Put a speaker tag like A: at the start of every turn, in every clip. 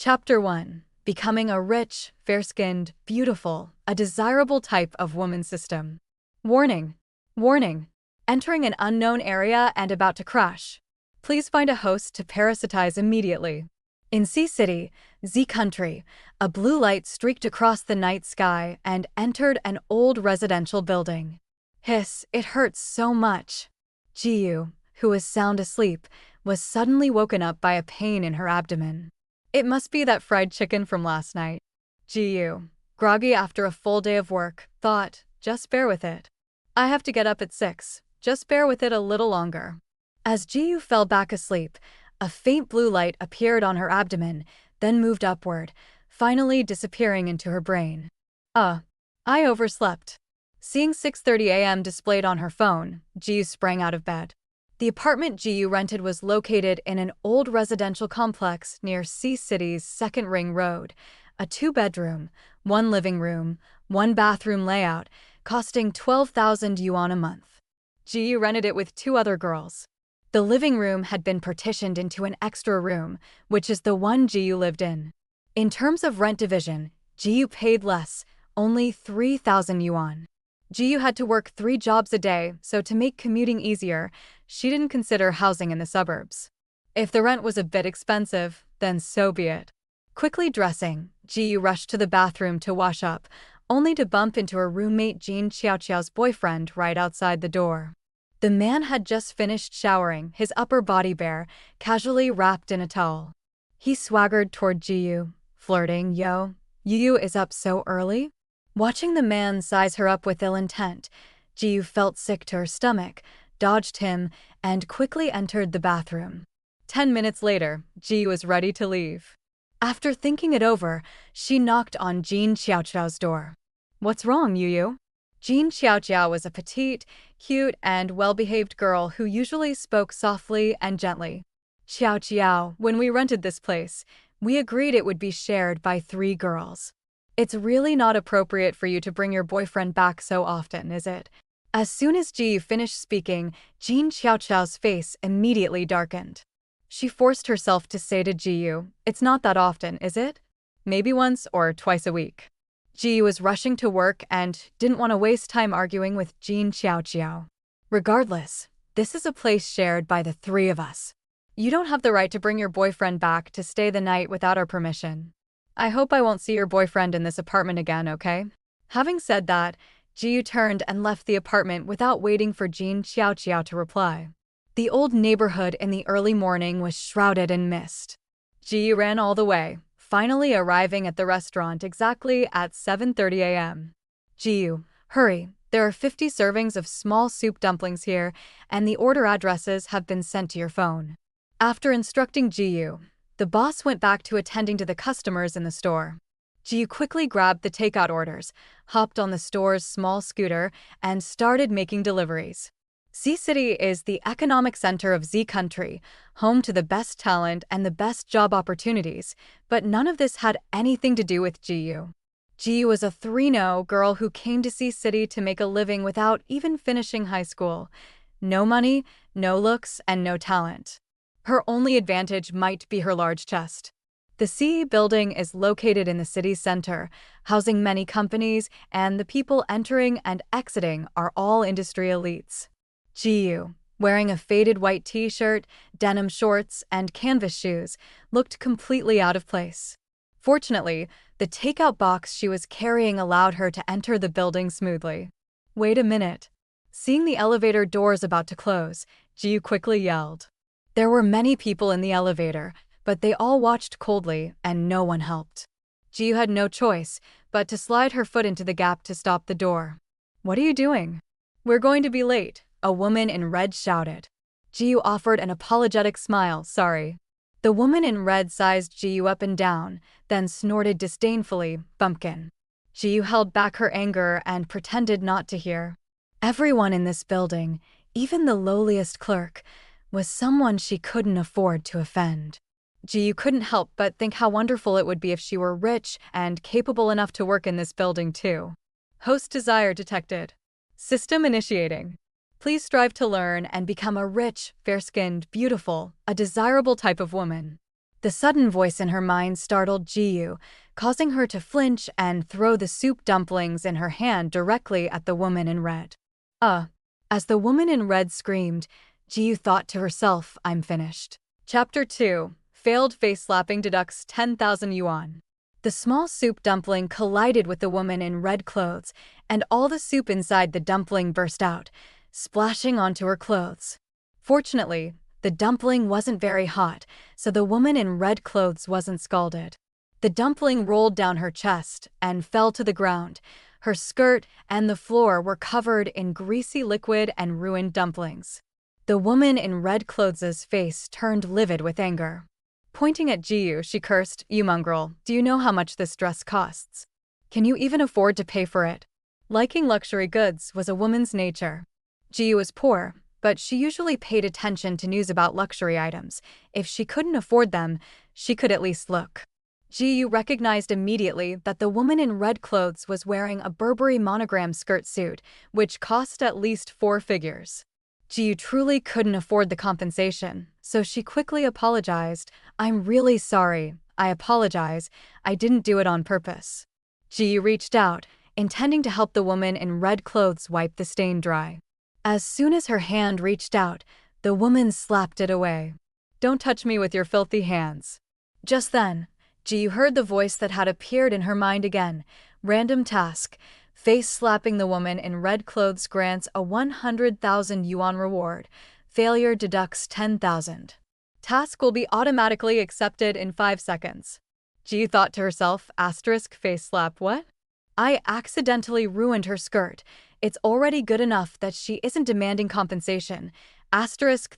A: Chapter 1. Becoming a rich, fair-skinned, beautiful, a desirable type of woman system. Warning. Warning. Entering an unknown area and about to crash. Please find a host to parasitize immediately. In Sea City, Z Country, a blue light streaked across the night sky and entered an old residential building. Hiss, it hurts so much. Jiyu, who was sound asleep, was suddenly woken up by a pain in her abdomen. It must be that fried chicken from last night. Jiyu, groggy after a full day of work, thought, just bear with it. I have to get up at 6, just bear with it a little longer. As Jiyu fell back asleep, a faint blue light appeared on her abdomen, then moved upward, finally disappearing into her brain. I overslept. Seeing 6:30 a.m. displayed on her phone, Jiyu sprang out of bed. The apartment Jiyu rented was located in an old residential complex near Sea City's Second Ring Road, a 2-bedroom, 1 living room, 1 bathroom layout, costing 12,000 yuan a month. Jiyu rented it with 2 other girls. The living room had been partitioned into an extra room, which is the one Jiyu lived in. In terms of rent division, Jiyu paid less, only 3,000 yuan. Jiyu had to work 3 jobs a day, so to make commuting easier, she didn't consider housing in the suburbs. If the rent was a bit expensive, then so be it. Quickly dressing, Jiyu rushed to the bathroom to wash up, only to bump into her roommate Jin Xiaoqiao's boyfriend right outside the door. The man had just finished showering, his upper body bare, casually wrapped in a towel. He swaggered toward Jiyu, flirting, "Yo, Yu is up so early?" Watching the man size her up with ill intent, Jiyu felt sick to her stomach, dodged him, and quickly entered the bathroom. 10 minutes later, Jiyu was ready to leave. After thinking it over, she knocked on Jin Xiaoqiao's door. "What's wrong, Yu?" Jin Xiaoqiao was a petite, cute, and well-behaved girl who usually spoke softly and gently. "Xiaoqiao, when we rented this place, we agreed it would be shared by 3 girls. It's really not appropriate for you to bring your boyfriend back so often, is it?" As soon as Jiyu finished speaking, Jin Xiaoqiao's face immediately darkened. She forced herself to say to Jiyu, "It's not that often, is it? Maybe once or twice a week." Jiyu was rushing to work and didn't want to waste time arguing with Jin Xiaoqiao. "Regardless, this is a place shared by the 3 of us. You don't have the right to bring your boyfriend back to stay the night without our permission. I hope I won't see your boyfriend in this apartment again, okay?" Having said that, Jiyu turned and left the apartment without waiting for Jin Xiaoqiao to reply. The old neighborhood in the early morning was shrouded in mist. Jiyu ran all the way, finally arriving at the restaurant exactly at 7:30 a.m. "Jiyu, hurry, there are 50 servings of small soup dumplings here, and the order addresses have been sent to your phone." After instructing Jiyu, the boss went back to attending to the customers in the store. Jiyu quickly grabbed the takeout orders, hopped on the store's small scooter, and started making deliveries. Sea City is the economic center of Z Country, home to the best talent and the best job opportunities, but none of this had anything to do with Jiyu. Jiyu was a 3-0 girl who came to Sea City to make a living without even finishing high school. No money, no looks, and no talent. Her only advantage might be her large chest. The CE building is located in the city's center, housing many companies, and the people entering and exiting are all industry elites. Jiyu, wearing a faded white t-shirt, denim shorts, and canvas shoes, looked completely out of place. Fortunately, the takeout box she was carrying allowed her to enter the building smoothly. "Wait a minute." Seeing the elevator doors about to close, Jiyu quickly yelled. There were many people in the elevator, but they all watched coldly and no one helped. Jiyu had no choice but to slide her foot into the gap to stop the door. "What are you doing?" "We're going to be late," a woman in red shouted. Jiyu offered an apologetic smile, "Sorry." The woman in red sized Jiyu up and down, then snorted disdainfully, "Bumpkin." Jiyu held back her anger and pretended not to hear. Everyone in this building, even the lowliest clerk, was someone she couldn't afford to offend. Jiyu couldn't help but think how wonderful it would be if she were rich and capable enough to work in this building too. Host desire detected. System initiating. Please strive to learn and become a rich, fair-skinned, beautiful, a desirable type of woman. The sudden voice in her mind startled Jiyu, causing her to flinch and throw the soup dumplings in her hand directly at the woman in red. As the woman in red screamed, Jiyu thought to herself, I'm finished. Chapter 2. Failed face slapping deducts 10,000 yuan. The small soup dumpling collided with the woman in red clothes, and all the soup inside the dumpling burst out, splashing onto her clothes. Fortunately, the dumpling wasn't very hot, so the woman in red clothes wasn't scalded. The dumpling rolled down her chest and fell to the ground. Her skirt and the floor were covered in greasy liquid and ruined dumplings. The woman in red clothes' face turned livid with anger. Pointing at Jiyu, she cursed, You mongrel, do you know how much this dress costs? Can you even afford to pay for it? Liking luxury goods was a woman's nature. Jiyu was poor, but she usually paid attention to news about luxury items. If she couldn't afford them, she could at least look. Jiyu recognized immediately that the woman in red clothes was wearing a Burberry monogram skirt suit, which cost at least 4 figures. Jiyu truly couldn't afford the compensation, so she quickly apologized. I'm really sorry. I apologize. I didn't do it on purpose. Jiyu reached out, intending to help the woman in red clothes wipe the stain dry. As soon as her hand reached out, the woman slapped it away. Don't touch me with your filthy hands. Just then, Jiyu heard the voice that had appeared in her mind again. Random task. Face slapping the woman in red clothes grants a 100,000 yuan reward. Failure deducts 10,000. Task will be automatically accepted in 5 seconds. Jiyu thought to herself, face slap what? I accidentally ruined her skirt. It's already good enough that she isn't demanding compensation.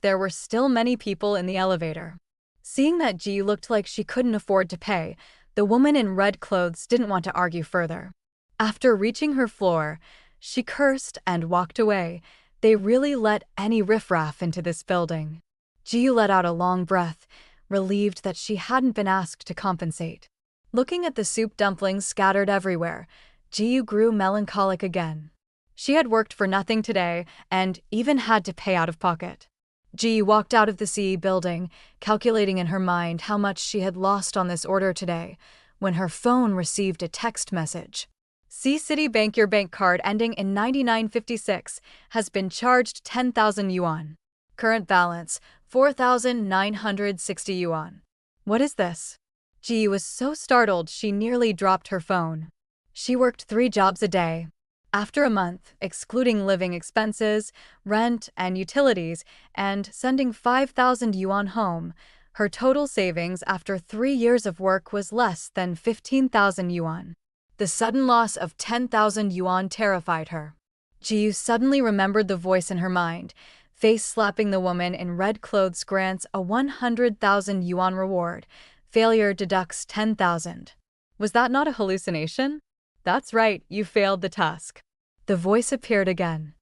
A: There were still many people in the elevator. Seeing that Jiyu looked like she couldn't afford to pay, the woman in red clothes didn't want to argue further. After reaching her floor, she cursed and walked away. They really let any riffraff into this building. Jiyu let out a long breath, relieved that she hadn't been asked to compensate. Looking at the soup dumplings scattered everywhere, Jiyu grew melancholic again. She had worked for nothing today and even had to pay out of pocket. Jiyu walked out of the CE building, calculating in her mind how much she had lost on this order today, when her phone received a text message. Citibank, your bank card ending in 9956 has been charged 10,000 yuan. Current balance, 4,960 yuan. What is this? Jiyu was so startled she nearly dropped her phone. She worked 3 jobs a day. After a month, excluding living expenses, rent, and utilities, and sending 5,000 yuan home, her total savings after 3 years of work was less than 15,000 yuan. The sudden loss of 10,000 yuan terrified her. Jiyu suddenly remembered the voice in her mind. Face slapping the woman in red clothes grants a 100,000 yuan reward. Failure deducts 10,000. Was that not a hallucination? That's right, you failed the task. The voice appeared again.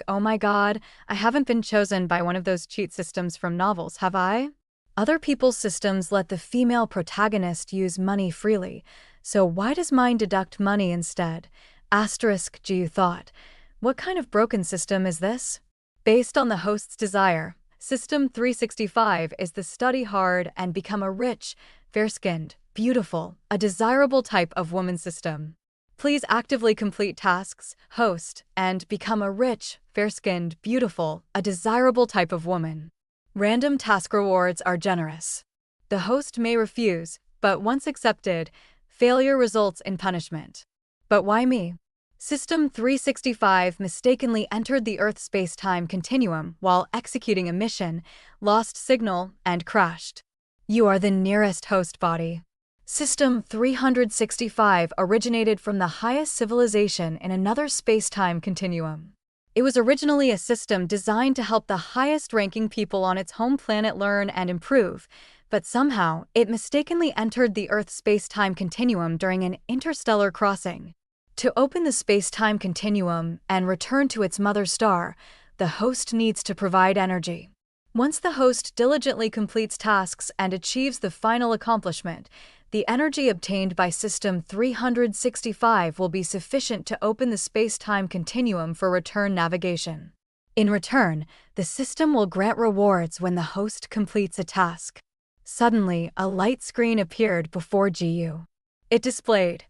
A: Oh my god, I haven't been chosen by one of those cheat systems from novels, have I? Other people's systems let the female protagonist use money freely, so why does mine deduct money instead? Jiyu thought. What kind of broken system is this? Based on the host's desire, System 365 is the study hard and become a rich, fair-skinned, beautiful, a desirable type of woman system. Please actively complete tasks, host, and become a rich, fair-skinned, beautiful, a desirable type of woman. Random task rewards are generous. The host may refuse, but once accepted, failure results in punishment. But why me? System 365 mistakenly entered the Earth space-time continuum while executing a mission, lost signal, and crashed. You are the nearest host body. System 365 originated from the highest civilization in another space-time continuum. It was originally a system designed to help the highest-ranking people on its home planet learn and improve, but somehow it mistakenly entered the Earth space-time continuum during an interstellar crossing. To open the space-time continuum and return to its mother star, the host needs to provide energy. Once the host diligently completes tasks and achieves the final accomplishment, the energy obtained by System 365 will be sufficient to open the space-time continuum for return navigation. In return, the system will grant rewards when the host completes a task. Suddenly, a light screen appeared before Ji-yu. It displayed: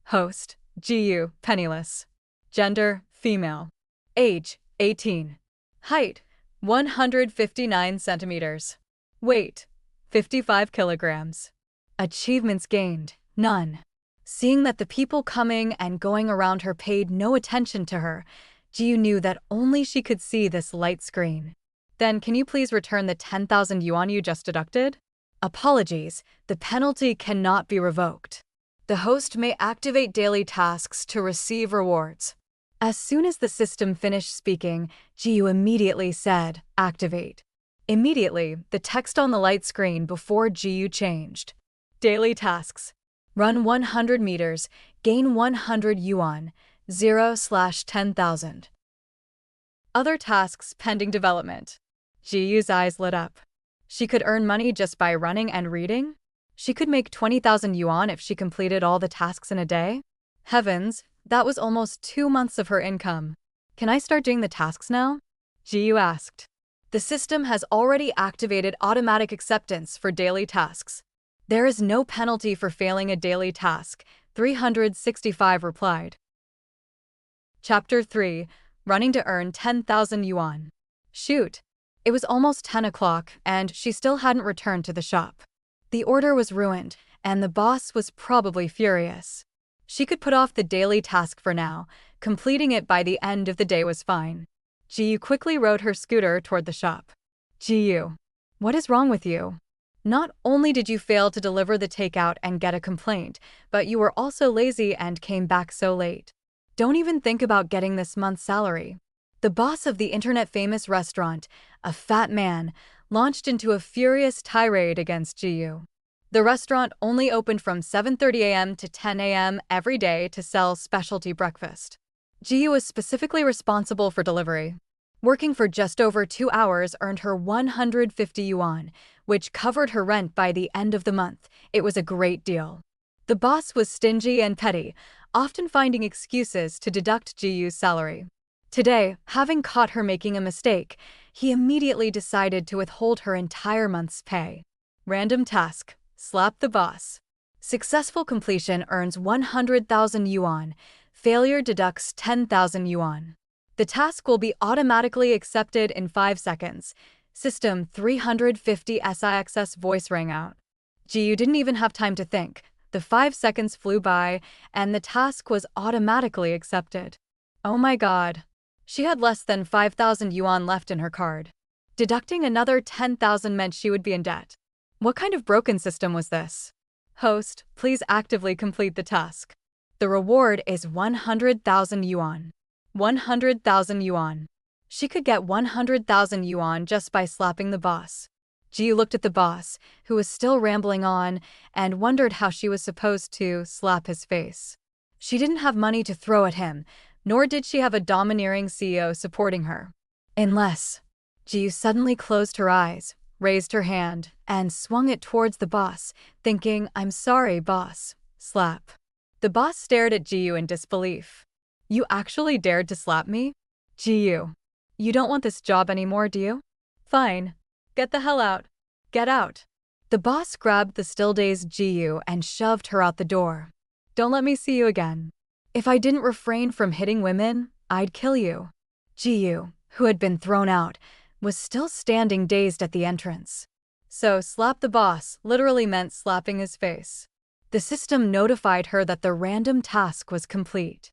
A: Host, Ji-yu, penniless. Gender, female. Age, 18. Height, 159 centimeters. Weight, 55 kilograms. Achievements gained, none. Seeing that the people coming and going around her paid no attention to her, Ji-yu knew that only she could see this light screen. Then can you please return the 10,000 yuan you just deducted? Apologies, the penalty cannot be revoked. The host may activate daily tasks to receive rewards. As soon as the system finished speaking, Ji-yu immediately said, Activate. Immediately, the text on the light screen before Ji-yu changed. Daily tasks. Run 100 meters, gain 100 yuan, 0/10,000. Other tasks pending development. Ji-yu's eyes lit up. She could earn money just by running and reading? She could make 20,000 yuan if she completed all the tasks in a day? Heavens, that was almost 2 months of her income. Can I start doing the tasks now? Ji-yu asked. The system has already activated automatic acceptance for daily tasks. There is no penalty for failing a daily task, 365 replied. Chapter 3. Running to earn 10,000 yuan. Shoot. It was almost 10 o'clock, and she still hadn't returned to the shop. The order was ruined, and the boss was probably furious. She could put off the daily task for now. Completing it by the end of the day was fine. Ji-yu quickly rode her scooter toward the shop. Ji-yu, what is wrong with you? Not only did you fail to deliver the takeout and get a complaint, but you were also lazy and came back so late. Don't even think about getting this month's salary. The boss of the internet-famous restaurant, a fat man, launched into a furious tirade against Ji-yu. The restaurant only opened from 7:30 a.m. to 10 a.m. every day to sell specialty breakfast. Ji-yu was specifically responsible for delivery. Working for just over 2 hours earned her 150 yuan, which covered her rent by the end of the month. It was a great deal. The boss was stingy and petty, often finding excuses to deduct Ji-yu's salary. Today, having caught her making a mistake, he immediately decided to withhold her entire month's pay. Random task. Slap the boss. Successful completion earns 100,000 yuan. Failure deducts 10,000 yuan. The task will be automatically accepted in 5 seconds. System 350 SIXS voice rang out. Ji-yu didn't even have time to think. The 5 seconds flew by, and the task was automatically accepted. Oh my god. She had less than 5,000 yuan left in her card. Deducting another 10,000 meant she would be in debt. What kind of broken system was this? Host, please actively complete the task. The reward is 100,000 yuan. 100,000 yuan. She could get 100,000 yuan just by slapping the boss. Ji looked at the boss, who was still rambling on, and wondered how she was supposed to slap his face. She didn't have money to throw at him, nor did she have a domineering CEO supporting her. Unless... Ji suddenly closed her eyes, raised her hand, and swung it towards the boss, thinking, I'm sorry, boss. Slap. The boss stared at Ji in disbelief. You actually dared to slap me? Ji, you don't want this job anymore, do you? Fine. Get the hell out. Get out. The boss grabbed the still-dazed Ji and shoved her out the door. Don't let me see you again. If I didn't refrain from hitting women, I'd kill you. Ji, who had been thrown out, was still standing dazed at the entrance. So slap the boss literally meant slapping his face. The system notified her that the random task was complete.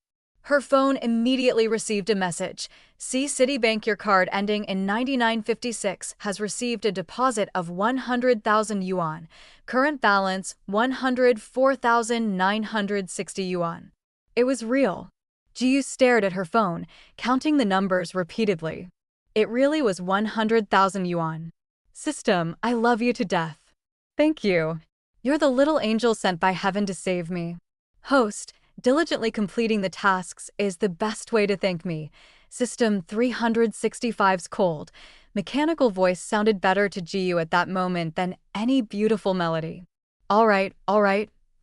A: Her phone immediately received a message. See, Citibank, your card ending in 9956 has received a deposit of 100,000 yuan. Current balance 104,960 yuan. It was real. Ji stared at her phone, counting the numbers repeatedly. It really was 100,000 yuan. System, I love you to death. Thank you. You're the little angel sent by heaven to save me. Host, diligently completing the tasks is the best way to thank me. System 365's cold, mechanical voice sounded better to Ji at that moment than any beautiful melody. All right,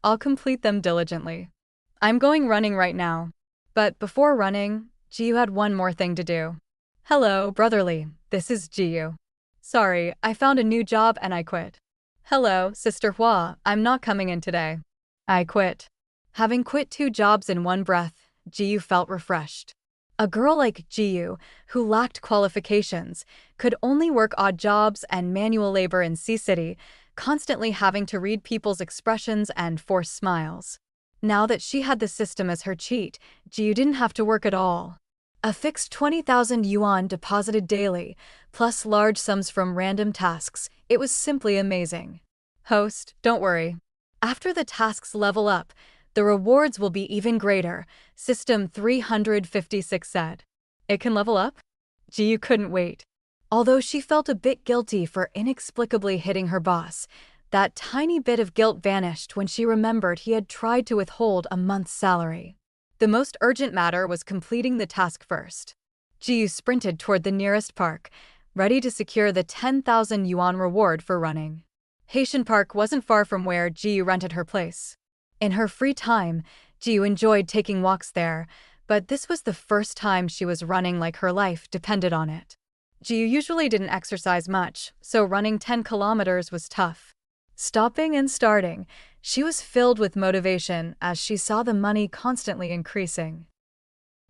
A: I'll complete them diligently. I'm going running right now. But before running, Ji had one more thing to do. Hello, brotherly, this is Ji. Sorry, I found a new job and I quit. Hello, Sister Hua, I'm not coming in today. I quit. Having quit 2 jobs in one breath, Jiyu felt refreshed. A girl like Jiyu, who lacked qualifications, could only work odd jobs and manual labor in C-City, constantly having to read people's expressions and force smiles. Now that she had the system as her cheat, Jiyu didn't have to work at all. A fixed 20,000 yuan deposited daily, plus large sums from random tasks, it was simply amazing. Host, don't worry. After the tasks level up, the rewards will be even greater, System 356 said. It can level up? Jiyu couldn't wait. Although she felt a bit guilty for inexplicably hitting her boss, that tiny bit of guilt vanished when she remembered he had tried to withhold a month's salary. The most urgent matter was completing the task first. Jiyu sprinted toward the nearest park, ready to secure the 10,000 yuan reward for running. Haitian Park wasn't far from where Jiyu rented her place. In her free time, Jiyu enjoyed taking walks there, but this was the first time she was running like her life depended on it. Jiyu usually didn't exercise much, so running 10 kilometers was tough. Stopping and starting, she was filled with motivation as she saw the money constantly increasing.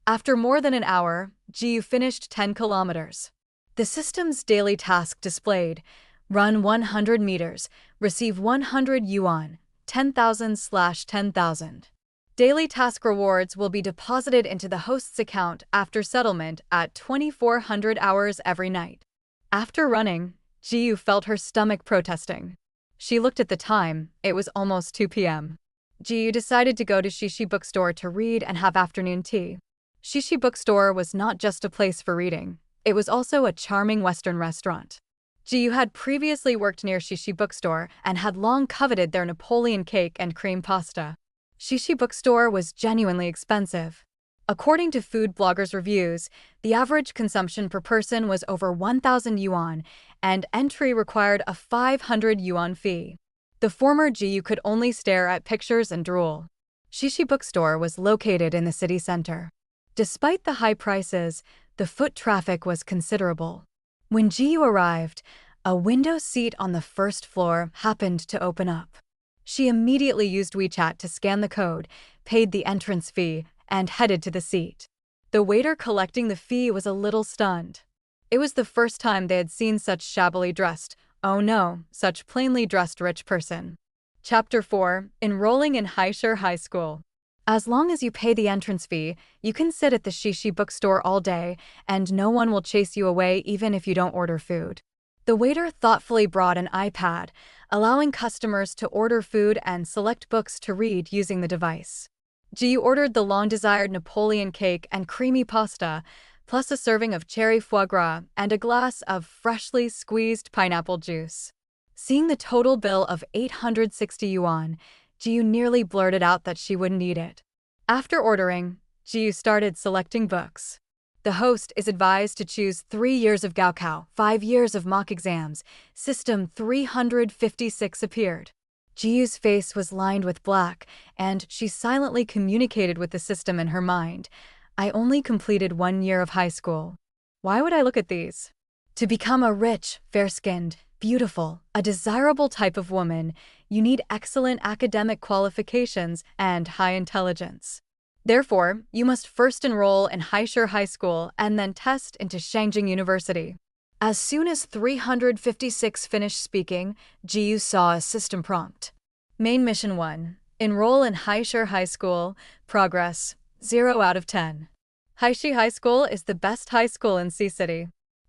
A: After more than an hour, Jiyu finished 10 kilometers. The system's daily task displayed: run 100 meters, receive 100 yuan, 10,000/10,000. Daily task rewards will be deposited into the host's account after settlement at 2400 hours every night. After running, Jiyu felt her stomach protesting. She looked at the time, it was almost 2 p.m. Jiyu decided to go to Shishi Bookstore to read and have afternoon tea. Shishi Bookstore was not just a place for reading, it was also a charming Western restaurant. Jiyu had previously worked near Shishi Bookstore and had long coveted their Napoleon cake and cream pasta. Shishi Bookstore was genuinely expensive. According to food bloggers' reviews, the average consumption per person was over 1,000 yuan, and entry required a 500 yuan fee. The former Jiyu could only stare at pictures and drool. Shishi Bookstore was located in the city center. Despite the high prices, the foot traffic was considerable. When Jiyu arrived, a window seat on the first floor happened to open up. She immediately used WeChat to scan the code, paid the entrance fee, and headed to the seat. The waiter collecting the fee was a little stunned. It was the first time they had seen such shabbily dressed, oh no, such plainly dressed rich person. Chapter 4: Enrolling in Haisher High School. As long as you pay the entrance fee, you can sit at the Shishi Bookstore all day, and no one will chase you away even if you don't order food. The waiter thoughtfully brought an iPad, allowing customers to order food and select books to read using the device. Jiyu ordered the long-desired Napoleon cake and creamy pasta, plus a serving of cherry foie gras and a glass of freshly squeezed pineapple juice. Seeing the total bill of 860 yuan, Jiyu nearly blurted out that she wouldn't eat it. After ordering, Jiyu started selecting books. The host is advised to choose 3 years of Gaokao, 5 years of mock exams. System 356 appeared. Jiyu's face was lined with black, and she silently communicated with the system in her mind. I only completed 1 year of high school. Why would I look at these? To become a rich, fair-skinned, beautiful, a desirable type of woman, you need excellent academic qualifications and high intelligence. Therefore, you must first enroll in Haisher High School and then test into Shangjing University. As soon as 356 finished speaking, Jiyu saw a system prompt. Main Mission 1. Enroll in Haisher High School. Progress, 0 out of 10. Haishi High School is the best high school in C-City.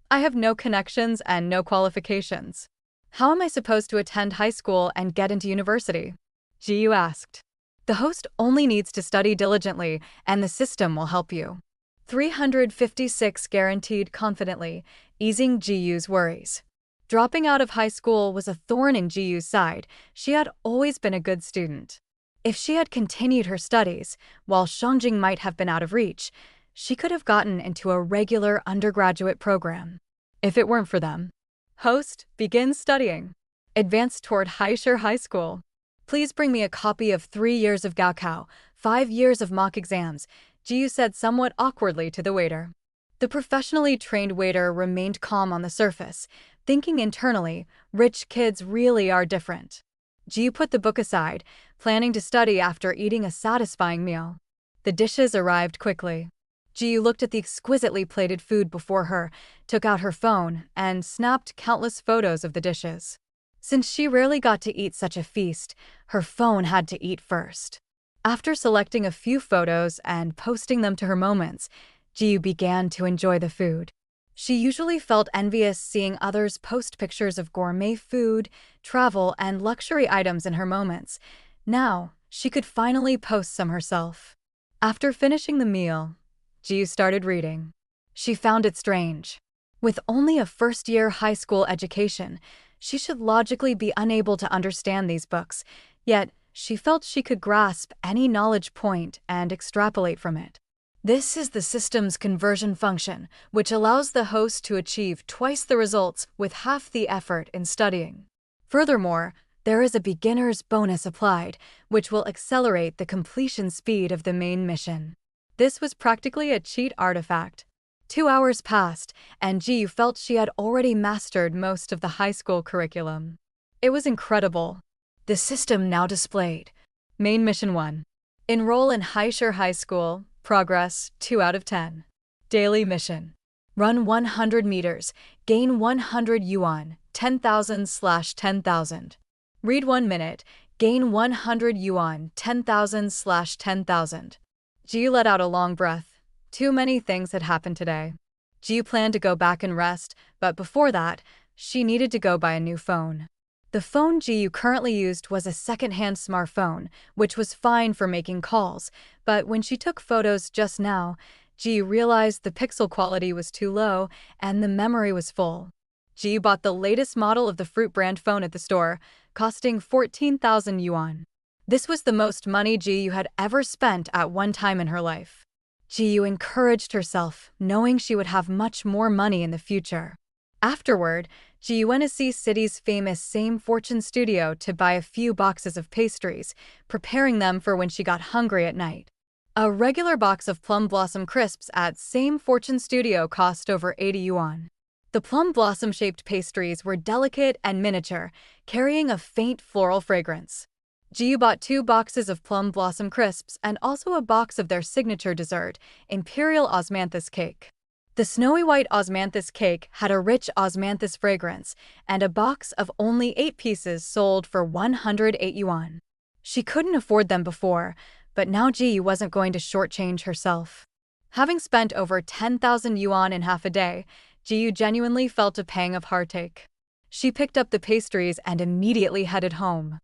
A: I have no connections and no qualifications. How am I supposed to attend high school and get into university? Jiyu asked. The host only needs to study diligently, and the system will help you. 356 guaranteed confidently, easing Jiyu's worries. Dropping out of high school was a thorn in Jiyu's side. She had always been a good student. If she had continued her studies, while Shangjing might have been out of reach, she could have gotten into a regular undergraduate program. If it weren't for them. Host, begin studying. Advance toward Haisher High School. Please bring me a copy of 3 years of Gaokao, 5 years of mock exams, Jiyu said somewhat awkwardly to the waiter. The professionally trained waiter remained calm on the surface, Thinking internally, rich kids really are different. Ji put the book aside, planning to study after eating a satisfying meal. The dishes arrived quickly. Ji looked at the exquisitely plated food before her, took out her phone, and snapped countless photos of the dishes. Since she rarely got to eat such a feast, her phone had to eat first. After selecting a few photos and posting them to her moments, Ji began to enjoy the food. She usually felt envious seeing others post pictures of gourmet food, travel, and luxury items in her moments. Now, she could finally post some herself. After finishing the meal, Ji started reading. She found it strange. With only a first-year high school education, she should logically be unable to understand these books, yet she felt she could grasp any knowledge point and extrapolate from it. This is the system's conversion function, which allows the host to achieve twice the results with half the effort in studying. Furthermore, there is a beginner's bonus applied, which will accelerate the completion speed of the main mission. This was practically a cheat artifact. 2 hours passed, and Ji felt she had already mastered most of the high school curriculum. It was incredible. The system now displayed. Main Mission 1. Enroll in Haishur High School. Progress 2 out of 10. Daily Mission. Run 100 meters. Gain 100 yuan. 10,000/10,000. Read 1 minute. Gain 100 yuan. 10,000/10,000. Ji let out a long breath. Too many things had happened today. Ji planned to go back and rest, but before that, she needed to go buy a new phone. The phone Ji currently used was a second-hand smartphone, which was fine for making calls, but when she took photos just now, Ji realized the pixel quality was too low and the memory was full. Ji bought the latest model of the Fruit brand phone at the store, costing 14,000 yuan. This was the most money Ji had ever spent at one time in her life. Ji encouraged herself, knowing she would have much more money in the future. Afterward, Ji went to see City's famous Same Fortune studio to buy a few boxes of pastries, preparing them for when she got hungry at night. A regular box of plum blossom crisps at Same Fortune studio cost over 80 yuan. The plum blossom-shaped pastries were delicate and miniature, carrying a faint floral fragrance. Ji bought 2 boxes of plum blossom crisps and also a box of their signature dessert, Imperial Osmanthus cake. The snowy white osmanthus cake had a rich osmanthus fragrance, and a box of only 8 pieces sold for 108 yuan. She couldn't afford them before, but now Ji wasn't going to shortchange herself. Having spent over 10,000 yuan in half a day, Ji genuinely felt a pang of heartache. She picked up the pastries and immediately headed home.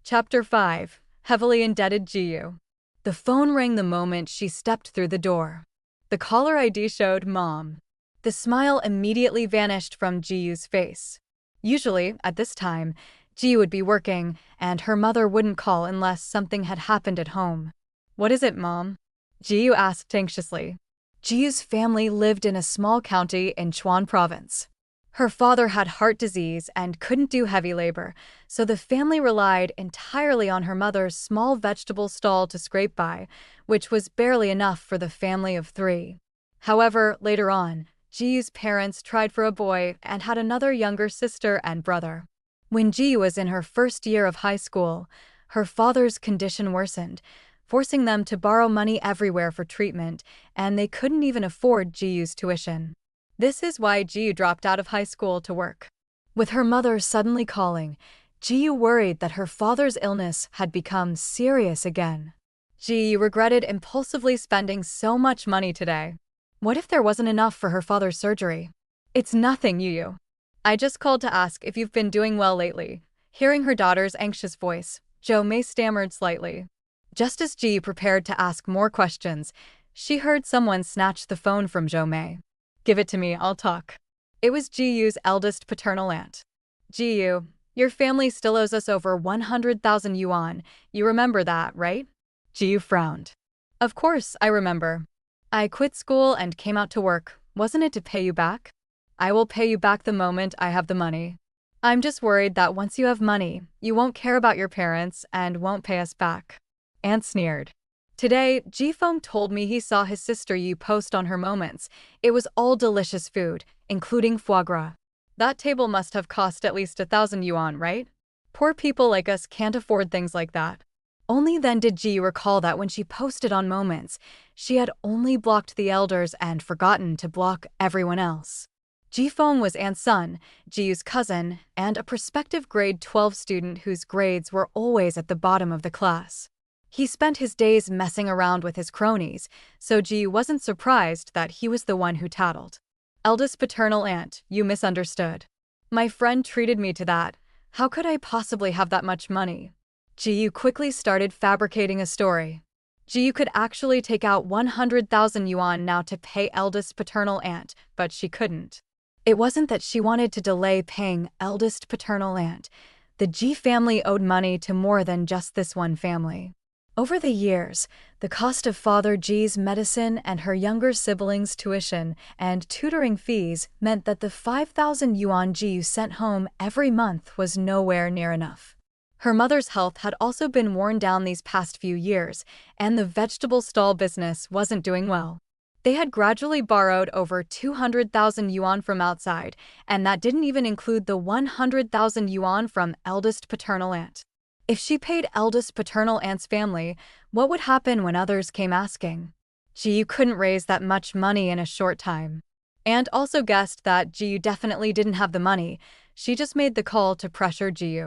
A: Chapter 5. Heavily Indebted Ji. The phone rang the moment she stepped through the door. The caller ID showed Mom. The smile immediately vanished from Ji's face. Usually, at this time, Ji would be working, and her mother wouldn't call unless something had happened at home. "What is it, Mom?" Ji asked anxiously. Ji's family lived in a small county in Chuan Province. Her father had heart disease and couldn't do heavy labor, so the family relied entirely on her mother's small vegetable stall to scrape by, which was barely enough for the family of 3. However, later on, Ji's parents tried for a boy and had another younger sister and brother. When Ji was in her first year of high school, her father's condition worsened, forcing them to borrow money everywhere for treatment, and they couldn't even afford Ji's tuition. This is why Ji dropped out of high school to work. With her mother suddenly calling, Ji worried that her father's illness had become serious again. Ji regretted impulsively spending so much money today. What if there wasn't enough for her father's surgery? "It's nothing, Yu. I just called to ask if you've been doing well lately." Hearing her daughter's anxious voice, Jo Mei stammered slightly. Just as Ji prepared to ask more questions, she heard someone snatch the phone from Jo Mei. "Give it to me, I'll talk." It was Jiyu's eldest paternal aunt. "Jiyu, your family still owes us over 100,000 yuan. You remember that, right?" Jiyu frowned. "Of course, I remember. I quit school and came out to work. Wasn't it to pay you back? I will pay you back the moment I have the money. I'm just worried that once you have money, you won't care about your parents and won't pay us back." Aunt sneered. Today, Jifeng told me he saw his sister Yu post on her moments. It was all delicious food, including foie gras. That table must have cost at least 1,000 yuan, right? Poor people like us can't afford things like that. Only then did Ji recall that when she posted on Moments, she had only blocked the elders and forgotten to block everyone else. Ji Feng was An's son, Ji's cousin, and a prospective grade 12 student whose grades were always at the bottom of the class. He spent his days messing around with his cronies, so Ji wasn't surprised that he was the one who tattled. Eldest paternal aunt, you misunderstood. My friend treated me to that. How could I possibly have that much money? Ji quickly started fabricating a story. Ji could actually take out 100,000 yuan now to pay eldest paternal aunt, but she couldn't. It wasn't that she wanted to delay paying eldest paternal aunt. The Ji family owed money to more than just this one family. Over the years, the cost of Father Ji's medicine and her younger siblings' tuition and tutoring fees meant that the 5,000 yuan Ji sent home every month was nowhere near enough. Her mother's health had also been worn down these past few years, and the vegetable stall business wasn't doing well. They had gradually borrowed over 200,000 yuan from outside, and that didn't even include the 100,000 yuan from eldest paternal aunt. If she paid eldest paternal aunt's family, what would happen when others came asking? Ji couldn't raise that much money in a short time. Aunt also guessed that Ji definitely didn't have the money. She just made the call to pressure Ji.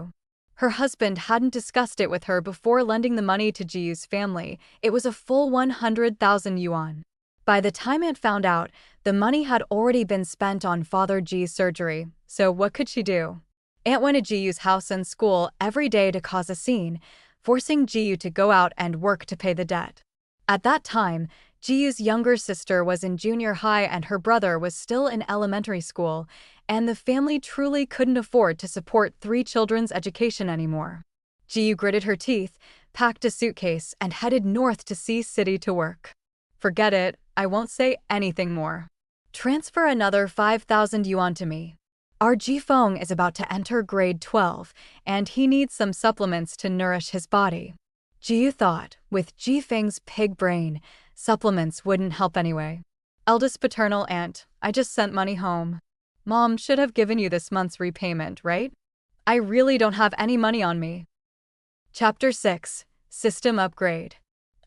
A: Her husband hadn't discussed it with her before lending the money to Ji's family. It was a full 100,000 yuan. By the time Aunt found out, the money had already been spent on Father Ji's surgery, so what could she do? Aunt went to Ji's house and school every day to cause a scene, forcing Ji to go out and work to pay the debt. At that time, Ji's younger sister was in junior high and her brother was still in elementary school, and the family truly couldn't afford to support 3 children's education anymore. Ji gritted her teeth, packed a suitcase, and headed north to Sea City to work. Forget it, I won't say anything more. Transfer another 5,000 yuan to me. Our Ji Feng is about to enter grade 12, and he needs some supplements to nourish his body. Ji thought, with Ji Feng's pig brain, supplements wouldn't help anyway. Eldest paternal aunt, I just sent money home. Mom should have given you this month's repayment, right? I really don't have any money on me. Chapter 6. System Upgrade.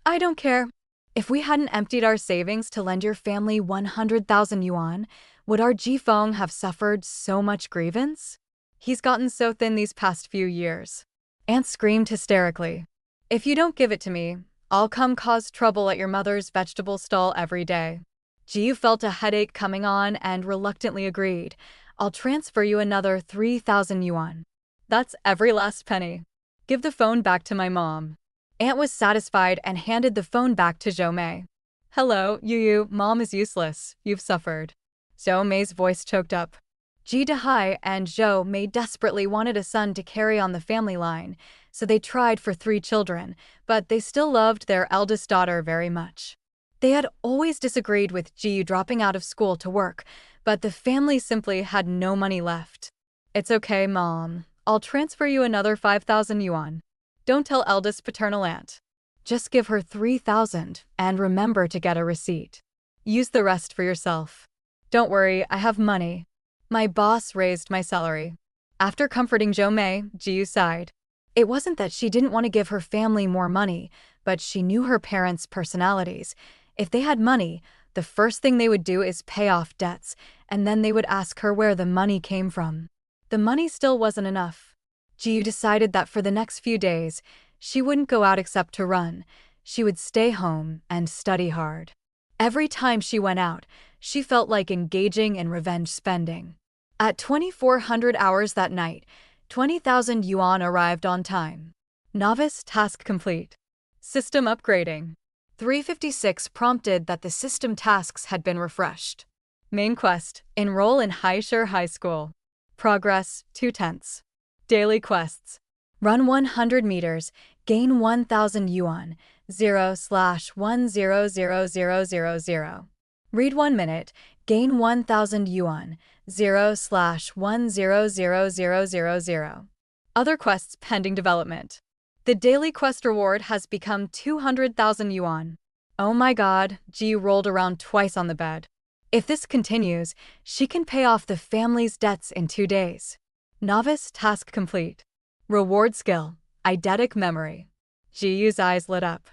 A: I don't care. If we hadn't emptied our savings to lend your family 100,000 yuan, would our Ji Feng have suffered so much grievance? He's gotten so thin these past few years. Aunt screamed hysterically. If you don't give it to me, I'll come cause trouble at your mother's vegetable stall every day. Ji felt a headache coming on and reluctantly agreed. I'll transfer you another 3,000 yuan. That's every last penny. Give the phone back to my mom. Aunt was satisfied and handed the phone back to Zhou Mei. Hello, Yu, Mom is useless. You've suffered. Zhou Mei's voice choked up. Ji Dehai and Zhou Mei desperately wanted a son to carry on the family line, so they tried for 3 children, but they still loved their eldest daughter very much. They had always disagreed with Ji dropping out of school to work, but the family simply had no money left. It's okay, Mom. I'll transfer you another 5,000 yuan. Don't tell eldest paternal aunt. Just give her 3,000 and remember to get a receipt. Use the rest for yourself. Don't worry, I have money. My boss raised my salary. After comforting Zhou Mei, Ji sighed. It wasn't that she didn't want to give her family more money, but she knew her parents' personalities. If they had money, the first thing they would do is pay off debts, and then they would ask her where the money came from. The money still wasn't enough. Ji decided that for the next few days, she wouldn't go out except to run. She would stay home and study hard. Every time she went out, she felt like engaging in revenge spending. At 2,400 hours that night, 20,000 yuan arrived on time. Novice task complete. System upgrading. 356 prompted that the system tasks had been refreshed. Main quest, enroll in Haishur High School. Progress, 2/10. Daily quests. Run 100 meters, gain 1,000 yuan, 0/1000000. Read 1 minute, gain 1,000 yuan, 0/1000000. Other quests pending development. The daily quest reward has become 200,000 yuan. Oh my god, Ji rolled around twice on the bed. If this continues, she can pay off the family's debts in 2 days. Novice task complete. Reward skill, eidetic memory. Jiyu's eyes lit up.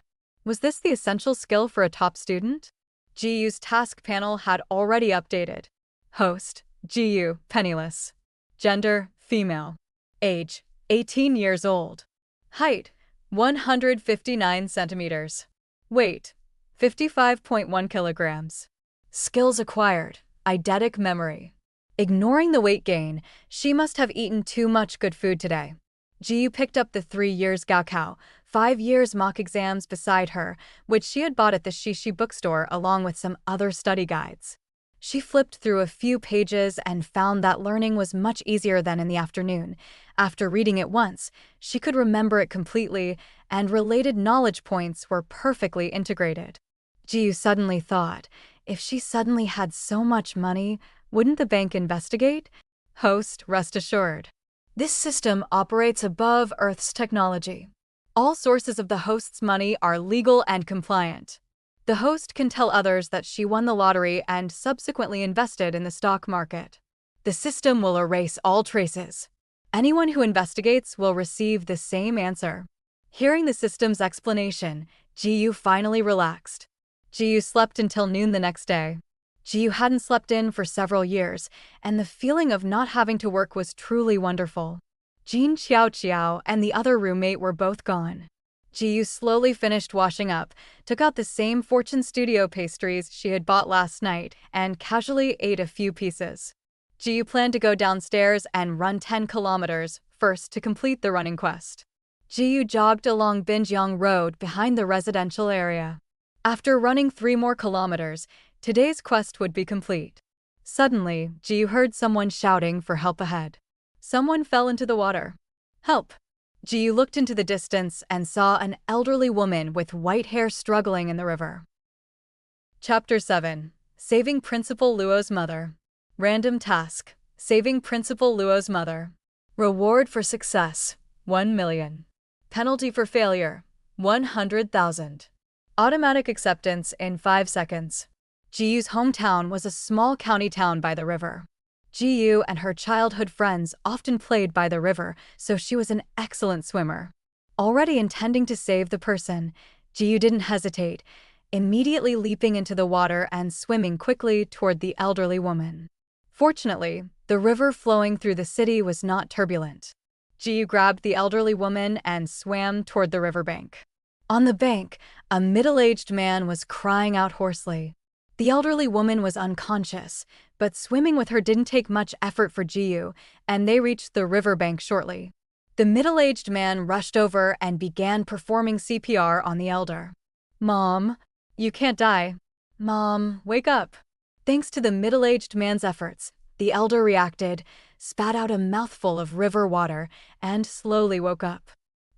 A: Was this the essential skill for a top student? Jiyu's task panel had already updated. Host, Jiyu, penniless. Gender, female. Age, 18 years old. Height, 159 centimeters. Weight, 55.1 kilograms. Skills acquired, eidetic memory. Ignoring the weight gain, she must have eaten too much good food today. Jiyu picked up the 3 years Gaokao, 5 years mock exams beside her, which she had bought at the Shishi bookstore along with some other study guides. She flipped through a few pages and found that learning was much easier than in the afternoon. After reading it once, she could remember it completely, and related knowledge points were perfectly integrated. Jiyu suddenly thought, if she suddenly had so much money, wouldn't the bank investigate? Host, rest assured. This system operates above Earth's technology. All sources of the host's money are legal and compliant. The host can tell others that she won the lottery and subsequently invested in the stock market. The system will erase all traces. Anyone who investigates will receive the same answer. Hearing the system's explanation, Jiyu finally relaxed. Jiyu slept until noon the next day. Jiyu hadn't slept in for several years, and the feeling of not having to work was truly wonderful. Jean Xiao and the other roommate were both gone. Jiyu slowly finished washing up, took out the same Fortune Studio pastries she had bought last night, and casually ate a few pieces. Jiyu planned to go downstairs and run 10 kilometers first to complete the running quest. Jiyu jogged along Binjiang Road behind the residential area. After running 3 more kilometers, today's quest would be complete. Suddenly, Jiyu heard someone shouting for help ahead. Someone fell into the water. Help! Jiyu looked into the distance and saw an elderly woman with white hair struggling in the river. Chapter 7. Saving Principal Luo's Mother. Random task. Saving Principal Luo's mother. Reward for success, 1 million. Penalty for failure, 100,000. Automatic acceptance in 5 seconds. Jiyu's hometown was a small county town by the river. Jiyu and her childhood friends often played by the river, so she was an excellent swimmer. Already intending to save the person, Jiyu didn't hesitate, immediately leaping into the water and swimming quickly toward the elderly woman. Fortunately, the river flowing through the city was not turbulent. Jiyu grabbed the elderly woman and swam toward the riverbank. On the bank, a middle-aged man was crying out hoarsely. The elderly woman was unconscious, but swimming with her didn't take much effort for Jiyu, and they reached the riverbank shortly. The middle-aged man rushed over and began performing CPR on the elder. "Mom, you can't die. Mom, wake up." Thanks to the middle-aged man's efforts, the elder reacted, spat out a mouthful of river water, and slowly woke up.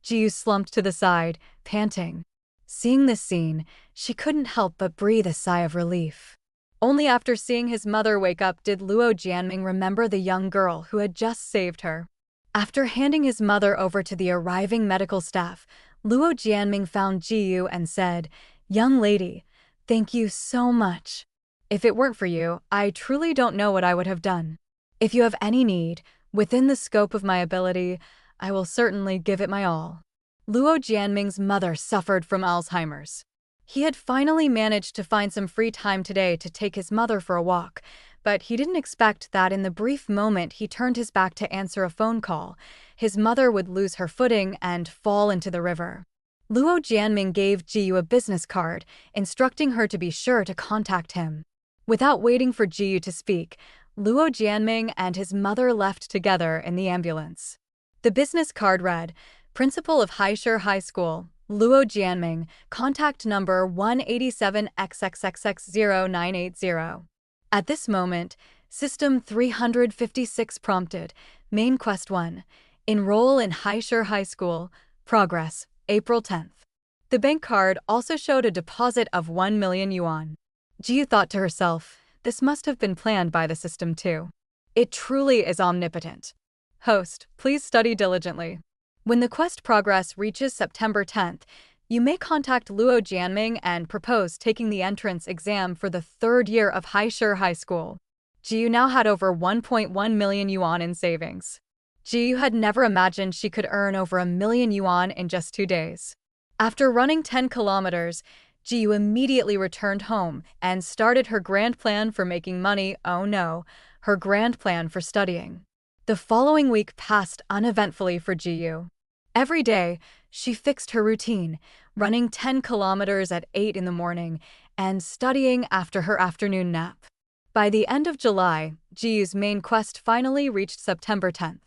A: Jiyu slumped to the side, panting. Seeing this scene, she couldn't help but breathe a sigh of relief. Only after seeing his mother wake up did Luo Jianming remember the young girl who had just saved her. After handing his mother over to the arriving medical staff, Luo Jianming found Jiyu and said, "Young lady, thank you so much. If it weren't for you, I truly don't know what I would have done. If you have any need, within the scope of my ability, I will certainly give it my all." Luo Jianming's mother suffered from Alzheimer's. He had finally managed to find some free time today to take his mother for a walk, but he didn't expect that in the brief moment he turned his back to answer a phone call, his mother would lose her footing and fall into the river. Luo Jianming gave Jiyu a business card, instructing her to be sure to contact him. Without waiting for Jiyu to speak, Luo Jianming and his mother left together in the ambulance. The business card read, Principal of Haisher High School, Luo Jianming, contact number 187XXXX0980. At this moment, System 356 prompted, Main Quest 1, Enroll in Haisher High School, Progress, April 10th. The bank card also showed a deposit of 1 million yuan. Jiyu thought to herself, this must have been planned by the system too. It truly is omnipotent. Host, please study diligently. When the quest progress reaches September 10th, You may contact Luo Jianming and propose taking the entrance exam for the third year of Haishir High School. Jiyu now had over 1.1 million yuan in savings. Jiyu had never imagined she could earn over a million yuan in just 2 days. After running 10 kilometers, Jiyu immediately returned home and started her grand plan for making money. Oh no, her grand plan for studying. The following week passed uneventfully for Jiyu. Every day, she fixed her routine, running 10 kilometers at 8 in the morning and studying after her afternoon nap. By the end of July, Jiyu's main quest finally reached September 10th.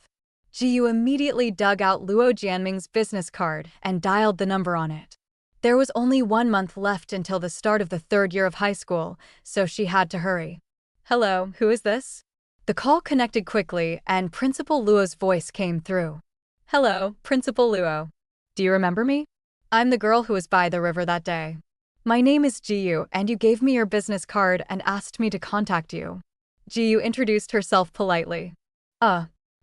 A: Jiyu immediately dug out Luo Jianming's business card and dialed the number on it. There was only 1 month left until the start of the third year of high school, so she had to hurry. "Hello, who is this?" The call connected quickly, and Principal Luo's voice came through. "Hello, Principal Luo. Do you remember me? I'm the girl who was by the river that day. My name is Jiyu, and you gave me your business card and asked me to contact you." Jiyu introduced herself politely.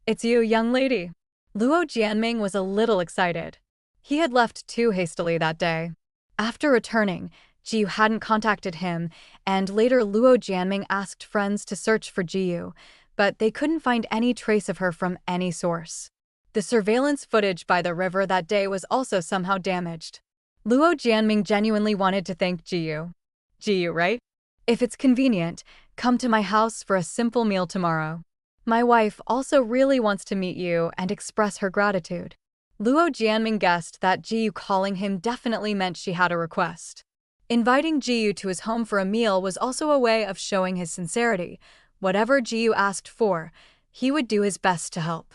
A: It's you, young lady." Luo Jianming was a little excited. He had left too hastily that day. After returning, Jiyu hadn't contacted him, and later Luo Jianming asked friends to search for Jiyu, but they couldn't find any trace of her from any source. The surveillance footage by the river that day was also somehow damaged. Luo Jianming genuinely wanted to thank Jiyu. "Jiyu, right? If it's convenient, come to my house for a simple meal tomorrow. My wife also really wants to meet you and express her gratitude." Luo Jianming guessed that Jiyu calling him definitely meant she had a request. Inviting Jiyu to his home for a meal was also a way of showing his sincerity. Whatever Jiyu asked for, he would do his best to help.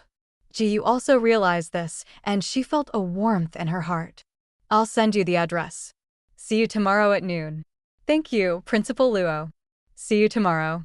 A: Jiyu also realized this, and she felt a warmth in her heart. "I'll send you the address. See you tomorrow at noon." "Thank you, Principal Luo. See you tomorrow."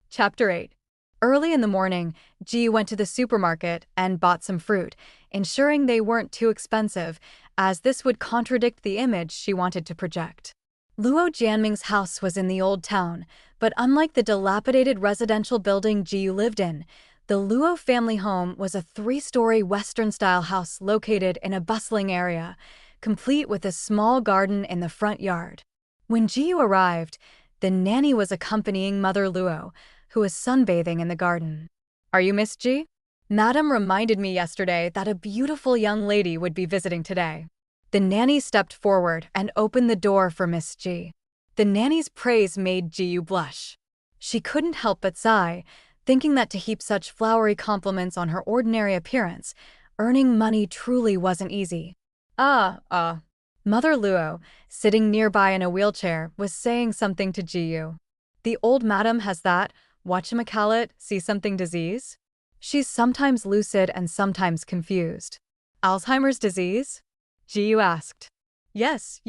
A: Chapter 8. Early in the morning, Jiyu went to the supermarket and bought some fruit, ensuring they weren't too expensive, as this would contradict the image she wanted to project. Luo Jianming's house was in the old town, but unlike the dilapidated residential building Jiyu lived in, the Luo family home was a 3-story Western-style house located in a bustling area, complete with a small garden in the front yard. When Jiyu arrived, the nanny was accompanying Mother Luo, who was sunbathing in the garden. "Are you Miss Ji? Madam reminded me yesterday that a beautiful young lady would be visiting today." The nanny stepped forward and opened the door for Miss Ji. The nanny's praise made Jiyu blush. She couldn't help but sigh, thinking that to heap such flowery compliments on her ordinary appearance, earning money truly wasn't easy. Mother Luo, sitting nearby in a wheelchair, was saying something to Jiyu. "The old madam has that, whatchamacallit, see something disease? She's sometimes lucid and sometimes confused." "Alzheimer's disease?" Jiyu asked. Yes,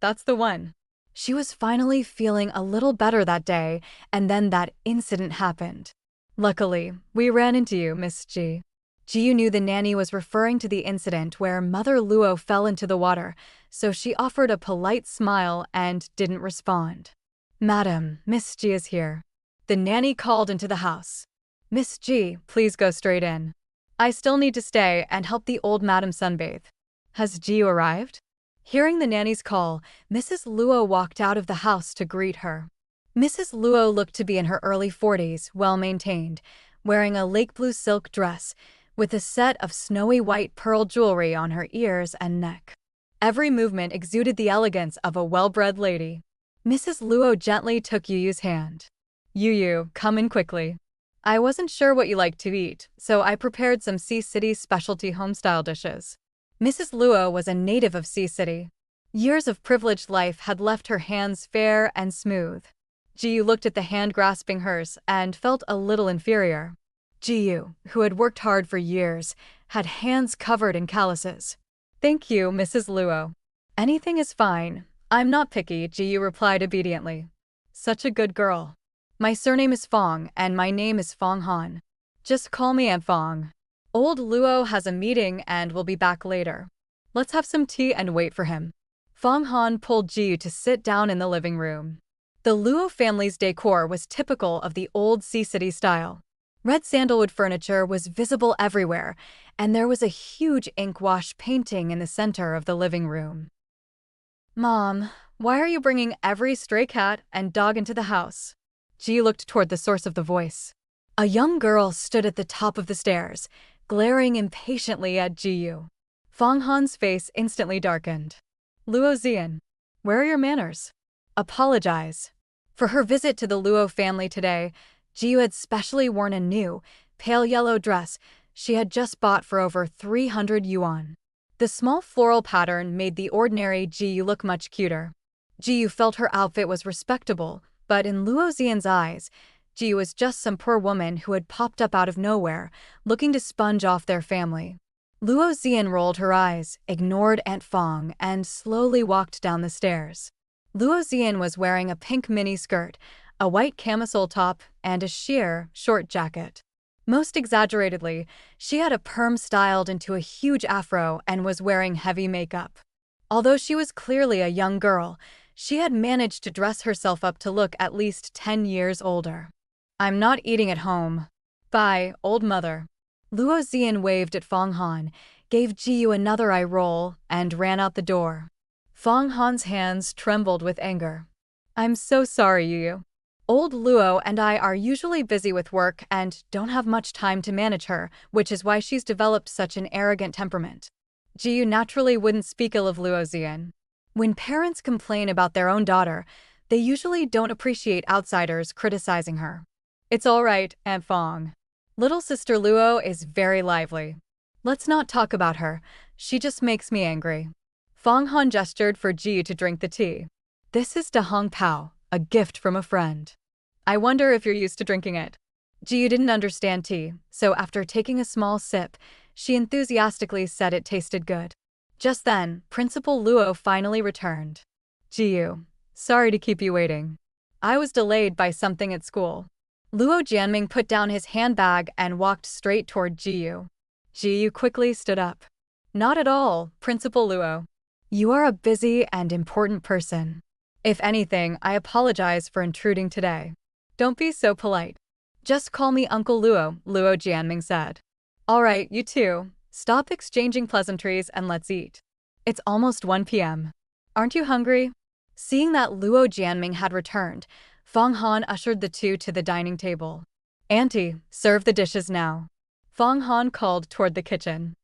A: that's the one." She was finally feeling a little better that day, and then that incident happened. "Luckily, we ran into you, Miss Ji." Jiyu knew the nanny was referring to the incident where Mother Luo fell into the water, so she offered a polite smile and didn't respond. "Madam, Miss Ji is here." The nanny called into the house. "Miss Ji, please go straight in. I still need to stay and help the old madam sunbathe." "Has Jiyu arrived?" Hearing the nanny's call, Mrs. Luo walked out of the house to greet her. Mrs. Luo looked to be in her early 40s, well-maintained, wearing a lake blue silk dress, with a set of snowy white pearl jewelry on her ears and neck. Every movement exuded the elegance of a well-bred lady. Mrs. Luo gently took Yuyu's hand. "Yuyu, come in quickly. I wasn't sure what you like to eat, so I prepared some Sea City's specialty homestyle dishes." Mrs. Luo was a native of Sea City. Years of privileged life had left her hands fair and smooth. Jiyu looked at the hand grasping hers and felt a little inferior. Jiyu, who had worked hard for years, had hands covered in calluses. "Thank you, Mrs. Luo. Anything is fine. I'm not picky," Jiyu replied obediently. "Such a good girl. My surname is Fong, and my name is Fong Han. Just call me Aunt Fong. Old Luo has a meeting and will be back later. Let's have some tea and wait for him." Fong Han pulled Jiyu to sit down in the living room. The Luo family's decor was typical of the old Sea City style. Red sandalwood furniture was visible everywhere, and there was a huge ink wash painting in the center of the living room. Mom, why are you bringing every stray cat and dog into the house? Ji looked toward the source of the voice. A young girl stood at the top of the stairs, glaring impatiently at Ji. Fang Han's face instantly darkened. Luo Zian, where are your manners? Apologize. For her visit to the Luo family today, Ji had specially worn a new, pale yellow dress she had just bought for over 300 yuan. The small floral pattern made the ordinary Ji look much cuter. Ji felt her outfit was respectable, but in Luo Zian's eyes, Ji was just some poor woman who had popped up out of nowhere, looking to sponge off their family. Luo Zian rolled her eyes, ignored Aunt Fang, and slowly walked down the stairs. Luo Zian was wearing a pink mini skirt, a white camisole top, and a sheer, short jacket. Most exaggeratedly, she had a perm styled into a huge afro and was wearing heavy makeup. Although she was clearly a young girl, she had managed to dress herself up to look at least 10 years older. I'm not eating at home. Bye, old mother. Luo Zian waved at Fang Han, gave Jiyu another eye roll, and ran out the door. Fang Han's hands trembled with anger. I'm so sorry, Yu. Old Luo and I are usually busy with work and don't have much time to manage her, which is why she's developed such an arrogant temperament. Jiyu naturally wouldn't speak ill of Luo Zian. When parents complain about their own daughter, they usually don't appreciate outsiders criticizing her. It's all right, Aunt Fang. Little sister Luo is very lively. Let's not talk about her. She just makes me angry. Fang Han gestured for Jiyu to drink the tea. This is Da Hong Pao, a gift from a friend. I wonder if you're used to drinking it. Jiyu didn't understand tea, so after taking a small sip, she enthusiastically said it tasted good. Just then, Principal Luo finally returned. Jiyu, sorry to keep you waiting. I was delayed by something at school. Luo Jianming put down his handbag and walked straight toward Jiyu. Jiyu quickly stood up. Not at all, Principal Luo. You are a busy and important person. If anything, I apologize for intruding today. Don't be so polite. Just call me Uncle Luo, Luo Jianming said. All right, you two. Stop exchanging pleasantries and let's eat. It's almost 1 p.m. Aren't you hungry? Seeing that Luo Jianming had returned, Fang Han ushered the two to the dining table. Auntie, serve the dishes now. Fang Han called toward the kitchen.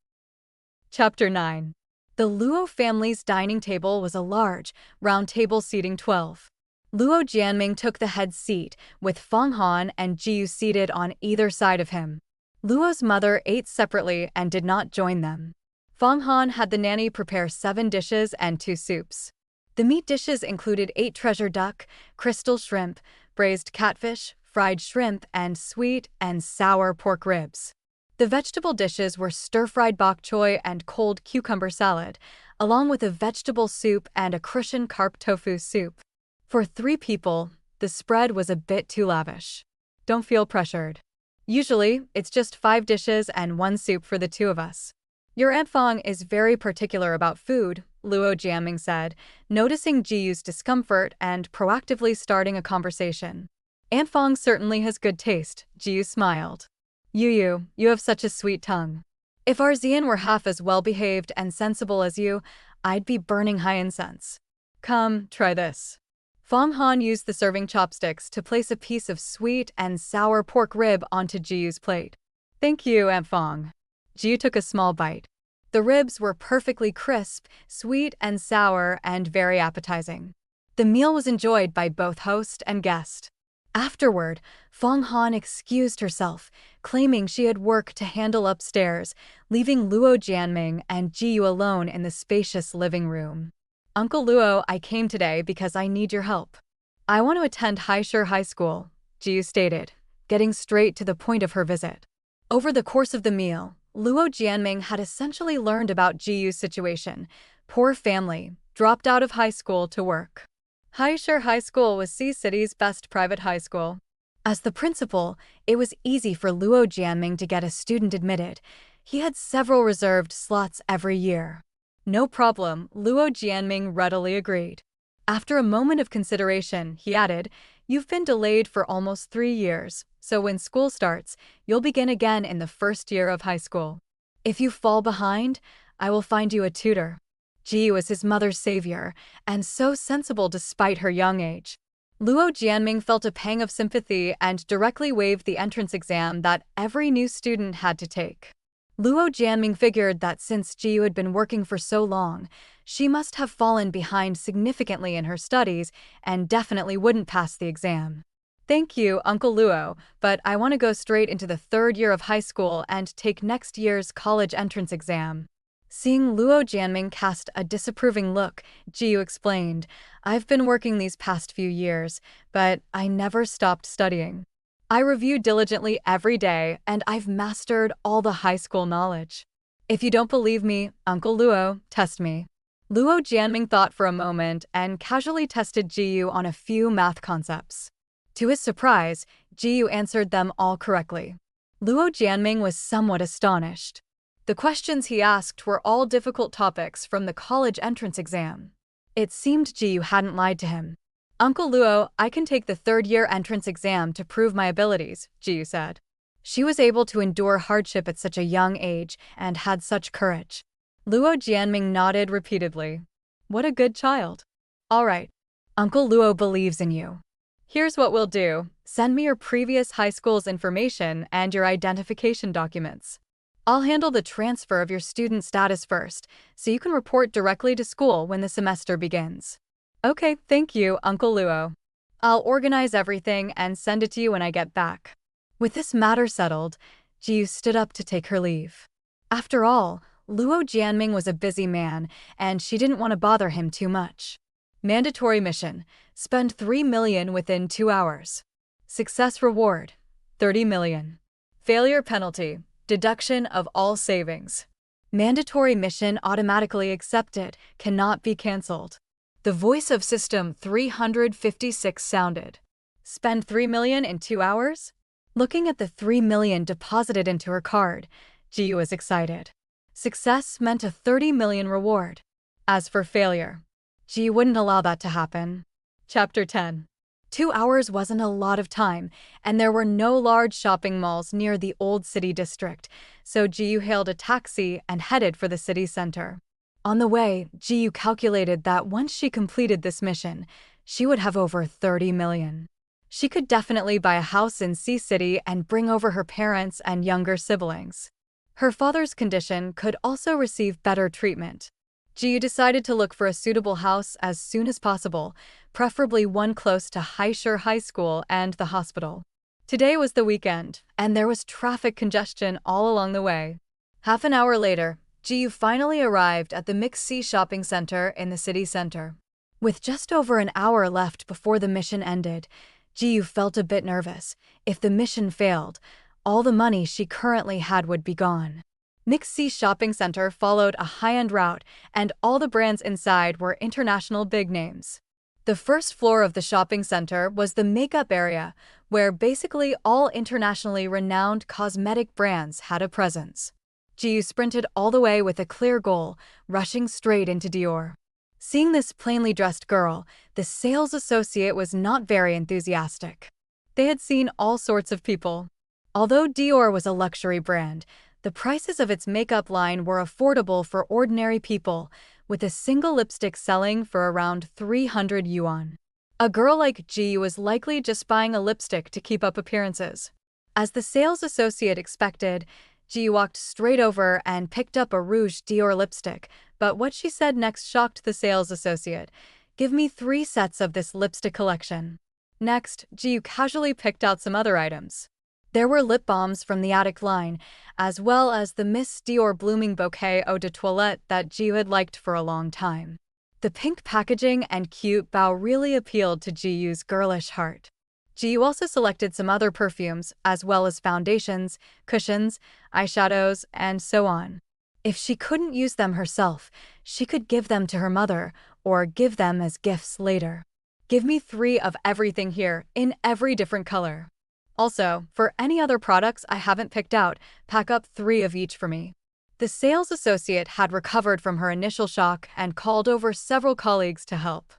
A: Chapter 9. The Luo family's dining table was a large, round table seating 12. Luo Jianming took the head seat, with Fang Han and Jiyu seated on either side of him. Luo's mother ate separately and did not join them. Fang Han had the nanny prepare 7 dishes and 2 soups. The meat dishes included 8 treasure duck, crystal shrimp, braised catfish, fried shrimp, and sweet and sour pork ribs. The vegetable dishes were stir-fried bok choy and cold cucumber salad, along with a vegetable soup and a Crucian carp tofu soup. For 3 people, the spread was a bit too lavish. Don't feel pressured. Usually, it's just 5 dishes and 1 soup for the 2 of us. Your Aunt Fang is very particular about food, Luo Jianming said, noticing Jiyu's discomfort and proactively starting a conversation. Aunt Fang certainly has good taste, Jiyu smiled. You have such a sweet tongue. If our Zian were half as well-behaved and sensible as you, I'd be burning high incense. Come, try this. Fang Han used the serving chopsticks to place a piece of sweet and sour pork rib onto Jiyu's plate. Thank you, Aunt Fang. Jiyu took a small bite. The ribs were perfectly crisp, sweet and sour, and very appetizing. The meal was enjoyed by both host and guest. Afterward, Fang Han excused herself, claiming she had work to handle upstairs, leaving Luo Jianming and Jiyu alone in the spacious living room. Uncle Luo, I came today because I need your help. I want to attend Haisher High School, Jiyu stated, getting straight to the point of her visit. Over the course of the meal, Luo Jianming had essentially learned about Jiyu's situation. Poor family, dropped out of high school to work. Haisher High School was Sea City's best private high school. As the principal, it was easy for Luo Jianming to get a student admitted. He had several reserved slots every year. No problem, Luo Jianming readily agreed. After a moment of consideration, he added, You've been delayed for almost 3 years, so when school starts, you'll begin again in the first year of high school. If you fall behind, I will find you a tutor. Ji was his mother's savior, and so sensible despite her young age. Luo Jianming felt a pang of sympathy and directly waived the entrance exam that every new student had to take. Luo Jianming figured that since Ji had been working for so long, she must have fallen behind significantly in her studies and definitely wouldn't pass the exam. Thank you, Uncle Luo, but I want to go straight into the third year of high school and take next year's college entrance exam. Seeing Luo Jianming cast a disapproving look, Jiu explained, I've been working these past few years, but I never stopped studying. I review diligently every day, and I've mastered all the high school knowledge. If you don't believe me, Uncle Luo, test me. Luo Jianming thought for a moment and casually tested Jiu on a few math concepts. To his surprise, Jiu answered them all correctly. Luo Jianming was somewhat astonished. The questions he asked were all difficult topics from the college entrance exam. It seemed Jiu hadn't lied to him. Uncle Luo, I can take the third-year entrance exam to prove my abilities, Jiu said. She was able to endure hardship at such a young age and had such courage. Luo Jianming nodded repeatedly. What a good child. All right. Uncle Luo believes in you. Here's what we'll do. Send me your previous high school's information and your identification documents. I'll handle the transfer of your student status first, so you can report directly to school when the semester begins. Okay, thank you, Uncle Luo. I'll organize everything and send it to you when I get back. With this matter settled, Jiu stood up to take her leave. After all, Luo Jianming was a busy man, and she didn't want to bother him too much. Mandatory mission: spend 3 million within 2 hours. Success reward: 30 million. Failure penalty: deduction of all savings. Mandatory mission automatically accepted, cannot be cancelled. The voice of System 356 sounded. Spend 3 million in 2 hours? Looking at the 3 million deposited into her card, Ji was excited. Success meant a 30 million reward. As for failure, Ji wouldn't allow that to happen. Chapter 10. 2 hours wasn't a lot of time, and there were no large shopping malls near the old city district, so Ji hailed a taxi and headed for the city center. On the way, Ji calculated that once she completed this mission, she would have over 30 million. She could definitely buy a house in Sea City and bring over her parents and younger siblings. Her father's condition could also receive better treatment. Ji decided to look for a suitable house as soon as possible, preferably one close to Haishur High School and the hospital. Today was the weekend, and there was traffic congestion all along the way. Half an hour later, Ji finally arrived at the MixC shopping center in the city center. With just over an hour left before the mission ended, Ji felt a bit nervous. If the mission failed, all the money she currently had would be gone. MixC shopping center followed a high-end route, and all the brands inside were international big names. The first floor of the shopping center was the makeup area, where basically all internationally renowned cosmetic brands had a presence. Ji sprinted all the way with a clear goal, rushing straight into Dior. Seeing this plainly dressed girl, the sales associate was not very enthusiastic. They had seen all sorts of people. Although Dior was a luxury brand, the prices of its makeup line were affordable for ordinary people, with a single lipstick selling for around 300 yuan. A girl like Ji was likely just buying a lipstick to keep up appearances. As the sales associate expected, Ji walked straight over and picked up a Rouge Dior lipstick, but what she said next shocked the sales associate. Give me 3 sets of this lipstick collection. Next, Ji casually picked out some other items. There were lip balms from the Attic line, as well as the Miss Dior Blooming Bouquet Eau de Toilette that Ji had liked for a long time. The pink packaging and cute bow really appealed to Ji's girlish heart. Ji also selected some other perfumes, as well as foundations, cushions, eyeshadows, and so on. If she couldn't use them herself, she could give them to her mother, or give them as gifts later. Give me 3 of everything here, in every different color. Also, for any other products I haven't picked out, pack up 3 of each for me. The sales associate had recovered from her initial shock and called over several colleagues to help.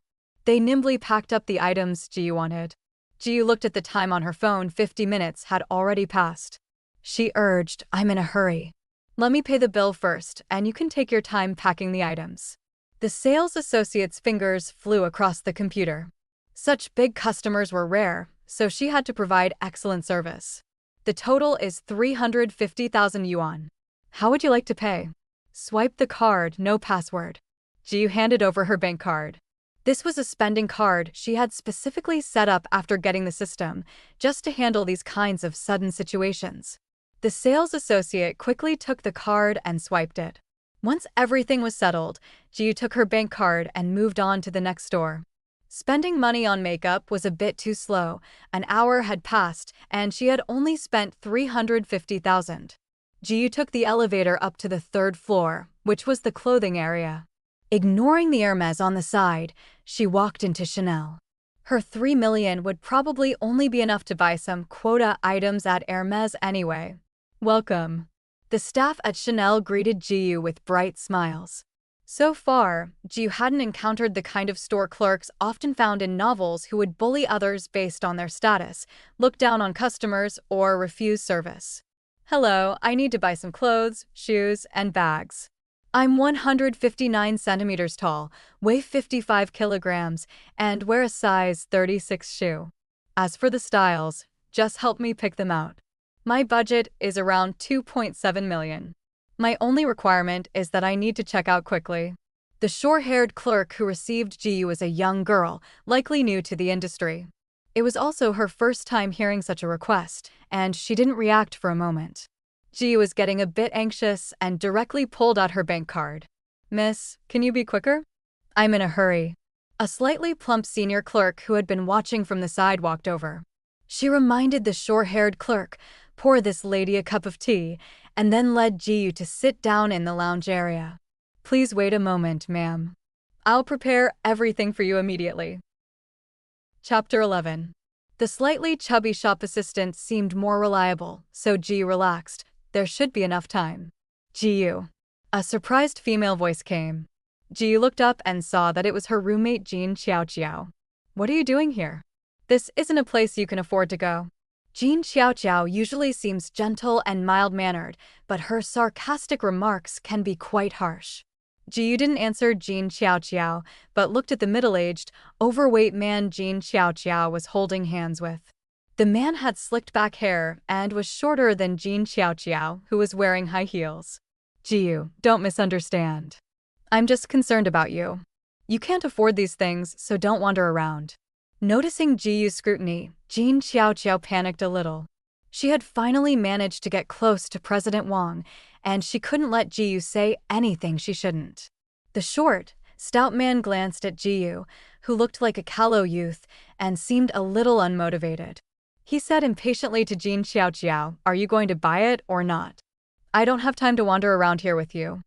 A: They nimbly packed up the items Ji wanted. Ji looked at the time on her phone. 50 minutes had already passed. She urged, I'm in a hurry. Let me pay the bill first, and you can take your time packing the items. The sales associate's fingers flew across the computer. Such big customers were rare, so she had to provide excellent service. The total is 350,000 yuan. How would you like to pay? Swipe the card, no password. Jiyu handed over her bank card. This was a spending card she had specifically set up after getting the system, just to handle these kinds of sudden situations. The sales associate quickly took the card and swiped it. Once everything was settled, Jiyu took her bank card and moved on to the next store. Spending money on makeup was a bit too slow. An hour had passed, and she had only spent 350,000. Jiyu took the elevator up to the third floor, which was the clothing area. Ignoring the Hermes on the side, she walked into Chanel. Her 3 million would probably only be enough to buy some quota items at Hermes anyway. Welcome. The staff at Chanel greeted Jiyu with bright smiles. So far, Jiyu hadn't encountered the kind of store clerks often found in novels who would bully others based on their status, look down on customers, or refuse service. Hello, I need to buy some clothes, shoes, and bags. I'm 159 centimeters tall, weigh 55 kilograms, and wear a size 36 shoe. As for the styles, just help me pick them out. My budget is around 2.7 million. My only requirement is that I need to check out quickly. The short-haired clerk who received Jiyu was a young girl, likely new to the industry. It was also her first time hearing such a request, and she didn't react for a moment. Jiyu was getting a bit anxious and directly pulled out her bank card. Miss, can you be quicker? I'm in a hurry. A slightly plump senior clerk who had been watching from the side walked over. She reminded the short-haired clerk, pour this lady a cup of tea, and then led Jiyu to sit down in the lounge area. Please wait a moment, ma'am. I'll prepare everything for you immediately. Chapter 11. The slightly chubby shop assistant seemed more reliable, so Jiyu relaxed. There should be enough time. Jiyu. A surprised female voice came. Jiyu looked up and saw that it was her roommate Jean Xiaoqiao. What are you doing here? This isn't a place you can afford to go. Jean Xiaoqiao usually seems gentle and mild-mannered, but her sarcastic remarks can be quite harsh. Jiyu didn't answer Jean Xiaoqiao, but looked at the middle-aged, overweight man Jean Xiaoqiao was holding hands with. The man had slicked back hair and was shorter than Jean Xiaoqiao, who was wearing high heels. Jiyu, don't misunderstand. I'm just concerned about you. You can't afford these things, so don't wander around. Noticing Jiyu's scrutiny, Jean Xiaoqiao panicked a little. She had finally managed to get close to President Wang, and she couldn't let Jiyu say anything she shouldn't. The short, stout man glanced at Jiyu, who looked like a callow youth and seemed a little unmotivated. He said impatiently to Jean Xiaoqiao, "Are you going to buy it or not? I don't have time to wander around here with you."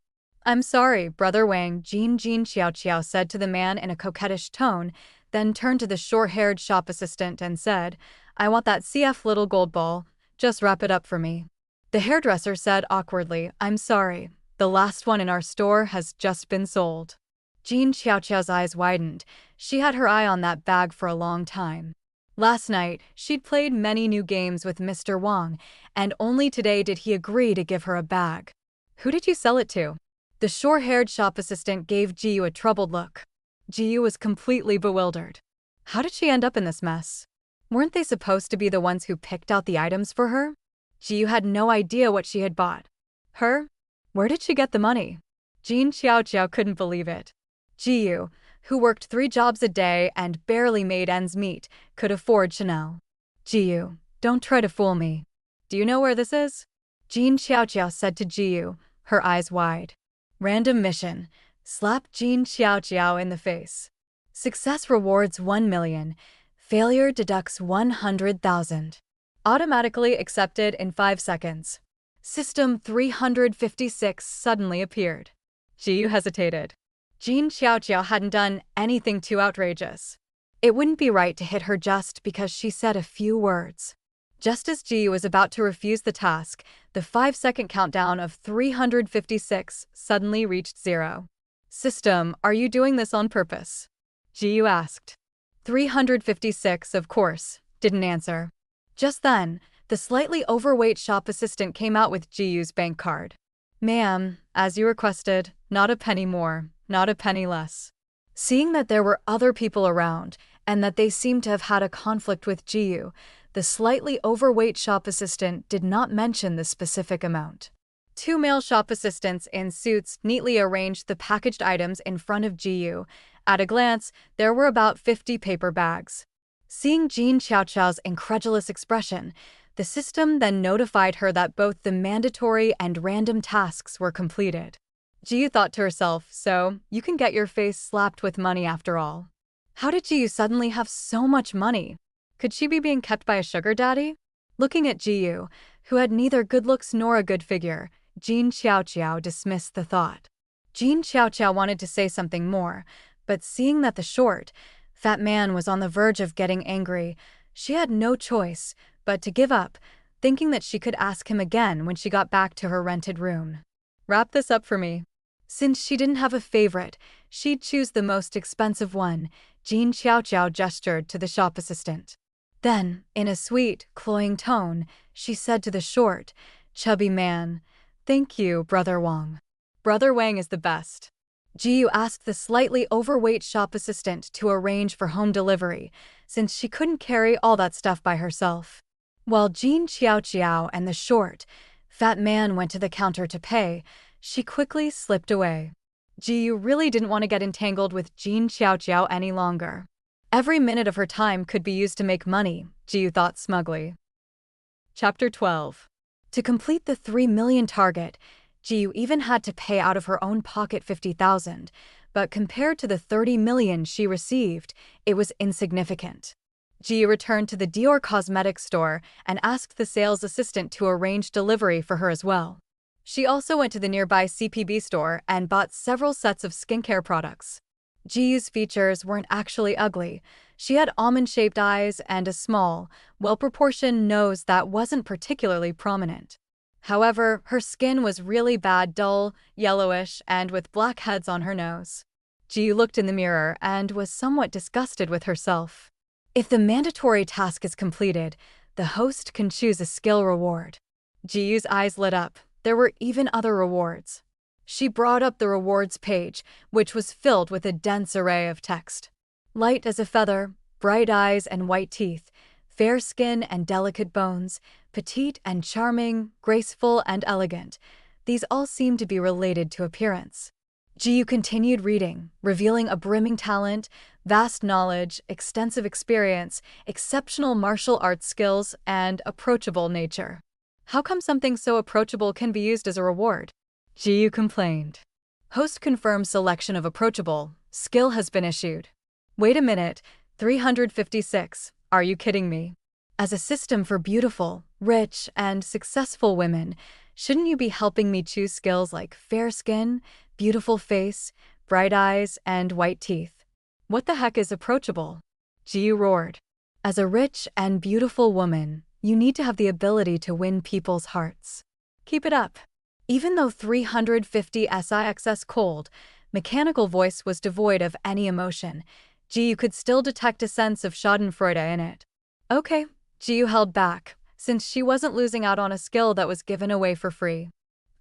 A: "I'm sorry, Brother Wang," Jean Xiaoqiao said to the man in a coquettish tone, then turned to the short-haired shop assistant and said, "I want that CF little gold ball, just wrap it up for me." The hairdresser said awkwardly, "I'm sorry, the last one in our store has just been sold." Jean Xiaoqiao's eyes widened. She had her eye on that bag for a long time. Last night, she'd played many new games with Mr. Wang, and only today did he agree to give her a bag. "Who did you sell it to?" The short-haired shop assistant gave Jiyu a troubled look. Jiyu was completely bewildered. How did she end up in this mess? Weren't they supposed to be the ones who picked out the items for her? Jiyu had no idea what she had bought. Her? Where did she get the money? Jean Xiaoqiao couldn't believe it. Jiyu, who worked 3 jobs a day and barely made ends meet, could afford Chanel. "Jiyu, don't try to fool me. Do you know where this is?" Jean Xiaoqiao said to Jiyu, her eyes wide. Random mission. Slap Jean Xiaoqiao in the face. Success rewards 1 million. Failure deducts 100,000. Automatically accepted in 5 seconds. System 356 suddenly appeared. Jiyu hesitated. Jean Xiaoqiao hadn't done anything too outrageous. It wouldn't be right to hit her just because she said a few words. Just as Jiyu was about to refuse the task, the 5-second countdown of 356 suddenly reached 0. System, are you doing this on purpose? Jiyu asked. 356, of course, didn't answer. Just then, the slightly overweight shop assistant came out with Jiyu's bank card. "Ma'am, as you requested, not a penny more, not a penny less. Seeing that there were other people around, and that they seemed to have had a conflict with Jiyu, the slightly overweight shop assistant did not mention the specific amount. Two male shop assistants in suits neatly arranged the packaged items in front of Jiyu. At a glance, there were about 50 paper bags. Seeing Jean Xiaoqiao's incredulous expression, the system then notified her that both the mandatory and random tasks were completed. Jiyu thought to herself, so, you can get your face slapped with money after all. How did Jiyu suddenly have so much money? Could she be being kept by a sugar daddy? Looking at Jiyu, who had neither good looks nor a good figure, Jean Xiaoqiao dismissed the thought. Jean Xiaoqiao wanted to say something more, but seeing that the short, fat man was on the verge of getting angry, she had no choice but to give up, thinking that she could ask him again when she got back to her rented room. Wrap this up for me. Since she didn't have a favorite, she'd choose the most expensive one, Jean Xiaoqiao gestured to the shop assistant. Then, in a sweet, cloying tone, she said to the short, chubby man, "Thank you, Brother Wang." Brother Wang is the best. Jiyu asked the slightly overweight shop assistant to arrange for home delivery, since she couldn't carry all that stuff by herself. While Jean Xiaoqiao and the short, fat man went to the counter to pay, she quickly slipped away. Jiyu really didn't want to get entangled with Jean Xiaoqiao any longer. Every minute of her time could be used to make money, Jiyu thought smugly. Chapter 12. To complete the 3 million target, Jiyu even had to pay out of her own pocket 50,000, but compared to the 30 million she received, it was insignificant. Jiyu returned to the Dior cosmetics store and asked the sales assistant to arrange delivery for her as well. She also went to the nearby CPB store and bought several sets of skincare products. Jiyu's features weren't actually ugly. She had almond-shaped eyes and a small, well-proportioned nose that wasn't particularly prominent. However, her skin was really bad, dull, yellowish, and with blackheads on her nose. Jiyu looked in the mirror and was somewhat disgusted with herself. If the mandatory task is completed, the host can choose a skill reward. Jiyu's eyes lit up. There were even other rewards. She brought up the rewards page, which was filled with a dense array of text. Light as a feather, bright eyes and white teeth, fair skin and delicate bones, petite and charming, graceful and elegant. These all seemed to be related to appearance. Jiyu continued reading, revealing a brimming talent, vast knowledge, extensive experience, exceptional martial arts skills, and approachable nature. How come something so approachable can be used as a reward? Jiyu complained. Host confirms selection of approachable. Skill has been issued. Wait a minute, 356. Are you kidding me? As a system for beautiful, rich, and successful women, shouldn't you be helping me choose skills like fair skin, beautiful face, bright eyes, and white teeth? What the heck is approachable? Jiyu roared. As a rich and beautiful woman, you need to have the ability to win people's hearts. Keep it up. Even though 350 SIX's cold, mechanical voice was devoid of any emotion, Jiyu could still detect a sense of schadenfreude in it. Okay, Jiyu held back, since she wasn't losing out on a skill that was given away for free.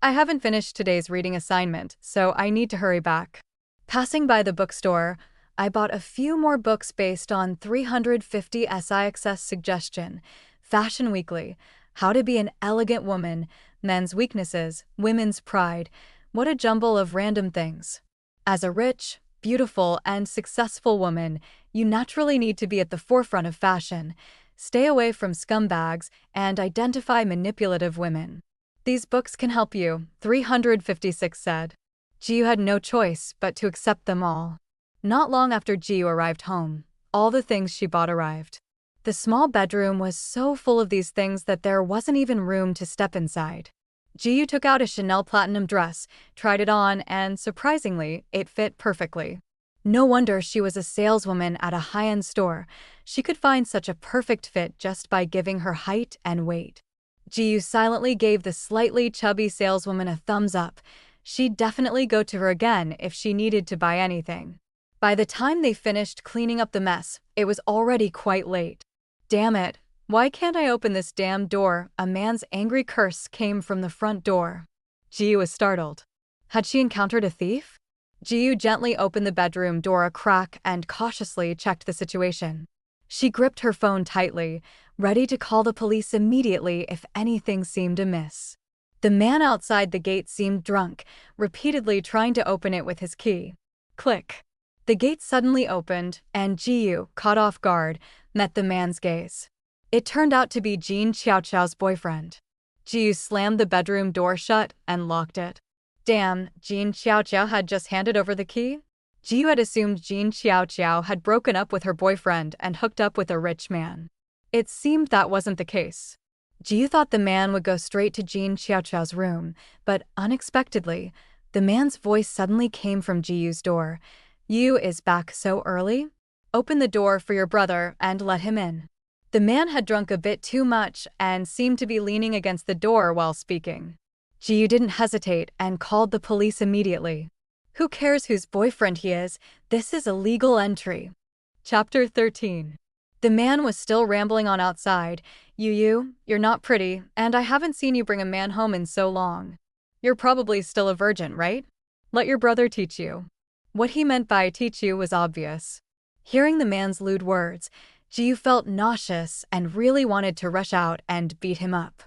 A: I haven't finished today's reading assignment, so I need to hurry back. Passing by the bookstore, I bought a few more books based on 350 SIX's suggestion, Fashion Weekly, How to Be an Elegant Woman, Men's Weaknesses, Women's Pride, what a jumble of random things. As a rich, beautiful, and successful woman, you naturally need to be at the forefront of fashion, stay away from scumbags, and identify manipulative women. These books can help you, 356 said. Jiyu had no choice but to accept them all. Not long after Jiyu arrived home, all the things she bought arrived. The small bedroom was so full of these things that there wasn't even room to step inside. Jiyu took out a Chanel platinum dress, tried it on, and surprisingly, it fit perfectly. No wonder she was a saleswoman at a high-end store. She could find such a perfect fit just by giving her height and weight. Jiyu silently gave the slightly chubby saleswoman a thumbs up. She'd definitely go to her again if she needed to buy anything. By the time they finished cleaning up the mess, it was already quite late. Damn it, why can't I open this damn door? A man's angry curse came from the front door. Jiyu was startled. Had she encountered a thief? Ji-yu gently opened the bedroom door a crack and cautiously checked the situation. She gripped her phone tightly, ready to call the police immediately if anything seemed amiss. The man outside the gate seemed drunk, repeatedly trying to open it with his key. Click. The gate suddenly opened, and Ji-yu, caught off guard, met the man's gaze. It turned out to be Jin Xiaoqiao's boyfriend. Ji-yu slammed the bedroom door shut and locked it. Damn, Jin Xiaoqiao had just handed over the key? Ji-yu had assumed Jin Xiaoqiao had broken up with her boyfriend and hooked up with a rich man. It seemed that wasn't the case. Ji-yu thought the man would go straight to Jin Xiaoqiao's room, but unexpectedly, the man's voice suddenly came from Ji-yu's door. "You is back so early? Open the door for your brother and let him in." The man had drunk a bit too much and seemed to be leaning against the door while speaking. Ji-yu didn't hesitate and called the police immediately. Who cares whose boyfriend he is? This is a legal entry. Chapter 13. The man was still rambling on outside. You're not pretty, and I haven't seen you bring a man home in so long. You're probably still a virgin, right? Let your brother teach you. What he meant by teach you was obvious. Hearing the man's lewd words, Ji-yu felt nauseous and really wanted to rush out and beat him up.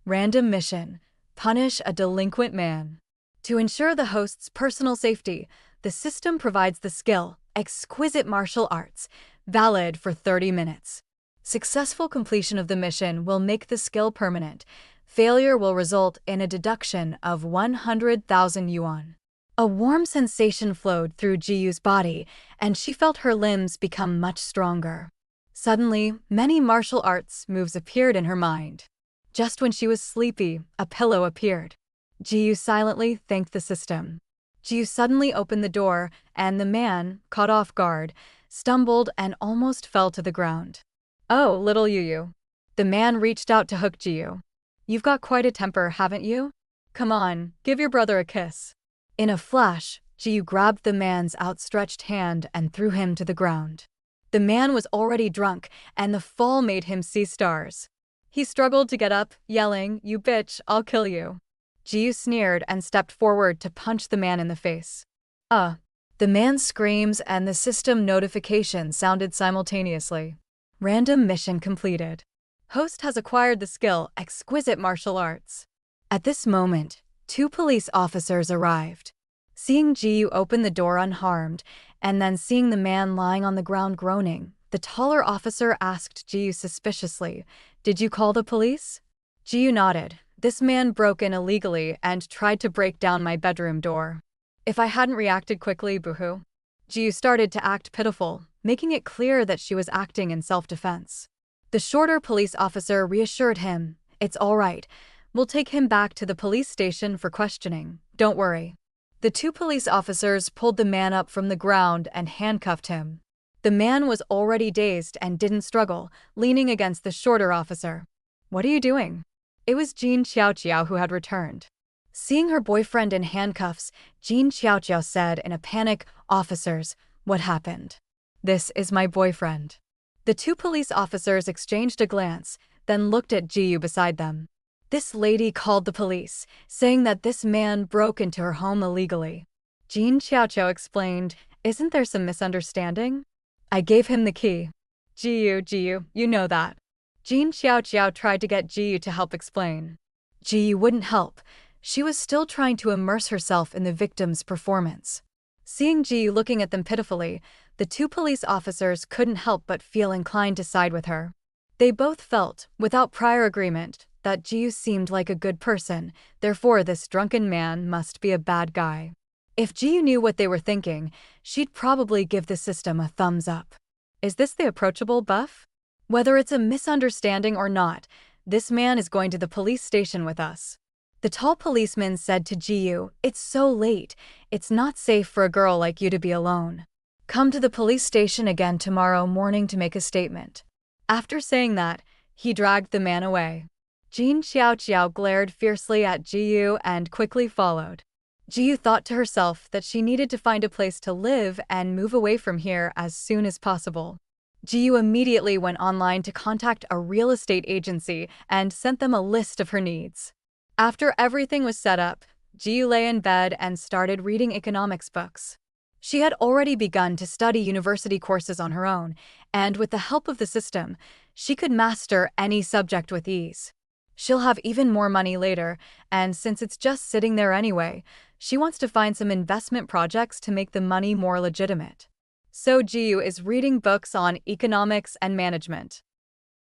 A: Random mission. Punish a delinquent man. To ensure the host's personal safety, the system provides the skill, exquisite martial arts, valid for 30 minutes. Successful completion of the mission will make the skill permanent. Failure will result in a deduction of 100,000 yuan. A warm sensation flowed through Ji-yu's body, and she felt her limbs become much stronger. Suddenly, many martial arts moves appeared in her mind. Just when she was sleepy, a pillow appeared. Ji-yu silently thanked the system. Ji-yu suddenly opened the door, and the man, caught off guard, stumbled and almost fell to the ground. "Oh, little Yu." The man reached out to hook Ji-yu. "You've got quite a temper, haven't you? Come on, give your brother a kiss." In a flash, Ji-yu grabbed the man's outstretched hand and threw him to the ground. The man was already drunk, and the fall made him see stars. He struggled to get up, yelling, "You bitch, I'll kill you." Ji-yu sneered and stepped forward to punch the man in the face. The man's screams and the system notification sounded simultaneously. Random mission completed. Host has acquired the skill, exquisite martial arts. At this moment, 2 police officers arrived. Seeing Ji-yu open the door unharmed, and then seeing the man lying on the ground groaning, the taller officer asked Ji-yu suspiciously, "Did you call the police?" Ji-yu nodded. "This man broke in illegally and tried to break down my bedroom door. If I hadn't reacted quickly, boohoo." Ji-yu started to act pitiful, making it clear that she was acting in self-defense. The shorter police officer reassured him, "It's all right. We'll take him back to the police station for questioning. Don't worry." The 2 police officers pulled the man up from the ground and handcuffed him. The man was already dazed and didn't struggle, leaning against the shorter officer. "What are you doing?" It was Jin Xiaoqiao who had returned. Seeing her boyfriend in handcuffs, Jin Xiaoqiao said in a panic, "Officers, what happened?" "This is my boyfriend." The 2 police officers exchanged a glance, then looked at Ji-yu beside them. This lady called the police, saying that this man broke into her home illegally. Jin Xiaoqiao explained, "Isn't there some misunderstanding? I gave him the key." Ji-yu, you know that." Jin Xiaoqiao tried to get Ji-yu to help explain. Ji-yu wouldn't help. She was still trying to immerse herself in the victim's performance. Seeing Ji-yu looking at them pitifully, the 2 police officers couldn't help but feel inclined to side with her. They both felt, without prior agreement, that Ji-yu seemed like a good person, therefore this drunken man must be a bad guy. If Ji-yu knew what they were thinking, she'd probably give the system a thumbs up. Is this the approachable buff? Whether it's a misunderstanding or not, this man is going to the police station with us. The tall policeman said to Ji-yu, "It's so late. It's not safe for a girl like you to be alone. Come to the police station again tomorrow morning to make a statement." After saying that, he dragged the man away. Jin Xiaoqiao glared fiercely at Ji-yu and quickly followed. Ji-yu thought to herself that she needed to find a place to live and move away from here as soon as possible. Ji-yu immediately went online to contact a real estate agency and sent them a list of her needs. After everything was set up, Ji-yu lay in bed and started reading economics books. She had already begun to study university courses on her own, and with the help of the system, she could master any subject with ease. She'll have even more money later, and since it's just sitting there anyway, she wants to find some investment projects to make the money more legitimate. So Jiyu is reading books on economics and management.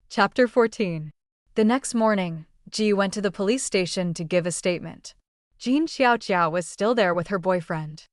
A: Chapter 14. The next morning, Jiyu went to the police station to give a statement. Jean Xiaoqiao was still there with her boyfriend.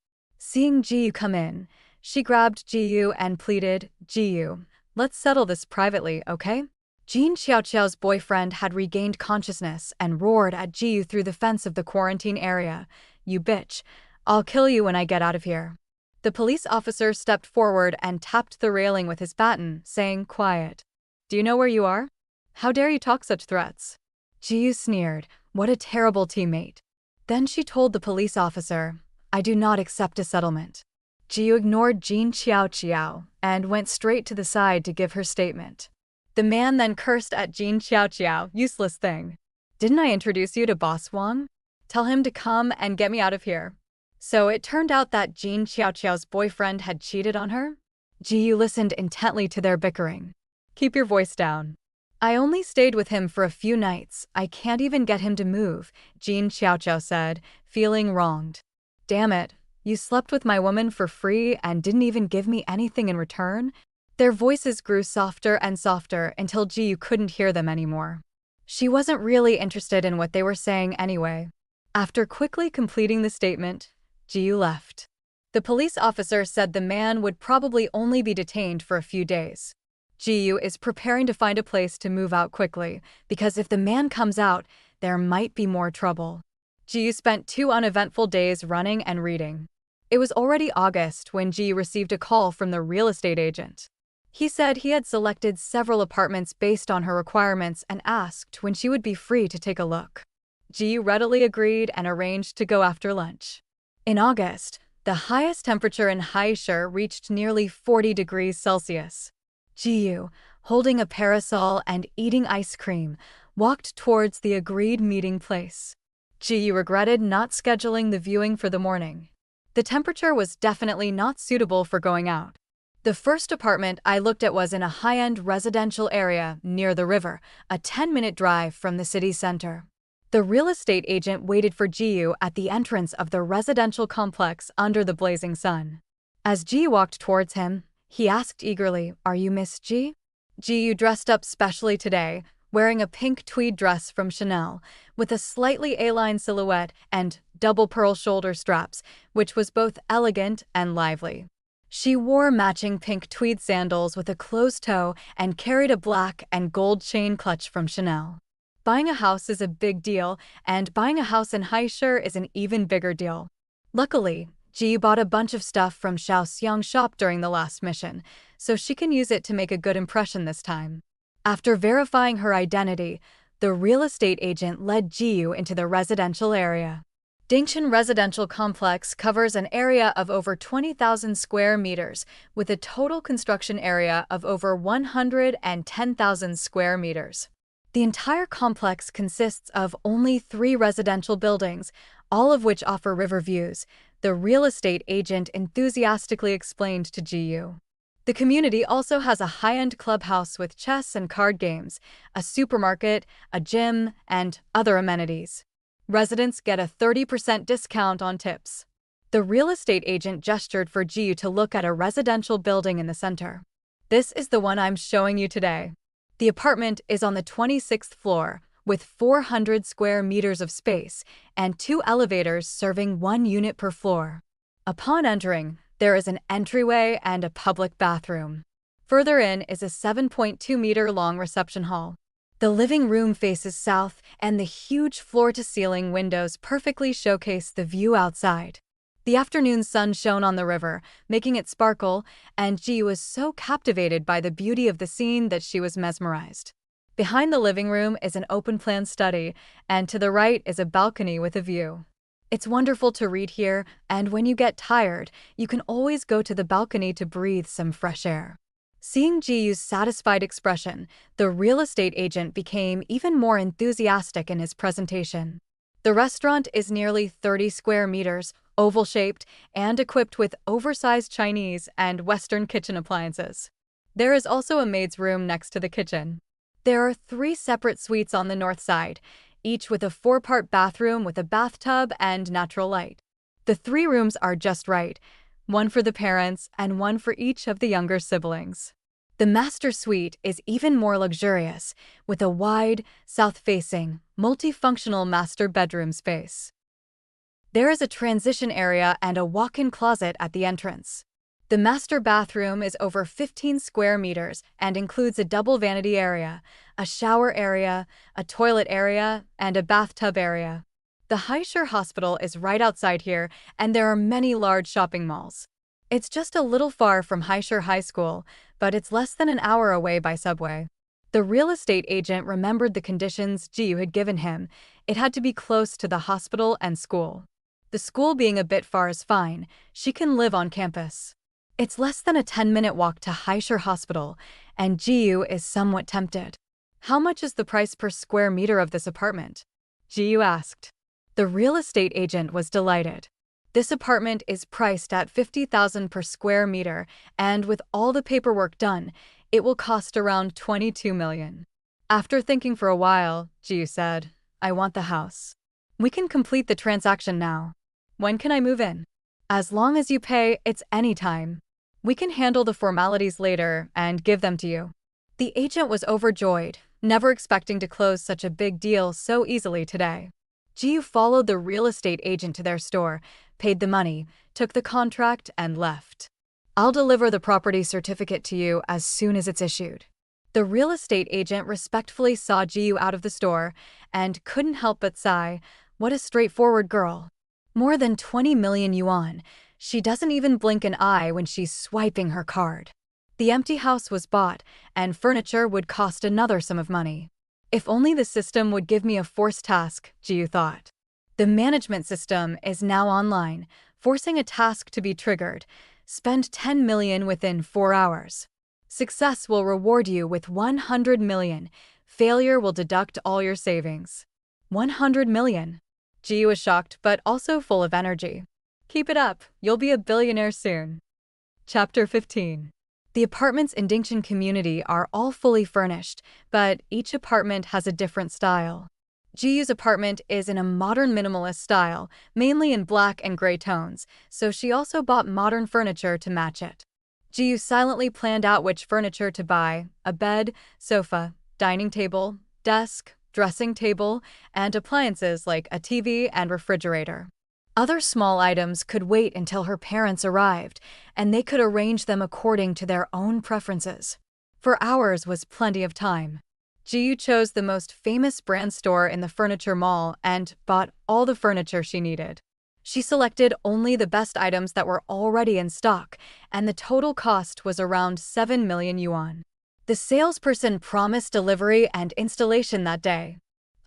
A: Seeing Jiyu come in, she grabbed Jiyu and pleaded, "Jiyu, let's settle this privately, okay?" Jean Xiaoqiao's boyfriend had regained consciousness and roared at Jiyu through the fence of the quarantine area. "You bitch, I'll kill you when I get out of here." The police officer stepped forward and tapped the railing with his baton, saying, "Quiet. Do you know where you are? How dare you talk such threats?" Jiyu sneered, "What a terrible teammate." Then she told the police officer, "I do not accept a settlement." Jiyu ignored Jean Xiaoqiao and went straight to the side to give her statement. The man then cursed at Jean Xiaoqiao, "Useless thing. Didn't I introduce you to Boss Wang? Tell him to come and get me out of here." So it turned out that Jean Xiaoqiao's boyfriend had cheated on her? Jiyu listened intently to their bickering. "Keep your voice down. I only stayed with him for a few nights. I can't even get him to move," Jean Xiaoqiao said, feeling wronged. "Damn it, you slept with my woman for free and didn't even give me anything in return?" Their voices grew softer and softer until Jiyu couldn't hear them anymore. She wasn't really interested in what they were saying anyway. After quickly completing the statement, Jiyu left. The police officer said the man would probably only be detained for a few days. Jiyu is preparing to find a place to move out quickly, because if the man comes out, there might be more trouble. Jiyu spent 2 uneventful days running and reading. It was already August when Jiyu received a call from the real estate agent. He said he had selected several apartments based on her requirements and asked when she would be free to take a look. Jiyu readily agreed and arranged to go after lunch. In August, the highest temperature in Haishur reached nearly 40 degrees Celsius. Jiyu, holding a parasol and eating ice cream, walked towards the agreed meeting place. Jiyu regretted not scheduling the viewing for the morning. The temperature was definitely not suitable for going out. The first apartment I looked at was in a high-end residential area near the river, a 10-minute drive from the city center. The real estate agent waited for Jiyu at the entrance of the residential complex under the blazing sun. As Jiyu walked towards him, he asked eagerly, "Are you Miss Ji?" Jiyu dressed up specially today, wearing a pink tweed dress from Chanel, with a slightly A-line silhouette and double pearl shoulder straps, which was both elegant and lively. She wore matching pink tweed sandals with a closed toe and carried a black and gold chain clutch from Chanel. Buying a house is a big deal, and buying a house in Haishur is an even bigger deal. Luckily, Jiyu bought a bunch of stuff from Xiaoxiang's shop during the last mission, so she can use it to make a good impression this time. After verifying her identity, the real estate agent led Jiyu into the residential area. Dingchen Residential Complex covers an area of over 20,000 square meters, with a total construction area of over 110,000 square meters. The entire complex consists of only 3 residential buildings, all of which offer river views, the real estate agent enthusiastically explained to Jiyu. The community also has a high-end clubhouse with chess and card games, a supermarket, a gym, and other amenities. Residents get a 30% discount on tips. The real estate agent gestured for Jiyu to look at a residential building in the center. "This is the one I'm showing you today. The apartment is on the 26th floor, with 400 square meters of space and 2 elevators serving 1 unit per floor. Upon entering, there is an entryway and a public bathroom. Further in is a 7.2-meter-long reception hall. The living room faces south, and the huge floor-to-ceiling windows perfectly showcase the view outside. The afternoon sun shone on the river, making it sparkle, and Ji was so captivated by the beauty of the scene that she was mesmerized. Behind the living room is an open-plan study, and to the right is a balcony with a view. It's wonderful to read here, and when you get tired, you can always go to the balcony to breathe some fresh air." Seeing Jiyu's satisfied expression, the real estate agent became even more enthusiastic in his presentation. The restaurant is nearly 30 square meters, oval-shaped, and equipped with oversized Chinese and Western kitchen appliances. There is also a maid's room next to the kitchen. There are 3 separate suites on the north side, each with a 4-part bathroom with a bathtub and natural light. The 3 rooms are just right, one for the parents and one for each of the younger siblings. The master suite is even more luxurious, with a wide, south-facing, multifunctional master bedroom space. There is a transition area and a walk-in closet at the entrance. The master bathroom is over 15 square meters and includes a double vanity area, a shower area, a toilet area, and a bathtub area. The Haisher Hospital is right outside here, and there are many large shopping malls. It's just a little far from Haisher High School, but it's less than an hour away by subway. The real estate agent remembered the conditions Ji had given him. It had to be close to the hospital and school. The school being a bit far is fine. She can live on campus. It's less than a 10-minute walk to Haisher Hospital, and Jiyu is somewhat tempted. How much is the price per square meter of this apartment? Jiyu asked. The real estate agent was delighted. This apartment is priced at 50,000 per square meter, and with all the paperwork done, it will cost around 22 million. After thinking for a while, Jiyu said, I want the house. We can complete the transaction now. When can I move in? As long as you pay, it's any time. We can handle the formalities later and give them to you. The agent was overjoyed, never expecting to close such a big deal so easily today. Jiyu followed the real estate agent to their store, paid the money, took the contract, and left. I'll deliver the property certificate to you as soon as it's issued. The real estate agent respectfully saw Jiyu out of the store and couldn't help but sigh, what a straightforward girl. More than 20 million yuan. She doesn't even blink an eye when she's swiping her card. The empty house was bought, and furniture would cost another sum of money. If only the system would give me a forced task, Jiyu thought. The management system is now online, forcing a task to be triggered. Spend 10 million within 4 hours. Success will reward you with 100 million. Failure will deduct all your savings. 100 million. Jiyu was shocked but also full of energy. Keep it up, you'll be a billionaire soon. Chapter 15. The apartments in Dingchen community are all fully furnished, but each apartment has a different style. Jiyu's apartment is in a modern minimalist style, mainly in black and gray tones, so she also bought modern furniture to match it. Jiyu silently planned out which furniture to buy: a bed, sofa, dining table, desk, dressing table, and appliances like a TV and refrigerator. Other small items could wait until her parents arrived, and they could arrange them according to their own preferences. 4 hours was plenty of time. Jiyu chose the most famous brand store in the furniture mall and bought all the furniture she needed. She selected only the best items that were already in stock, and the total cost was around 7 million yuan. The salesperson promised delivery and installation that day.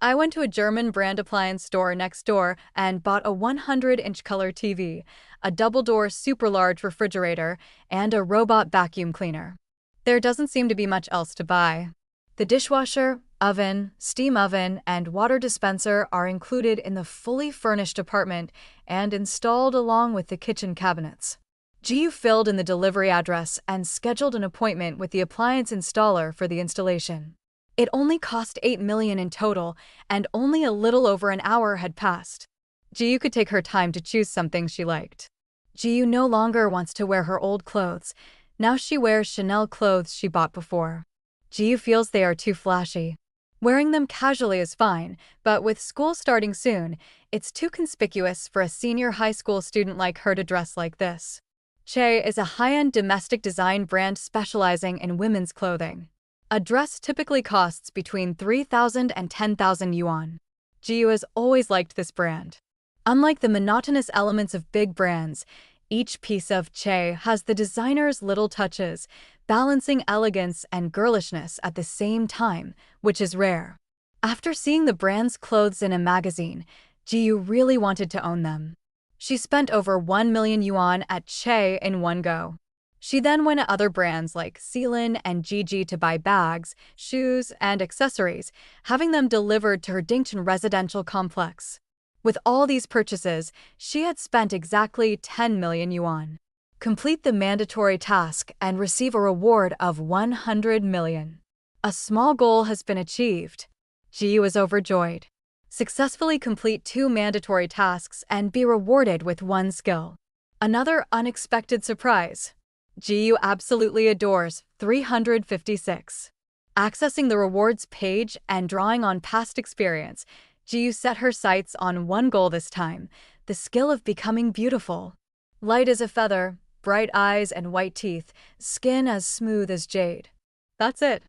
A: I went to a German brand appliance store next door and bought a 100-inch color TV, a double-door super-large refrigerator, and a robot vacuum cleaner. There doesn't seem to be much else to buy. The dishwasher, oven, steam oven, and water dispenser are included in the fully furnished apartment and installed along with the kitchen cabinets. Jiyu filled in the delivery address and scheduled an appointment with the appliance installer for the installation. It only cost 8 million in total, and only a little over an hour had passed. Jiyu could take her time to choose something she liked. Jiyu no longer wants to wear her old clothes. Now she wears Chanel clothes she bought before. Jiyu feels they are too flashy. Wearing them casually is fine, but with school starting soon, it's too conspicuous for a senior high school student like her to dress like this. Che is a high-end domestic design brand specializing in women's clothing. A dress typically costs between 3,000 and 10,000 yuan. Jiyu has always liked this brand. Unlike the monotonous elements of big brands, each piece of Che has the designer's little touches, balancing elegance and girlishness at the same time, which is rare. After seeing the brand's clothes in a magazine, Jiyu really wanted to own them. She spent over 1 million yuan at Che in one go. She then went to other brands like Celine and Gigi to buy bags, shoes, and accessories, having them delivered to her Dingchen residential complex. With all these purchases, she had spent exactly 10 million yuan. Complete the mandatory task and receive a reward of 100 million. A small goal has been achieved. Jiyu is overjoyed. Successfully complete 2 mandatory tasks and be rewarded with 1 skill. Another unexpected surprise. Jiyu absolutely adores 356. Accessing the rewards page and drawing on past experience, Jiyu set her sights on 1 goal this time, the skill of becoming beautiful. Light as a feather, bright eyes and white teeth, skin as smooth as jade. That's it.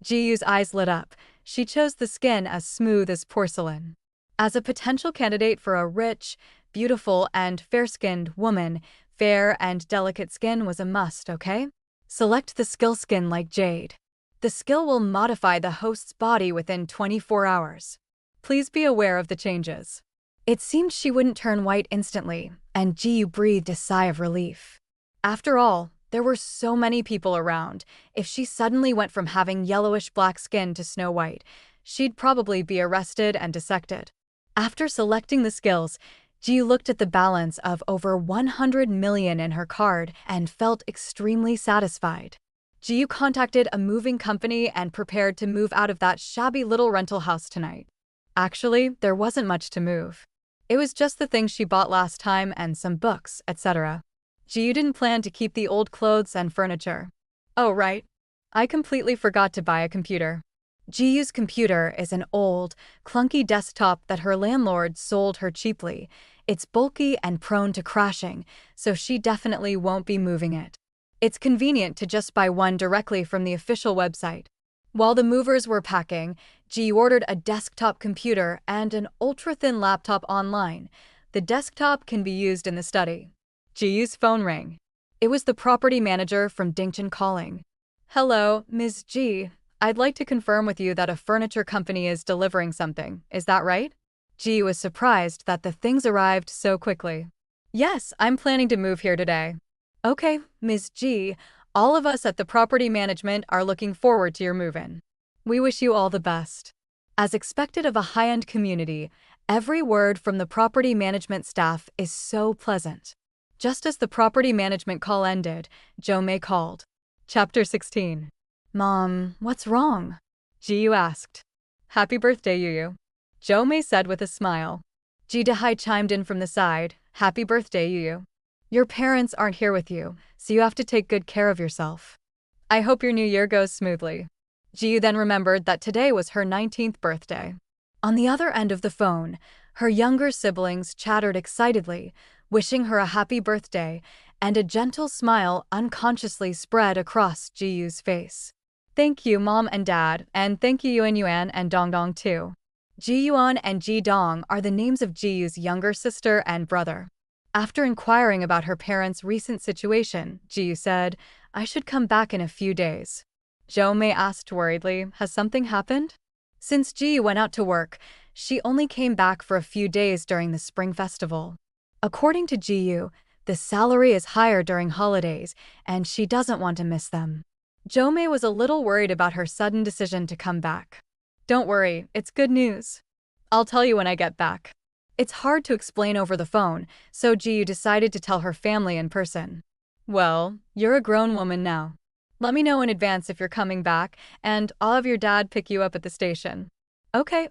A: Jiyu's eyes lit up. She chose the skin as smooth as porcelain. As a potential candidate for a rich, beautiful, and fair-skinned woman, fair and delicate skin was a must, okay? Select the skill skin like jade. The skill will modify the host's body within 24 hours. Please be aware of the changes. It seemed she wouldn't turn white instantly, and Jiyu breathed a sigh of relief. After all, there were so many people around. If she suddenly went from having yellowish-black skin to snow white, she'd probably be arrested and dissected. After selecting the skills, Jiyu looked at the balance of over 100 million in her card and felt extremely satisfied. Jiyu contacted a moving company and prepared to move out of that shabby little rental house tonight. Actually, there wasn't much to move. It was just the things she bought last time and some books, etc. Jiyu didn't plan to keep the old clothes and furniture. Oh right, I completely forgot to buy a computer. Jiyu's computer is an old, clunky desktop that her landlord sold her cheaply. It's bulky and prone to crashing, so she definitely won't be moving it. It's convenient to just buy one directly from the official website. While the movers were packing, Jiyu ordered a desktop computer and an ultra-thin laptop online. The desktop can be used in the study. Jiyu's phone rang. It was the property manager from Dingchen calling. Hello, Ms. Ji. I'd like to confirm with you that a furniture company is delivering something. Is that right? Jiyu was surprised that the things arrived so quickly. Yes, I'm planning to move here today. Okay, Ms. Ji. All of us at the property management are looking forward to your move-in. We wish you all the best. As expected of a high-end community, every word from the property management staff is so pleasant. Just as the property management call ended, Jomei called. Chapter 16. Mom, what's wrong? Jiyu asked. Happy birthday, Yuyu. Jomei said with a smile. Ji Dehai chimed in from the side. Happy birthday, Yuyu. Your parents aren't here with you, so you have to take good care of yourself. I hope your new year goes smoothly. Jiyu then remembered that today was her 19th birthday. On the other end of the phone, her younger siblings chattered excitedly, wishing her a happy birthday, and a gentle smile unconsciously spread across Jiyu's face. Thank you, Mom and Dad, and thank you Yuan Yuan and Dongdong too. Ji Yuan and Ji Dong are the names of Jiyu's younger sister and brother. After inquiring about her parents' recent situation, Jiyu said, I should come back in a few days. Jomei asked worriedly, has something happened? Since Jiyu went out to work, she only came back for a few days during the Spring Festival. According to Jiyu, the salary is higher during holidays, and she doesn't want to miss them. Jomei was a little worried about her sudden decision to come back. Don't worry, it's good news. I'll tell you when I get back. It's hard to explain over the phone, so Jiyu decided to tell her family in person. Well, you're a grown woman now. Let me know in advance if you're coming back, and I'll have your dad pick you up at the station. Okay.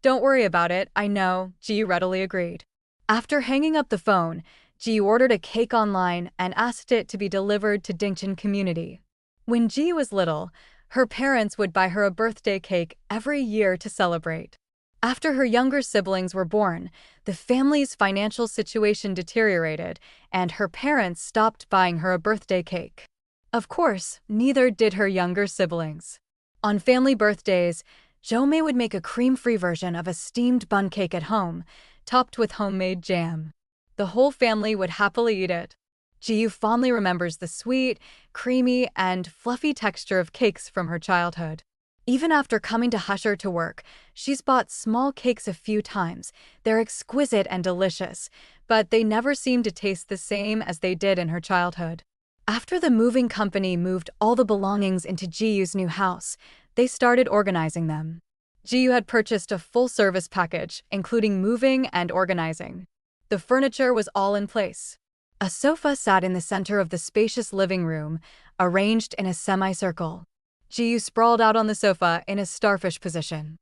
A: Don't worry about it, I know, Jiyu readily agreed. After hanging up the phone, Jiyu ordered a cake online and asked it to be delivered to Dingchen community. When Jiyu was little, her parents would buy her a birthday cake every year to celebrate. After her younger siblings were born, the family's financial situation deteriorated, and her parents stopped buying her a birthday cake. Of course, neither did her younger siblings. On family birthdays, Jomei would make a cream-free version of a steamed bun cake at home, topped with homemade jam. The whole family would happily eat it. Jiyu fondly remembers the sweet, creamy, and fluffy texture of cakes from her childhood. Even after coming to Husher to work, she's bought small cakes a few times. They're exquisite and delicious, but they never seem to taste the same as they did in her childhood. After the moving company moved all the belongings into Jiyu's new house, they started organizing them. Ji-yu had purchased a full-service package, including moving and organizing. The furniture was all in place. A sofa sat in the center of the spacious living room, arranged in a semicircle. Ji-yu sprawled out on the sofa in a starfish position.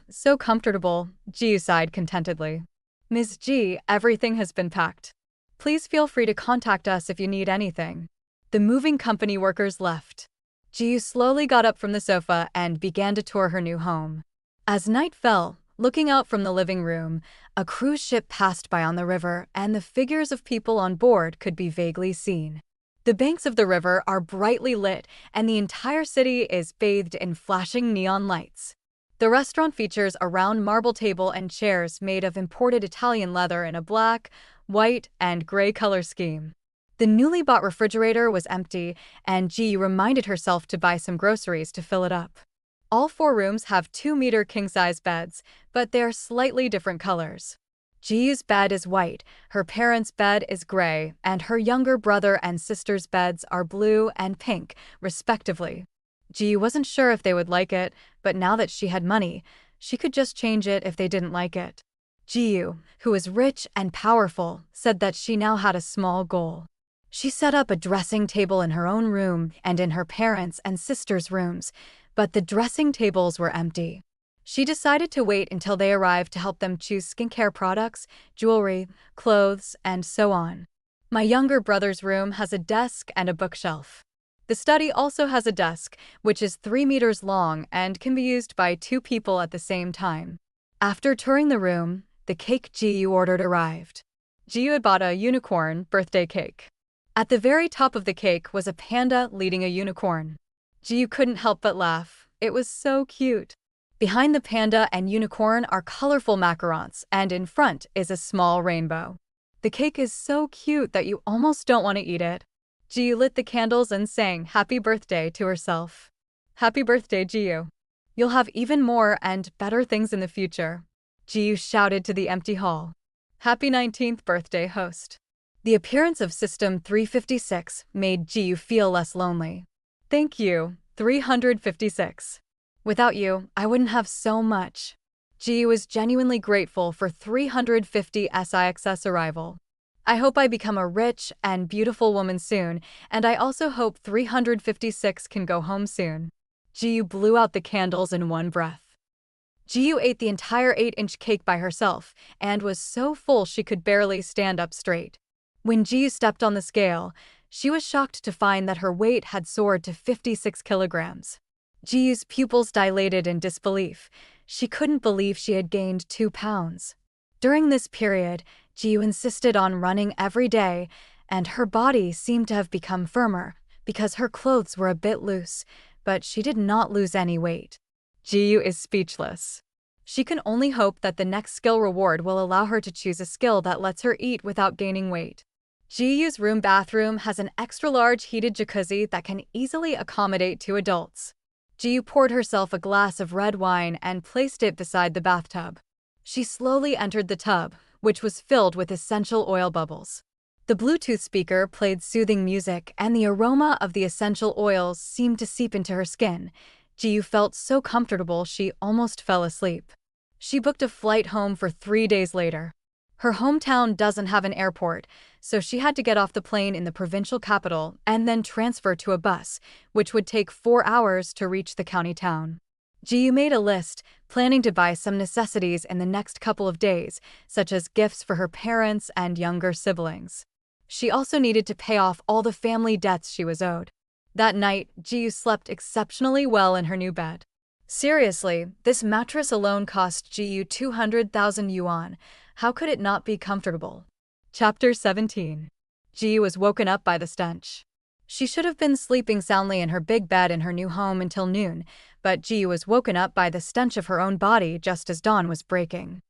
A: So comfortable, Ji-yu sighed contentedly. Ms. Ji, everything has been packed. Please feel free to contact us if you need anything. The moving company workers left. Ji-yu slowly got up from the sofa and began to tour her new home. As night fell, looking out from the living room, a cruise ship passed by on the river and the figures of people on board could be vaguely seen. The banks of the river are brightly lit and the entire city is bathed in flashing neon lights. The restaurant features a round marble table and chairs made of imported Italian leather in a black, white, and gray color scheme. The newly bought refrigerator was empty, and Ji reminded herself to buy some groceries to fill it up. All 4 rooms have 2-meter king-size beds, but they are slightly different colors. Ji's bed is white, her parents' bed is gray, and her younger brother and sister's beds are blue and pink, respectively. Ji wasn't sure if they would like it, but now that she had money, she could just change it if they didn't like it. Ji, who was rich and powerful, said that she now had a small goal. She set up a dressing table in her own room and in her parents' and sister's rooms, but the dressing tables were empty. She decided to wait until they arrived to help them choose skincare products, jewelry, clothes, and so on. My younger brother's room has a desk and a bookshelf. The study also has a desk, which is 3 meters long and can be used by 2 people at the same time. After touring the room, the cake Ji ordered arrived. Ji had bought a unicorn birthday cake. At the very top of the cake was a panda leading a unicorn. Ji couldn't help but laugh. It was so cute. Behind the panda and unicorn are colorful macarons, and in front is a small rainbow. The cake is so cute that you almost don't want to eat it. Ji lit the candles and sang happy birthday to herself. Happy birthday, Ji. You'll have even more and better things in the future. Ji shouted to the empty hall. Happy 19th birthday, host. The appearance of System 356 made Ji feel less lonely. Thank you, 356. Without you, I wouldn't have so much. Ji was genuinely grateful for 350 SIX's arrival. I hope I become a rich and beautiful woman soon, and I also hope 356 can go home soon. Ji blew out the candles in one breath. Ji ate the entire 8-inch cake by herself and was so full she could barely stand up straight. When Ji stepped on the scale, she was shocked to find that her weight had soared to 56 kilograms. Ji's pupils dilated in disbelief. She couldn't believe she had gained 2 pounds. During this period, Ji insisted on running every day, and her body seemed to have become firmer because her clothes were a bit loose, but she did not lose any weight. Ji is speechless. She can only hope that the next skill reward will allow her to choose a skill that lets her eat without gaining weight. Ji's room bathroom has an extra-large heated jacuzzi that can easily accommodate 2 adults. Ji poured herself a glass of red wine and placed it beside the bathtub. She slowly entered the tub, which was filled with essential oil bubbles. The Bluetooth speaker played soothing music, and the aroma of the essential oils seemed to seep into her skin. Ji felt so comfortable she almost fell asleep. She booked a flight home for 3 days later. Her hometown doesn't have an airport, so she had to get off the plane in the provincial capital and then transfer to a bus, which would take 4 hours to reach the county town. Ji made a list, planning to buy some necessities in the next couple of days, such as gifts for her parents and younger siblings. She also needed to pay off all the family debts she was owed. That night, Ji slept exceptionally well in her new bed. Seriously, this mattress alone cost Ji 200,000 yuan. How could it not be comfortable? Chapter 17. Ji was woken up by the stench. She should have been sleeping soundly in her big bed in her new home until noon, but Ji was woken up by the stench of her own body just as dawn was breaking.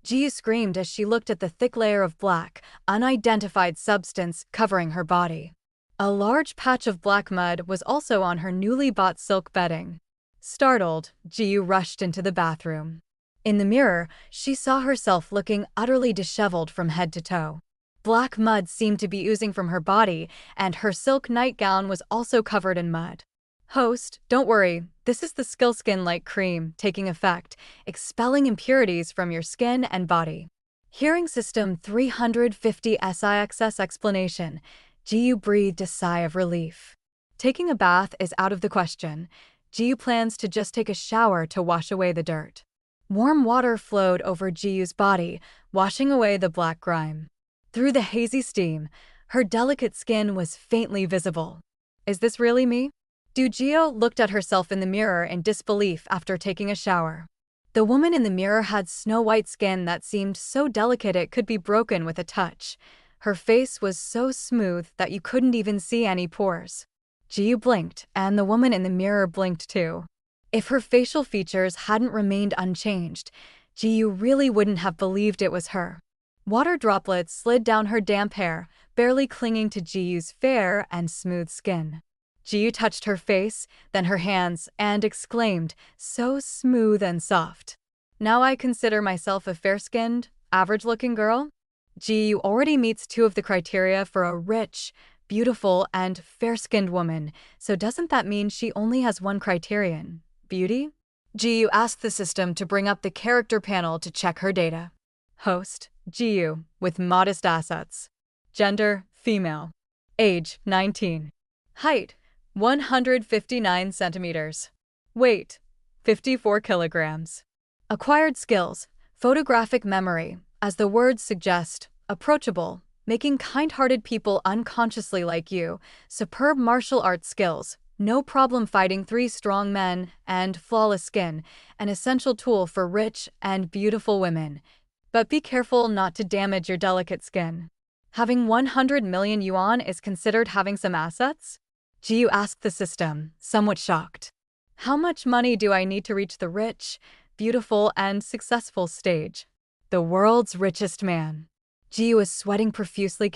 A: Ji screamed as she looked at the thick layer of black, unidentified substance covering her body. A large patch of black mud was also on her newly bought silk bedding. Startled, Ji rushed into the bathroom. In the mirror, she saw herself looking utterly disheveled from head to toe. Black mud seemed to be oozing from her body, and her silk nightgown was also covered in mud. Host, don't worry, this is the skill skin like cream taking effect, expelling impurities from your skin and body. Hearing System 350 SIXS explanation, Jiyu breathed a sigh of relief. Taking a bath is out of the question. Jiyu plans to just take a shower to wash away the dirt. Warm water flowed over Jiyu's body, washing away the black grime. Through the hazy steam, her delicate skin was faintly visible. Is this really me? Jiyu looked at herself in the mirror in disbelief after taking a shower. The woman in the mirror had snow-white skin that seemed so delicate it could be broken with a touch. Her face was so smooth that you couldn't even see any pores. Jiyu blinked, and the woman in the mirror blinked too. If her facial features hadn't remained unchanged, Jiyu really wouldn't have believed it was her. Water droplets slid down her damp hair, barely clinging to Jiyu's fair and smooth skin. Jiyu touched her face, then her hands, and exclaimed, "So smooth and soft. Now I consider myself a fair-skinned, average-looking girl?" Jiyu already meets two of the criteria for a rich, beautiful, and fair-skinned woman, so doesn't that mean she only has one criterion, beauty? Jiyu asked the system to bring up the character panel to check her data. Host, Jiyu, with modest assets. Gender, female. Age, 19. Height, 159 centimeters. Weight, 54 kilograms. Acquired skills, photographic memory, as the words suggest, approachable, making kind-hearted people unconsciously like you, superb martial arts skills, no problem fighting 3 strong men, and flawless skin, an essential tool for rich and beautiful women. But be careful not to damage your delicate skin. Having 100 million yuan is considered having some assets? Jiyu asked the system, somewhat shocked. How much money do I need to reach the rich, beautiful, and successful stage? The world's richest man. Jiyu was sweating profusely.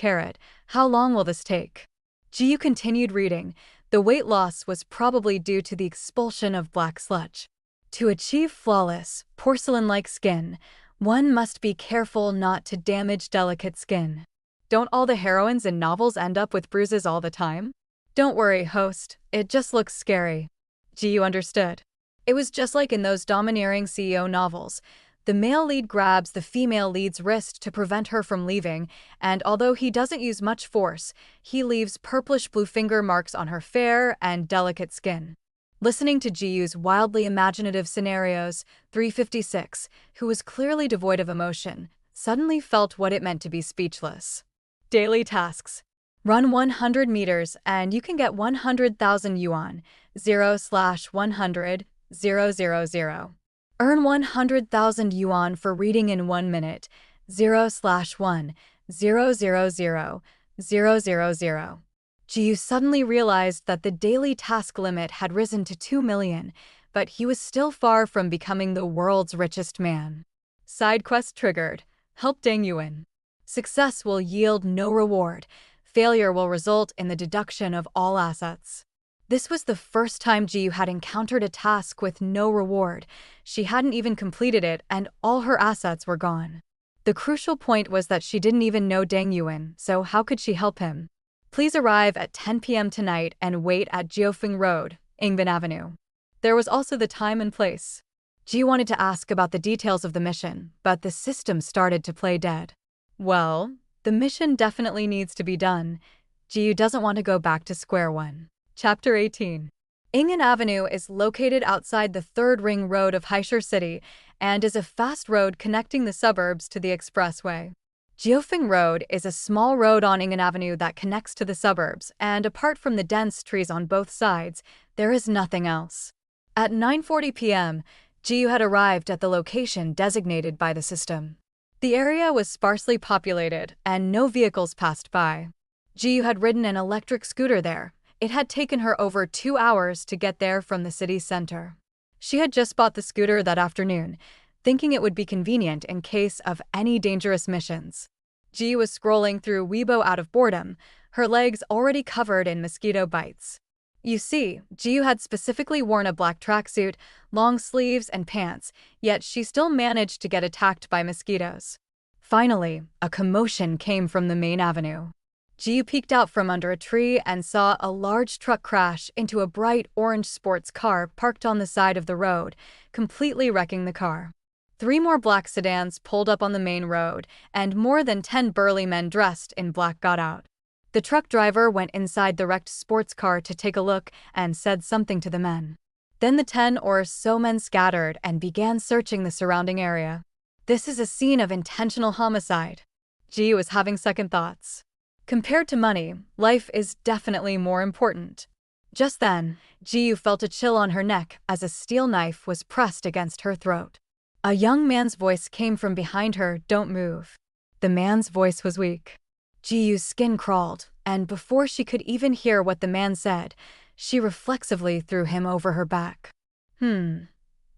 A: How long will this take? Jiyu continued reading. The weight loss was probably due to the expulsion of black sludge. To achieve flawless, porcelain-like skin, one must be careful not to damage delicate skin. Don't all the heroines in novels end up with bruises all the time? Don't worry, host, it just looks scary. Jiyu understood. It was just like in those domineering CEO novels. The male lead grabs the female lead's wrist to prevent her from leaving, and although he doesn't use much force, he leaves purplish-blue finger marks on her fair and delicate skin. Listening to Jiyu's wildly imaginative scenarios, 356, who was clearly devoid of emotion, suddenly felt what it meant to be speechless. Daily tasks. Run 100 meters and you can get 100,000 yuan, 0/100, 000. Earn 100,000 yuan for reading in 1 minute, 0/1, 000, 000. Jiyu suddenly realized that the daily task limit had risen to 2 million, but he was still far from becoming the world's richest man. Side quest triggered. Help Deng Yuan. Success will yield no reward. Failure will result in the deduction of all assets. This was the first time Jiyu had encountered a task with no reward. She hadn't even completed it, and all her assets were gone. The crucial point was that she didn't even know Deng Yuan, so how could she help him? Please arrive at 10 p.m. tonight and wait at Jiufeng Road, Ingbin Avenue. There was also the time and place. Jiyu wanted to ask about the details of the mission, but the system started to play dead. Well, the mission definitely needs to be done. Jiyu doesn't want to go back to square one. Chapter 18. Ingbin Avenue is located outside the 3rd ring road of Haishur City and is a fast road connecting the suburbs to the expressway. Jiufeng Road is a small road on Ingbin Avenue that connects to the suburbs, and apart from the dense trees on both sides, there is nothing else. At 9:40 p.m., Jiyu had arrived at the location designated by the system. The area was sparsely populated, and no vehicles passed by. Jiyu had ridden an electric scooter there. It had taken her over 2 hours to get there from the city center. She had just bought the scooter that afternoon, thinking it would be convenient in case of any dangerous missions. Jiyu was scrolling through Weibo out of boredom, her legs already covered in mosquito bites. You see, Jiyu had specifically worn a black tracksuit, long sleeves, and pants, yet she still managed to get attacked by mosquitoes. Finally, a commotion came from the main avenue. Ji peeked out from under a tree and saw a large truck crash into a bright orange sports car parked on the side of the road, completely wrecking the car. 3 more black sedans pulled up on the main road, and more than 10 burly men dressed in black got out. The truck driver went inside the wrecked sports car to take a look and said something to the men. Then the 10 or so men scattered and began searching the surrounding area. This is a scene of intentional homicide. Ji was having second thoughts. Compared to money, life is definitely more important. Just then, Ji felt a chill on her neck as a steel knife was pressed against her throat. A young man's voice came from behind her, "Don't move." The man's voice was weak. Ji's skin crawled, and before she could even hear what the man said, she reflexively threw him over her back. The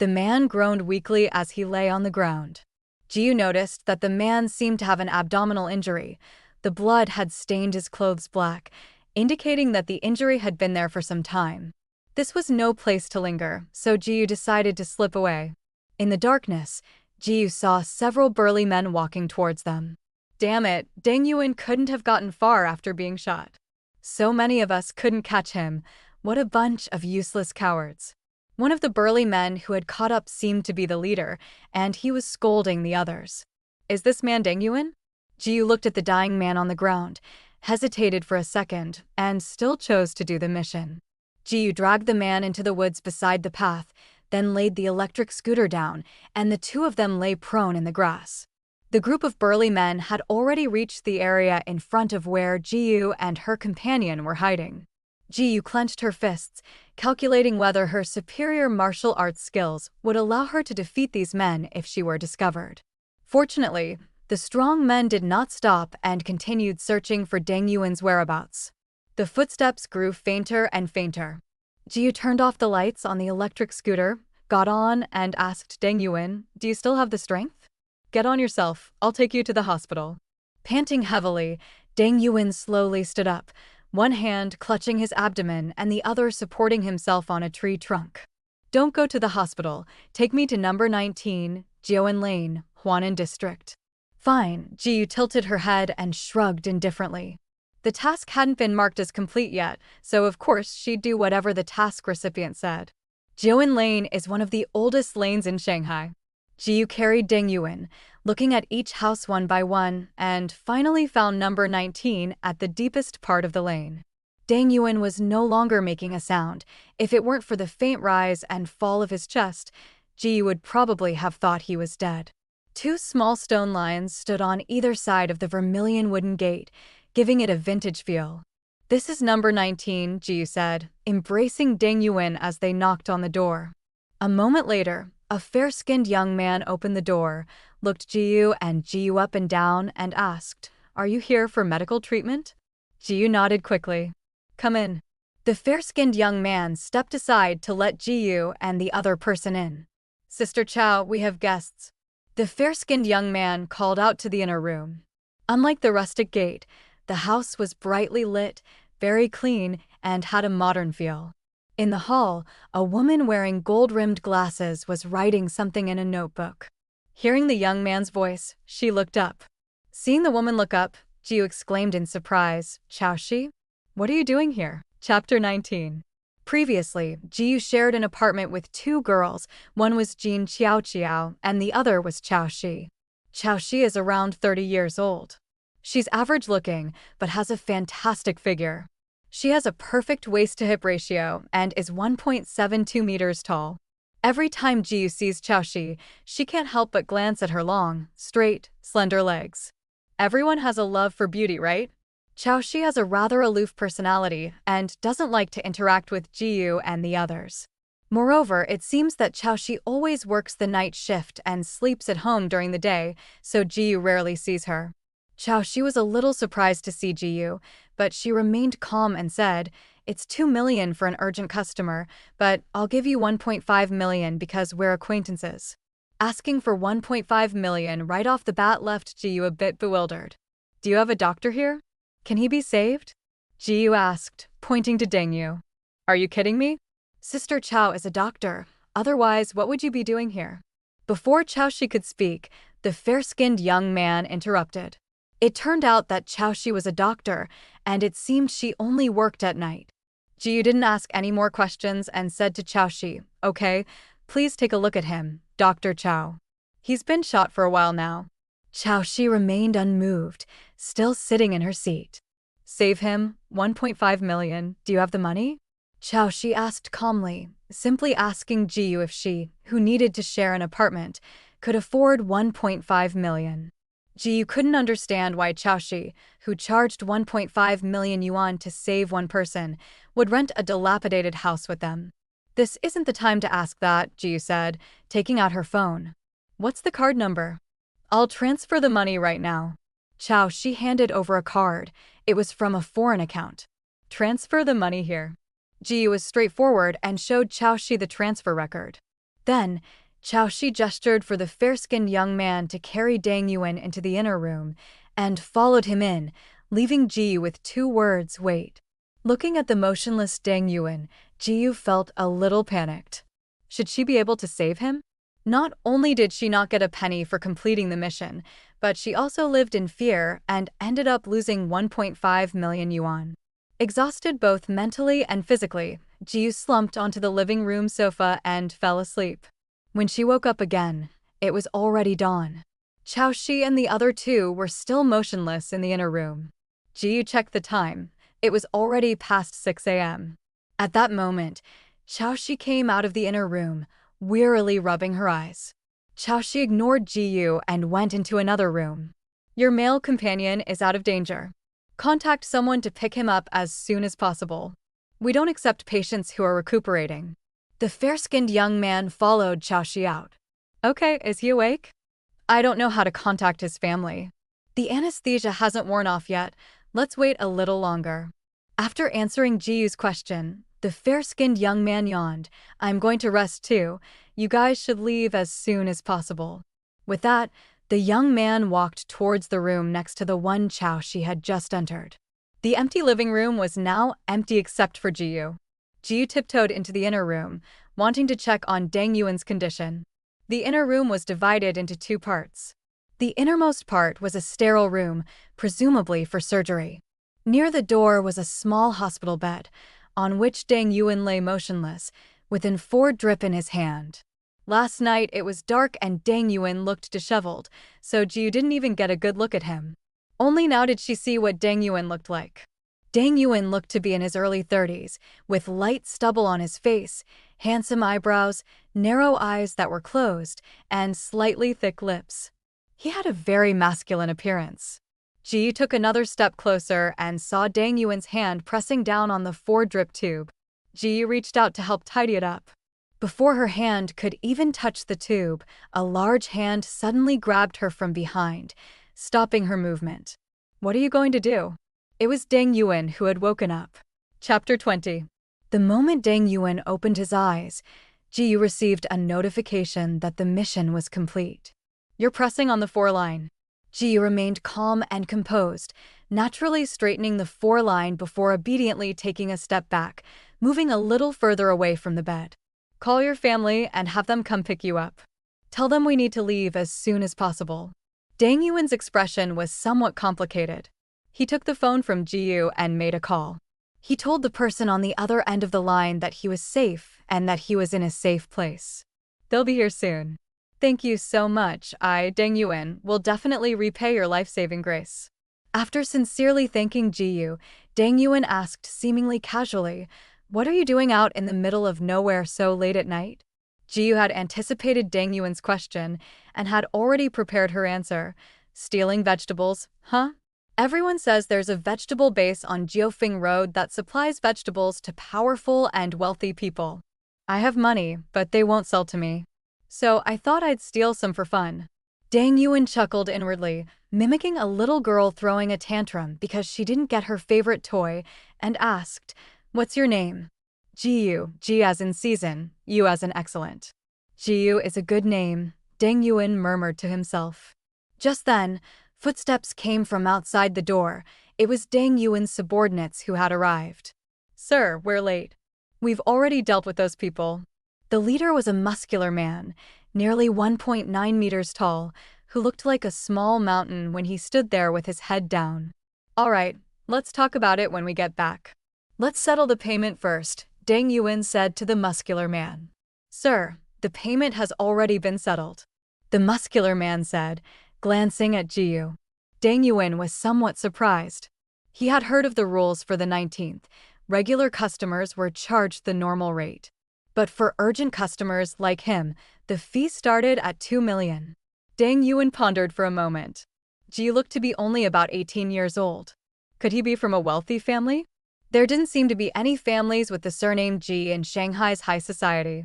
A: man groaned weakly as he lay on the ground. Ji noticed that the man seemed to have an abdominal injury. The blood had stained his clothes black, indicating that the injury had been there for some time. This was no place to linger, so Ji decided to slip away. In the darkness, Ji saw several burly men walking towards them. Damn it, Deng Yuan couldn't have gotten far after being shot. So many of us couldn't catch him. What a bunch of useless cowards. One of the burly men who had caught up seemed to be the leader, and he was scolding the others. Is this man Deng Yuan? Ji looked at the dying man on the ground, hesitated for a second, and still chose to do the mission. Ji dragged the man into the woods beside the path, then laid the electric scooter down, and the 2 of them lay prone in the grass. The group of burly men had already reached the area in front of where Ji and her companion were hiding. Ji clenched her fists, calculating whether her superior martial arts skills would allow her to defeat these men if she were discovered. Fortunately, the strong men did not stop and continued searching for Deng Yuan's whereabouts. The footsteps grew fainter and fainter. Ji turned off the lights on the electric scooter, got on, and asked Deng Yuan, "Do you still have the strength? Get on yourself, I'll take you to the hospital." Panting heavily, Deng Yuan slowly stood up, one hand clutching his abdomen and the other supporting himself on a tree trunk. "Don't go to the hospital, take me to number 19, Jiuan Lane, Huanan District." Fine, Ji tilted her head and shrugged indifferently. The task hadn't been marked as complete yet, so of course she'd do whatever the task recipient said. Jiuan Lane is one of the oldest lanes in Shanghai. Ji carried Deng Yuan, looking at each house one by one, and finally found number 19 at the deepest part of the lane. Deng Yuan was no longer making a sound. If it weren't for the faint rise and fall of his chest, Ji would probably have thought he was dead. 2 small stone lions stood on either side of the vermilion wooden gate, giving it a vintage feel. "This is number 19, Ji said, embracing Deng Yuan as they knocked on the door. A moment later, a fair-skinned young man opened the door, looked Ji and Ji up and down, and asked, "Are you here for medical treatment?" Ji nodded quickly. "Come in." The fair-skinned young man stepped aside to let Ji and the other person in. "Sister Chow, we have guests." The fair-skinned young man called out to the inner room. Unlike the rustic gate, the house was brightly lit, very clean, and had a modern feel. In the hall, a woman wearing gold-rimmed glasses was writing something in a notebook. Hearing the young man's voice, she looked up. Seeing the woman look up, Ji exclaimed in surprise, "Chaoshi? What are you doing here?" Chapter 19. Previously, Ji shared an apartment with 2 girls. One was Jin Qiao and the other was Chaoshi. Chaoshi is around 30 years old. She's average-looking, but has a fantastic figure. She has a perfect waist-to-hip ratio and is 1.72 meters tall. Every time Ji sees Chaoshi, she can't help but glance at her long, straight, slender legs. Everyone has a love for beauty, right? Chaoshi has a rather aloof personality and doesn't like to interact with Ji and the others. Moreover, it seems that Chaoshi always works the night shift and sleeps at home during the day, so Ji rarely sees her. Chaoshi was a little surprised to see Ji, but she remained calm and said, "It's 2 million for an urgent customer, but I'll give you 1.5 million because we're acquaintances." Asking for 1.5 million right off the bat left Ji a bit bewildered. "Do you have a doctor here? Can he be saved?" Ji asked, pointing to Deng Yu. "Are you kidding me? Sister Chow is a doctor. Otherwise, what would you be doing here?" Before Chaoshi could speak, the fair-skinned young man interrupted. It turned out that Chaoshi was a doctor, and it seemed she only worked at night. Jiyu didn't ask any more questions and said to Chaoshi, "Okay, please take a look at him, Dr. Chao. He's been shot for a while now." Chaoshi remained unmoved, still sitting in her seat. "Save him, 1.5 million, do you have the money?" Chaoshi asked calmly, simply asking Jiyu if she, who needed to share an apartment, could afford 1.5 million. Jiyu couldn't understand why Chaoshi, who charged 1.5 million yuan to save one person, would rent a dilapidated house with them. "This isn't the time to ask that," Jiyu said, taking out her phone. "What's the card number?" "I'll transfer the money right now." Chaoshi handed over a card. It was from a foreign account. "Transfer the money here." Jiyu was straightforward and showed Chaoshi the transfer record. Then, Chaoshi gestured for the fair-skinned young man to carry Dang Yuan into the inner room and followed him in, leaving Jiyu with 2 words, "Wait." Looking at the motionless Dang Yuan, Jiyu felt a little panicked. Should she be able to save him? Not only did she not get a penny for completing the mission, but she also lived in fear and ended up losing 1.5 million yuan. Exhausted both mentally and physically, Jiyu slumped onto the living room sofa and fell asleep. When she woke up again, it was already dawn. Chaoshi and the other 2 were still motionless in the inner room. Jiyu checked the time. It was already past 6 a.m. At that moment, Chaoshi came out of the inner room, wearily rubbing her eyes. Chaoshi ignored Jiyu and went into another room. "Your male companion is out of danger. Contact someone to pick him up as soon as possible. We don't accept patients who are recuperating." The fair-skinned young man followed Chaoshi out. "Okay, is he awake?" "I don't know how to contact his family. The anesthesia hasn't worn off yet. Let's wait a little longer." After answering Jiyu's question, the fair-skinned young man yawned. "I'm going to rest too. You guys should leave as soon as possible." With that, the young man walked towards the room next to the one Chaoshi had just entered. The empty living room was now empty except for Jiyu. Jiyu tiptoed into the inner room, wanting to check on Dang Yuan's condition. The inner room was divided into 2 parts. The innermost part was a sterile room, presumably for surgery. Near the door was a small hospital bed, on which Dang Yuan lay motionless, with an 4 drip in his hand. Last night it was dark and Dang Yuan looked disheveled, so Jiyu didn't even get a good look at him. Only now did she see what Dang Yuan looked like. Dang Yuan looked to be in his early 30s, with light stubble on his face, handsome eyebrows, narrow eyes that were closed, and slightly thick lips. He had a very masculine appearance. Jiyu took another step closer and saw Dang Yuan's hand pressing down on the 4 drip tube. Jiyu reached out to help tidy it up. Before her hand could even touch the tube, a large hand suddenly grabbed her from behind, stopping her movement. "What are you going to do?" It was Dang Yuan who had woken up. Chapter 20. The moment Dang Yuan opened his eyes, Jiyu received a notification that the mission was complete. "You're pressing on the 4 line." Jiyu remained calm and composed, naturally straightening the 4 line before obediently taking a step back, moving a little further away from the bed. "Call your family and have them come pick you up. Tell them we need to leave as soon as possible." Dang Yuan's expression was somewhat complicated. He took the phone from Jiyu and made a call. He told the person on the other end of the line that he was safe and that he was in a safe place. "They'll be here soon." "Thank you so much. Dang Yuan, will definitely repay your life-saving grace." After sincerely thanking Jiyu, Dang Yuan asked seemingly casually, "What are you doing out in the middle of nowhere so late at night?" Jiyu had anticipated Dang Yuan's question and had already prepared her answer. "Stealing vegetables, huh? Everyone says there's a vegetable base on Jiufeng Road that supplies vegetables to powerful and wealthy people. I have money, but they won't sell to me. So I thought I'd steal some for fun." Dang Yuan chuckled inwardly, mimicking a little girl throwing a tantrum because she didn't get her favorite toy, and asked, "What's your name?" "Jiyu, Ji as in season, Yu as in excellent." "Jiyu is a good name," Dang Yuan murmured to himself. Just then, footsteps came from outside the door. It was Dang Yuan's subordinates who had arrived. "Sir, we're late. We've already dealt with those people." The leader was a muscular man, nearly 1.9 meters tall, who looked like a small mountain when he stood there with his head down. "All right, let's talk about it when we get back. Let's settle the payment first," Deng Yuan said to the muscular man. "Sir, the payment has already been settled," the muscular man said, glancing at Jiyu. Deng Yuan was somewhat surprised. He had heard of the rules for the 19th. Regular customers were charged the normal rate. But for urgent customers like him, the fee started at 2 million. Deng Yuan pondered for a moment. Ji looked to be only about 18 years old. Could he be from a wealthy family? There didn't seem to be any families with the surname Ji in Shanghai's high society.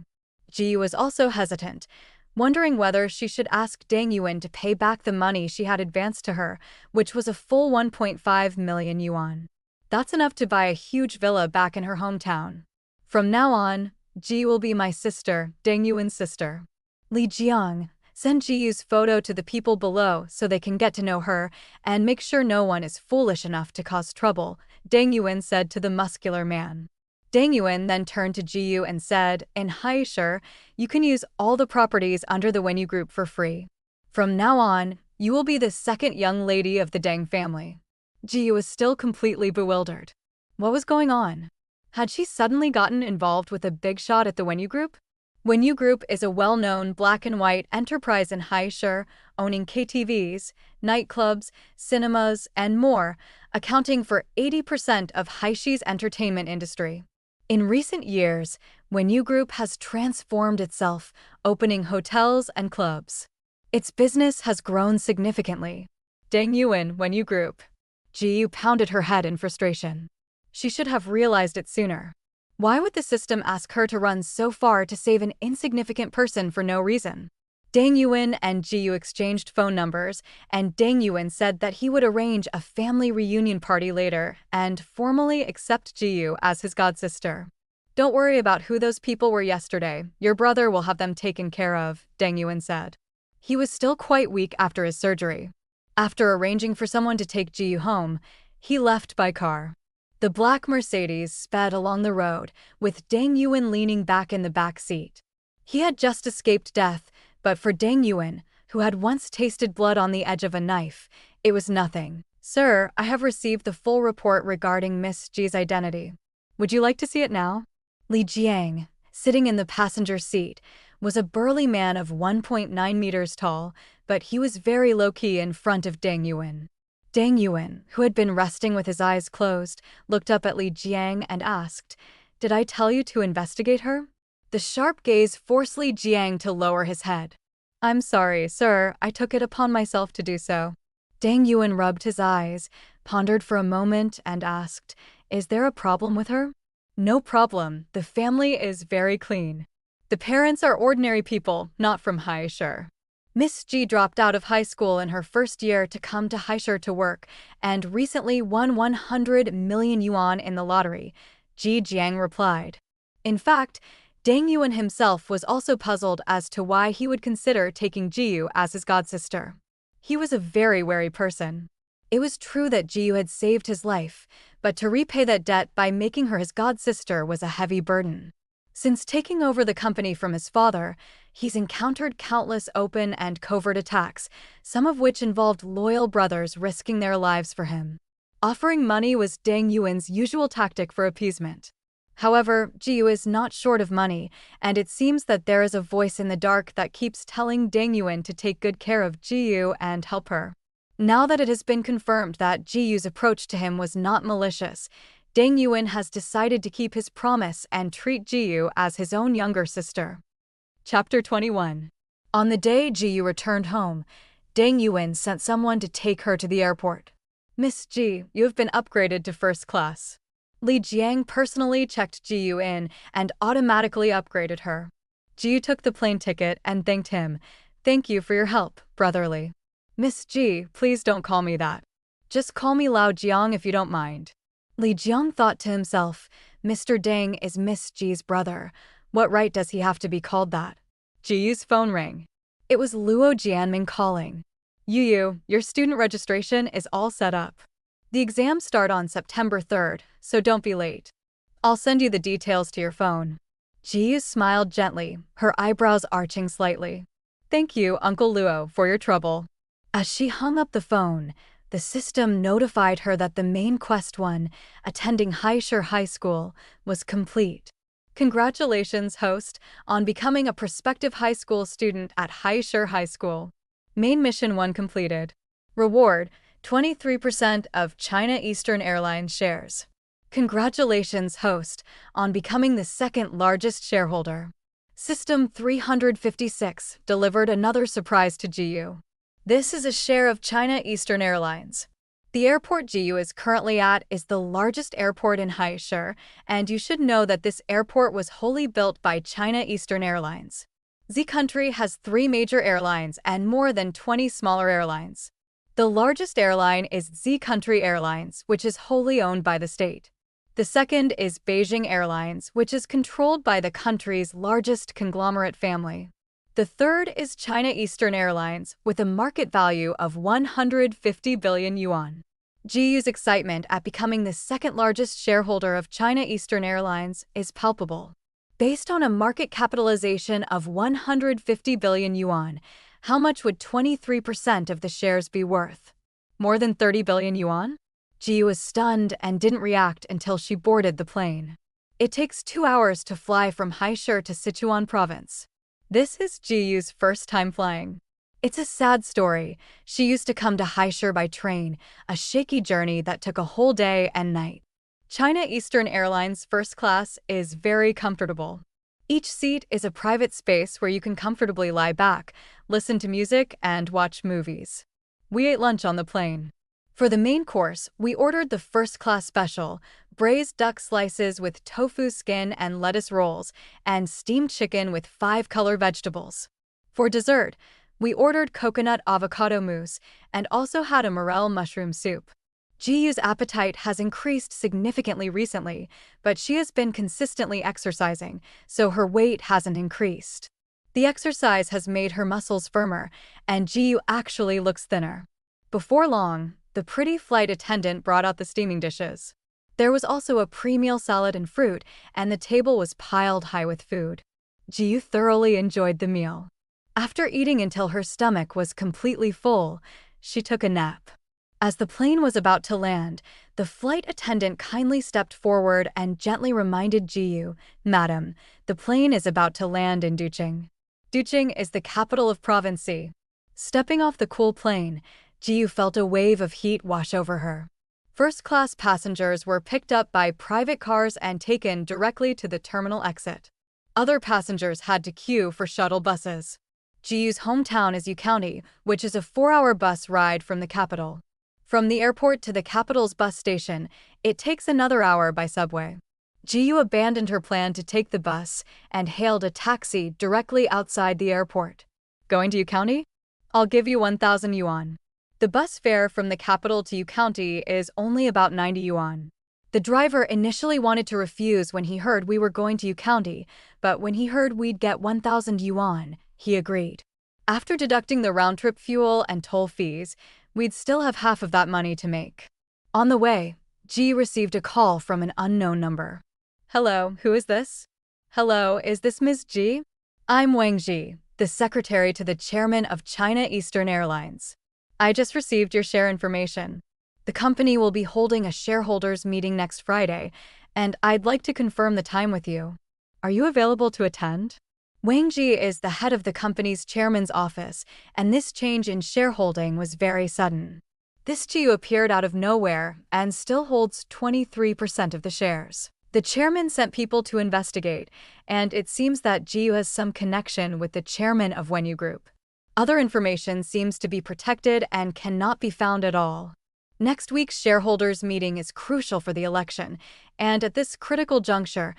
A: Ji was also hesitant, wondering whether she should ask Deng Yuan to pay back the money she had advanced to her, which was a full 1.5 million yuan. That's enough to buy a huge villa back in her hometown. From now on, Ji will be my sister, Deng Yuan's sister. Li Jiang, send Jiyu's photo to the people below so they can get to know her, and make sure no one is foolish enough to cause trouble, Deng Yuan said to the muscular man. Deng Yuan then turned to Jiyu and said, "In Haishur, you can use all the properties under the Wenyu Group for free. From now on, you will be the second young lady of the Deng family." Jiyu was still completely bewildered. What was going on? Had she suddenly gotten involved with a big shot at the Wenyu Group? Wenyu Group is a well-known black-and-white enterprise in Haishur, owning KTVs, nightclubs, cinemas, and more, accounting for 80% of Haishi's entertainment industry. In recent years, Wenyu Group has transformed itself, opening hotels and clubs. Its business has grown significantly. Deng Yuan, Wenyu Group. Jiyu pounded her head in frustration. She should have realized it sooner. Why would the system ask her to run so far to save an insignificant person for no reason? Deng Yuan and Jiyu exchanged phone numbers, and Deng Yuan said that he would arrange a family reunion party later and formally accept Jiyu as his godsister. "Don't worry about who those people were yesterday. Your brother will have them taken care of," Deng Yuan said. He was still quite weak after his surgery. After arranging for someone to take Jiyu home, he left by car. The black Mercedes sped along the road, with Deng Yuan leaning back in the back seat. He had just escaped death, but for Deng Yuan, who had once tasted blood on the edge of a knife, it was nothing. "Sir, I have received the full report regarding Miss Ji's identity. Would you like to see it now?" Li Jiang, sitting in the passenger seat, was a burly man of 1.9 meters tall, but he was very low-key in front of Deng Yuan. Deng Yuan, who had been resting with his eyes closed, looked up at Li Jiang and asked, "Did I tell you to investigate her?" The sharp gaze forced Li Jiang to lower his head. "I'm sorry, sir, I took it upon myself to do so." Deng Yuan rubbed his eyes, pondered for a moment, and asked, "Is there a problem with her?" "No problem, the family is very clean. The parents are ordinary people, not from Haishur." Miss Ji dropped out of high school in her first year to come to Haishur to work, and recently won 100 million yuan in the lottery, Ji Jiang replied. In fact, Deng Yuan himself was also puzzled as to why he would consider taking Jiyu as his godsister. He was a very wary person. It was true that Jiyu had saved his life, but to repay that debt by making her his godsister was a heavy burden. Since taking over the company from his father, he's encountered countless open and covert attacks, some of which involved loyal brothers risking their lives for him. Offering money was Deng Yuan's usual tactic for appeasement. However, Jiyu is not short of money, and it seems that there is a voice in the dark that keeps telling Deng Yuan to take good care of Jiyu and help her. Now that it has been confirmed that Jiyu's approach to him was not malicious, Deng Yuan has decided to keep his promise and treat Jiyu as his own younger sister. Chapter 21. On the day Jiyu returned home, Deng Yuan sent someone to take her to the airport. "Miss Ji, you have been upgraded to first class." Li Jiang personally checked Jiyu in and automatically upgraded her. Jiyu took the plane ticket and thanked him. "Thank you for your help, brotherly." "Miss Ji, please don't call me that. Just call me Lao Jiang if you don't mind." Li Jiang thought to himself, Mr. Deng is Miss Ji's brother. What right does he have to be called that? Jiyu's phone rang. It was Luo Jianming calling. "Yu, your student registration is all set up. The exams start on September 3rd, so don't be late. I'll send you the details to your phone." Jiyu smiled gently, her eyebrows arching slightly. "Thank you, Uncle Luo, for your trouble." As she hung up the phone, the system notified her that the main quest one, attending Haishur High School, was complete. Congratulations, host, on becoming a prospective high school student at Haishur High School. Main mission 1 completed. Reward, 23% of China Eastern Airlines shares. Congratulations, host, on becoming the second largest shareholder. System 356 delivered another surprise to GU. This is a share of China Eastern Airlines. The airport GU is currently at is the largest airport in Haishur, and you should know that this airport was wholly built by China Eastern Airlines. Z Country has 3 major airlines and more than 20 smaller airlines. The largest airline is Z Country Airlines, which is wholly owned by the state. The second is Beijing Airlines, which is controlled by the country's largest conglomerate family. The third is China Eastern Airlines, with a market value of 150 billion yuan. GU's excitement at becoming the second largest shareholder of China Eastern Airlines is palpable. Based on a market capitalization of 150 billion yuan, how much would 23% of the shares be worth? More than 30 billion yuan? GU was stunned and didn't react until she boarded the plane. It takes 2 hours to fly from Haishur to Sichuan province. This is GU's first time flying. It's a sad story. She used to come to Haishur by train, a shaky journey that took a whole day and night. China Eastern Airlines first class is very comfortable. Each seat is a private space where you can comfortably lie back, listen to music, and watch movies. We ate lunch on the plane. For the main course, we ordered the first-class special, braised duck slices with tofu skin and lettuce rolls, and steamed chicken with 5 color vegetables. For dessert, we ordered coconut avocado mousse and also had a morel mushroom soup. GU's appetite has increased significantly recently, but she has been consistently exercising, so her weight hasn't increased. The exercise has made her muscles firmer, and GU actually looks thinner. Before long, the pretty flight attendant brought out the steaming dishes. There was also a pre-meal salad and fruit, and the table was piled high with food. GU thoroughly enjoyed the meal. After eating until her stomach was completely full, she took a nap. As the plane was about to land, the flight attendant kindly stepped forward and gently reminded GU, "Madam, the plane is about to land in Duqing." Duqing is the capital of Province C. Stepping off the cool plane, GU felt a wave of heat wash over her. First-class passengers were picked up by private cars and taken directly to the terminal exit. Other passengers had to queue for shuttle buses. GU's hometown is County, which is a 4-hour bus ride from the capital. From the airport to the capital's bus station, it takes another hour by subway. GU abandoned her plan to take the bus and hailed a taxi directly outside the airport. Going to County? I'll give you 1,000 yuan. The bus fare from the capital to County is only about 90 yuan. The driver initially wanted to refuse when he heard we were going to County, but when he heard we'd get 1,000 yuan, he agreed. After deducting the round-trip fuel and toll fees, we'd still have half of that money to make. On the way, G received a call from an unknown number. "Hello, who is this?" "Hello, is this Ms. G?" "I'm Wang Ji, the secretary to the chairman of China Eastern Airlines. I just received your share information. The company will be holding a shareholders meeting next Friday, and I'd like to confirm the time with you. Are you available to attend?" Wang Ji is the head of the company's chairman's office, and this change in shareholding was very sudden. This GU appeared out of nowhere and still holds 23% of the shares. The chairman sent people to investigate, and it seems that GU has some connection with the chairman of Wenyu Group. Other information seems to be protected and cannot be found at all. Next week's shareholders meeting is crucial for the election, and at this critical juncture,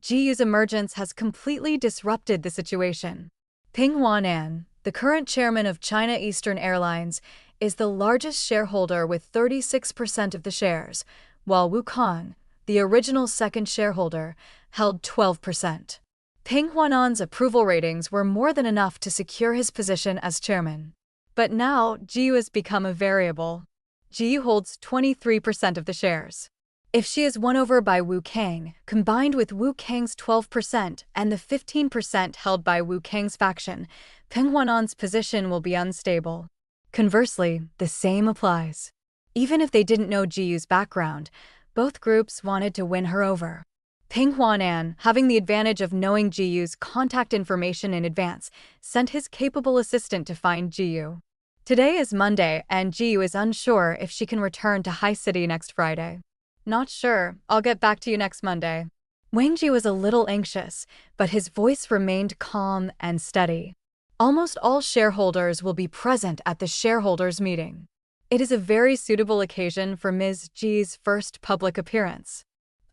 A: GU's emergence has completely disrupted the situation. Ping Huanan, the current chairman of China Eastern Airlines, is the largest shareholder with 36% of the shares, while Wu Kong, the original second shareholder, held 12%. Ping Huanan's approval ratings were more than enough to secure his position as chairman. But now, GU has become a variable. GU holds 23% of the shares. If she is won over by Wu Kang, combined with Wu Kang's 12% and the 15% held by Wu Kang's faction, Ping Huanan's position will be unstable. Conversely, the same applies. Even if they didn't know Jiyu's background, both groups wanted to win her over. Ping Huanan, having the advantage of knowing Jiyu's contact information in advance, sent his capable assistant to find Jiyu. Today is Monday, and Jiyu is unsure if she can return to High City next Friday. Not sure, I'll get back to you next Monday. Wang Ji was a little anxious, but his voice remained calm and steady. Almost all shareholders will be present at the shareholders' meeting. It is a very suitable occasion for Ms. Ji's first public appearance.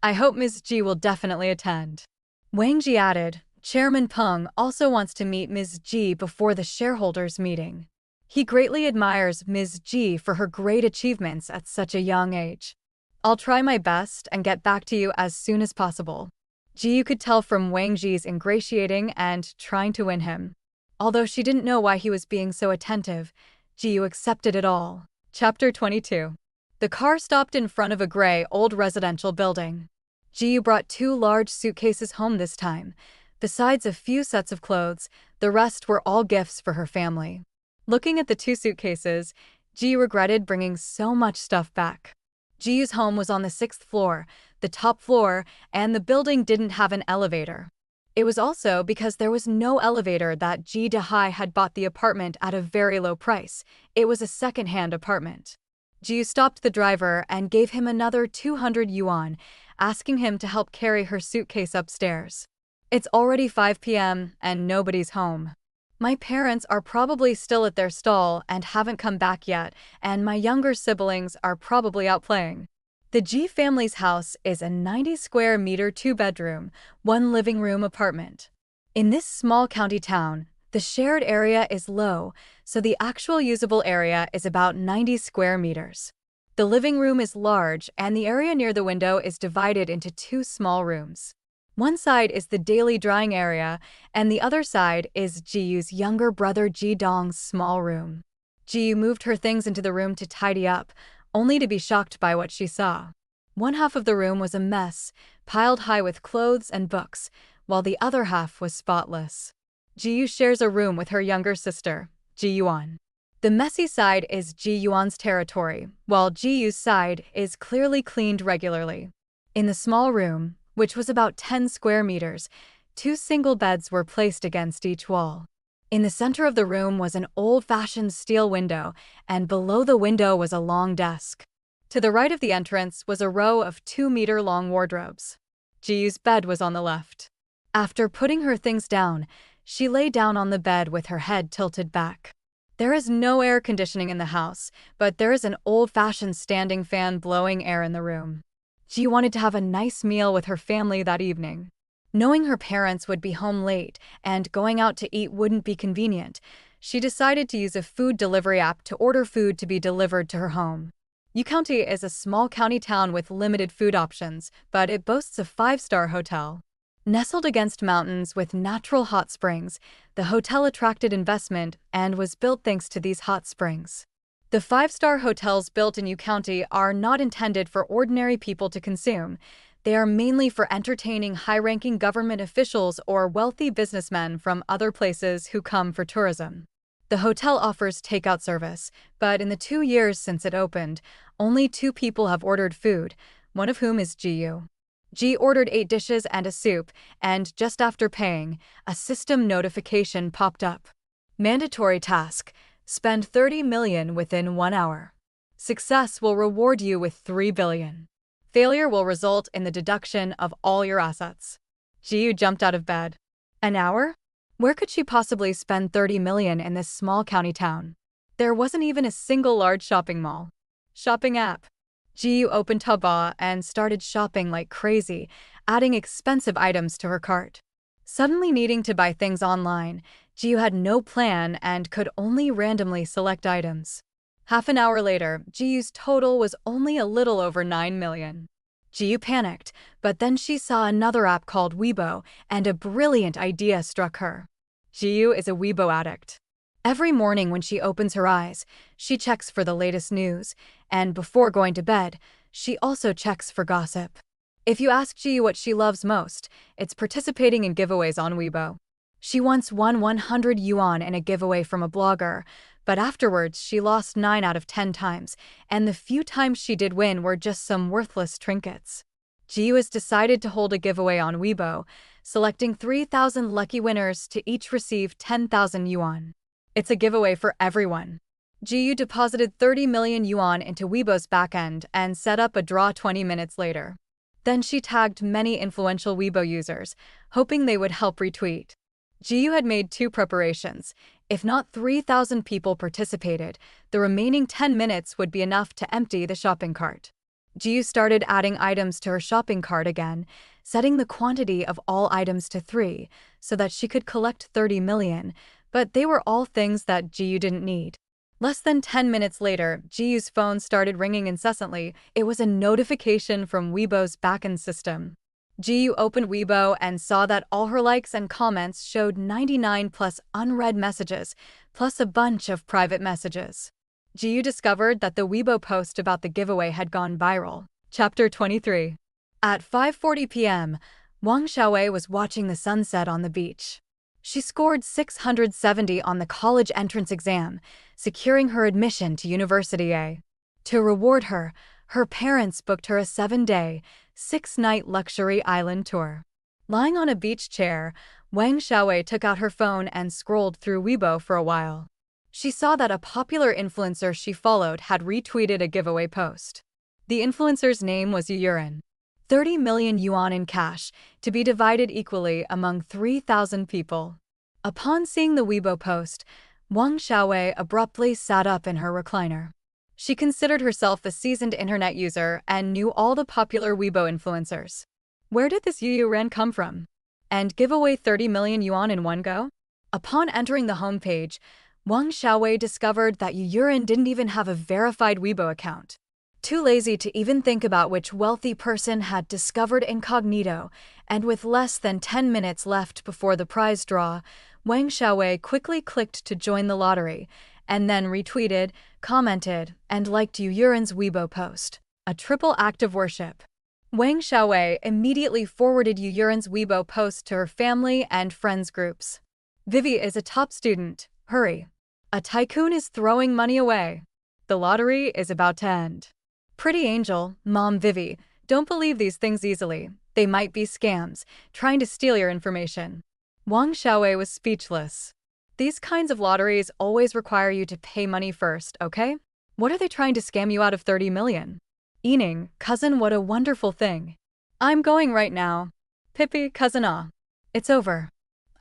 A: I hope Ms. Ji will definitely attend. Wang Ji added, Chairman Peng also wants to meet Ms. Ji before the shareholders' meeting. He greatly admires Ms. Ji for her great achievements at such a young age. I'll try my best and get back to you as soon as possible. Jiyu could tell from Wang Ji's ingratiating and trying to win him. Although she didn't know why he was being so attentive, Jiyu accepted it all. Chapter 22. The car stopped in front of a gray, old residential building. Jiyu brought 2 large suitcases home this time. Besides a few sets of clothes, the rest were all gifts for her family. Looking at the 2 suitcases, Jiyu regretted bringing so much stuff back. Jiyu's home was on the 6th floor, the top floor, and the building didn't have an elevator. It was also because there was no elevator that Ji Dehai had bought the apartment at a very low price. It was a second-hand apartment. Jiyu stopped the driver and gave him another 200 yuan, asking him to help carry her suitcase upstairs. It's already 5 p.m. and nobody's home. My parents are probably still at their stall and haven't come back yet, and my younger siblings are probably out playing. The Ji family's house is a 90-square-meter 2-bedroom, 1-living-room apartment. In this small county town, the shared area is low, so the actual usable area is about 90 square meters. The living room is large, and the area near the window is divided into 2 small rooms. One side is the daily drying area, and the other side is Jiyu's younger brother Ji Dong's small room. Jiyu moved her things into the room to tidy up, only to be shocked by what she saw. One half of the room was a mess, piled high with clothes and books, while the other half was spotless. Jiyu shares a room with her younger sister, Ji Yuan. The messy side is Ji Yuan's territory, while Jiyu's side is clearly cleaned regularly. In the small room, which was about 10 square meters, 2 single beds were placed against each wall. In the center of the room was an old-fashioned steel window, and below the window was a long desk. To the right of the entrance was a row of 2-meter-long wardrobes. Jiyu's bed was on the left. After putting her things down, she lay down on the bed with her head tilted back. There is no air conditioning in the house, but there is an old-fashioned standing fan blowing air in the room. Ji wanted to have a nice meal with her family that evening. Knowing her parents would be home late and going out to eat wouldn't be convenient, she decided to use a food delivery app to order food to be delivered to her home. Yu County is a small county town with limited food options, but it boasts a 5-star hotel. Nestled against mountains with natural hot springs, the hotel attracted investment and was built thanks to these hot springs. The 5-star hotels built in Yu County are not intended for ordinary people to consume. They are mainly for entertaining high-ranking government officials or wealthy businessmen from other places who come for tourism. The hotel offers takeout service, but in the 2 years since it opened, only 2 people have ordered food, one of whom is Jiyu. Ji ordered 8 dishes and a soup, and just after paying, a system notification popped up. Mandatory task: spend 30 million within 1 hour. Success will reward you with 3 billion. Failure will result in the deduction of all your assets. Jiyu jumped out of bed. An hour? Where could she possibly spend 30 million in this small county town? There wasn't even a single large shopping mall. Shopping app. Jiyu opened Taobao and started shopping like crazy, adding expensive items to her cart. Suddenly needing to buy things online, Jiyu had no plan and could only randomly select items. Half an hour later, Jiyu's total was only a little over 9 million. Jiyu panicked, but then she saw another app called Weibo, and a brilliant idea struck her. Jiyu is a Weibo addict. Every morning when she opens her eyes, she checks for the latest news, and before going to bed, she also checks for gossip. If you ask Jiyu what she loves most, it's participating in giveaways on Weibo. She once won 100 yuan in a giveaway from a blogger, But afterwards, she lost 9 out of 10 times, and the few times she did win were just some worthless trinkets. Jiu has decided to hold a giveaway on Weibo, selecting 3,000 lucky winners to each receive 10,000 yuan. It's a giveaway for everyone. Jiu deposited 30 million yuan into Weibo's backend and set up a draw 20 minutes later. Then she tagged many influential Weibo users, hoping they would help retweet. Jiu had made 2 preparations. If not 3,000 people participated, the remaining 10 minutes would be enough to empty the shopping cart. Jiu started adding items to her shopping cart again, setting the quantity of all items to 3 so that she could collect 30 million, but they were all things that Jiu didn't need. Less than 10 minutes later, Jiu's phone started ringing incessantly. It was a notification from Weibo's backend system. Jiu opened Weibo and saw that all her likes and comments showed 99 plus unread messages, plus a bunch of private messages. Jiu discovered that the Weibo post about the giveaway had gone viral. Chapter 23. At 5:40 p.m., Wang Xiaowei was watching the sunset on the beach. She scored 670 on the college entrance exam, securing her admission to University A. To reward her, her parents booked her a 7-day, 6-night luxury island tour. Lying on a beach chair, Wang Xiaowei took out her phone and scrolled through Weibo for a while. She saw that a popular influencer she followed had retweeted a giveaway post. The influencer's name was Yuran. 30 million yuan in cash, to be divided equally among 3,000 people. Upon seeing the Weibo post, Wang Xiaowei abruptly sat up in her recliner. She considered herself a seasoned internet user and knew all the popular Weibo influencers. Where did this Yuran come from? And give away 30 million yuan in one go? Upon entering the homepage, Wang Xiaowei discovered that Yuran didn't even have a verified Weibo account. Too lazy to even think about which wealthy person had discovered incognito, and with less than 10 minutes left before the prize draw, Wang Xiaowei quickly clicked to join the lottery, and then retweeted, commented, and liked Yuran's Weibo post. A triple act of worship. Wang Xiaowei immediately forwarded Yuran's Weibo post to her family and friends groups. Vivi is a top student. Hurry. A tycoon is throwing money away. The lottery is about to end. Pretty angel, Mom Vivi, don't believe these things easily. They might be scams, trying to steal your information. Wang Xiaowei was speechless. These kinds of lotteries always require you to pay money first, okay? What are they trying to scam you out of 30 million? Yining, cousin, what a wonderful thing. I'm going right now. Pippi, cousin, it's over.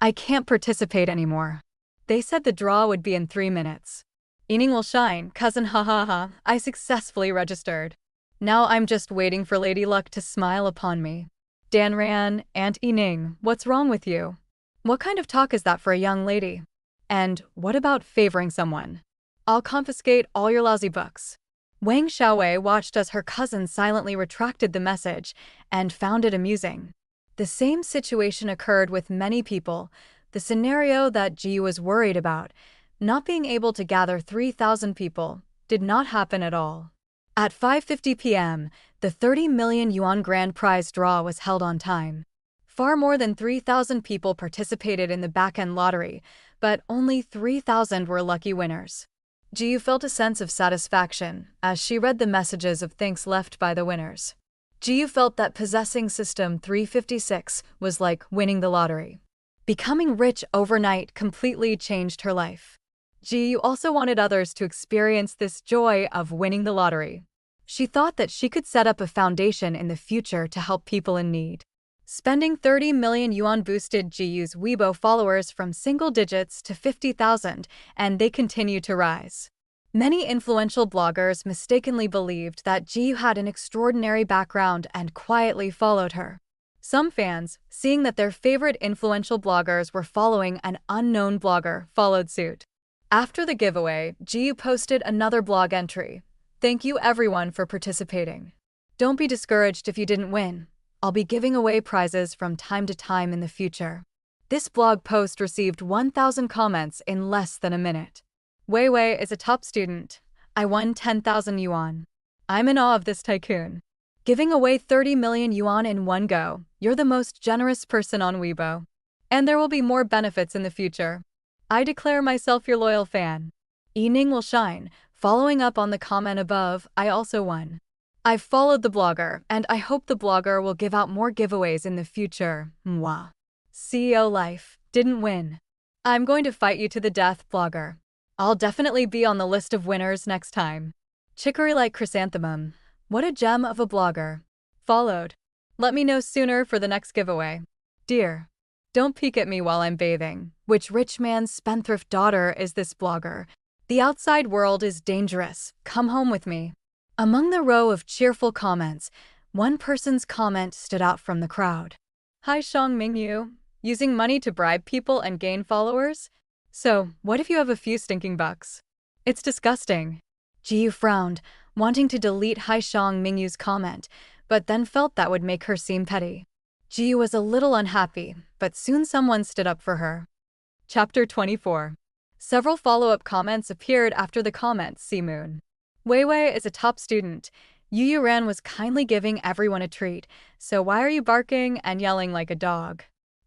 A: I can't participate anymore. They said the draw would be in 3 minutes. Yining will shine, cousin, ha ha ha, I successfully registered. Now I'm just waiting for Lady Luck to smile upon me. Danran, Aunt Yining, what's wrong with you? What kind of talk is that for a young lady? And what about favoring someone? I'll confiscate all your lousy books. Wang Xiaowei watched as her cousin silently retracted the message and found it amusing. The same situation occurred with many people, the scenario that Ji was worried about, not being able to gather 3,000 people, did not happen at all. At 5:50 p.m., the 30 million yuan grand prize draw was held on time. Far more than 3,000 people participated in the back-end lottery, but only 3,000 were lucky winners. Ji felt a sense of satisfaction as she read the messages of thanks left by the winners. Ji felt that possessing System 356 was like winning the lottery. Becoming rich overnight completely changed her life. Ji also wanted others to experience this joy of winning the lottery. She thought that she could set up a foundation in the future to help people in need. Spending 30 million yuan boosted Jiu's Weibo followers from single digits to 50,000, and they continue to rise. Many influential bloggers mistakenly believed that Jiu had an extraordinary background and quietly followed her. Some fans, seeing that their favorite influential bloggers were following an unknown blogger, followed suit. After the giveaway, Jiu posted another blog entry. Thank you everyone for participating. Don't be discouraged if you didn't win. I'll be giving away prizes from time to time in the future. This blog post received 1,000 comments in less than a minute. Wei Wei is a top student. I won 10,000 yuan. I'm in awe of this tycoon. Giving away 30 million yuan in one go. You're the most generous person on Weibo. And there will be more benefits in the future. I declare myself your loyal fan. Evening will shine. Following up on the comment above, I also won. I've followed the blogger, and I hope the blogger will give out more giveaways in the future. Mwah. CEO life. Didn't win. I'm going to fight you to the death, blogger. I'll definitely be on the list of winners next time. Chicory like chrysanthemum. What a gem of a blogger. Followed. Let me know sooner for the next giveaway. Dear. Don't peek at me while I'm bathing. Which rich man's spendthrift daughter is this blogger? The outside world is dangerous. Come home with me. Among the row of cheerful comments, one person's comment stood out from the crowd. Hi Shang Mingyu. Using money to bribe people and gain followers? So, what if you have a few stinking bucks? It's disgusting. Jiyu frowned, wanting to delete Hai Shang Mingyu's comment, but then felt that would make her seem petty. Jiyu was a little unhappy, but soon someone stood up for her. Chapter 24. Several follow-up comments appeared after the comments, See Moon. Wei Wei is a top student. Yu Ran was kindly giving everyone a treat, so why are you barking and yelling like a dog?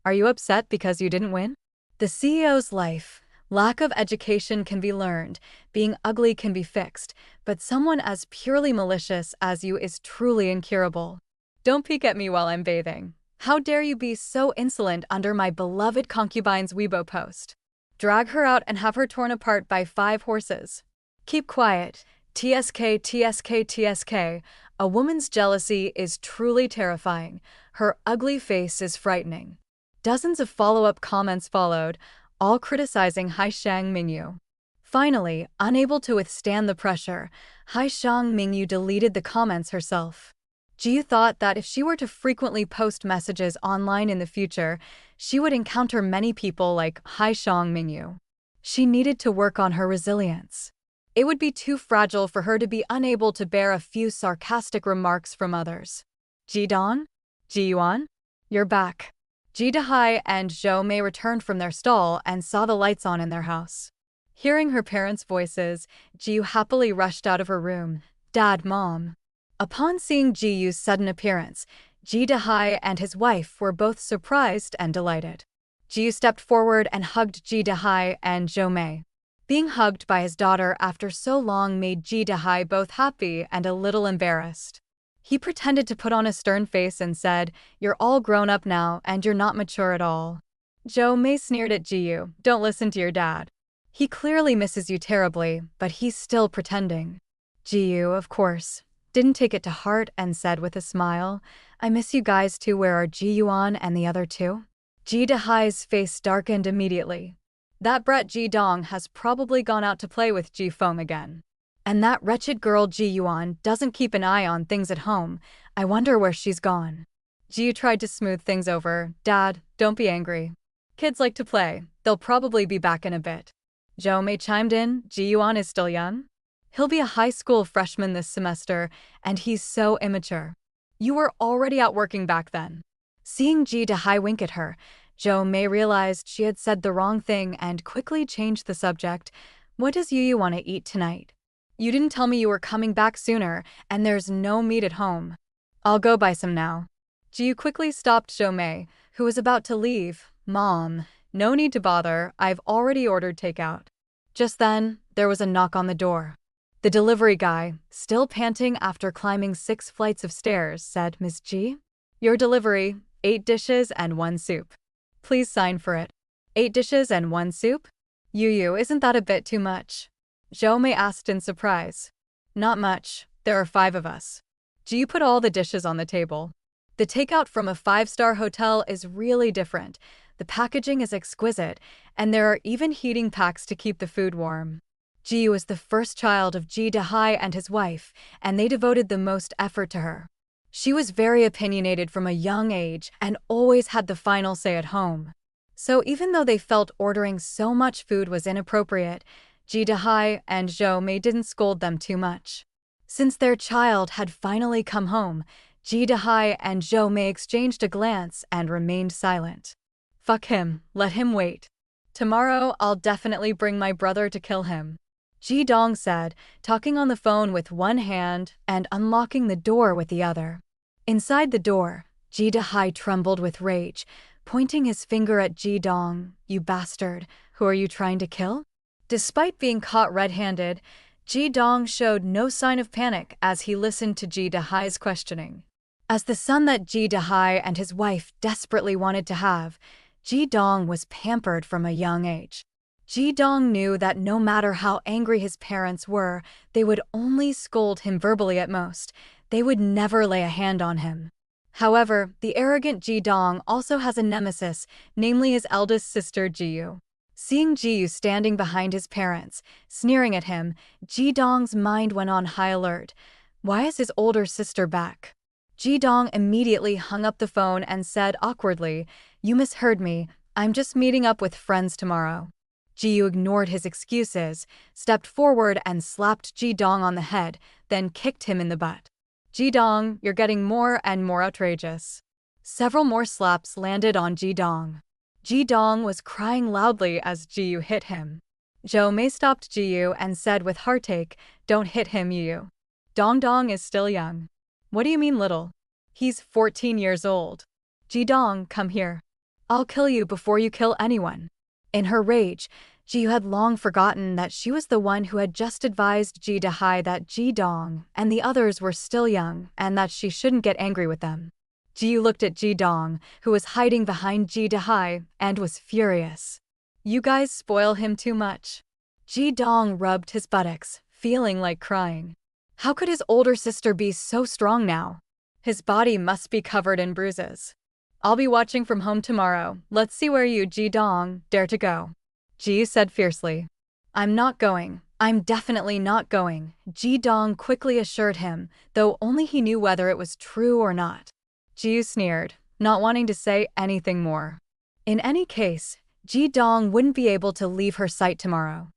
A: Are you upset because you didn't win? The CEO's life. Lack of education can be learned, being ugly can be fixed, but someone as purely malicious as you is truly incurable. Don't peek at me while I'm bathing. How dare you be so insolent under my beloved concubine's Weibo post? Drag her out and have her torn apart by 5 horses. Keep quiet. TSK, TSK, TSK. A woman's jealousy is truly terrifying. Her ugly face is frightening. Dozens of follow-up comments followed, all criticizing Hai Shang Mingyu. Finally, unable to withstand the pressure, Hai Shang Mingyu deleted the comments herself. Jiyu thought that if she were to frequently post messages online in the future, she would encounter many people like Hai Shang Mingyu. She needed to work on her resilience. It would be too fragile for her to be unable to bear a few sarcastic remarks from others. Ji Dong? Ji Yuan? You're back. Ji Dahai and Zhou Mei returned from their stall and saw the lights on in their house. Hearing her parents' voices, Jiyu happily rushed out of her room. Dad, Mom. Upon seeing Jiyu's sudden appearance, Ji Dahai and his wife were both surprised and delighted. Jiyu stepped forward and hugged Ji Dahai and Zhou Mei. Being hugged by his daughter after so long made Ji Dahai both happy and a little embarrassed. He pretended to put on a stern face and said, You're all grown up now and you're not mature at all. Zhou Mei sneered at Jiyu, Don't listen to your dad. He clearly misses you terribly, but he's still pretending. Jiyu, of course, didn't take it to heart and said with a smile, I miss you guys too. Where are Ji Yuan and the other two? Ji Dahai's face darkened immediately. That brat Ji Dong has probably gone out to play with Ji Feng again. And that wretched girl Ji Yuan doesn't keep an eye on things at home. I wonder where she's gone. Jiyu tried to smooth things over. Dad, don't be angry. Kids like to play. They'll probably be back in a bit. Zhou Mei chimed in. Ji Yuan is still young. He'll be a high school freshman this semester, and he's so immature. You were already out working back then. Seeing Ji Dahai wink at her, Zhou Mei realized she had said the wrong thing and quickly changed the subject. What does Yu want to eat tonight? You didn't tell me you were coming back sooner, and there's no meat at home. I'll go buy some now. Jiyu quickly stopped Zhou Mei, who was about to leave. Mom, no need to bother, I've already ordered takeout. Just then, there was a knock on the door. The delivery guy, still panting after climbing 6 flights of stairs, said, Ms. Ji? Your delivery, 8 dishes and 1 soup. Please sign for it. 8 dishes and 1 soup? Yu, isn't that a bit too much? Zhou Mei asked in surprise. Not much, there are 5 of us. Jiyu put all the dishes on the table. The takeout from a 5-star hotel is really different. The packaging is exquisite, and there are even heating packs to keep the food warm. Jiyu is the first child of Ji Dahai and his wife, and they devoted the most effort to her. She was very opinionated from a young age and always had the final say at home. So even though they felt ordering so much food was inappropriate, Ji Dahai and Zhou Mei didn't scold them too much. Since their child had finally come home, Ji Dahai and Zhou Mei exchanged a glance and remained silent. Fuck him, let him wait. Tomorrow I'll definitely bring my brother to kill him. Ji Dong said, talking on the phone with one hand and unlocking the door with the other. Inside the door, Ji Dahai trembled with rage, pointing his finger at Ji Dong. You bastard, who are you trying to kill? Despite being caught red-handed, Ji Dong showed no sign of panic as he listened to Ji Dahai's questioning. As the son that Ji Dahai and his wife desperately wanted to have, Ji Dong was pampered from a young age. Ji Dong knew that no matter how angry his parents were, they would only scold him verbally at most. They would never lay a hand on him. However, the arrogant Ji Dong also has a nemesis, namely his eldest sister Ji-yu. Seeing Ji-yu standing behind his parents, sneering at him, Ji Dong's mind went on high alert. Why is his older sister back? Ji Dong immediately hung up the phone and said awkwardly, "You misheard me, I'm just meeting up with friends tomorrow." Ji-yu ignored his excuses, stepped forward and slapped Ji Dong on the head, then kicked him in the butt. "Ji Dong, you're getting more and more outrageous." Several more slaps landed on Ji Dong. Ji Dong was crying loudly as Ji-yu hit him. Jo Mei stopped Ji-yu and said with heartache, "Don't hit him, Yu. Dong Dong is still young." "What do you mean little? He's 14 years old." "Ji Dong, come here. I'll kill you before you kill anyone." In her rage, Ji-yu had long forgotten that she was the one who had just advised Ji Dahai that Ji Dong and the others were still young and that she shouldn't get angry with them. Ji-yu looked at Ji Dong, who was hiding behind Ji Dahai, and was furious. "You guys spoil him too much." Ji Dong rubbed his buttocks, feeling like crying. How could his older sister be so strong now? His body must be covered in bruises. "I'll be watching from home tomorrow. Let's see where you, Ji Dong, dare to go." Ji said fiercely. "I'm not going. I'm definitely not going," Ji Dong quickly assured him, though only he knew whether it was true or not. Ji sneered, not wanting to say anything more. In any case, Ji Dong wouldn't be able to leave her sight tomorrow.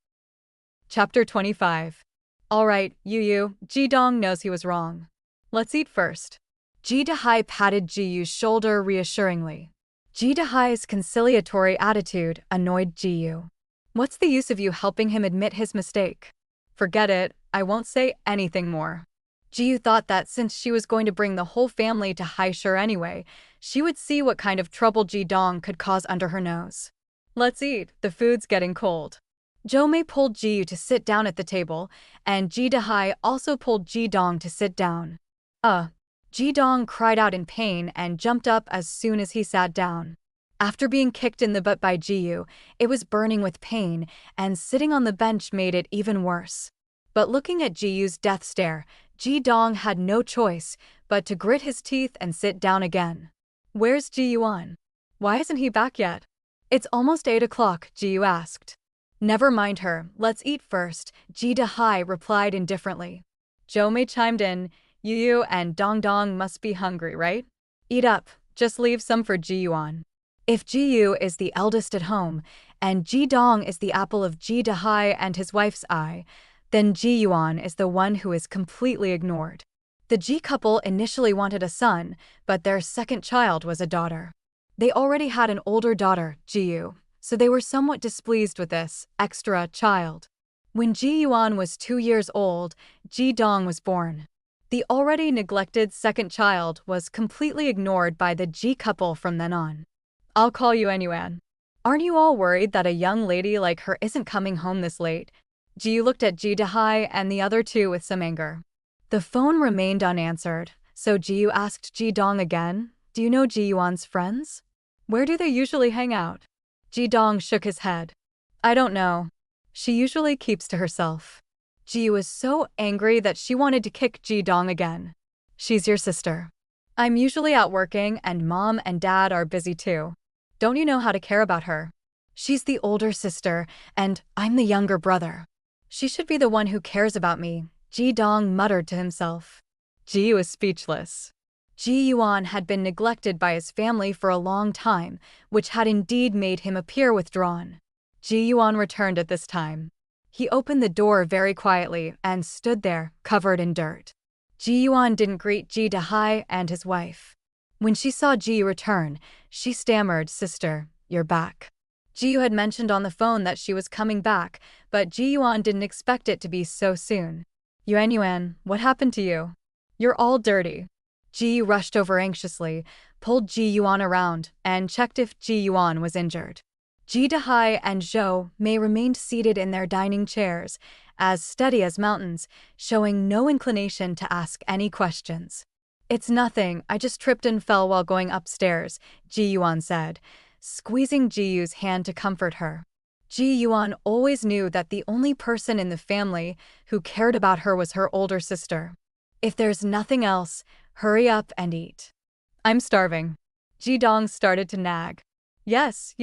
A: Chapter 25. All right, Yu, Ji Dong knows he was wrong. Let's eat first. Ji Dahai patted Ji-yu's shoulder reassuringly. Ji Dahai's conciliatory attitude annoyed Ji-yu. "What's the use of you helping him admit his mistake?" "Forget it, I won't say anything more." Ji-yu thought that since she was going to bring the whole family to Haishur anyway, she would see what kind of trouble Ji Dong could cause under her nose. "Let's eat, the food's getting cold." Jo Mei pulled Ji-yu to sit down at the table, and Ji Dahai also pulled Ji Dong to sit down. Ji Dong cried out in pain and jumped up as soon as he sat down. After being kicked in the butt by Ji-yu, it was burning with pain, and sitting on the bench made it even worse. But looking at Ji-yu's death stare, Ji Dong had no choice but to grit his teeth and sit down again. "Where's Ji-yuan? Why isn't he back yet?" "It's almost 8 o'clock, Ji-yu asked. "Never mind her, let's eat first," Ji Dahai replied indifferently. Jo Mei chimed in, "Yu and Dong Dong must be hungry, right? Eat up, just leave some for Ji-yuan." If Ji-yu is the eldest at home, and Ji Dong is the apple of Ji Dahai and his wife's eye, then Ji-yuan is the one who is completely ignored. The Ji couple initially wanted a son, but their second child was a daughter. They already had an older daughter, Ji-yu, so they were somewhat displeased with this extra child. When Ji-yuan was 2 years old, Ji Dong was born. The already neglected second child was completely ignored by the Ji couple from then on. "I'll call you Anyuan. Aren't you all worried that a young lady like her isn't coming home this late?" Ji looked at Ji Dahai and the other two with some anger. The phone remained unanswered, so Ji asked Ji Dong again, "Do you know Ji-yuan's friends? Where do they usually hang out?" Ji Dong shook his head. "I don't know. She usually keeps to herself." Ji was so angry that she wanted to kick Ji Dong again. "She's your sister. I'm usually out working and mom and dad are busy too. Don't you know how to care about her? She's the older sister and I'm the younger brother. She should be the one who cares about me," Ji Dong muttered to himself. Ji was speechless. Ji-yuan had been neglected by his family for a long time, which had indeed made him appear withdrawn. Ji-yuan returned at this time. He opened the door very quietly and stood there, covered in dirt. Ji-yuan didn't greet Ji Dahai and his wife. When she saw Ji return, she stammered, "Sister, you're back." Ji had mentioned on the phone that she was coming back, but Ji-yuan didn't expect it to be so soon. "Yuan, what happened to you? You're all dirty." Ji rushed over anxiously, pulled Ji-yuan around, and checked if Ji-yuan was injured. Ji Dahai and Zhou Mei remained seated in their dining chairs, as steady as mountains, showing no inclination to ask any questions. "It's nothing, I just tripped and fell while going upstairs," Ji Yuan said, squeezing Ji Yu's hand to comfort her. Ji Yuan always knew that the only person in the family who cared about her was her older sister. "If there's nothing else, hurry up and eat." "I'm starving." Ji Dong started to nag. Yes,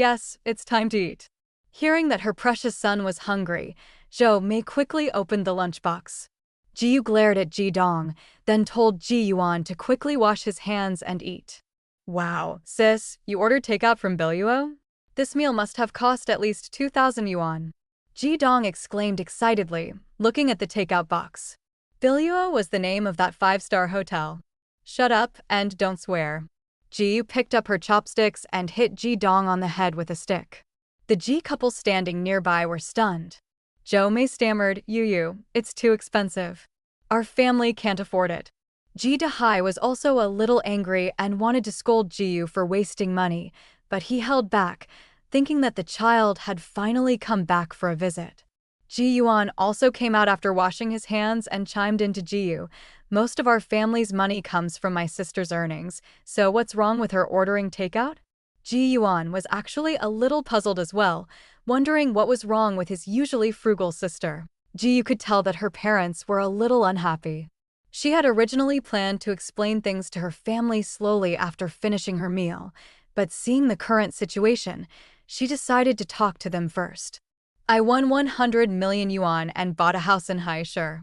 A: it's time to eat." Hearing that her precious son was hungry, Zhou Mei quickly opened the lunchbox. Ji Yu glared at Ji Dong, then told Ji Yuan to quickly wash his hands and eat. "Wow, sis, you ordered takeout from Biluo? This meal must have cost at least 2,000 yuan." Ji Dong exclaimed excitedly, looking at the takeout box. Biluo was the name of that five-star hotel. "Shut up and don't swear." Ji Yu picked up her chopsticks and hit Ji Dong on the head with a stick. The Ji couple standing nearby were stunned. Zhou Mei stammered, "Yu, it's too expensive. Our family can't afford it." Ji Dahai was also a little angry and wanted to scold Ji Yu for wasting money, but he held back, thinking that the child had finally come back for a visit. Ji Yuan also came out after washing his hands and chimed into Ji Yu. "Most of our family's money comes from my sister's earnings, so what's wrong with her ordering takeout?" Ji Yuan was actually a little puzzled as well, wondering what was wrong with his usually frugal sister. Ji Yu could tell that her parents were a little unhappy. She had originally planned to explain things to her family slowly after finishing her meal, but seeing the current situation, she decided to talk to them first. "I won 100 million yuan and bought a house in Haishur.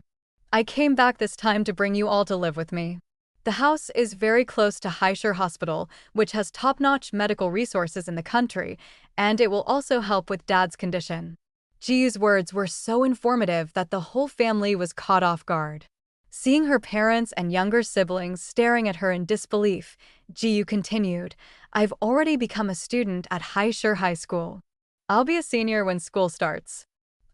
A: I came back this time to bring you all to live with me. The house is very close to Haishur Hospital, which has top-notch medical resources in the country, and it will also help with Dad's condition." Ji Yu's words were so informative that the whole family was caught off guard. Seeing her parents and younger siblings staring at her in disbelief, Ji Yu continued, "I've already become a student at Haishur High School. I'll be a senior when school starts.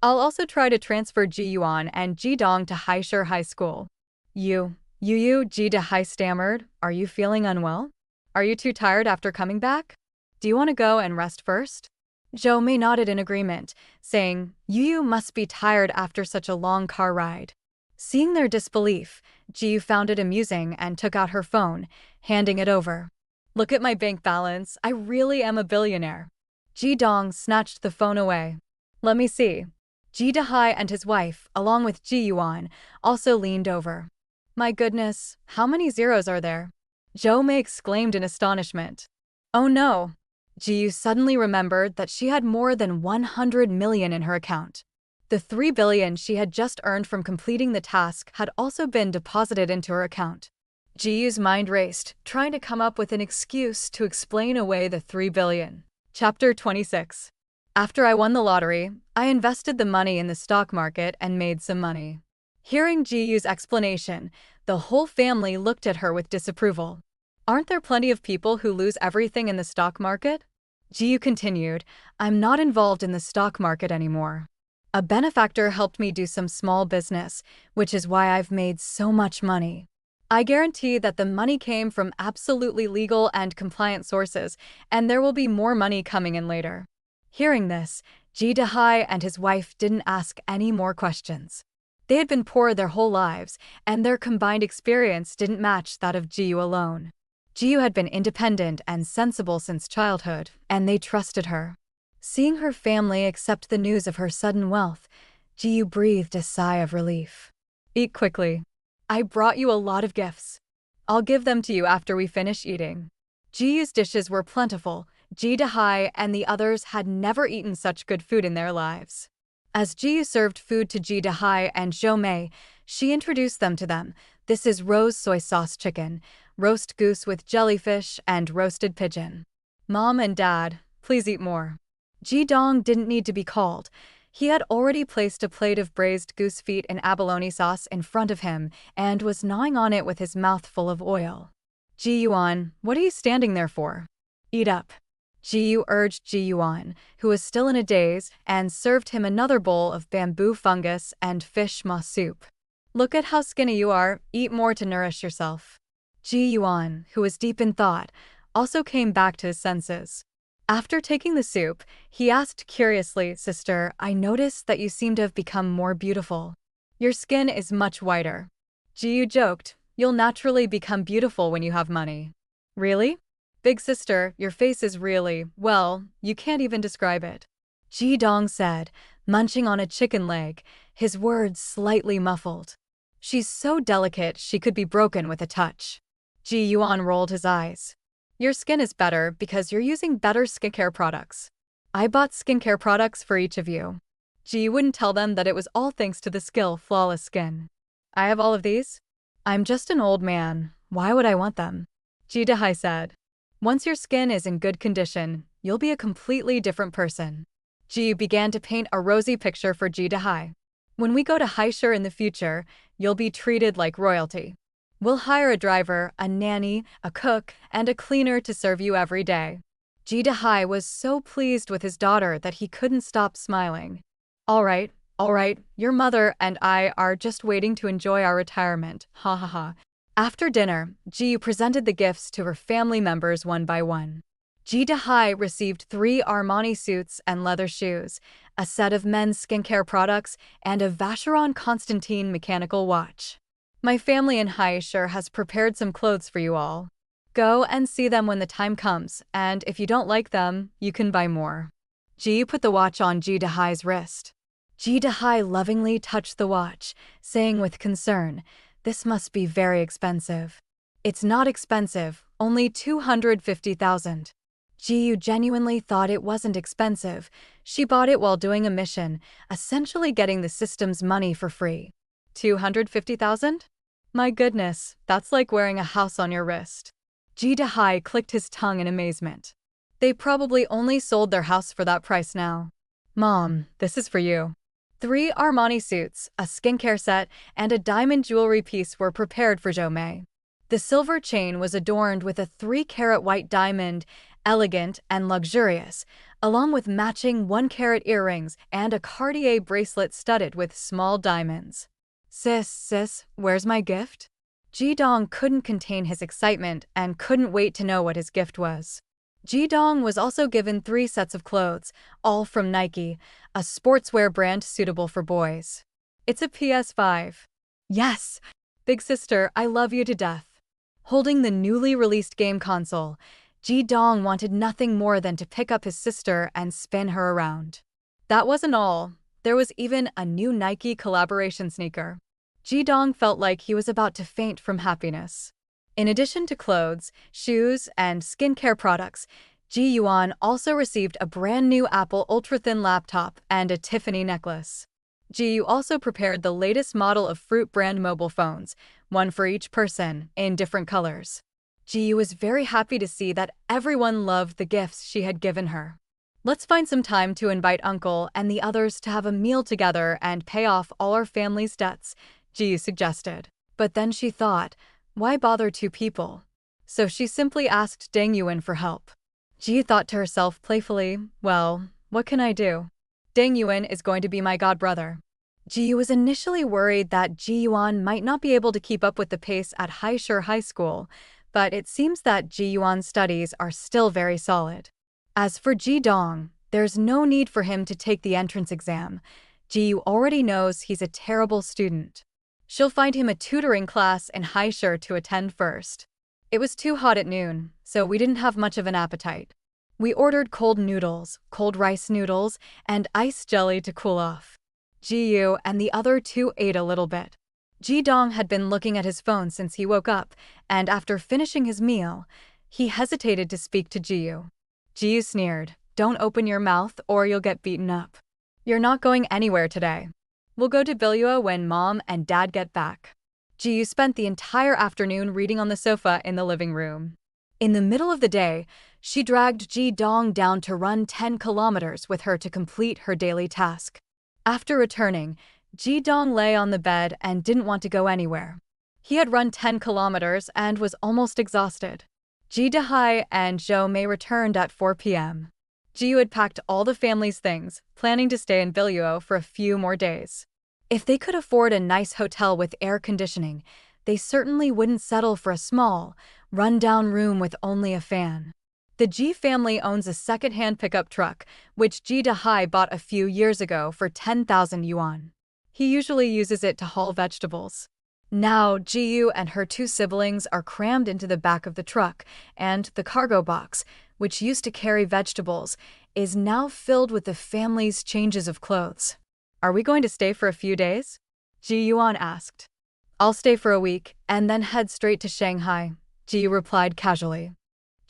A: I'll also try to transfer Ji Yuan and Ji Dong to Haishur High School." You, Ji Dahai stammered, "Are you feeling unwell? Are you too tired after coming back? Do you want to go and rest first?" Zhou Mei nodded in agreement, saying, "Yu must be tired after such a long car ride." Seeing their disbelief, Ji Yu found it amusing and took out her phone, handing it over. "Look at my bank balance, I really am a billionaire." Ji Dong snatched the phone away. "Let me see." Ji Dahai and his wife, along with Ji Yuan, also leaned over. "My goodness, how many zeros are there?" Zhou Mei exclaimed in astonishment. "Oh no!" Ji Yu suddenly remembered that she had more than 100 million in her account. The 3 billion she had just earned from completing the task had also been deposited into her account. Ji Yu's mind raced, trying to come up with an excuse to explain away the 3 billion. Chapter 26. After I won the lottery, I invested the money in the stock market and made some money. Hearing Ji Yu's explanation, the whole family looked at her with disapproval. "Aren't there plenty of people who lose everything in the stock market?" Ji Yu continued, "I'm not involved in the stock market anymore. A benefactor helped me do some small business, which is why I've made so much money. I guarantee that the money came from absolutely legal and compliant sources, and there will be more money coming in later." Hearing this, Ji Dahai and his wife didn't ask any more questions. They had been poor their whole lives, and their combined experience didn't match that of Ji Yu alone. Ji Yu had been independent and sensible since childhood, and they trusted her. Seeing her family accept the news of her sudden wealth, Ji Yu breathed a sigh of relief. "Eat quickly. I brought you a lot of gifts. I'll give them to you after we finish eating." Ji Yu's dishes were plentiful. Ji Dahai and the others had never eaten such good food in their lives. As Ji Yu served food to Ji Dahai and Zhou Mei, she introduced them to them. "This is rose soy sauce chicken, roast goose with jellyfish, and roasted pigeon. Mom and Dad, please eat more." Ji Dong didn't need to be called. He had already placed a plate of braised goose feet in abalone sauce in front of him and was gnawing on it with his mouth full of oil. "Ji Yuan, what are you standing there for? Eat up." Ji Yu urged Ji Yuan, who was still in a daze, and served him another bowl of bamboo fungus and fish maw soup. "Look at how skinny you are, eat more to nourish yourself." Ji Yuan, who was deep in thought, also came back to his senses. After taking the soup, he asked curiously, "Sister, I noticed that you seem to have become more beautiful. Your skin is much whiter." Ji joked, "You'll naturally become beautiful when you have money." "Really? Big sister, your face is really, well, you can't even describe it." Ji Dong said, munching on a chicken leg, his words slightly muffled. "She's so delicate she could be broken with a touch." Ji Yuan rolled his eyes. "Your skin is better because you're using better skincare products. I bought skincare products for each of you." Ji wouldn't tell them that it was all thanks to the skill Flawless Skin. "I have all of these? I'm just an old man. Why would I want them?" Ji Dahai said. "Once your skin is in good condition, you'll be a completely different person." Ji began to paint a rosy picture for Ji Dahai. "When we go to Haishur in the future, you'll be treated like royalty. We'll hire a driver, a nanny, a cook, and a cleaner to serve you every day." Ji Dahai was so pleased with his daughter that he couldn't stop smiling. All right, your mother and I are just waiting to enjoy our retirement, ha ha ha." After dinner, Ji presented the gifts to her family members one by one. Ji Dahai received 3 Armani suits and leather shoes, a set of men's skincare products, and a Vacheron Constantin mechanical watch. "My family in Haishur has prepared some clothes for you all. Go and see them when the time comes, and if you don't like them, you can buy more." Ji put the watch on Ji Dahai's wrist. Ji Dahai lovingly touched the watch, saying with concern, "This must be very expensive." "It's not expensive, only 250,000. Ji genuinely thought it wasn't expensive. She bought it while doing a mission, essentially getting the system's money for free. 250,000? My goodness, that's like wearing a house on your wrist." Ji Dahai clicked his tongue in amazement. "They probably only sold their house for that price now." "Mom, this is for you." 3 Armani suits, a skincare set, and a diamond jewelry piece were prepared for Jo Mei. The silver chain was adorned with a 3-carat white diamond, elegant and luxurious, along with matching 1-carat earrings and a Cartier bracelet studded with small diamonds. Sis, where's my gift?" Ji Dong couldn't contain his excitement and couldn't wait to know what his gift was. Ji Dong was also given 3 sets of clothes, all from Nike, a sportswear brand suitable for boys. "It's a PS5. Yes! Big sister, I love you to death." Holding the newly released game console, Ji Dong wanted nothing more than to pick up his sister and spin her around. That wasn't all. There was even a new Nike collaboration sneaker. Ji Dong felt like he was about to faint from happiness. In addition to clothes, shoes, and skincare products, Ji Yuan also received a brand new Apple ultra-thin laptop and a Tiffany necklace. Ji also prepared the latest model of Fruit brand mobile phones, one for each person, in different colors. Ji was very happy to see that everyone loved the gifts she had given her. "Let's find some time to invite Uncle and the others to have a meal together and pay off all our family's debts," Ji suggested. But then she thought, why bother 2 people? So she simply asked Deng Yuan for help. Ji thought to herself playfully, well, what can I do? Deng Yuan is going to be my godbrother. Ji was initially worried that Ji Yuan might not be able to keep up with the pace at Haishur High School, but it seems that Ji Yuan's studies are still very solid. As for Ji Dong, there's no need for him to take the entrance exam. Ji already knows he's a terrible student. She'll find him a tutoring class in Haishur to attend first. It was too hot at noon, so we didn't have much of an appetite. We ordered cold noodles, cold rice noodles, and ice jelly to cool off. Ji and the other 2 ate a little bit. Ji Dong had been looking at his phone since he woke up, and after finishing his meal, he hesitated to speak to Ji. Ji sneered, "Don't open your mouth or you'll get beaten up. You're not going anywhere today. We'll go to Billua when Mom and Dad get back." Ji spent the entire afternoon reading on the sofa in the living room. In the middle of the day, she dragged Ji Dong down to run 10 kilometers with her to complete her daily task. After returning, Ji Dong lay on the bed and didn't want to go anywhere. He had run 10 kilometers and was almost exhausted. Ji Dahai and Jo Mei returned at 4 p.m. Ji had packed all the family's things, planning to stay in Billua for a few more days. If they could afford a nice hotel with air conditioning, they certainly wouldn't settle for a small, run-down room with only a fan. The Ji family owns a second-hand pickup truck, which Ji Dahai bought a few years ago for 10,000 yuan. He usually uses it to haul vegetables. Now, Ji Yu and her two siblings are crammed into the back of the truck, and the cargo box, which used to carry vegetables, is now filled with the family's changes of clothes. Are we going to stay for a few days? Ji Yuan asked. I'll stay for a week, and then head straight to Shanghai, Ji Yu replied casually.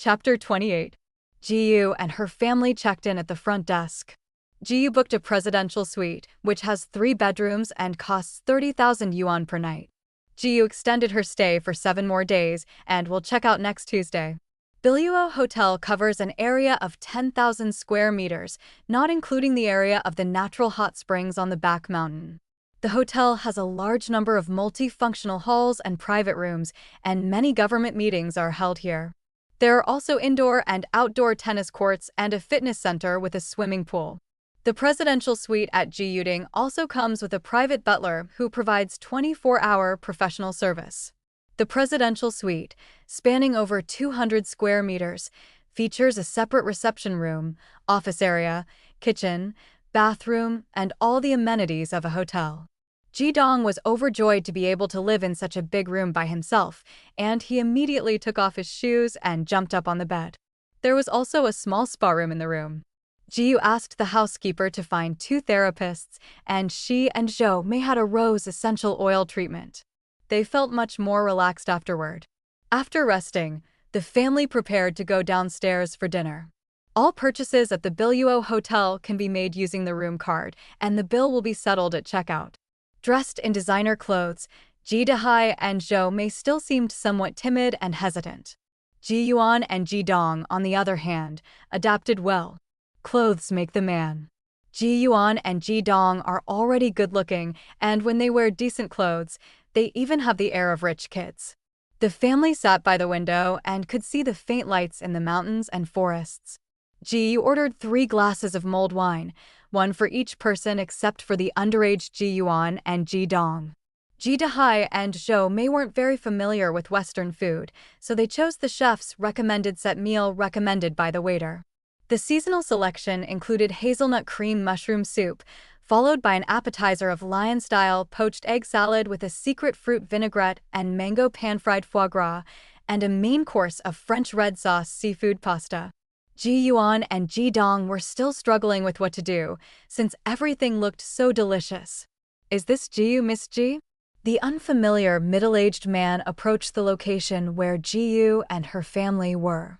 A: Chapter 28. Ji Yu and her family checked in at the front desk. Ji Yu booked a presidential suite, which has 3 bedrooms and costs 30,000 yuan per night. Ji Yu extended her stay for 7 more days and will check out next Tuesday. Biluo Hotel covers an area of 10,000 square meters, not including the area of the natural hot springs on the back mountain. The hotel has a large number of multifunctional halls and private rooms, and many government meetings are held here. There are also indoor and outdoor tennis courts and a fitness center with a swimming pool. The presidential suite at Ji Yuding also comes with a private butler who provides 24-hour professional service. The presidential suite, spanning over 200 square meters, features a separate reception room, office area, kitchen, bathroom, and all the amenities of a hotel. Ji Dong was overjoyed to be able to live in such a big room by himself, and he immediately took off his shoes and jumped up on the bed. There was also a small spa room in the room. Ji Yu asked the housekeeper to find 2 therapists, and she and Zhou Mei had a rose essential oil treatment. They felt much more relaxed afterward. After resting, the family prepared to go downstairs for dinner. All purchases at the Biluo Hotel can be made using the room card, and the bill will be settled at checkout. Dressed in designer clothes, Ji Dahai and Zhou Mei still seemed somewhat timid and hesitant. Ji Yuan and Ji Dong, on the other hand, adapted well. Clothes make the man. Ji Yuan and Ji Dong are already good-looking, and when they wear decent clothes, they even have the air of rich kids. The family sat by the window and could see the faint lights in the mountains and forests. Ji Yu ordered 3 glasses of mulled wine, 1 for each person except for the underage Ji Yuan and Ji Dong. Ji Dahai and Zhou Mei weren't very familiar with Western food, so they chose the chef's recommended set meal recommended by the waiter. The seasonal selection included hazelnut cream mushroom soup, followed by an appetizer of lion-style poached egg salad with a secret fruit vinaigrette and mango pan-fried foie gras, and a main course of French red sauce seafood pasta. Ji Yuan and Ji Dong were still struggling with what to do, since everything looked so delicious. Is this Ji Yu, Miss Ji? The unfamiliar middle-aged man approached the location where Ji Yu and her family were.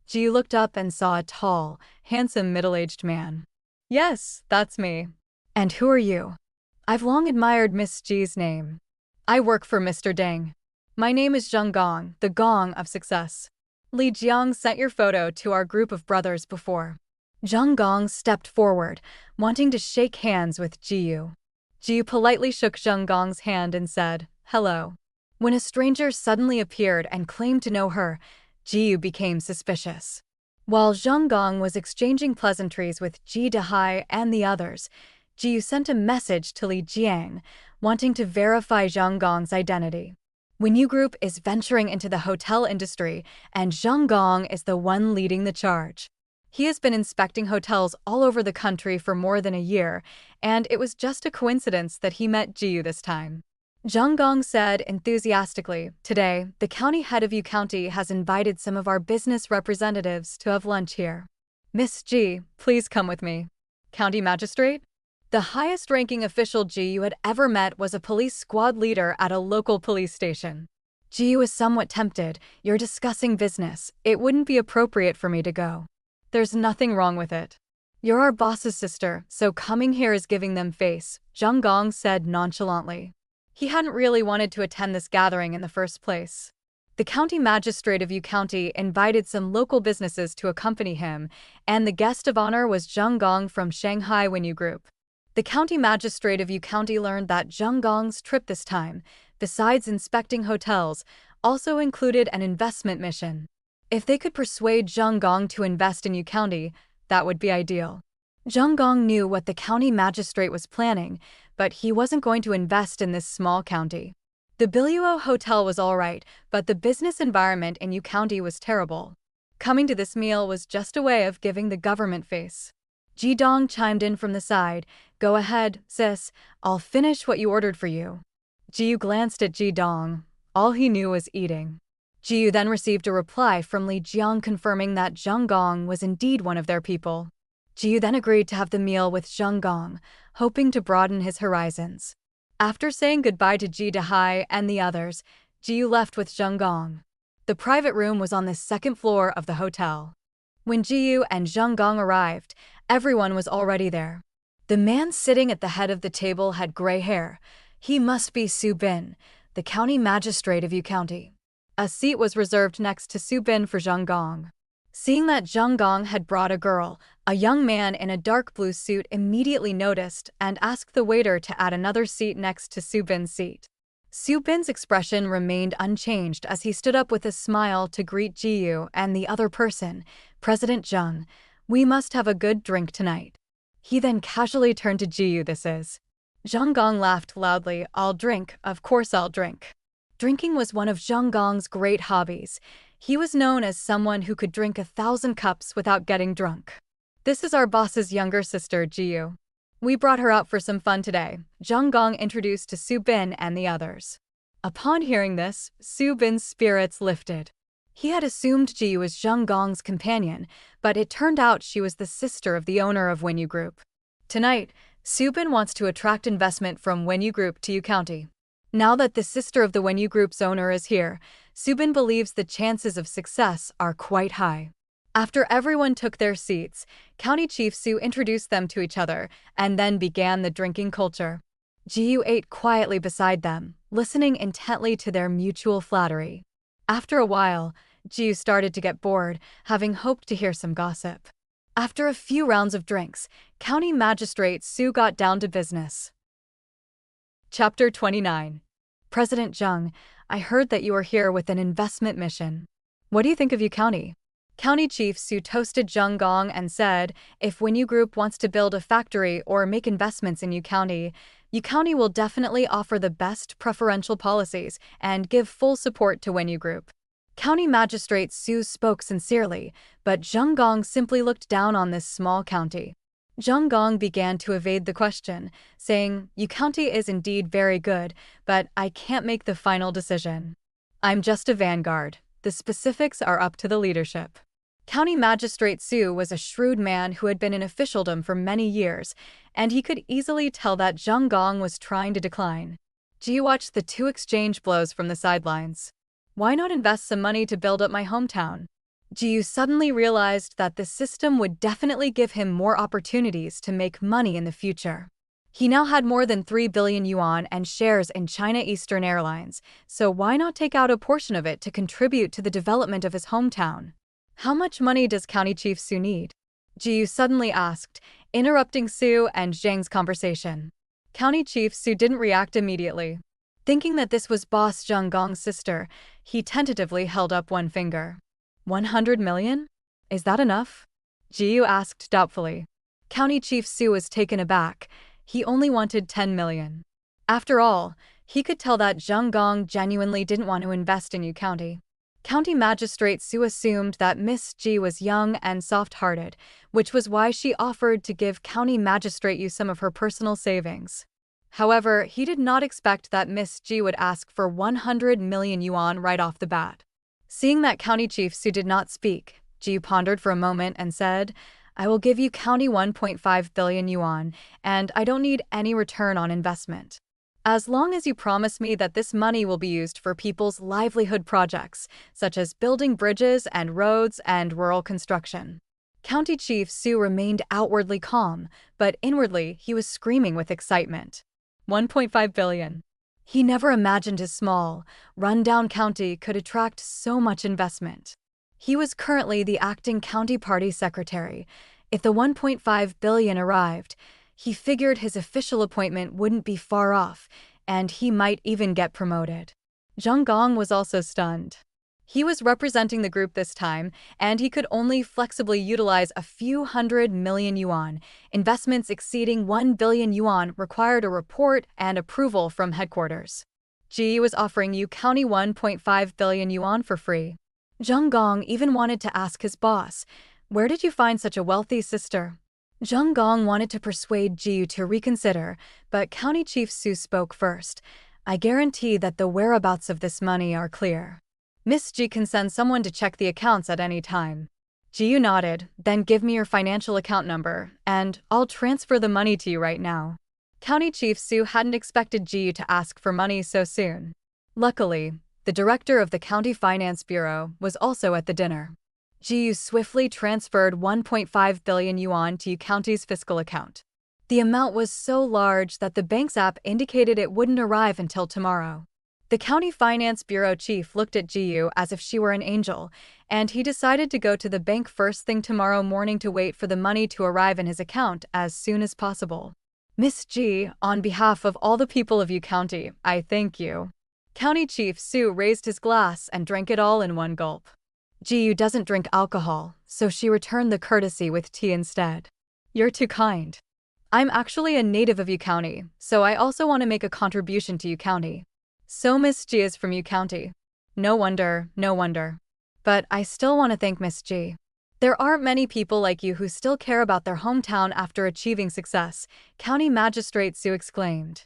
A: Ji Yu looked up and saw a tall, handsome middle-aged man. Yes, that's me. And who are you? I've long admired Miss Ji's name. I work for Mr. Deng. My name is Zheng Gong, the Gong of Success. Li Jiang sent your photo to our group of brothers before. Zheng Gong stepped forward, wanting to shake hands with Ji Yu. Ji Yu politely shook Zheng Gong's hand and said, "Hello." When a stranger suddenly appeared and claimed to know her, Ji Yu became suspicious. While Zheng Gong was exchanging pleasantries with Ji Dahai and the others, Ji Yu sent a message to Li Jiang, wanting to verify Zheng Gong's identity. Wenyu Group is venturing into the hotel industry, and Zheng Gong is the one leading the charge. He has been inspecting hotels all over the country for more than a year, and it was just a coincidence that he met Ji Yu this time. Zheng Gong said enthusiastically, "Today, the county head of Yu County has invited some of our business representatives to have lunch here. Miss Ji, please come with me." County magistrate? The highest-ranking official Ji Yu had ever met was a police squad leader at a local police station. Ji Yu was somewhat tempted. "You're discussing business. It wouldn't be appropriate for me to go." "There's nothing wrong with it. You're our boss's sister, so coming here is giving them face," Zheng Gong said nonchalantly. He hadn't really wanted to attend this gathering in the first place. The county magistrate of Yu County invited some local businesses to accompany him, and the guest of honor was Zheng Gong from Shanghai Wenyu Group. The county magistrate of Yu County learned that Zheng Gong's trip this time, besides inspecting hotels, also included an investment mission. If they could persuade Zheng Gong to invest in Yu County, that would be ideal. Zheng Gong knew what the county magistrate was planning, but he wasn't going to invest in this small county. The Biluo Hotel was alright, but the business environment in Yu County was terrible. Coming to this meal was just a way of giving the government face. Ji Dong chimed in from the side. "Go ahead, sis, I'll finish what you ordered for you." Jiyu glanced at Ji Dong. All he knew was eating. Jiyu then received a reply from Li Jiang confirming that Zheng Gong was indeed one of their people. Jiyu then agreed to have the meal with Zheng Gong, hoping to broaden his horizons. After saying goodbye to Ji Dahai and the others, Jiyu left with Zheng Gong. The private room was on the second floor of the hotel. When Jiyu and Zheng Gong arrived, everyone was already there. The man sitting at the head of the table had gray hair. He must be Su Bin, the county magistrate of Yu County. A seat was reserved next to Su Bin for Zheng Gong. Seeing that Zheng Gong had brought a girl, a young man in a dark blue suit immediately noticed and asked the waiter to add another seat next to Su Bin's seat. Su Bin's expression remained unchanged as he stood up with a smile to greet Jiyu and the other person, President Zheng. "We must have a good drink tonight." He then casually turned to Jiyu. "This is." Zheng Gong laughed loudly. "I'll drink, of course I'll drink." Drinking was one of Zheng Gong's great hobbies. He was known as someone who could drink 1,000 cups without getting drunk. "This is our boss's younger sister, Jiyu. We brought her out for some fun today," Zheng Gong introduced to Su Bin and the others. Upon hearing this, Su Bin's spirits lifted. He had assumed Jiyu was Zheng Gong's companion, but it turned out she was the sister of the owner of Wenyu Group. Tonight, Su Bin wants to attract investment from Wenyu Group to Yu County. Now that the sister of the Wenyu Group's owner is here, Su Bin believes the chances of success are quite high. After everyone took their seats, County Chief Su introduced them to each other and then began the drinking culture. Jiyu ate quietly beside them, listening intently to their mutual flattery. After a while, Jiyu started to get bored, having hoped to hear some gossip. After a few rounds of drinks, County Magistrate Su got down to business. Chapter 29. President Zheng, I heard that you are here with an investment mission. What do you think of Yu County? County Chief Su toasted Zheng Gong and said, "If Wenyu Group wants to build a factory or make investments in Yu County will definitely offer the best preferential policies and give full support to Wenyu Group." County Magistrate Su spoke sincerely, but Zheng Gong simply looked down on this small county. Zheng Gong began to evade the question, saying, "Yu County is indeed very good, but I can't make the final decision. I'm just a vanguard. The specifics are up to the leadership." County Magistrate Su was a shrewd man who had been in officialdom for many years, and he could easily tell that Zheng Gong was trying to decline. Ji watched the two exchange blows from the sidelines. "Why not invest some money to build up my hometown?" Jiyu suddenly realized that the system would definitely give him more opportunities to make money in the future. He now had more than 3 billion yuan and shares in China Eastern Airlines, so why not take out a portion of it to contribute to the development of his hometown? "How much money does County Chief Su need?" Jiyu suddenly asked, interrupting Su and Zhang's conversation. County Chief Su didn't react immediately. Thinking that this was boss Zheng Gong's sister, he tentatively held up one finger. 100 million? Is that enough? Jiyu asked doubtfully. County Chief Su was taken aback. He only wanted 10 million. After all, he could tell that Zheng Gong genuinely didn't want to invest in Yu County. County Magistrate Su assumed that Miss Ji was young and soft-hearted, which was why she offered to give County Magistrate Yu some of her personal savings. However, he did not expect that Miss Ji would ask for 100 million yuan right off the bat. Seeing that County Chief Su did not speak, Ji pondered for a moment and said, "I will give you County 1.5 billion yuan, and I don't need any return on investment. As long as you promise me that this money will be used for people's livelihood projects, such as building bridges and roads and rural construction." County Chief Su remained outwardly calm, but inwardly he was screaming with excitement. 1.5 billion. He never imagined his small, run-down county could attract so much investment. He was currently the acting county party secretary. If the 1.5 billion arrived, he figured his official appointment wouldn't be far off, and he might even get promoted. Zheng Gong was also stunned. He was representing the group this time, and he could only flexibly utilize a few 100 million yuan. Investments exceeding 1 billion yuan required a report and approval from headquarters. Ji was offering Yu County 1.5 billion yuan for free. Zheng Gong even wanted to ask his boss, "Where did you find such a wealthy sister?" Zheng Gong wanted to persuade Ji Yu to reconsider, but County Chief Su spoke first. "I guarantee that the whereabouts of this money are clear. Miss Ji can send someone to check the accounts at any time." Ji Yu nodded. "Then give me your financial account number, and I'll transfer the money to you right now." County Chief Su hadn't expected Ji Yu to ask for money so soon. Luckily, the director of the County Finance Bureau was also at the dinner. Ji Yu swiftly transferred 1.5 billion yuan to Yu County's fiscal account. The amount was so large that the bank's app indicated it wouldn't arrive until tomorrow. The County Finance Bureau chief looked at Ji Yu as if she were an angel, and he decided to go to the bank first thing tomorrow morning to wait for the money to arrive in his account as soon as possible. "Miss Ji, on behalf of all the people of Yu County, I thank you." County Chief Su raised his glass and drank it all in one gulp. Ji Yu doesn't drink alcohol, so she returned the courtesy with tea instead. "You're too kind. I'm actually a native of Yu County, so I also want to make a contribution to Yu County." "So Miss Ji is from Yu County. No wonder, no wonder. But I still want to thank Miss Ji. There aren't many people like you who still care about their hometown after achieving success," County Magistrate Su exclaimed.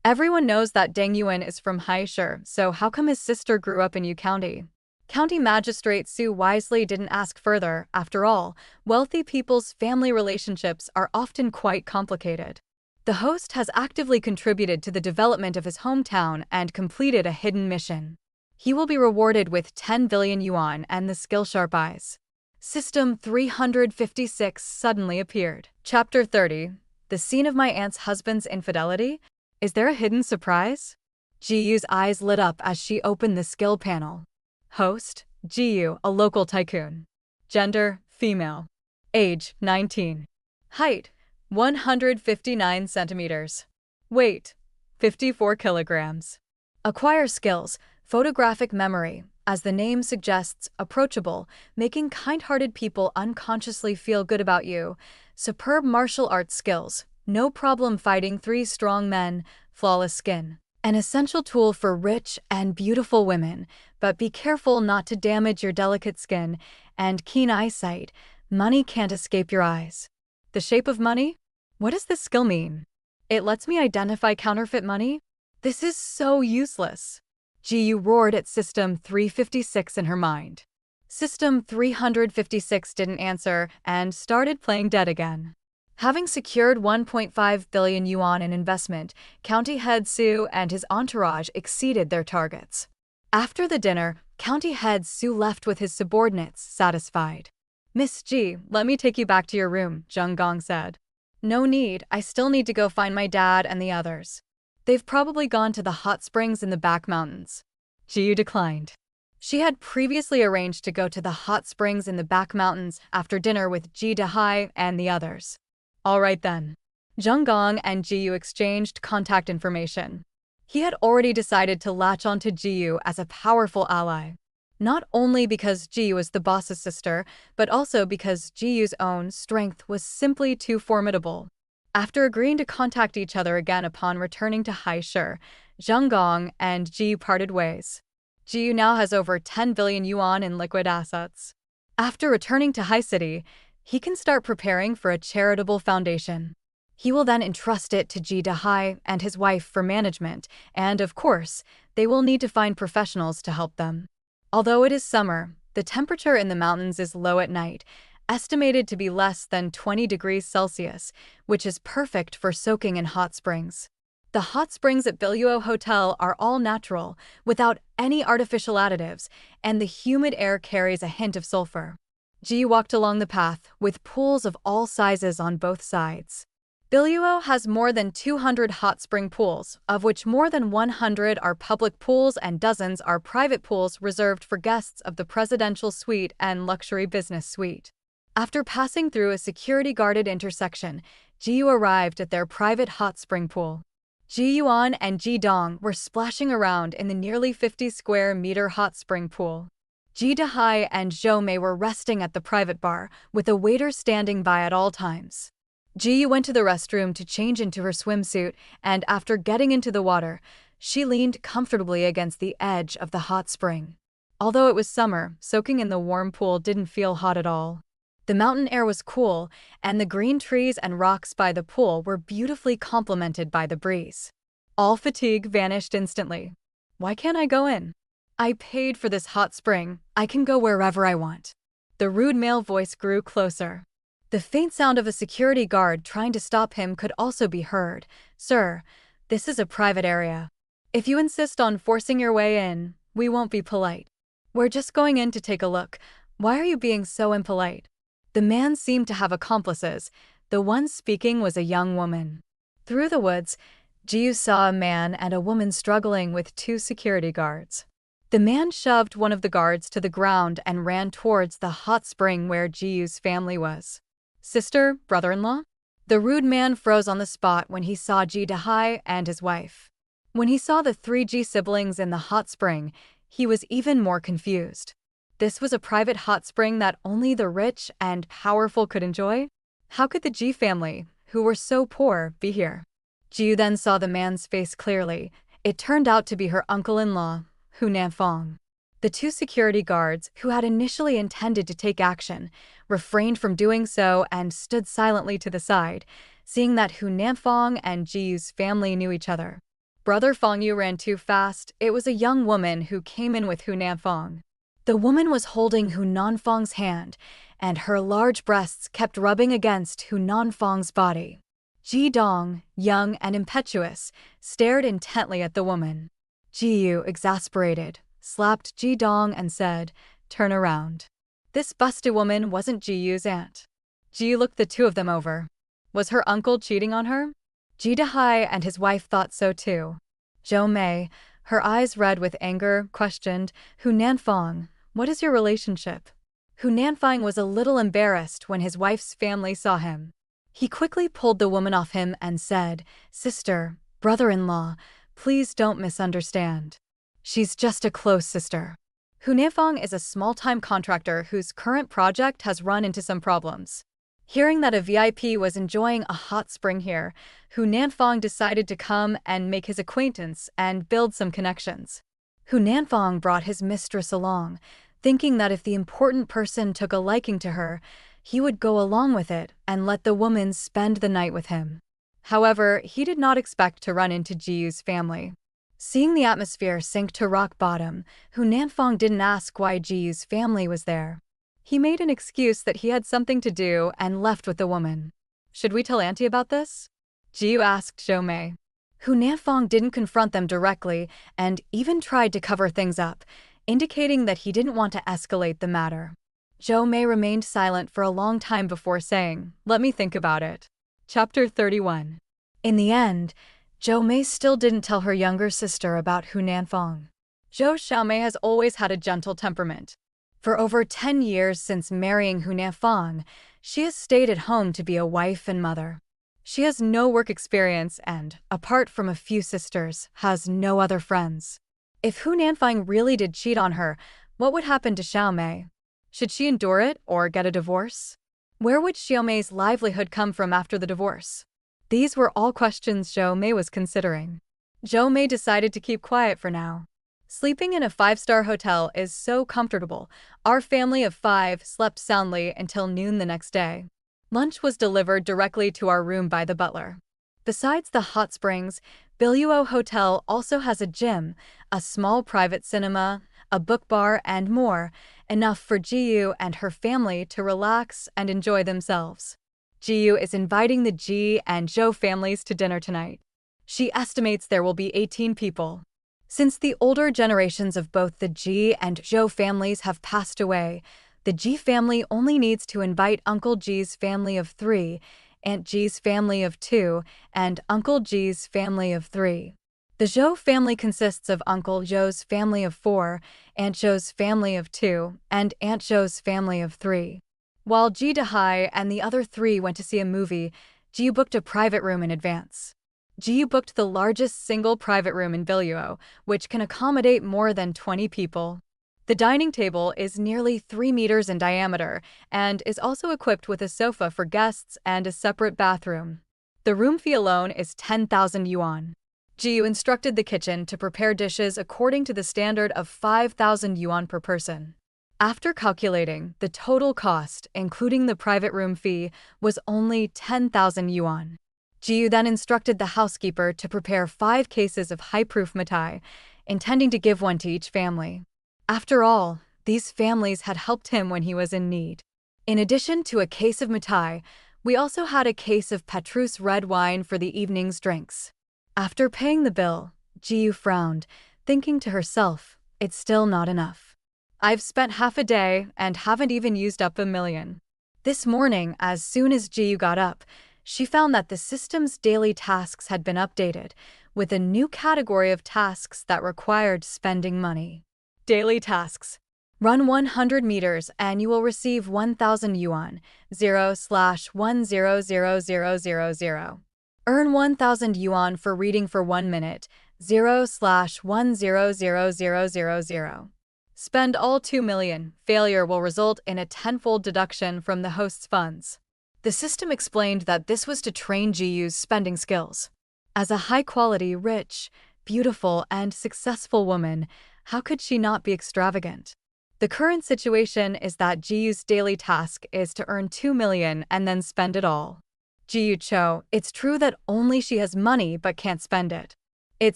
A: "Everyone knows that Deng Yuan is from Haisher, so how come his sister grew up in Yu County?" County Magistrate Su wisely didn't ask further. After all, wealthy people's family relationships are often quite complicated. The host has actively contributed to the development of his hometown and completed a hidden mission. He will be rewarded with 10 billion yuan and the Skillsharp Eyes. System 356 suddenly appeared. Chapter 30. The scene of my aunt's husband's infidelity? Is there a hidden surprise? Ji Yu's eyes lit up as she opened the skill panel. Host, Ji Yu, a local tycoon. Gender, female. Age, 19. Height, 159 centimeters. Weight, 54 kilograms. Acquire skills, photographic memory, as the name suggests, approachable, making kind-hearted people unconsciously feel good about you. Superb martial arts skills, no problem fighting 3 strong men, flawless skin. An essential tool for rich and beautiful women, but be careful not to damage your delicate skin, and keen eyesight, money can't escape your eyes. The shape of money? What does this skill mean? It lets me identify counterfeit money? This is so useless. Ji Yu roared at System 356 in her mind. System 356 didn't answer and started playing dead again. Having secured 1.5 billion yuan in investment, County Head Su and his entourage exceeded their targets. After the dinner, County Head Su left with his subordinates, satisfied. "Miss Ji, let me take you back to your room," Zheng Gong said. "No need, I still need to go find my dad and the others. They've probably gone to the hot springs in the back mountains." Ji Yu declined. She had previously arranged to go to the hot springs in the back mountains after dinner with Ji Dahai and the others. All right then. Zheng Gong and Ji Yu exchanged contact information. He had already decided to latch onto Ji Yu as a powerful ally. Not only because Ji Yu was the boss's sister, but also because Ji Yu's own strength was simply too formidable. After agreeing to contact each other again upon returning to Haisher, Zheng Gong and Ji Yu parted ways. Ji Yu now has over 10 billion yuan in liquid assets. After returning to Hai City, he can start preparing for a charitable foundation. He will then entrust it to Ji Dahai and his wife for management, and of course, they will need to find professionals to help them. Although it is summer, the temperature in the mountains is low at night, estimated to be less than 20 degrees Celsius, which is perfect for soaking in hot springs. The hot springs at Biluo Hotel are all natural, without any artificial additives, and the humid air carries a hint of sulfur. Ji walked along the path, with pools of all sizes on both sides. Biluo has more than 200 hot spring pools, of which more than 100 are public pools and dozens are private pools reserved for guests of the presidential suite and luxury business suite. After passing through a security-guarded intersection, Ji arrived at their private hot spring pool. Ji Yuan and Ji Dong were splashing around in the nearly 50-square-meter hot spring pool. Ji Dahai and Zhou Mei were resting at the private bar, with a waiter standing by at all times. Ji went to the restroom to change into her swimsuit, and after getting into the water, she leaned comfortably against the edge of the hot spring. Although it was summer, soaking in the warm pool didn't feel hot at all. The mountain air was cool, and the green trees and rocks by the pool were beautifully complemented by the breeze. All fatigue vanished instantly. Why can't I go in? I paid for this hot spring. I can go wherever I want. The rude male voice grew closer. The faint sound of a security guard trying to stop him could also be heard. Sir, this is a private area. If you insist on forcing your way in, we won't be polite. We're just going in to take a look. Why are you being so impolite? The man seemed to have accomplices. The one speaking was a young woman. Through the woods, Jiu saw a man and a woman struggling with two security guards. The man shoved one of the guards to the ground and ran towards the hot spring where Jiu's family was. Sister, brother-in-law? The rude man froze on the spot when he saw Ji Dahai and his wife. When he saw the three Ji siblings in the hot spring, he was even more confused. This was a private hot spring that only the rich and powerful could enjoy? How could the Ji family, who were so poor, be here? Jiu then saw the man's face clearly. It turned out to be her uncle-in-law, Hu Nanfang. The two security guards, who had initially intended to take action, refrained from doing so and stood silently to the side, seeing that Hu Nanfang and Jiu's family knew each other. Brother Fangyu ran too fast. It was a young woman who came in with Hu Nanfang. The woman was holding Hu Nanfang's hand, and her large breasts kept rubbing against Hu Nanfang's body. Ji Dong, young and impetuous, stared intently at the woman. Jiu, exasperated, slapped Ji Dong and said, "Turn around." This busty woman wasn't Jiu's aunt. Ji looked the two of them over. Was her uncle cheating on her? Ji Dahai and his wife thought so too. Zhou Mei, her eyes red with anger, questioned, "Hu Nanfang, what is your relationship?" Hu Nanfang was a little embarrassed when his wife's family saw him. He quickly pulled the woman off him and said, "Sister, brother-in-law, please don't misunderstand. She's just a close sister." Hu Nanfang is a small-time contractor whose current project has run into some problems. Hearing that a VIP was enjoying a hot spring here, Hu Nanfang decided to come and make his acquaintance and build some connections. Hu Nanfang brought his mistress along, thinking that if the important person took a liking to her, he would go along with it and let the woman spend the night with him. However, he did not expect to run into Jiu's family. Seeing the atmosphere sink to rock bottom, Hu Nanfang didn't ask why Jiu's family was there. He made an excuse that he had something to do and left with the woman. "Should we tell Auntie about this?" Jiu asked Zhou Mei. Hu Nanfang didn't confront them directly and even tried to cover things up, indicating that he didn't want to escalate the matter. Zhou Mei remained silent for a long time before saying, "Let me think about it." Chapter 31. In the end, Zhou Mei still didn't tell her younger sister about Hu Nanfang. Zhou Xiaomei has always had a gentle temperament. For over 10 years since marrying Hu Nanfang, she has stayed at home to be a wife and mother. She has no work experience and, apart from a few sisters, has no other friends. If Hu Nanfang really did cheat on her, what would happen to Xiaomei? Should she endure it or get a divorce? Where would Xiaomei's livelihood come from after the divorce? These were all questions Zhou Mei was considering. Zhou Mei decided to keep quiet for now. Sleeping in a 5-star hotel is so comfortable. Our family of 5 slept soundly until noon the next day. Lunch was delivered directly to our room by the butler. Besides the hot springs, Biluo Hotel also has a gym, a small private cinema, a book bar, and more, enough for Jiu and her family to relax and enjoy themselves. Jiu is inviting the Ji and Zhou families to dinner tonight. She estimates there will be 18 people. Since the older generations of both the Ji and Zhou families have passed away, the Ji family only needs to invite Uncle Ji's family of 3, Aunt Ji's family of 2, and Uncle Ji's family of 3. The Zhou family consists of Uncle Zhou's family of 4, Aunt Zhou's family of 2, and Aunt Zhou's family of 3. While Ji Dahai and the other 3 went to see a movie, Ji booked a private room in advance. Ji booked the largest single private room in Biluo, which can accommodate more than 20 people. The dining table is nearly 3 meters in diameter and is also equipped with a sofa for guests and a separate bathroom. The room fee alone is 10,000 yuan. Ji instructed the kitchen to prepare dishes according to the standard of 5,000 yuan per person. After calculating, the total cost, including the private room fee, was only 10,000 yuan. Ji then instructed the housekeeper to prepare 5 cases of high-proof mitai, intending to give one to each family. After all, these families had helped him when he was in need. In addition to a case of mitai, we also had a case of Petrus red wine for the evening's drinks. After paying the bill, Ji frowned, thinking to herself, it's still not enough. I've spent half a day and haven't even used up 1,000,000. This morning, as soon as Ji got up, she found that the system's daily tasks had been updated, with a new category of tasks that required spending money. Daily tasks. Run 100 meters and you will receive 1,000 yuan, 0/100000. Earn 1,000 yuan for reading for 1 minute, 0/100000. Spend all 2 million. Failure will result in a tenfold deduction from the host's funds. The system explained that this was to train Jiyu's spending skills. As a high-quality, rich, beautiful, and successful woman, how could she not be extravagant? The current situation is that Jiyu's daily task is to earn 2 million and then spend it all. Jiyu Cho, it's true that only she has money but can't spend it. It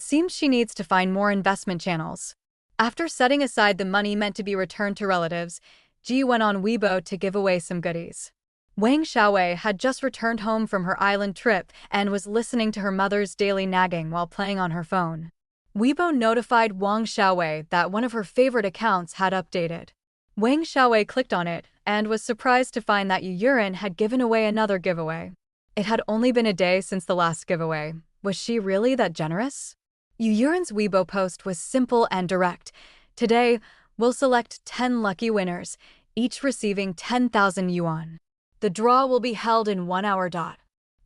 A: seems she needs to find more investment channels. After setting aside the money meant to be returned to relatives, Ji went on Weibo to give away some goodies. Wang Xiaowei had just returned home from her island trip and was listening to her mother's daily nagging while playing on her phone. Weibo notified Wang Xiaowei that one of her favorite accounts had updated. Wang Xiaowei clicked on it and was surprised to find that Yu Yuren had given away another giveaway. It had only been a day since the last giveaway. Was she really that generous? Yu Yuren's Weibo post was simple and direct. Today, we'll select 10 lucky winners, each receiving 10,000 yuan. The draw will be held in 1 hour.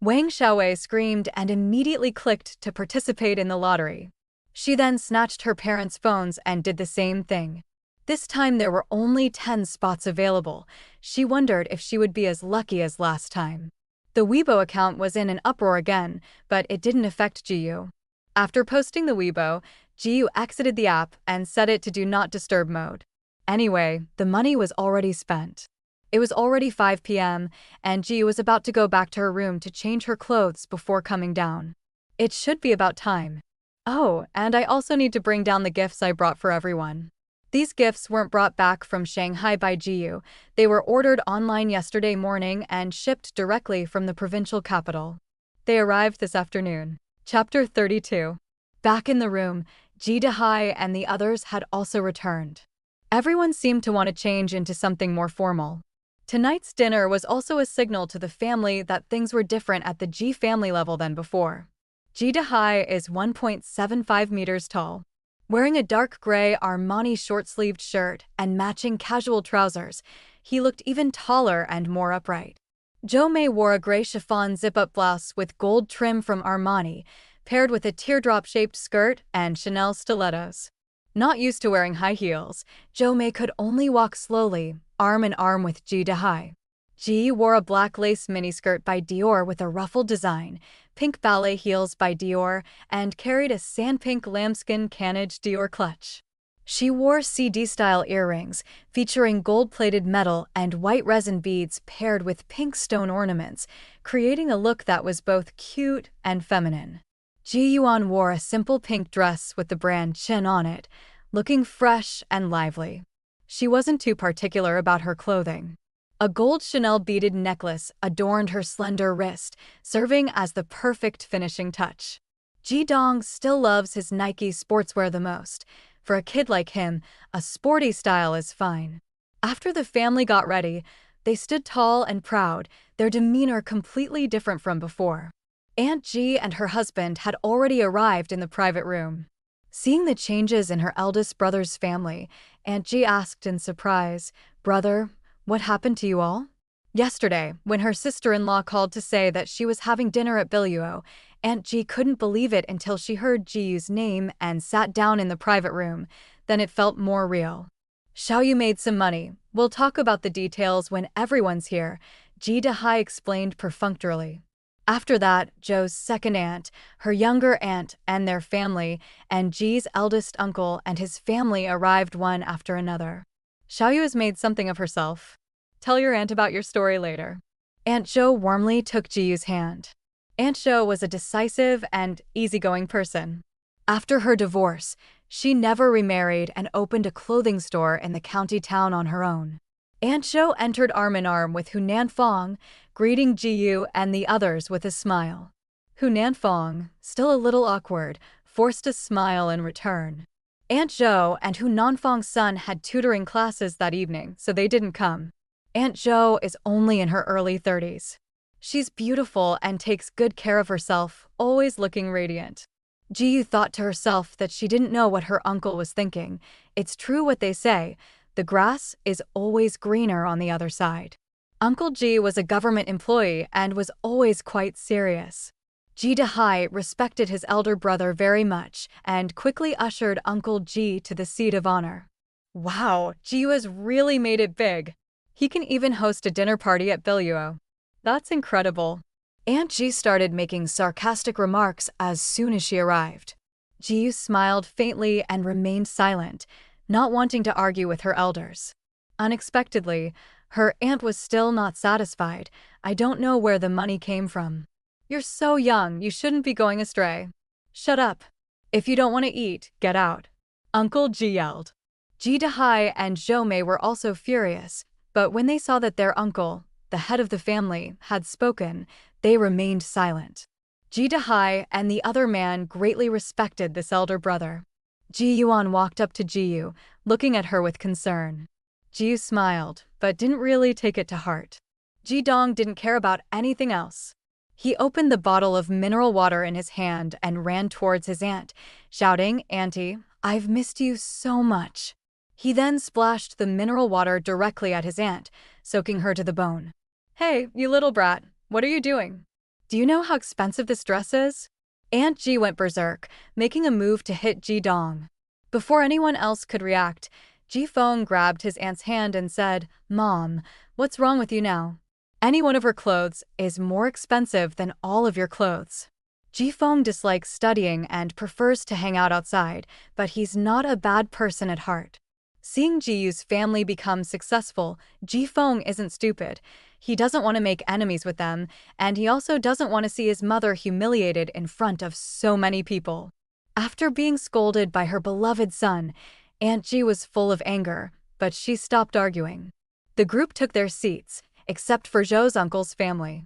A: Wang Xiaowei screamed and immediately clicked to participate in the lottery. She then snatched her parents' phones and did the same thing. This time there were only 10 spots available. She wondered if she would be as lucky as last time. The Weibo account was in an uproar again, but it didn't affect Jiyu. After posting the Weibo, Jiyu exited the app and set it to Do Not Disturb mode. Anyway, the money was already spent. It was already 5 p.m., and Jiyu was about to go back to her room to change her clothes before coming down. It should be about time. Oh, and I also need to bring down the gifts I brought for everyone. These gifts weren't brought back from Shanghai by Jiyu. They were ordered online yesterday morning and shipped directly from the provincial capital. They arrived this afternoon. Chapter 32. Back in the room, Ji Dehai and the others had also returned. Everyone seemed to want to change into something more formal. Tonight's dinner was also a signal to the family that things were different at the Ji family level than before. Ji Dehai is 1.75 meters tall. Wearing a dark gray Armani short-sleeved shirt and matching casual trousers, he looked even taller and more upright. Jo Mei wore a gray chiffon zip-up blouse with gold trim from Armani, paired with a teardrop-shaped skirt and Chanel stilettos. Not used to wearing high heels, Jo Mei could only walk slowly, arm in arm with Ji Dehai. Ji wore a black lace miniskirt by Dior with a ruffled design, pink ballet heels by Dior, and carried a sand-pink lambskin Canage Dior clutch. She wore CD-style earrings, featuring gold-plated metal and white resin beads paired with pink stone ornaments, creating a look that was both cute and feminine. Ji Yuan wore a simple pink dress with the brand Chen on it, looking fresh and lively. She wasn't too particular about her clothing. A gold Chanel beaded necklace adorned her slender wrist, serving as the perfect finishing touch. Ji Dong still loves his Nike sportswear the most. For a kid like him, a sporty style is fine. After the family got ready, they stood tall and proud, their demeanor completely different from before. Aunt Ji and her husband had already arrived in the private room. Seeing the changes in her eldest brother's family, Aunt Ji asked in surprise, "Brother, what happened to you all?" Yesterday, when her sister-in-law called to say that she was having dinner at Biluo, Aunt Ji couldn't believe it until she heard Jiyu's name and sat down in the private room. Then it felt more real. "Xiaoyu made some money. We'll talk about the details when everyone's here," Ji Dehai explained perfunctorily. After that, Joe's second aunt, her younger aunt and their family, and Ji's eldest uncle and his family arrived one after another. Xiaoyu has made something of herself. Tell your aunt about your story later. Aunt Zhou warmly took Jiyu's hand. Aunt Zhou was a decisive and easygoing person. After her divorce, she never remarried and opened a clothing store in the county town on her own. Aunt Zhou entered arm in arm with Hunan Fong, greeting Jiyu and the others with a smile. Hunan Fong, still a little awkward, forced a smile in return. Aunt Zhou and Hunan Fong's son had tutoring classes that evening, so they didn't come. Aunt Zhou is only in her early 30s. She's beautiful and takes good care of herself, always looking radiant. Jiyu thought to herself that she didn't know what her uncle was thinking. It's true what they say, the grass is always greener on the other side. Uncle Ji was a government employee and was always quite serious. Ji Dehai respected his elder brother very much and quickly ushered Uncle Ji to the seat of honor. Wow, Ji has really made it big. He can even host a dinner party at Biluo. That's incredible. Aunt Ji started making sarcastic remarks as soon as she arrived. Ji smiled faintly and remained silent, not wanting to argue with her elders. Unexpectedly, her aunt was still not satisfied. I don't know where the money came from. You're so young, you shouldn't be going astray. Shut up. If you don't want to eat, get out. Uncle Ji yelled. Ji Dehai and Zhou Mei were also furious, but when they saw that their uncle, the head of the family, had spoken, they remained silent. Ji Dehai and the other man greatly respected this elder brother. Ji Yuan walked up to Jiyu, looking at her with concern. Jiyu smiled, but didn't really take it to heart. Ji Dong didn't care about anything else. He opened the bottle of mineral water in his hand and ran towards his aunt, shouting, "Auntie, I've missed you so much." He then splashed the mineral water directly at his aunt, soaking her to the bone. Hey, you little brat, what are you doing? Do you know how expensive this dress is? Aunt Ji went berserk, making a move to hit Ji Dong. Before anyone else could react, Ji Feng grabbed his aunt's hand and said, "Mom, what's wrong with you now? Any one of her clothes is more expensive than all of your clothes." Ji Feng dislikes studying and prefers to hang out outside, but he's not a bad person at heart. Seeing Jiyu's family become successful, Ji Feng isn't stupid. He doesn't want to make enemies with them, and he also doesn't want to see his mother humiliated in front of so many people. After being scolded by her beloved son, Aunt Ji was full of anger, but she stopped arguing. The group took their seats, except for Zhou's uncle's family.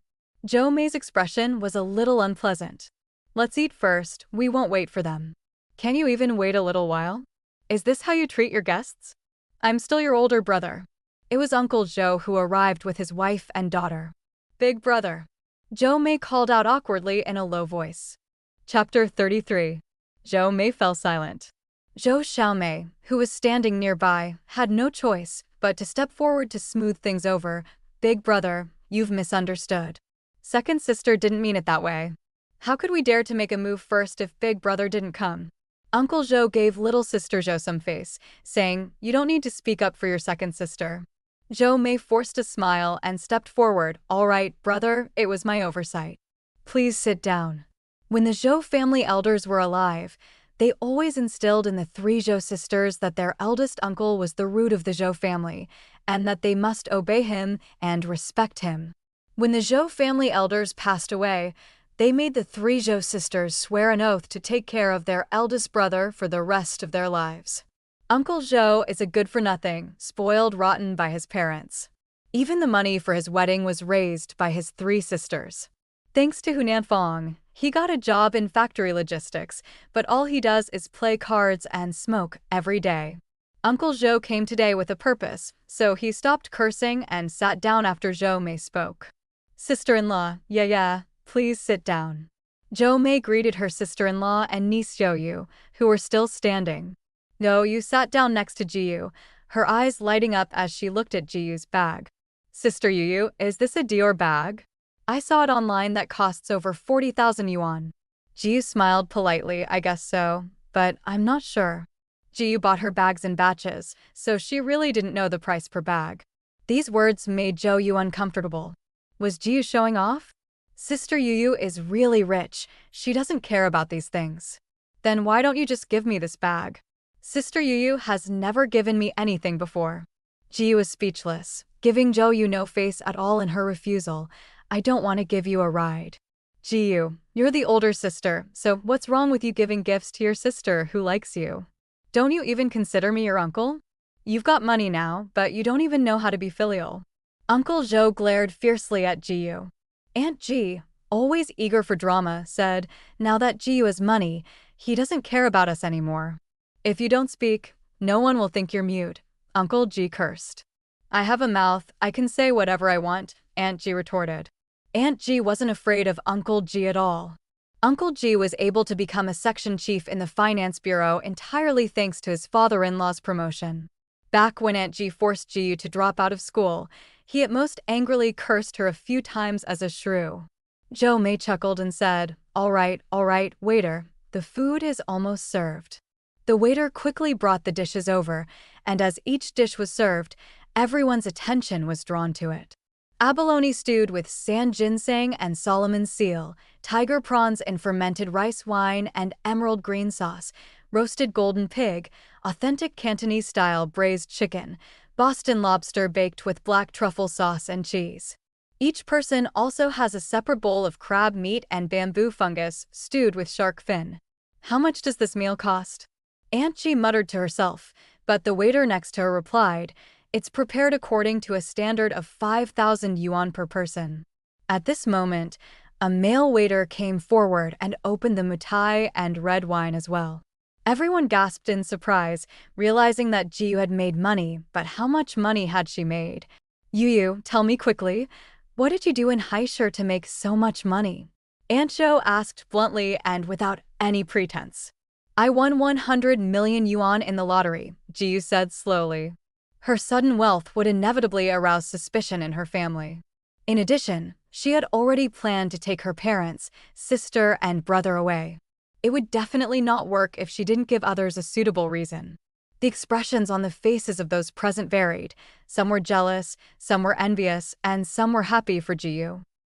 A: Zhou Mei's expression was a little unpleasant. Let's eat first, we won't wait for them. Can you even wait a little while? Is this how you treat your guests? I'm still your older brother. It was Uncle Zhou who arrived with his wife and daughter. Big brother. Zhou Mei called out awkwardly in a low voice. Chapter 33. Zhou Mei fell silent. Zhou Xiaomei, who was standing nearby, had no choice but to step forward to smooth things over. Big brother, you've misunderstood. Second sister didn't mean it that way. How could we dare to make a move first if big brother didn't come? Uncle Zhou gave little sister Zhou some face, saying, "You don't need to speak up for your second sister." Zhou Mei forced a smile and stepped forward. "All right, brother, it was my oversight. Please sit down." When the Zhou family elders were alive, they always instilled in the three Zhou sisters that their eldest uncle was the root of the Zhou family, and that they must obey him and respect him. When the Zhou family elders passed away, they made the three Zhou sisters swear an oath to take care of their eldest brother for the rest of their lives. Uncle Zhou is a good-for-nothing, spoiled rotten by his parents. Even the money for his wedding was raised by his three sisters. Thanks to Hunan Fong, he got a job in factory logistics, but all he does is play cards and smoke every day. Uncle Zhou came today with a purpose, so he stopped cursing and sat down after Zhou Mei spoke. Sister-in-law, yeah, please sit down. Zhou Mei greeted her sister-in-law and niece Zhou, who were still standing. No, you sat down next to Jiyu, her eyes lighting up as she looked at Jiyu's bag. Sister Yu, is this a Dior bag? I saw it online that costs over 40,000 yuan. Jiyu smiled politely, I guess so, but I'm not sure. Jiyu bought her bags in batches, so she really didn't know the price per bag. These words made Zhou Yu uncomfortable. Was Jiyu showing off? Sister Yu is really rich. She doesn't care about these things. Then why don't you just give me this bag? Sister Yu has never given me anything before. Ji is speechless, giving Yu no face at all in her refusal. I don't want to give you a ride. Ji, you're the older sister, so what's wrong with you giving gifts to your sister who likes you? Don't you even consider me your uncle? You've got money now, but you don't even know how to be filial. Uncle Zhou glared fiercely at Ji. Aunt Ji, always eager for drama, said, now that Ji has money, he doesn't care about us anymore. If you don't speak, no one will think you're mute, Uncle Ji cursed. I have a mouth, I can say whatever I want, Aunt Ji retorted. Aunt Ji wasn't afraid of Uncle Ji at all. Uncle Ji was able to become a section chief in the finance bureau entirely thanks to his father-in-law's promotion. Back when Aunt Ji forced Ji to drop out of school, he at most angrily cursed her a few times as a shrew. Zhou Mei chuckled and said, all right, waiter, the food is almost served. The waiter quickly brought the dishes over, and as each dish was served, everyone's attention was drawn to it. Abalone stewed with sand ginseng and Solomon's seal, tiger prawns in fermented rice wine and emerald green sauce, roasted golden pig, authentic Cantonese-style braised chicken, Boston lobster baked with black truffle sauce and cheese. Each person also has a separate bowl of crab meat and bamboo fungus stewed with shark fin. How much does this meal cost? Aunt Ji muttered to herself, but the waiter next to her replied, it's prepared according to a standard of 5,000 yuan per person. At this moment, a male waiter came forward and opened the mutai and red wine as well. Everyone gasped in surprise, realizing that Ji had made money, but how much money had she made? Yu, tell me quickly, what did you do in Haishur to make so much money? Aunt Zhou asked bluntly and without any pretense. I won 100 million yuan in the lottery, Ji said slowly. Her sudden wealth would inevitably arouse suspicion in her family. In addition, she had already planned to take her parents, sister, and brother away. It would definitely not work if she didn't give others a suitable reason. The expressions on the faces of those present varied. Some were jealous, some were envious, and some were happy for Ji.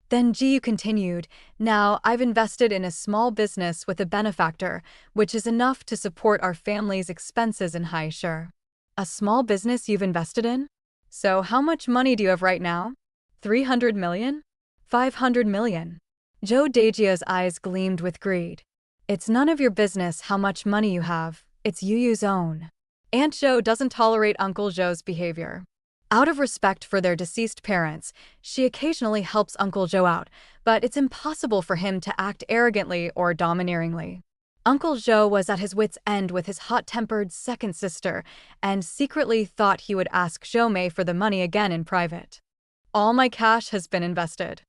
A: Then Ji continued, now I've invested in a small business with a benefactor, which is enough to support our family's expenses in Haishur. A small business you've invested in? So how much money do you have right now? 300 million? 500 million? Zhou Daijia's eyes gleamed with greed. It's none of your business how much money you have, it's Yu's own. Aunt Zhou doesn't tolerate Uncle Zhou's behavior. Out of respect for their deceased parents, she occasionally helps Uncle Zhou out, but it's impossible for him to act arrogantly or domineeringly. Uncle Zhou was at his wit's end with his hot-tempered second sister and secretly thought he would ask Zhou Mei for the money again in private. All my cash has been invested.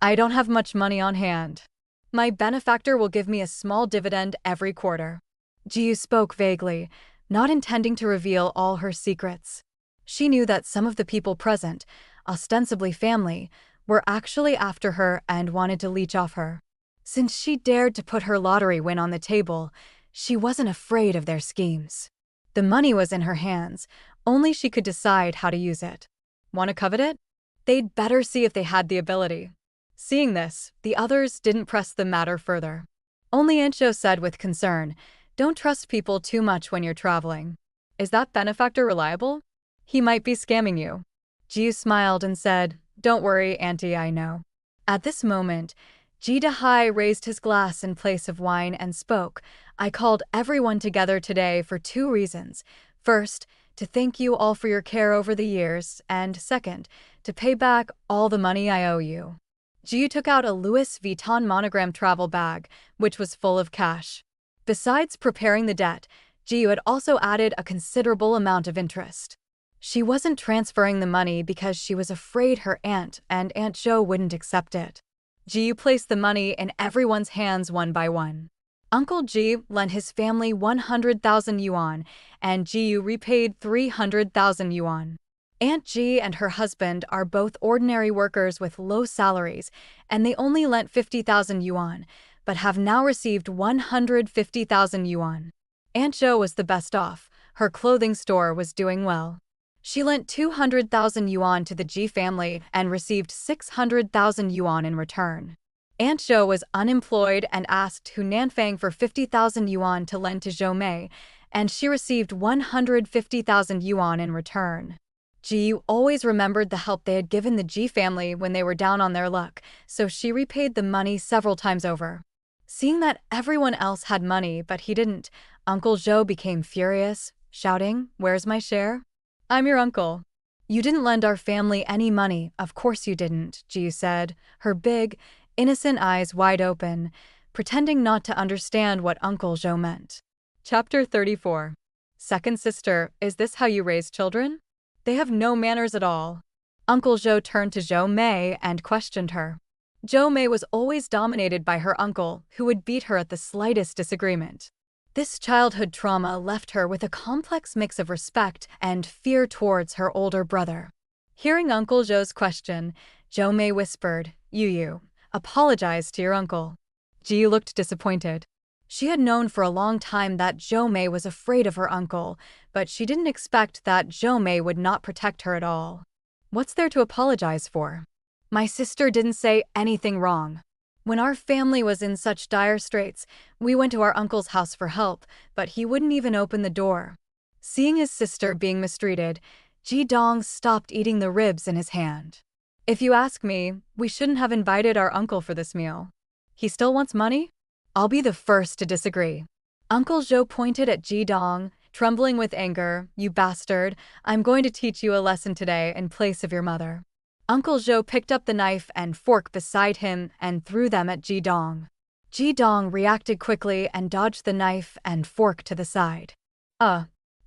A: I don't have much money on hand. My benefactor will give me a small dividend every quarter. Ji spoke vaguely, not intending to reveal all her secrets. She knew that some of the people present, ostensibly family, were actually after her and wanted to leech off her. Since she dared to put her lottery win on the table, she wasn't afraid of their schemes. The money was in her hands, only she could decide how to use it. Want to covet it? They'd better see if they had the ability. Seeing this, the others didn't press the matter further. Only Aunt Zhou said with concern, don't trust people too much when you're traveling. Is that benefactor reliable? He might be scamming you. Ji smiled and said, don't worry, Auntie, I know. At this moment, Ji Dahai raised his glass in place of wine and spoke, I called everyone together today for two reasons. First, to thank you all for your care over the years, and second, to pay back all the money I owe you. Ji took out a Louis Vuitton monogram travel bag, which was full of cash. Besides preparing the debt, Ji had also added a considerable amount of interest. She wasn't transferring the money because she was afraid her aunt and Aunt Zhou wouldn't accept it. Ji placed the money in everyone's hands one by one. Uncle Ji lent his family 100,000 yuan, and Ji repaid 300,000 yuan. Aunt Ji and her husband are both ordinary workers with low salaries, and they only lent 50,000 yuan, but have now received 150,000 yuan. Aunt Zhou was the best off. Her clothing store was doing well. She lent 200,000 yuan to the Ji family and received 600,000 yuan in return. Aunt Zhou was unemployed and asked Hu Nanfang for 50,000 yuan to lend to Zhou Mei, and she received 150,000 yuan in return. Ji Yu always remembered the help they had given the Ji family when they were down on their luck, so she repaid the money several times over. Seeing that everyone else had money but he didn't, Uncle Zhou became furious, shouting, "Where's my share? I'm your uncle." "You didn't lend our family any money, of course you didn't," Ji Yu said, her big, innocent eyes wide open, pretending not to understand what Uncle Zhou meant. Chapter 34. Second sister, is this how you raise children? They have no manners at all. Uncle Zhou turned to Zhou Mei and questioned her. Zhou Mei was always dominated by her uncle, who would beat her at the slightest disagreement. This childhood trauma left her with a complex mix of respect and fear towards her older brother. Hearing Uncle Zhou's question, Zhou Mei whispered, "Yu, apologize to your uncle." Ji Yu looked disappointed. She had known for a long time that Zhou Mei was afraid of her uncle, but she didn't expect that Zhou Mei would not protect her at all. What's there to apologize for? My sister didn't say anything wrong. When our family was in such dire straits, we went to our uncle's house for help, but he wouldn't even open the door. Seeing his sister being mistreated, Ji Dong stopped eating the ribs in his hand. If you ask me, we shouldn't have invited our uncle for this meal. He still wants money? I'll be the first to disagree. Uncle Zhou pointed at Ji Dong, trembling with anger. "You bastard, I'm going to teach you a lesson today in place of your mother." Uncle Zhou picked up the knife and fork beside him and threw them at Ji Dong. Ji Dong reacted quickly and dodged the knife and fork to the side.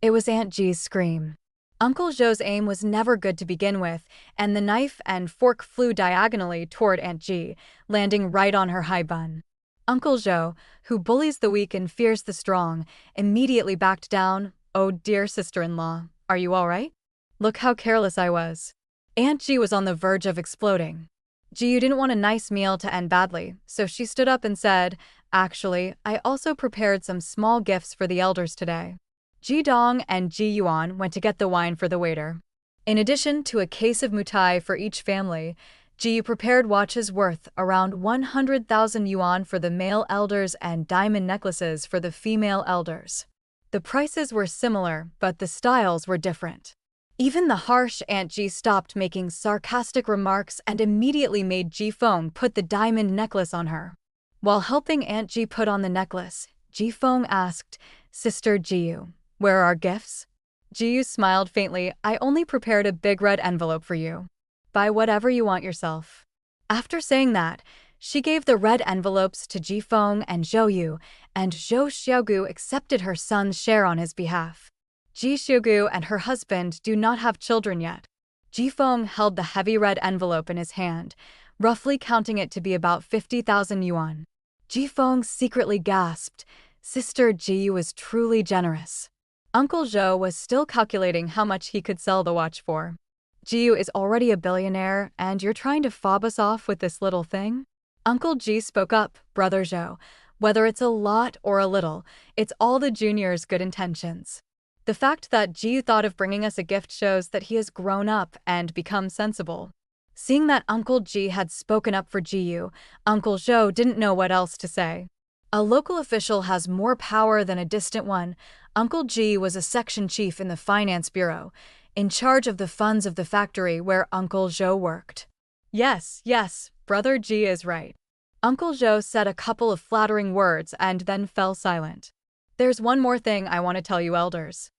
A: It was Aunt Ji's scream. Uncle Zhou's aim was never good to begin with, and the knife and fork flew diagonally toward Aunt Ji, landing right on her high bun. Uncle Zhou, who bullies the weak and fears the strong, immediately backed down. "Oh dear sister-in-law, are you all right? Look how careless I was." Aunt Ji was on the verge of exploding. Ji Yu didn't want a nice meal to end badly, so she stood up and said, "Actually, I also prepared some small gifts for the elders today." Ji Dong and Ji Yuan went to get the wine for the waiter. In addition to a case of mutai for each family, Ji Yu prepared watches worth around 100,000 yuan for the male elders and diamond necklaces for the female elders. The prices were similar, but the styles were different. Even the harsh Aunt Ji stopped making sarcastic remarks and immediately made Ji Feng put the diamond necklace on her. While helping Aunt Ji put on the necklace, Ji Feng asked, "Sister Ji Yu, where are our gifts?" Ji Yu smiled faintly. "I only prepared a big red envelope for you. Buy whatever you want yourself." After saying that, she gave the red envelopes to Ji Feng and Zhou Yu, and Zhou Xiaogu accepted her son's share on his behalf. Ji Xiaogu and her husband do not have children yet. Ji Feng held the heavy red envelope in his hand, roughly counting it to be about 50,000 yuan. Ji Feng secretly gasped. Sister Ji Yu was truly generous. Uncle Zhou was still calculating how much he could sell the watch for. "Ji Yu is already a billionaire, and you're trying to fob us off with this little thing?" Uncle Ji spoke up. "Brother Zhou, whether it's a lot or a little, it's all the junior's good intentions. The fact that Ji Yu thought of bringing us a gift shows that he has grown up and become sensible." Seeing that Uncle Ji had spoken up for Ji Yu, Uncle Zhou didn't know what else to say. A local official has more power than a distant one. Uncle Ji was a section chief in the finance bureau, in charge of the funds of the factory where Uncle Zhou worked. Yes, Brother Ji is right." Uncle Zhou said a couple of flattering words and then fell silent. "There's one more thing I want to tell you elders.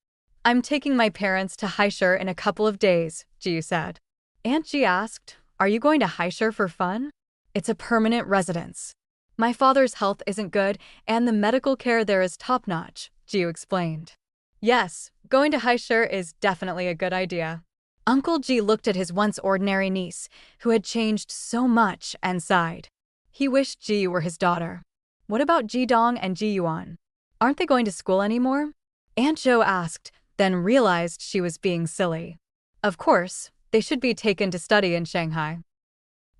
A: I'm taking my parents to Haishur in a couple of days," Ji Yu said. Aunt Ji asked, "Are you going to Haishur for fun?" "It's a permanent residence. My father's health isn't good, and the medical care there is top-notch," Ji Yu explained. "Yes, going to Haishur is definitely a good idea." Uncle Ji looked at his once ordinary niece, who had changed so much, and sighed. He wished Ji Yu were his daughter. "What about Ji Dong and Ji Yuan? Aren't they going to school anymore?" Aunt Zhou asked, then realized she was being silly. "Of course, they should be taken to study in Shanghai."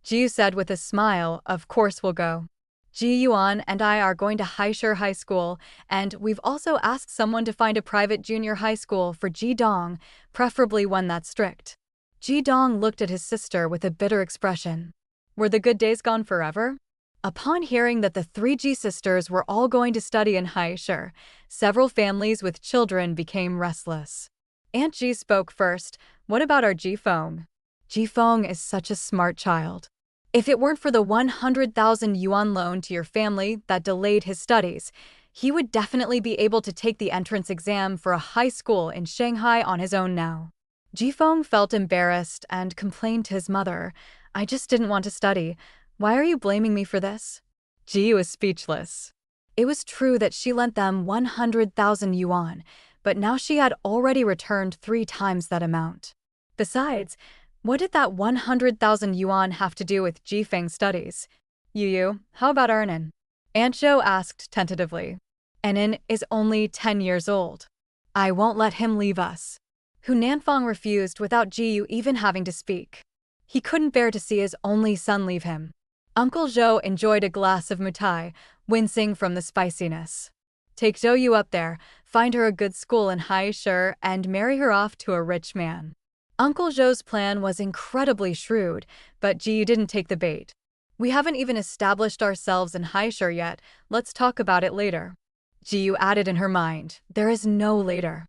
A: Ji Yu said with a smile, "Of course we'll go. Ji Yuan and I are going to Haishur High School, and we've also asked someone to find a private junior high school for Ji Dong, preferably one that's strict." Ji Dong looked at his sister with a bitter expression. Were the good days gone forever? Upon hearing that the three Ji sisters were all going to study in Haishur, several families with children became restless. Aunt Ji spoke first. What about our Ji Feng? Ji Feng is such a smart child. If it weren't for the 100,000 yuan loan to your family that delayed his studies, he would definitely be able to take the entrance exam for a high school in Shanghai on his own now. Ji Feng felt embarrassed and complained to his mother, I just didn't want to study. Why are you blaming me for this? Ji was speechless. It was true that she lent them 100,000 yuan, but now she had already returned 3 times that amount. Besides, what did that 100,000 yuan have to do with Ji Feng's studies? Yu, how about Ernan? Aunt Zhou asked tentatively. Ernan is only 10 years old. I won't let him leave us. Hu Nanfang refused without Ji even having to speak. He couldn't bear to see his only son leave him. Uncle Zhou enjoyed a glass of mutai, wincing from the spiciness. Take Zhou up there, find her a good school in Haishur, and marry her off to a rich man. Uncle Zhou's plan was incredibly shrewd, but Ji didn't take the bait. We haven't even established ourselves in Haishur yet, let's talk about it later. Ji added in her mind, there is no later.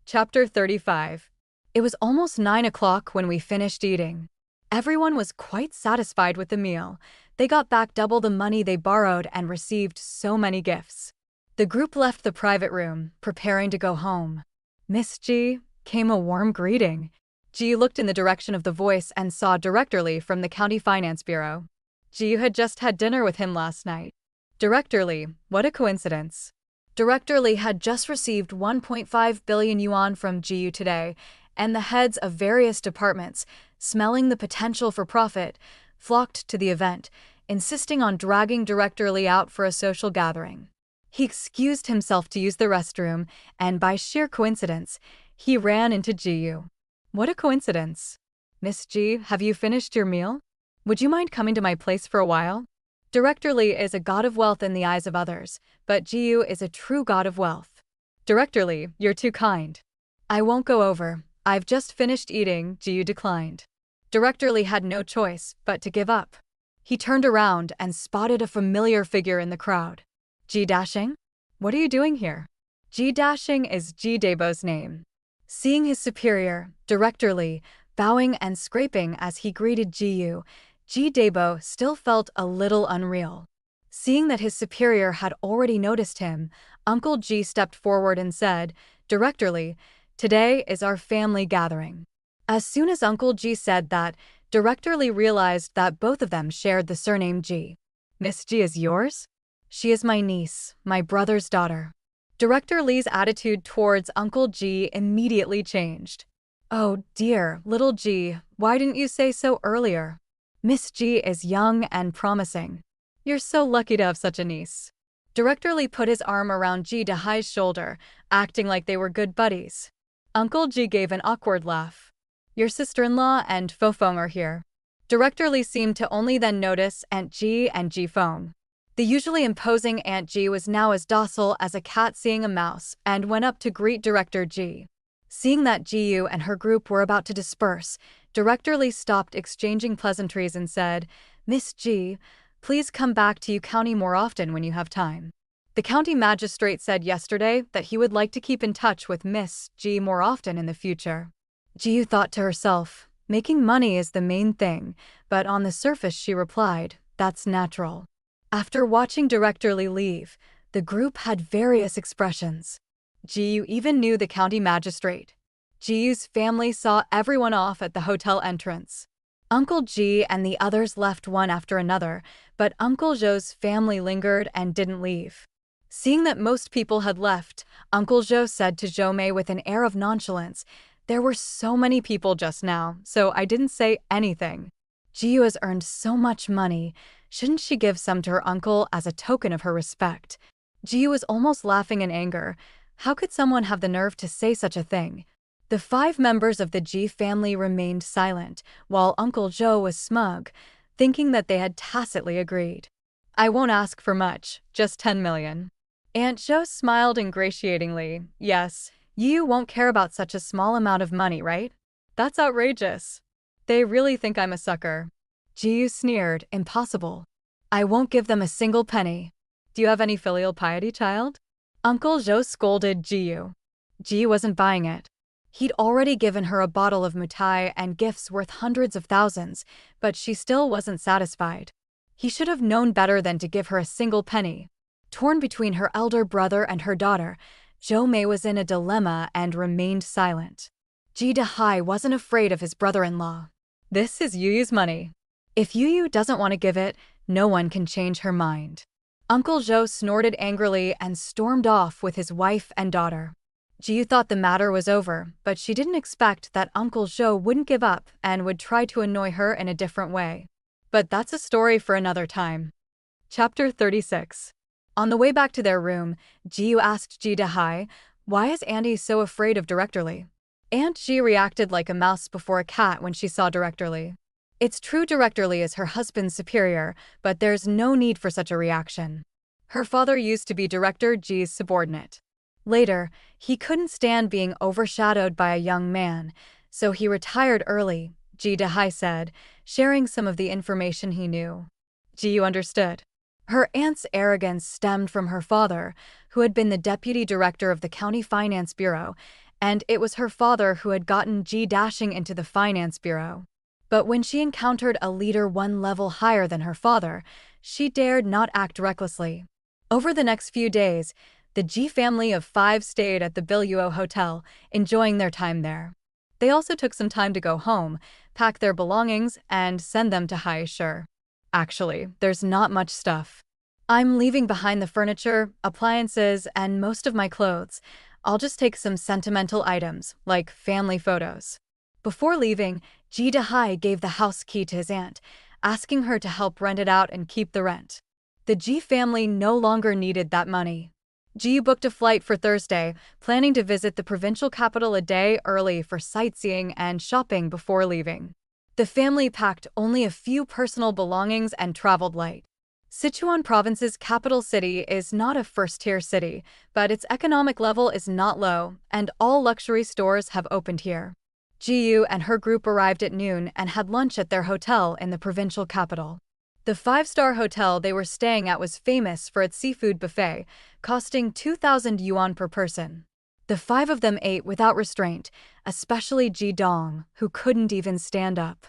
A: Chapter 35. It was almost 9 o'clock when we finished eating. Everyone was quite satisfied with the meal. They got back double the money they borrowed and received so many gifts. The group left the private room, preparing to go home. Miss Ji, came a warm greeting. Ji looked in the direction of the voice and saw Director Li from the County Finance Bureau. Ji had just had dinner with him last night. Director Li, what a coincidence. Director Li had just received 1.5 billion yuan from Ji today, and the heads of various departments, smelling the potential for profit, flocked to the event, insisting on dragging Director Li out for a social gathering. He excused himself to use the restroom, and by sheer coincidence, he ran into Ji. What a coincidence. Miss Ji, have you finished your meal? Would you mind coming to my place for a while? Director Li is a god of wealth in the eyes of others, but Ji is a true god of wealth. Director Li, you're too kind. I won't go over. I've just finished eating, Ji declined. Director Li had no choice but to give up. He turned around and spotted a familiar figure in the crowd. Ji Dashing? What are you doing here? Ji Dashing is Ji Debo's name. Seeing his superior, Director Li, bowing and scraping as he greeted Ji Debo still felt a little unreal. Seeing that his superior had already noticed him, Uncle Ji stepped forward and said, Director Li, today is our family gathering. As soon as Uncle Ji said that, Director Li realized that both of them shared the surname Ji. Miss Ji is yours? She is my niece, my brother's daughter. Director Li's attitude towards Uncle Ji immediately changed. Oh dear, little Ji, why didn't you say so earlier? Miss Ji is young and promising. You're so lucky to have such a niece. Director Li put his arm around Ji Dahai's shoulder, acting like they were good buddies. Uncle Ji gave an awkward laugh. Your sister-in-law and Fofeng are here. Director Li seemed to only then notice Aunt Ji and Ji Feng. The usually imposing Aunt Ji was now as docile as a cat seeing a mouse and went up to greet Director Ji. Seeing that Ji and her group were about to disperse, Director Li stopped exchanging pleasantries and said, Miss Ji, please come back to Yu County more often when you have time. The county magistrate said yesterday that he would like to keep in touch with Miss Ji more often in the future. Ji thought to herself, making money is the main thing, but on the surface she replied, that's natural. After watching Director Li leave, the group had various expressions. Ji even knew the county magistrate. Ji's family saw everyone off at the hotel entrance. Uncle Ji and the others left one after another, but Uncle Zhou's family lingered and didn't leave. Seeing that most people had left, Uncle Zhou said to Zhou Mei with an air of nonchalance, there were so many people just now, so I didn't say anything. Ji has earned so much money, shouldn't she give some to her uncle as a token of her respect? Ji was almost laughing in anger. How could someone have the nerve to say such a thing? The 5 members of the Ji family remained silent, while Uncle Zhou was smug, thinking that they had tacitly agreed. I won't ask for much, just 10 million. Aunt Zhou smiled ingratiatingly. Yes, you won't care about such a small amount of money, right? That's outrageous. They really think I'm a sucker. Ji sneered, impossible. I won't give them a single penny. Do you have any filial piety, child? Uncle Joe scolded Ji-yu. Ji wasn't buying it. He'd already given her a bottle of mitai and gifts worth hundreds of thousands, but she still wasn't satisfied. He should have known better than to give her a single penny. Torn between her elder brother and her daughter, Zhou Mei was in a dilemma and remained silent. Ji Dahai wasn't afraid of his brother-in-law. This is Yuyu's money. If Yuyu doesn't want to give it, no one can change her mind. Uncle Zhou snorted angrily and stormed off with his wife and daughter. Jiyu thought the matter was over, but she didn't expect that Uncle Zhou wouldn't give up and would try to annoy her in a different way. But that's a story for another time. Chapter 36. On the way back to their room, Jiyu asked Ji Dahai, "Why is Andy so afraid of Directorly?" Aunt Ji reacted like a mouse before a cat when she saw Directorly. It's true Directorly is her husband's superior, but there's no need for such a reaction. Her father used to be Director Ji's subordinate. Later, he couldn't stand being overshadowed by a young man, so he retired early, Ji Dahai said, sharing some of the information he knew. Jiyu understood. Her aunt's arrogance stemmed from her father, who had been the deputy director of the county finance bureau, and it was her father who had gotten Ji dashing into the finance bureau. But when she encountered a leader one level higher than her father, she dared not act recklessly. Over the next few days, the Ji family of 5 stayed at the Biluo Hotel, enjoying their time there. They also took some time to go home, pack their belongings, and send them to Haishur. Actually, there's not much stuff. I'm leaving behind the furniture, appliances, and most of my clothes. I'll just take some sentimental items, like family photos. Before leaving, Ji Dahai gave the house key to his aunt, asking her to help rent it out and keep the rent. The Ji family no longer needed that money. Ji booked a flight for Thursday, planning to visit the provincial capital a day early for sightseeing and shopping before leaving. The family packed only a few personal belongings and traveled light. Sichuan Province's capital city is not a first-tier city, but its economic level is not low, and all luxury stores have opened here. Jiyu and her group arrived at noon and had lunch at their hotel in the provincial capital. The 5-star hotel they were staying at was famous for its seafood buffet, costing 2,000 yuan per person. The 5 of them ate without restraint, especially Ji Dong, who couldn't even stand up.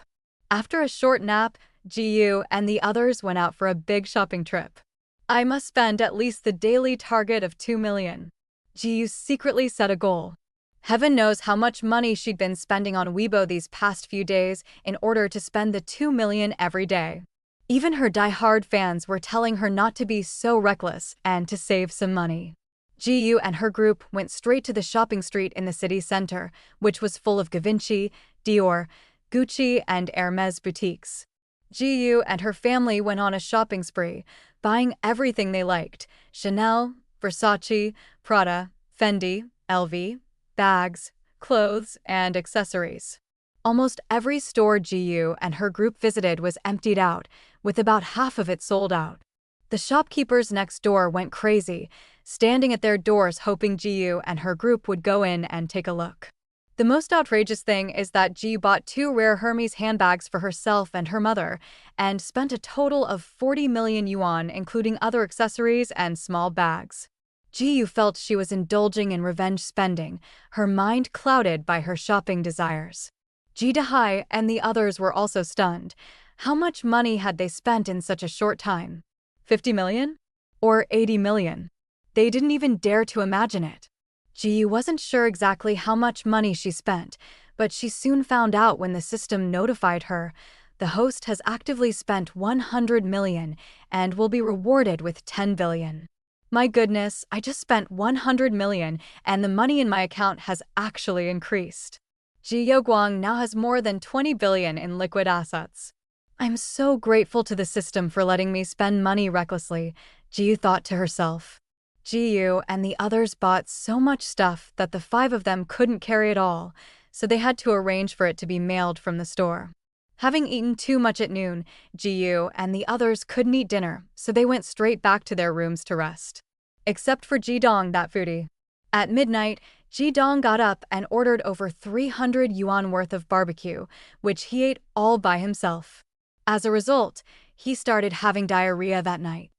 A: After a short nap, Jiyu and the others went out for a big shopping trip. I must spend at least the daily target of 2 million. Jiyu secretly set a goal. Heaven knows how much money she'd been spending on Weibo these past few days in order to spend the 2 million every day. Even her die-hard fans were telling her not to be so reckless and to save some money. Jiyu and her group went straight to the shopping street in the city center, which was full of Givenchy, Dior, Gucci, and Hermes boutiques. Jiyu and her family went on a shopping spree, buying everything they liked: Chanel, Versace, Prada, Fendi, LV, bags, clothes, and accessories. Almost every store Jiyu and her group visited was emptied out, with about half of it sold out. The shopkeepers next door went crazy, standing at their doors hoping Jiyu and her group would go in and take a look. The most outrageous thing is that Ji bought 2 rare Hermes handbags for herself and her mother, and spent a total of 40 million yuan including other accessories and small bags. Jiyu felt she was indulging in revenge spending, her mind clouded by her shopping desires. Ji Dahai and the others were also stunned. How much money had they spent in such a short time? 50 million? Or 80 million? They didn't even dare to imagine it. Ji wasn't sure exactly how much money she spent, but she soon found out when the system notified her. The host has actively spent 100 million and will be rewarded with 10 billion. My goodness, I just spent 100 million and the money in my account has actually increased. Ji Yoguang now has more than 20 billion in liquid assets. I'm so grateful to the system for letting me spend money recklessly, Jiyu thought to herself. Jiyu and the others bought so much stuff that the 5 of them couldn't carry it all, so they had to arrange for it to be mailed from the store. Having eaten too much at noon, Jiyu and the others couldn't eat dinner, so they went straight back to their rooms to rest. Except for Ji Dong, that foodie. At midnight, Ji Dong got up and ordered over 300 yuan worth of barbecue, which he ate all by himself. As a result, he started having diarrhea that night.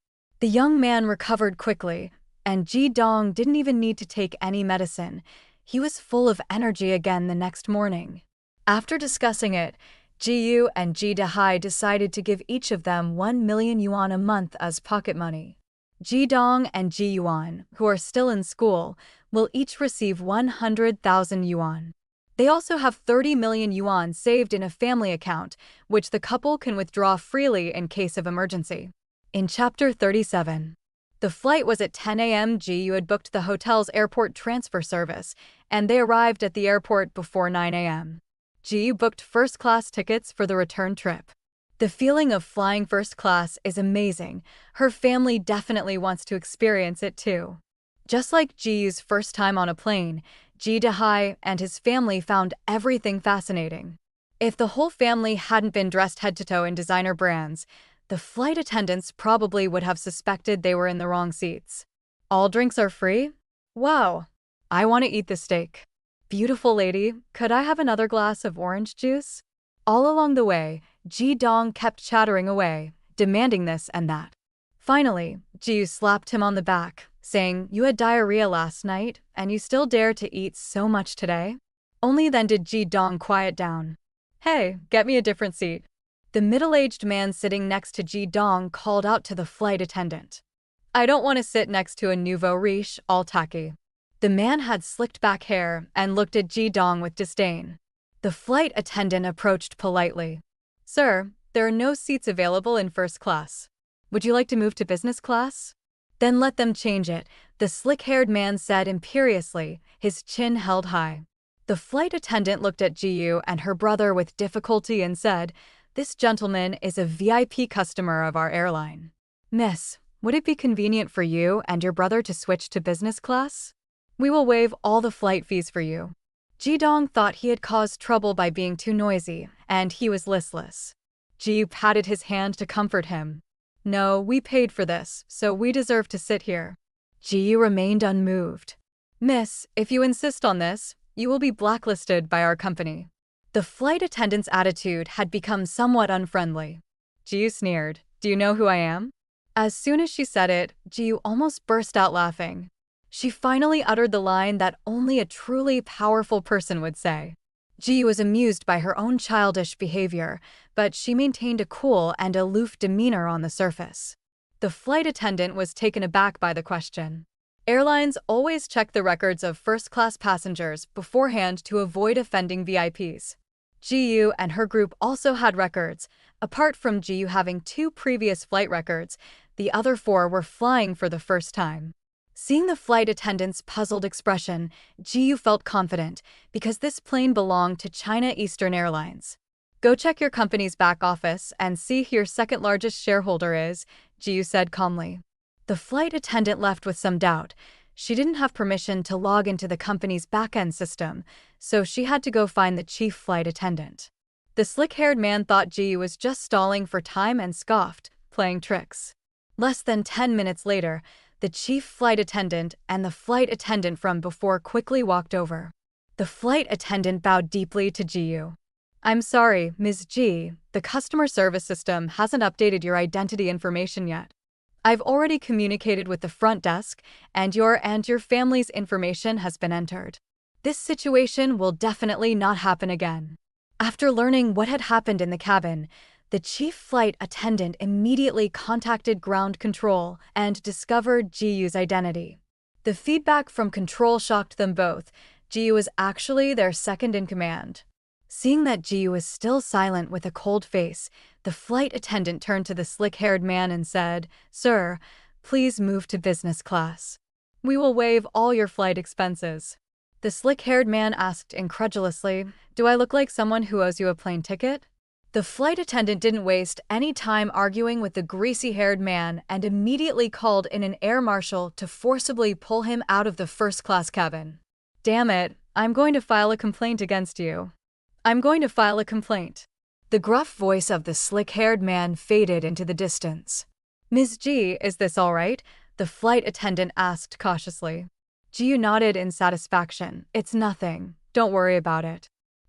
A: The young man recovered quickly, and Ji Dong didn't even need to take any medicine. He was full of energy again the next morning. After discussing it, Ji Yu and Ji Dahai decided to give each of them 1 million yuan a month as pocket money. Ji Dong and Ji Yuan, who are still in school, will each receive 100,000 yuan. They also have 30 million yuan saved in a family account, which the couple can withdraw freely in case of emergency. In Chapter 37. The flight was at 10 a.m. Ji Yu had booked the hotel's airport transfer service, and they arrived at the airport before 9 a.m. Ji Yu booked first-class tickets for the return trip. The feeling of flying first class is amazing. Her family definitely wants to experience it too. Just like Ji Yu's first time on a plane, Ji Dahai and his family found everything fascinating. If the whole family hadn't been dressed head to toe in designer brands, the flight attendants probably would have suspected they were in the wrong seats. All drinks are free? Wow! I want to eat the steak. Beautiful lady, could I have another glass of orange juice? All along the way, Ji Dong kept chattering away, demanding this and that. Finally, Ji Yu slapped him on the back, saying, "You had diarrhea last night, and you still dare to eat so much today?" Only then did Ji Dong quiet down. "Hey, get me a different seat." The middle-aged man sitting next to Ji Dong called out to the flight attendant. "I don't want to sit next to a nouveau riche, all tacky." The man had slicked back hair and looked at Ji Dong with disdain. The flight attendant approached politely. "Sir, there are no seats available in first class. Would you like to move to business class?" "Then let them change it," the slick-haired man said imperiously, his chin held high. The flight attendant looked at Ji Yu and her brother with difficulty and said, "This gentleman is a VIP customer of our airline. Miss, would it be convenient for you and your brother to switch to business class? We will waive all the flight fees for you." Ji Dong thought he had caused trouble by being too noisy, and he was listless. Ji Yu patted his hand to comfort him. "No, we paid for this, so we deserve to sit here." Ji Yu remained unmoved. "Miss, if you insist on this, you will be blacklisted by our company." The flight attendant's attitude had become somewhat unfriendly. Ji Yu sneered, "Do you know who I am?" As soon as she said it, Ji Yu almost burst out laughing. She finally uttered the line that only a truly powerful person would say. Ji was amused by her own childish behavior, but she maintained a cool and aloof demeanor on the surface. The flight attendant was taken aback by the question. Airlines always check the records of first-class passengers beforehand to avoid offending VIPs. Ji Yu and her group also had records. Apart from Ji Yu having 2 previous flight records, the other 4 were flying for the first time. Seeing the flight attendant's puzzled expression, Ji Yu felt confident, because this plane belonged to China Eastern Airlines. "Go check your company's back office and see who your second-largest shareholder is," Ji Yu said calmly. The flight attendant left with some doubt. She didn't have permission to log into the company's back-end system, so she had to go find the chief flight attendant. The slick-haired man thought Ji Yu was just stalling for time and scoffed, playing tricks. Less than 10 minutes later, the chief flight attendant and the flight attendant from before quickly walked over. The flight attendant bowed deeply to Ji Yu. "I'm sorry, Ms. Ji, the customer service system hasn't updated your identity information yet. I've already communicated with the front desk, and your family's information has been entered. This situation will definitely not happen again." After learning what had happened in the cabin, the chief flight attendant immediately contacted ground control and discovered Ji Yu's identity. The feedback from control shocked them both. Ji Yu was actually their second in command. Seeing that Ji Yu was still silent with a cold face, the flight attendant turned to the slick-haired man and said, "Sir, please move to business class. We will waive all your flight expenses." The slick-haired man asked incredulously, "Do I look like someone who owes you a plane ticket?" The flight attendant didn't waste any time arguing with the greasy-haired man and immediately called in an air marshal to forcibly pull him out of the first-class cabin. "Damn it, I'm going to file a complaint against you. I'm going to file a complaint." The gruff voice of the slick-haired man faded into the distance. "Ms. Ji, is this all right?" the flight attendant asked cautiously. Ji Yu nodded in satisfaction. "It's nothing. Don't worry about it."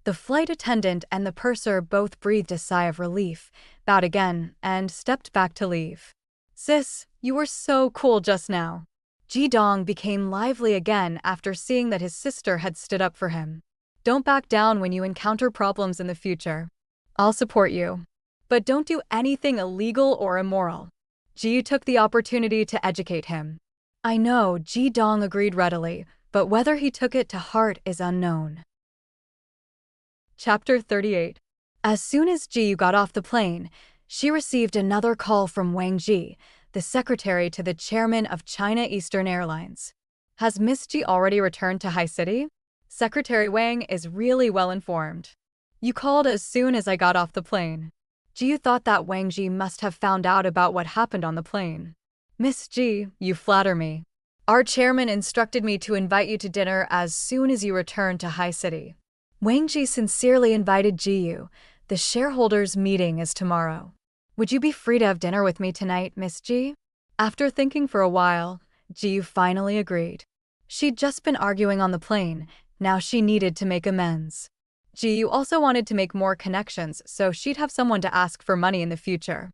A: The flight attendant and the purser both breathed a sigh of relief, bowed again, and stepped back to leave. Sis, you were so cool just now. Ji-dong became lively again after seeing that his sister had stood up for him. Don't back down when you encounter problems in the future. I'll support you. But don't do anything illegal or immoral. Ji took the opportunity to educate him. I know, Ji-dong agreed readily, but whether he took it to heart is unknown. Chapter 38. As soon as Ji got off the plane, she received another call from Wang Ji, the secretary to the chairman of China Eastern Airlines. Has Miss Ji already returned to High City? Secretary Wang is really well informed. You called as soon as I got off the plane. Ji thought that Wang Ji must have found out about what happened on the plane. Miss Ji, you flatter me. Our chairman instructed me to invite you to dinner as soon as you return to High City. Wang Ji sincerely invited Ji. The shareholders' meeting is tomorrow. Would you be free to have dinner with me tonight, Miss Ji? After thinking for a while, Ji finally agreed. She'd just been arguing on the plane, now she needed to make amends. Ji also wanted to make more connections so she'd have someone to ask for money in the future.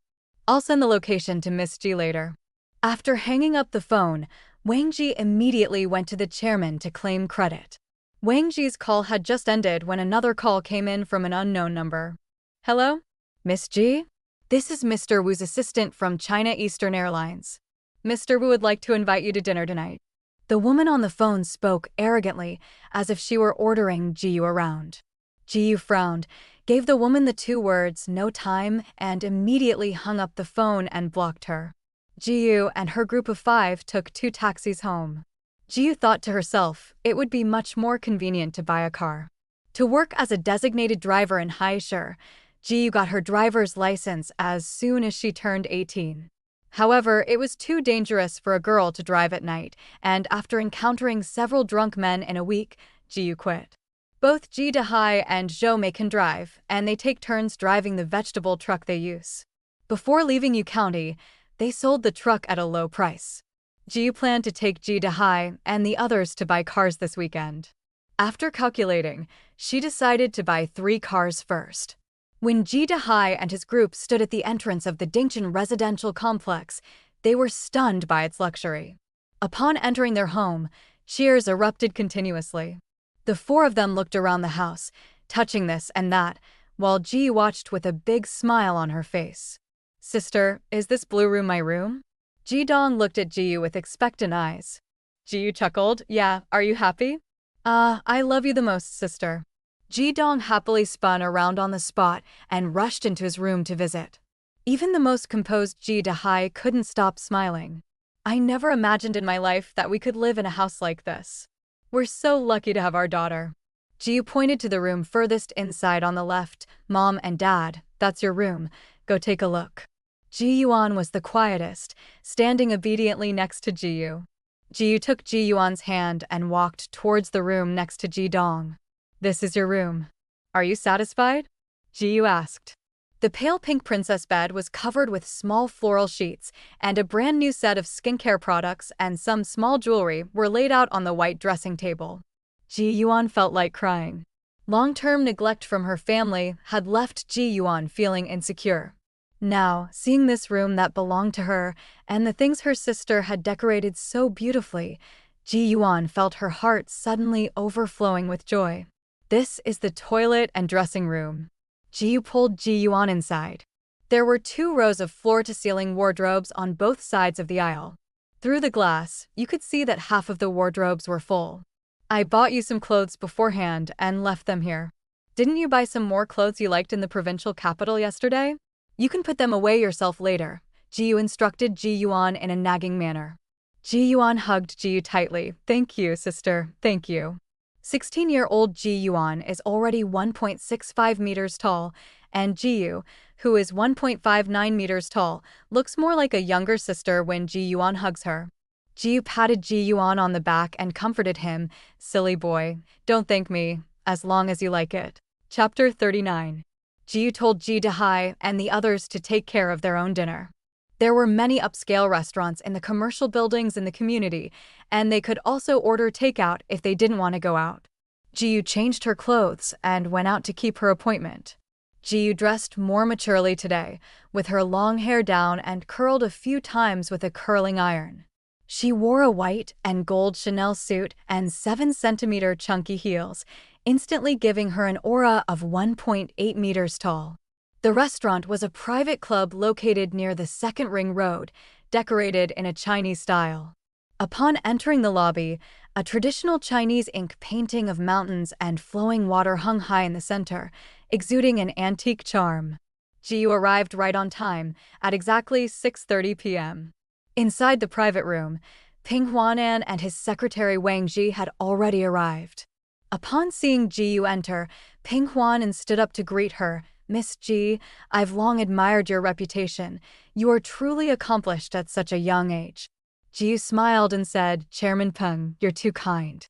A: I'll send the location to Miss Ji later. After hanging up the phone, Wang Ji immediately went to the chairman to claim credit. Wang Ji's call had just ended when another call came in from an unknown number. Hello? Miss Ji? This is Mr. Wu's assistant from China Eastern Airlines. Mr. Wu would like to invite you to dinner tonight. The woman on the phone spoke arrogantly, as if she were ordering Ji around. Ji frowned, gave the woman the 2 words, no time, and immediately hung up the phone and blocked her. Ji and her group of 5 took 2 taxis home. Ji thought to herself, it would be much more convenient to buy a car. To work as a designated driver in Haishur, Ji got her driver's license as soon as she turned 18. However, it was too dangerous for a girl to drive at night, and after encountering several drunk men in a week, Ji quit. Both Ji Dehai and Zhou Mei can drive, and they take turns driving the vegetable truck they use. Before leaving Yu County, they sold the truck at a low price. Ji planned to take Ji Dehai and the others to buy cars this weekend. After calculating, she decided to buy 3 cars first. When Ji Dehai and his group stood at the entrance of the Dingchen residential complex, they were stunned by its luxury. Upon entering their home, cheers erupted continuously. The 4 of them looked around the house, touching this and that, while Ji watched with a big smile on her face. Sister, is this blue room my room? Ji-dong looked at Ji with expectant eyes. Ji chuckled, yeah, are you happy? I love you the most, sister. Ji-dong happily spun around on the spot and rushed into his room to visit. Even the most composed Ji Dehai couldn't stop smiling. I never imagined in my life that we could live in a house like this. We're so lucky to have our daughter. Ji pointed to the room furthest inside on the left. Mom and Dad, that's your room. Go take a look. Ji Yuan was the quietest, standing obediently next to Ji Yu. Ji Yu took Ji Yuan's hand and walked towards the room next to Ji Dong. This is your room. Are you satisfied? Ji Yu asked. The pale pink princess bed was covered with small floral sheets, and a brand new set of skincare products and some small jewelry were laid out on the white dressing table. Ji Yuan felt like crying. Long-term neglect from her family had left Ji Yuan feeling insecure. Now, seeing this room that belonged to her and the things her sister had decorated so beautifully, Ji Yuan felt her heart suddenly overflowing with joy. This is the toilet and dressing room. Ji Yu pulled Ji Yuan inside. There were 2 rows of floor-to-ceiling wardrobes on both sides of the aisle. Through the glass, you could see that half of the wardrobes were full. I bought you some clothes beforehand and left them here. Didn't you buy some more clothes you liked in the provincial capital yesterday? You can put them away yourself later, Ji Yu instructed Ji Yuan in a nagging manner. Ji Yuan hugged Ji Yu tightly. Thank you, sister, thank you. 16-year-old Ji Yuan is already 1.65 meters tall, and Ji Yu, who is 1.59 meters tall, looks more like a younger sister when Ji Yuan hugs her. Ji Yu patted Ji Yuan on the back and comforted him. Silly boy, don't thank me, as long as you like it. Chapter 39. Ji Yu told Ji Dehai and the others to take care of their own dinner. There were many upscale restaurants in the commercial buildings in the community, and they could also order takeout if they didn't want to go out. Jiyu changed her clothes and went out to keep her appointment. Jiyu dressed more maturely today, with her long hair down and curled a few times with a curling iron. She wore a white and gold Chanel suit and 7-centimeter chunky heels, instantly giving her an aura of 1.8 meters tall. The restaurant was a private club located near the Second Ring Road, decorated in a Chinese style. Upon entering the lobby, a traditional Chinese ink painting of mountains and flowing water hung high in the center, exuding an antique charm. Jiyu arrived right on time, at exactly 6:30 p.m. Inside the private room, Ping Huanan and his secretary Wang Ji had already arrived. Upon seeing Jiyu enter, Ping Huanan stood up to greet her. "Miss Ji, I've long admired your reputation. You are truly accomplished at such a young age." Jiyu smiled and said, "Chairman Peng, you're too kind.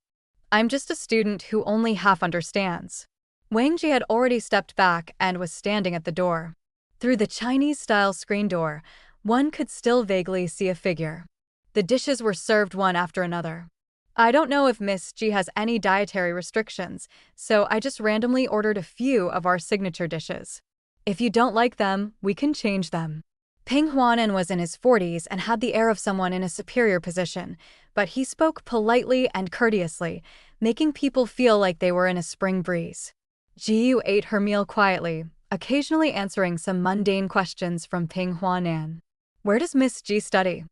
A: I'm just a student who only half understands." Wang Ji had already stepped back and was standing at the door. Through the Chinese-style screen door, one could still vaguely see a figure. The dishes were served one after another. "I don't know if Miss Ji has any dietary restrictions, so I just randomly ordered a few of our signature dishes. If you don't like them, we can change them." Ping Huanan was in his 40s and had the air of someone in a superior position, but he spoke politely and courteously, making people feel like they were in a spring breeze. Jiyu ate her meal quietly, occasionally answering some mundane questions from Ping Huanan. "Where does Miss Ji study?"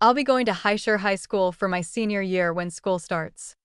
A: "I'll be going to Haishur High School for my senior year when school starts."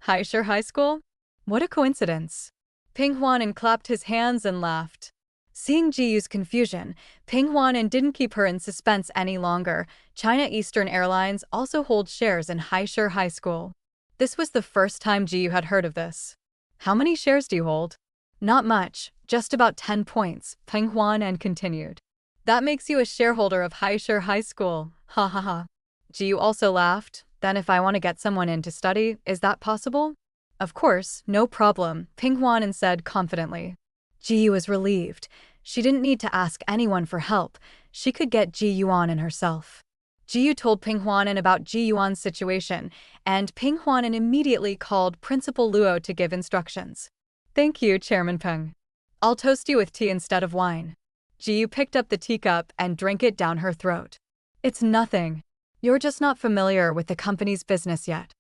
A: "Haishur High School? What a coincidence." Ping Huanan clapped his hands and laughed. Seeing Jiyu's confusion, Ping Huanan didn't keep her in suspense any longer. China Eastern Airlines also holds shares in Haishur High School. This was the first time Jiyu had heard of this. "How many shares do you hold?" "Not much, just about 10 points, Ping Huanan continued. "That makes you a shareholder of Haishur High School, ha ha ha." Jiyu also laughed. "Then if I want to get someone in to study, is that possible?" "Of course, no problem," Ping Huanan said confidently. Jiyu was relieved. She didn't need to ask anyone for help. She could get Ji Yuan in herself. Jiyu told Ping Huanan about Ji Yuan's situation, and Ping Huanan immediately called Principal Luo to give instructions. "Thank you, Chairman Peng. I'll toast you with tea instead of wine." Jiyu picked up the teacup and drank it down her throat. "It's nothing. You're just not familiar with the company's business yet.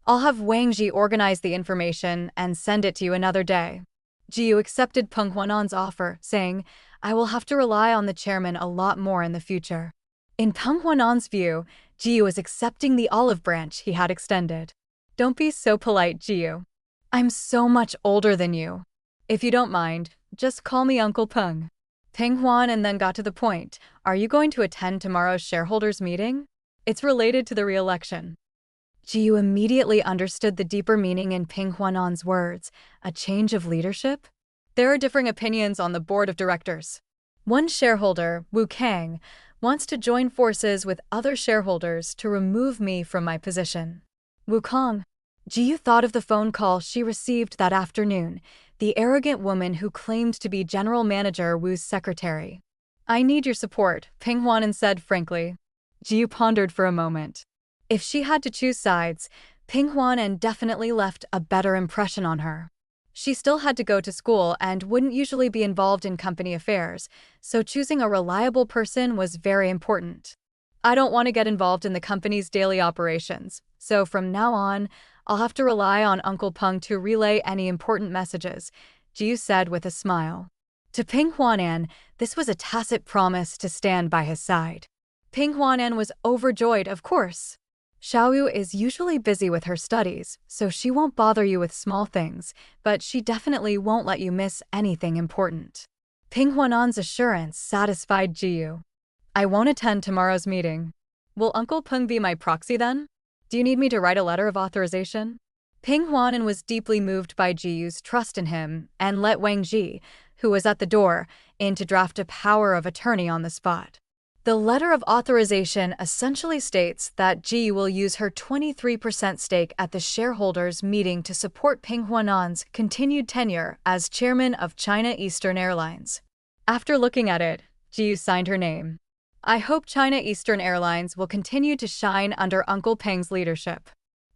A: I'll have Wang Ji organize the information and send it to you another day." Jiyu accepted Peng Huanan's offer, saying, "I will have to rely on the chairman a lot more in the future." In Peng Huanan's view, Jiyu was accepting the olive branch he had extended. "Don't be so polite, Jiyu. I'm so much older than you. If you don't mind, just call me Uncle Peng." Peng Huanan then got to the point. "Are you going to attend tomorrow's shareholders meeting? It's related to the re-election." Jiyu immediately understood the deeper meaning in Ping Huanan's words, a change of leadership? "There are differing opinions on the board of directors. One shareholder, Wu Kang, wants to join forces with other shareholders to remove me from my position." Wu Kang. Jiyu thought of the phone call she received that afternoon, the arrogant woman who claimed to be General Manager Wu's secretary. "I need your support," Ping Huanan said frankly. Jiyu pondered for a moment. If she had to choose sides, Ping Huanan definitely left a better impression on her. She still had to go to school and wouldn't usually be involved in company affairs, so choosing a reliable person was very important. "I don't want to get involved in the company's daily operations, so from now on, I'll have to rely on Uncle Peng to relay any important messages," Jiyu said with a smile. To Ping Huanan, this was a tacit promise to stand by his side. Ping Huanan was overjoyed, of course. Xiaoyu is usually busy with her studies, so she won't bother you with small things, but she definitely won't let you miss anything important. Ping Huanan's assurance satisfied Jiyu. "I won't attend tomorrow's meeting. Will Uncle Peng be my proxy then? Do you need me to write a letter of authorization?" Ping Huanan was deeply moved by Jiyu's trust in him and let Wang Ji, who was at the door, in to draft a power of attorney on the spot. The letter of authorization essentially states that Ji will use her 23% stake at the shareholders' meeting to support Ping Huanan's continued tenure as chairman of China Eastern Airlines. After looking at it, Ji signed her name. "I hope China Eastern Airlines will continue to shine under Uncle Peng's leadership.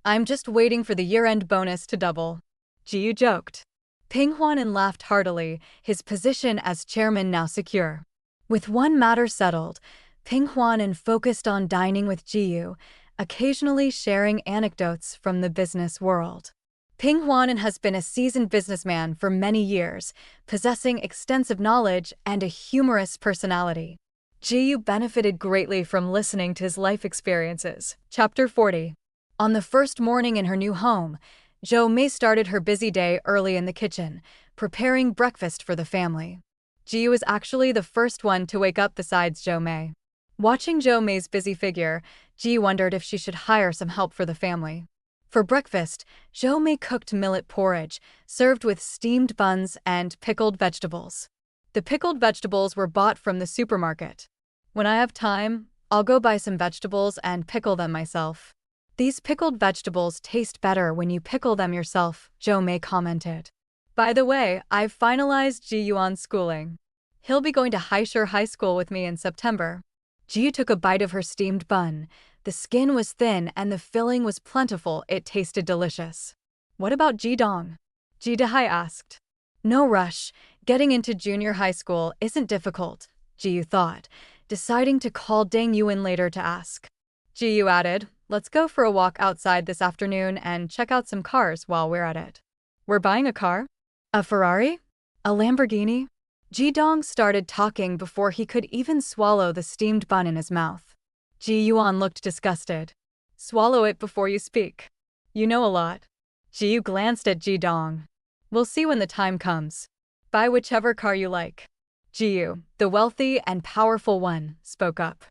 A: I'm just waiting for the year-end bonus to double." Ji Yu joked. Ping Huanan laughed heartily, his position as chairman now secure. With one matter settled, Ping Huanan focused on dining with Ji Yu, occasionally sharing anecdotes from the business world. Ping Huanan has been a seasoned businessman for many years, possessing extensive knowledge and a humorous personality. Ji Yu benefited greatly from listening to his life experiences. Chapter 40. On the first morning in her new home, Zhou Mei started her busy day early in the kitchen, preparing breakfast for the family. Ji Yu was actually the first one to wake up besides Zhou Mei. Watching Zhou Mei's busy figure, Ji Yu wondered if she should hire some help for the family. For breakfast, Zhou Mei cooked millet porridge, served with steamed buns and pickled vegetables. The pickled vegetables were bought from the supermarket. When I have time, I'll go buy some vegetables and pickle them myself. These pickled vegetables taste better when you pickle them yourself, Zhou Mei commented. By the way, I've finalized Ji Yuan's schooling. He'll be going to Haishur High School with me in September. Ji Yu took a bite of her steamed bun. The skin was thin and the filling was plentiful. It tasted delicious. What about Ji Dong? Ji Dahai asked. No rush. Getting into junior high school isn't difficult, Ji Yu thought, deciding to call Deng Yuan later to ask. Ji Yu added, let's go for a walk outside this afternoon and check out some cars while we're at it. We're buying a car? A Ferrari? A Lamborghini? Ji Dong started talking before he could even swallow the steamed bun in his mouth. Ji Yuan looked disgusted. Swallow it before you speak. You know a lot. Ji Yu glanced at Ji Dong. We'll see when the time comes. Buy whichever car you like. Ji Yu, the wealthy and powerful one, spoke up.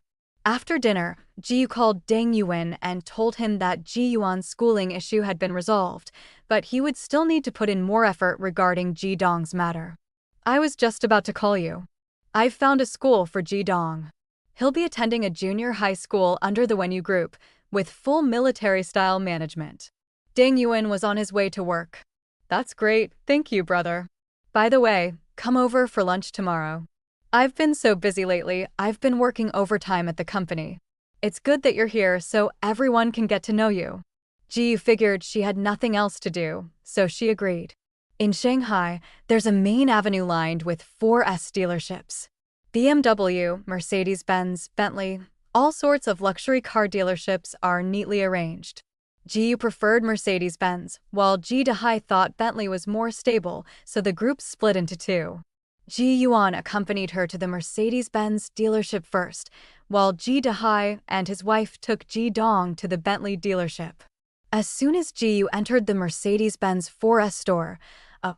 A: After dinner, Ji Yu called Deng Yuan and told him that Ji Yuan's schooling issue had been resolved, but he would still need to put in more effort regarding Ji Dong's matter. I was just about to call you. I've found a school for Ji Dong. He'll be attending a junior high school under the Wenyu Group, with full military-style management. Deng Yuan was on his way to work. That's great, thank you, brother. By the way, come over for lunch tomorrow. I've been so busy lately, I've been working overtime at the company. It's good that you're here so everyone can get to know you. Ji Yu figured she had nothing else to do, so she agreed. In Shanghai, there's a main avenue lined with 4S dealerships. BMW, Mercedes-Benz, Bentley, all sorts of luxury car dealerships are neatly arranged. Ji Yu preferred Mercedes-Benz, while Ji Dahai thought Bentley was more stable, so the group split into two. Ji Yuan accompanied her to the Mercedes-Benz dealership first, while Ji Dahai and his wife took Ji Dong to the Bentley dealership. As soon as Ji Yu entered the Mercedes-Benz 4S store,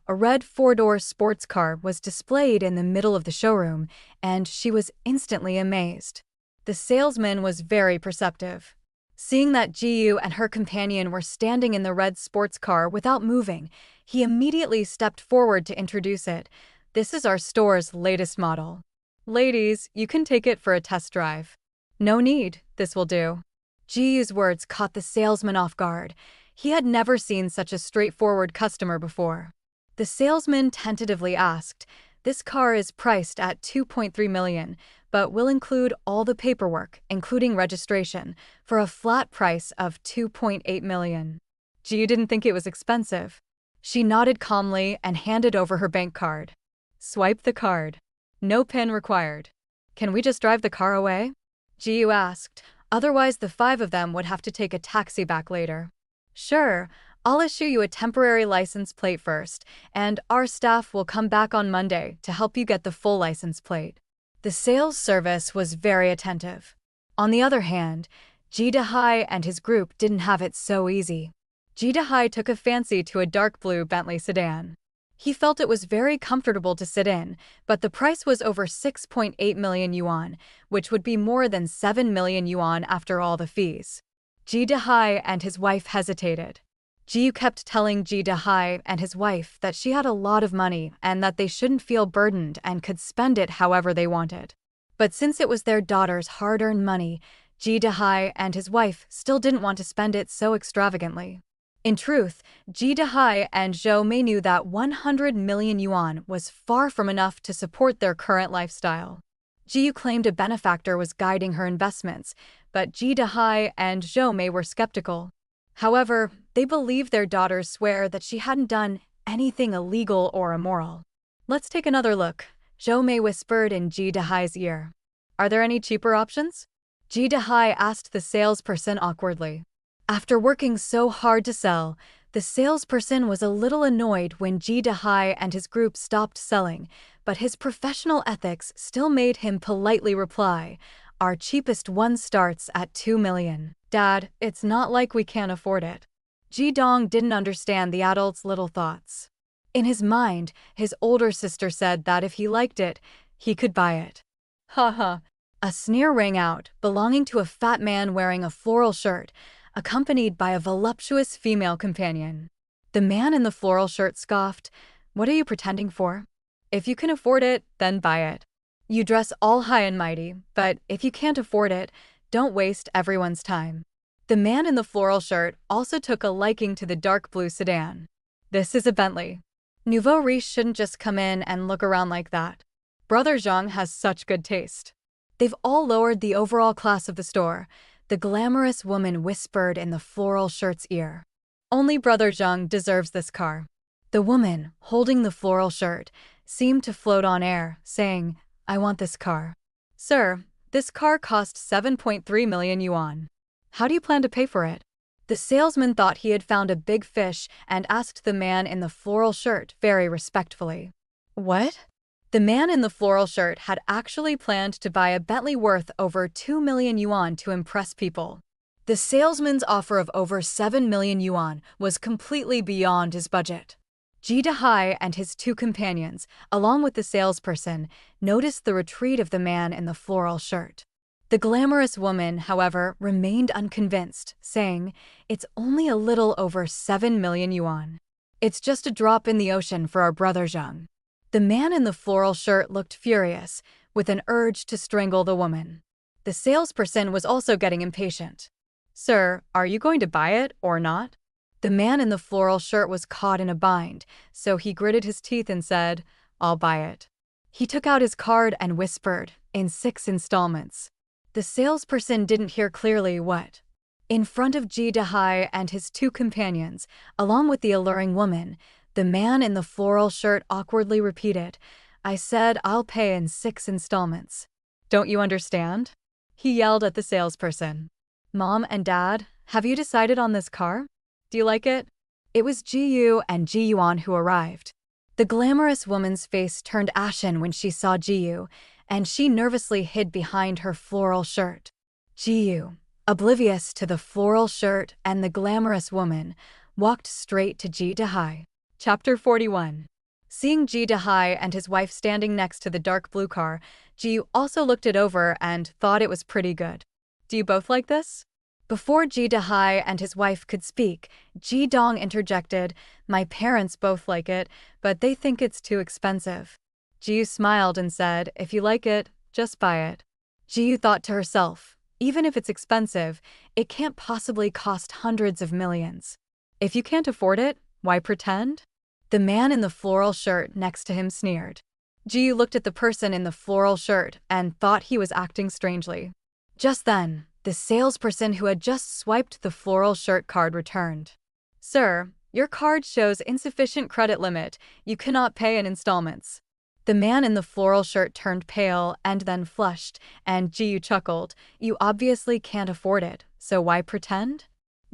A: a red four-door sports car was displayed in the middle of the showroom, and she was instantly amazed. The salesman was very perceptive. Seeing that Ji Yu and her companion were standing in the red sports car without moving, he immediately stepped forward to introduce it. This is our store's latest model. Ladies, you can take it for a test drive. No need, this will do. Ji Yu's words caught the salesman off guard. He had never seen such a straightforward customer before. The salesman tentatively asked, this car is priced at 2.3 million, but will include all the paperwork, including registration, for a flat price of 2.8 million. Ji Yu didn't think it was expensive. She nodded calmly and handed over her bank card. Swipe the card. No PIN required. Can we just drive the car away? Ji Yu asked. Otherwise, the 5 of them would have to take a taxi back later. Sure, I'll issue you a temporary license plate first, and our staff will come back on Monday to help you get the full license plate. The sales service was very attentive. On the other hand, Ji Dahai and his group didn't have it so easy. Ji Dahai took a fancy to a dark blue Bentley sedan. He felt it was very comfortable to sit in, but the price was over 6.8 million yuan, which would be more than 7 million yuan after all the fees. Ji Dahai and his wife hesitated. Ji Yu kept telling Ji Dahai and his wife that she had a lot of money and that they shouldn't feel burdened and could spend it however they wanted. But since it was their daughter's hard-earned money, Ji Dahai and his wife still didn't want to spend it so extravagantly. In truth, Ji Dahai and Zhou Mei knew that 100 million yuan was far from enough to support their current lifestyle. Ji Yu claimed a benefactor was guiding her investments, but Ji Dahai and Zhou Mei were skeptical. However, they believed their daughters swear that she hadn't done anything illegal or immoral. Let's take another look. Zhou Mei whispered in Ji Dehai's ear. Are there any cheaper options? Ji Dehai asked the salesperson awkwardly. After working so hard to sell, the salesperson was a little annoyed when Ji Dehai and his group stopped selling, but his professional ethics still made him politely reply, "Our cheapest one starts at 2 million. Dad, it's not like we can't afford it." Ji Dong didn't understand the adult's little thoughts. In his mind, his older sister said that if he liked it, he could buy it. Haha. A sneer rang out, belonging to a fat man wearing a floral shirt, accompanied by a voluptuous female companion. The man in the floral shirt scoffed, "What are you pretending for? If you can afford it, then buy it. You dress all high and mighty, but if you can't afford it, don't waste everyone's time." The man in the floral shirt also took a liking to the dark blue sedan. "This is a Bentley. Nouveau riche shouldn't just come in and look around like that. Brother Zhang has such good taste." They've all lowered the overall class of the store, the glamorous woman whispered in the floral shirt's ear. "Only Brother Zhang deserves this car." The woman, holding the floral shirt, seemed to float on air, saying, "I want this car." "Sir, this car cost 7.3 million yuan. How do you plan to pay for it?" The salesman thought he had found a big fish and asked the man in the floral shirt very respectfully. "What?" The man in the floral shirt had actually planned to buy a Bentley worth over 2 million yuan to impress people. The salesman's offer of over 7 million yuan was completely beyond his budget. Ji Dehai and his two companions, along with the salesperson, noticed the retreat of the man in the floral shirt. The glamorous woman, however, remained unconvinced, saying, "It's only a little over 7 million yuan. It's just a drop in the ocean for our brother Zhang." The man in the floral shirt looked furious, with an urge to strangle the woman. The salesperson was also getting impatient. "Sir, are you going to buy it or not?" The man in the floral shirt was caught in a bind, so he gritted his teeth and said, "I'll buy it." He took out his card and whispered, "In 6 installments." The salesperson didn't hear clearly what. In front of Ji Dehai and his two companions, along with the alluring woman, the man in the floral shirt awkwardly repeated, "I said I'll pay in 6 installments. Don't you understand?" He yelled at the salesperson. "Mom and Dad, have you decided on this car? Do you like it?" It was Ji Yu and Ji Yuan who arrived. The glamorous woman's face turned ashen when she saw Ji Yu, and she nervously hid behind her floral shirt. Ji Yu, oblivious to the floral shirt and the glamorous woman, walked straight to Ji Dehai. Chapter 41. Seeing Ji Dehai and his wife standing next to the dark blue car, Ji Yu also looked it over and thought it was pretty good. "Do you both like this?" Before Ji Dehai and his wife could speak, Ji Dong interjected, "My parents both like it, but they think it's too expensive." Ji Yu smiled and said, "If you like it, just buy it." Ji Yu thought to herself, even if it's expensive, it can't possibly cost hundreds of millions. If you can't afford it, why pretend? The man in the floral shirt next to him sneered. Ji Yu looked at the person in the floral shirt and thought he was acting strangely. Just then, the salesperson who had just swiped the floral shirt card returned. "Sir, your card shows insufficient credit limit. You cannot pay in installments." The man in the floral shirt turned pale and then flushed, and Ji Yu chuckled, "You obviously can't afford it, so why pretend?"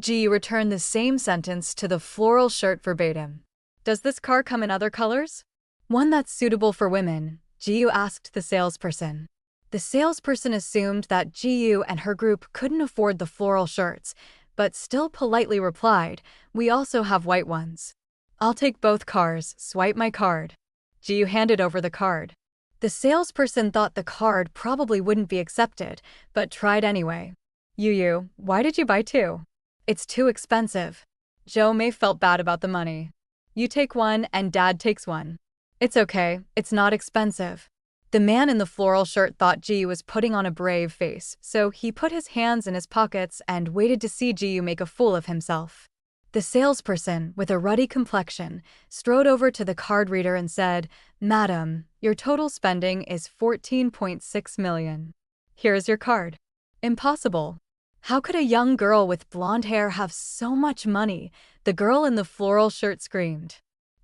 A: Ji Yu returned the same sentence to the floral shirt verbatim. "Does this car come in other colors?" "One that's suitable for women," Ji Yu asked the salesperson. The salesperson assumed that Ji Yu and her group couldn't afford the floral shirts, but still politely replied, "We also have white ones." "I'll take both cars, swipe my card." Ji Yu handed over the card. The salesperson thought the card probably wouldn't be accepted, but tried anyway. Yu, why did you buy 2? "It's too expensive." Zhou Mei felt bad about the money. "You take one and Dad takes one." "It's okay, it's not expensive." The man in the floral shirt thought Ji Yu was putting on a brave face, so he put his hands in his pockets and waited to see Ji Yu make a fool of himself. The salesperson, with a ruddy complexion, strode over to the card reader and said, "Madam, your total spending is 14.6 million. Here is your card." "Impossible. How could a young girl with blonde hair have so much money?" the girl in the floral shirt screamed.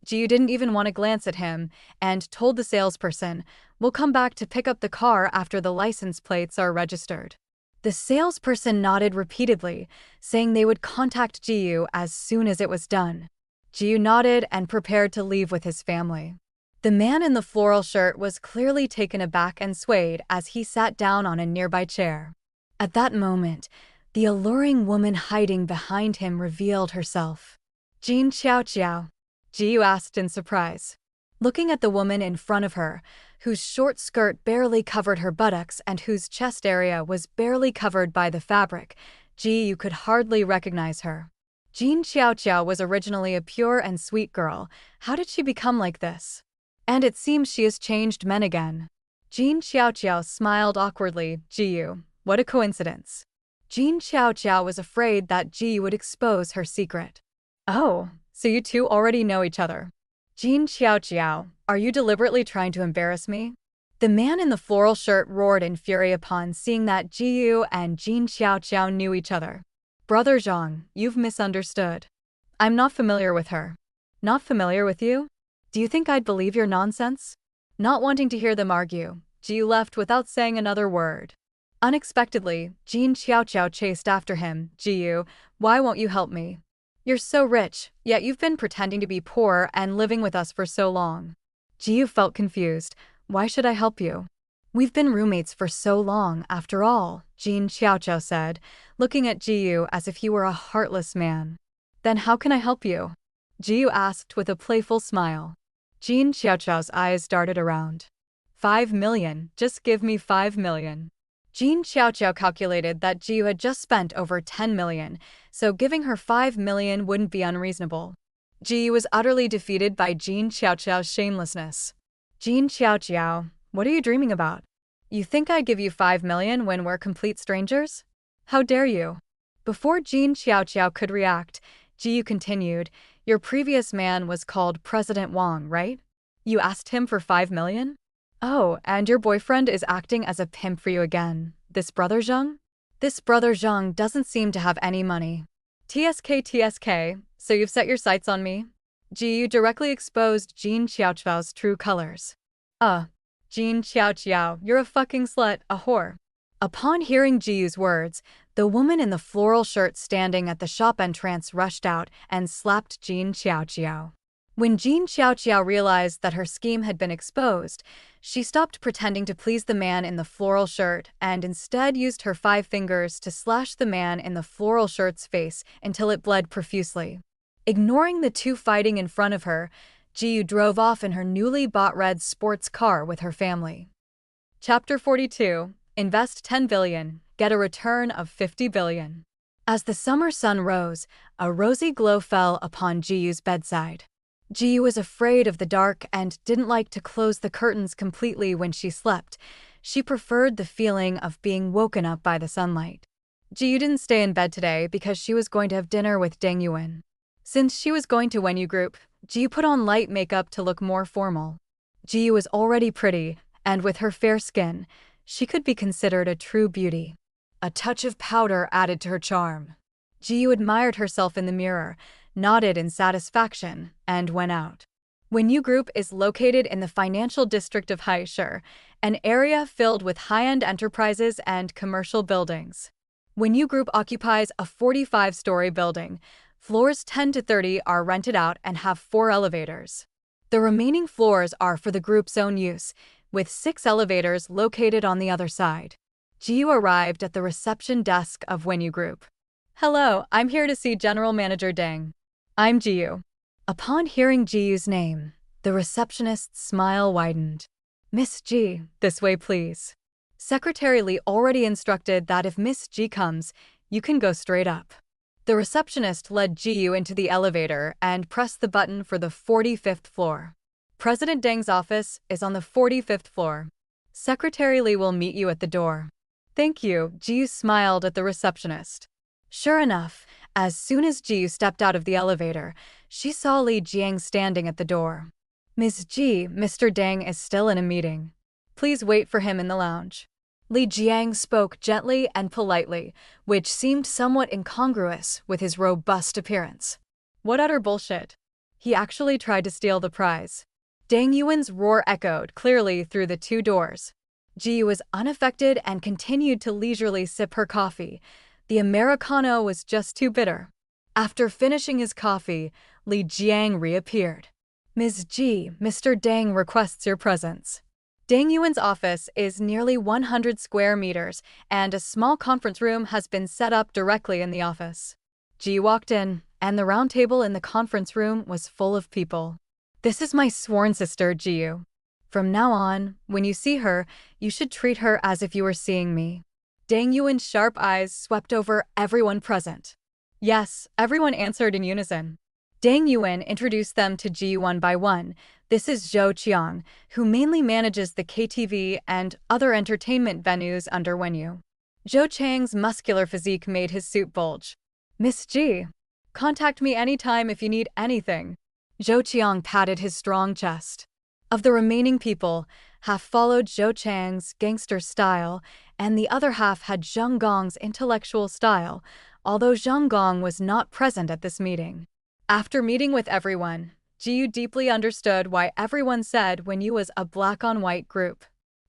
A: Ji didn't even want to glance at him and told the salesperson, "We'll come back to pick up the car after the license plates are registered." The salesperson nodded repeatedly, saying they would contact Ji as soon as it was done. Ji nodded and prepared to leave with his family. The man in the floral shirt was clearly taken aback and swayed as he sat down on a nearby chair. At that moment, the alluring woman hiding behind him revealed herself. "Jin Xiaoqiao?" Ji asked in surprise. Looking at the woman in front of her, whose short skirt barely covered her buttocks and whose chest area was barely covered by the fabric, Ji could hardly recognize her. Jin Xiaoqiao was originally a pure and sweet girl. How did she become like this? And it seems she has changed men again. Jin Xiaoqiao smiled awkwardly. "Ji, what a coincidence." Jin Xiaoqiao was afraid that Ji would expose her secret. "Oh, so you two already know each other." "Jin Xiaoqiao, are you deliberately trying to embarrass me?" The man in the floral shirt roared in fury upon seeing that Ji and Jin Xiaoqiao knew each other. "Brother Zhang, you've misunderstood. I'm not familiar with her." "Not familiar with you? Do you think I'd believe your nonsense?" Not wanting to hear them argue, Ji left without saying another word. Unexpectedly, Jin Xiaoqiao chased after him. "Ji, why won't you help me? You're so rich, yet you've been pretending to be poor and living with us for so long." Ji felt confused. "Why should I help you? We've been roommates for so long, after all," Jin Xiaoqiao said, looking at Ji as if he were a heartless man. "Then how can I help you?" Ji asked with a playful smile. Jin Xiaoqiao's eyes darted around. 5 million, just give me 5 million. Jin Xiaoqiao calculated that Ji had just spent over 10 million, so giving her 5 million wouldn't be unreasonable. Ji was utterly defeated by Jin Xiaoqiao's shamelessness. "Jin Xiaoqiao, what are you dreaming about? You think I'd give you 5 million when we're complete strangers? How dare you?" Before Jin Xiaoqiao could react, Ji continued, "Your previous man was called President Wang, right? You asked him for 5 million? Oh, and your boyfriend is acting as a pimp for you again. This brother Zhang? This brother Zhang doesn't seem to have any money. TSK, so you've set your sights on me?" Ji directly exposed Jin Xiaoqiao's true colors. Jin Xiaoqiao, you're a fucking slut, a whore." Upon hearing Ji's words, the woman in the floral shirt standing at the shop entrance rushed out and slapped Jin Xiaoqiao. When Jin Xiaoqiao realized that her scheme had been exposed, she stopped pretending to please the man in the floral shirt and instead used her 5 fingers to slash the man in the floral shirt's face until it bled profusely. Ignoring the two fighting in front of her, Ji drove off in her newly bought red sports car with her family. Chapter 42. Invest 10 billion, get a return of 50 billion. As the summer sun rose, a rosy glow fell upon Ji's bedside. Ji was afraid of the dark and didn't like to close the curtains completely when she slept. She preferred the feeling of being woken up by the sunlight. Ji didn't stay in bed today because she was going to have dinner with Deng Yuan. Since she was going to Wenyu Group, Ji put on light makeup to look more formal. Ji was already pretty, and with her fair skin, she could be considered a true beauty. A touch of powder added to her charm. Ji admired herself in the mirror, nodded in satisfaction, and went out. Wenyu Group is located in the financial district of Haishur, an area filled with high-end enterprises and commercial buildings. Wenyu Group occupies a 45-story building. Floors 10 to 30 are rented out and have 4 elevators. The remaining floors are for the group's own use, with 6 elevators located on the other side. Ji arrived at the reception desk of Wenyu Group. "Hello, I'm here to see General Manager Deng." "I'm Ji." Upon hearing Ji's name, the receptionist's smile widened. "Miss Ji, this way please." Secretary Li already instructed that if Miss Ji comes, you can go straight up. The receptionist led Ji into the elevator and pressed the button for the 45th floor. "President Deng's office is on the 45th floor. Secretary Li will meet you at the door." "Thank you," Ji smiled at the receptionist. Sure enough, as soon as Ji stepped out of the elevator, she saw Li Jiang standing at the door. "Ms. Ji, Mr. Deng is still in a meeting. Please wait for him in the lounge." Li Jiang spoke gently and politely, which seemed somewhat incongruous with his robust appearance. What utter bullshit. He actually tried to steal the prize. Dang Yuan's roar echoed clearly through the two doors. Ji was unaffected and continued to leisurely sip her coffee. The Americano was just too bitter. After finishing his coffee, Li Jiang reappeared. Ms. Ji, Mr. Dang requests your presence. Dang Yuan's office is nearly 100 square meters, and a small conference room has been set up directly in the office. Ji walked in, and the round table in the conference room was full of people. This is my sworn sister, Jiyu. From now on, when you see her, you should treat her as if you were seeing me. Dang Yuan's sharp eyes swept over everyone present. Yes, everyone answered in unison. Dang Yuan introduced them to Ji one by one. This is Zhou Qiang, who mainly manages the KTV and other entertainment venues under Wenyu. Zhou Chang's muscular physique made his suit bulge. Miss Ji, contact me anytime if you need anything. Zhou Qiang patted his strong chest. Of the remaining people, half followed Zhou Chang's gangster style, and the other half had Zheng Gong's intellectual style, although Zheng Gong was not present at this meeting. After meeting with everyone, Jiyu deeply understood why everyone said Wenyu was a black-on-white group.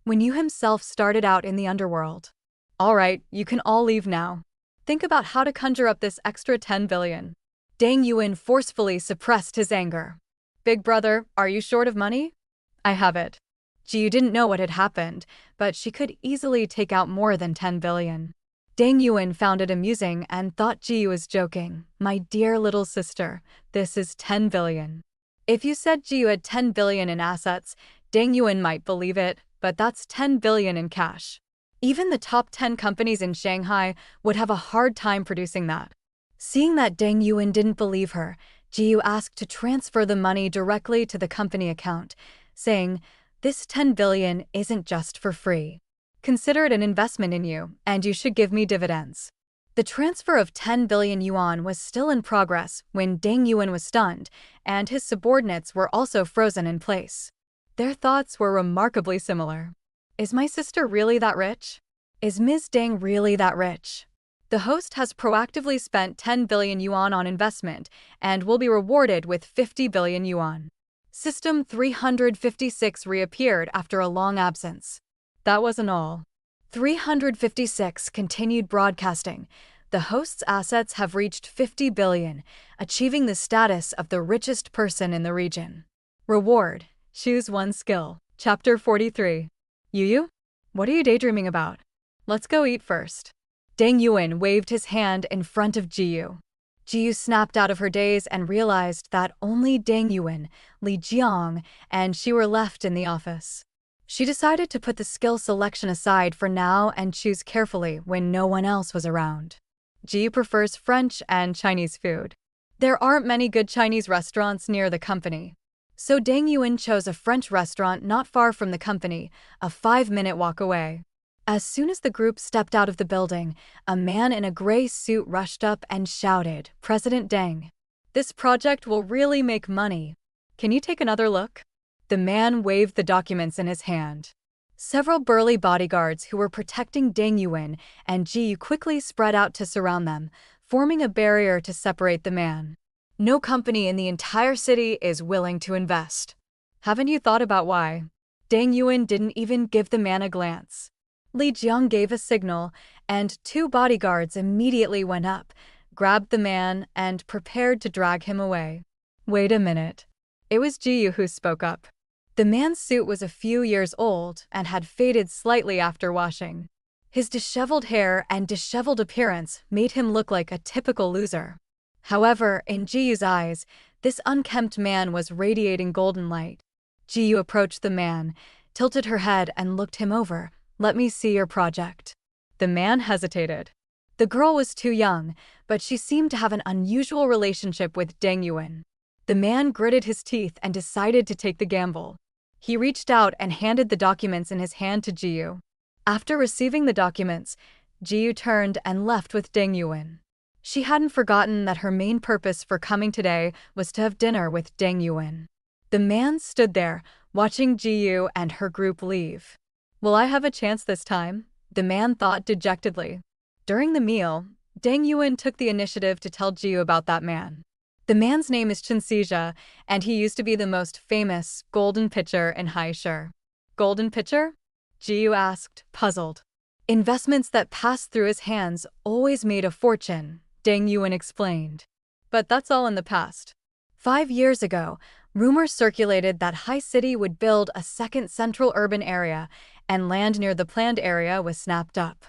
A: Wenyu himself started out in the underworld. All right, you can all leave now. Think about how to conjure up this extra 10 billion. Dang Yuan forcefully suppressed his anger. Big brother, are you short of money? I have it. Jiyu didn't know what had happened, but she could easily take out more than 10 billion. Dang Yuan found it amusing and thought Jiyu was joking. My dear little sister, this is 10 billion. If you said Jiyu had 10 billion in assets, Dang Yuan might believe it, but that's 10 billion in cash. Even the top 10 companies in Shanghai would have a hard time producing that. Seeing that Dang Yuan didn't believe her, Jiyu asked to transfer the money directly to the company account, saying, "This 10 billion isn't just for free. Consider it an investment in you, and you should give me dividends." The transfer of 10 billion yuan was still in progress when Dang Yuan was stunned, and his subordinates were also frozen in place. Their thoughts were remarkably similar. Is my sister really that rich? Is Ms. Dang really that rich? The host has proactively spent 10 billion yuan on investment and will be rewarded with 50 billion yuan. System 356 reappeared after a long absence. That wasn't all. 356 continued broadcasting. The host's assets have reached 50 billion, achieving the status of the richest person in the region. Reward: choose one skill. Chapter 43. Yu, what are you daydreaming about? Let's go eat first. Dang Yuan waved his hand in front of Jiyu. Jiyu snapped out of her daze and realized that only Dang Yuan, Li Jiang, and she were left in the office. She decided to put the skill selection aside for now and choose carefully when no one else was around. Jiyu prefers French and Chinese food. There aren't many good Chinese restaurants near the company. So Dang Yuan chose a French restaurant not far from the company, a 5-minute walk away. As soon as the group stepped out of the building, a man in a gray suit rushed up and shouted, "President Deng, this project will really make money. Can you take another look?" The man waved the documents in his hand. Several burly bodyguards who were protecting Dang Yuan and Ji quickly spread out to surround them, forming a barrier to separate the man. No company in the entire city is willing to invest. Haven't you thought about why? Dang Yuan didn't even give the man a glance. Li Jiang gave a signal, and 2 bodyguards immediately went up, grabbed the man, and prepared to drag him away. Wait a minute. It was Jiyu who spoke up. The man's suit was a few years old and had faded slightly after washing. His disheveled hair and disheveled appearance made him look like a typical loser. However, in Jiyu's eyes, this unkempt man was radiating golden light. Jiyu approached the man, tilted her head and looked him over. "Let me see your project." The man hesitated. The girl was too young, but she seemed to have an unusual relationship with Dang Yuan. The man gritted his teeth and decided to take the gamble. He reached out and handed the documents in his hand to Jiyu. After receiving the documents, Jiyu turned and left with Dang Yuan. She hadn't forgotten that her main purpose for coming today was to have dinner with Dang Yuan. The man stood there, watching Jiyu and her group leave. Will I have a chance this time? The man thought dejectedly. During the meal, Dang Yuan took the initiative to tell Jiyu about that man. The man's name is Chinsija, and he used to be the most famous golden pitcher in Haishur. Golden pitcher? Jiyu asked, puzzled. Investments that passed through his hands always made a fortune, Deng Yuan explained. But that's all in the past. 5 years ago, rumors circulated that Hai City would build a second central urban area, and land near the planned area was snapped up.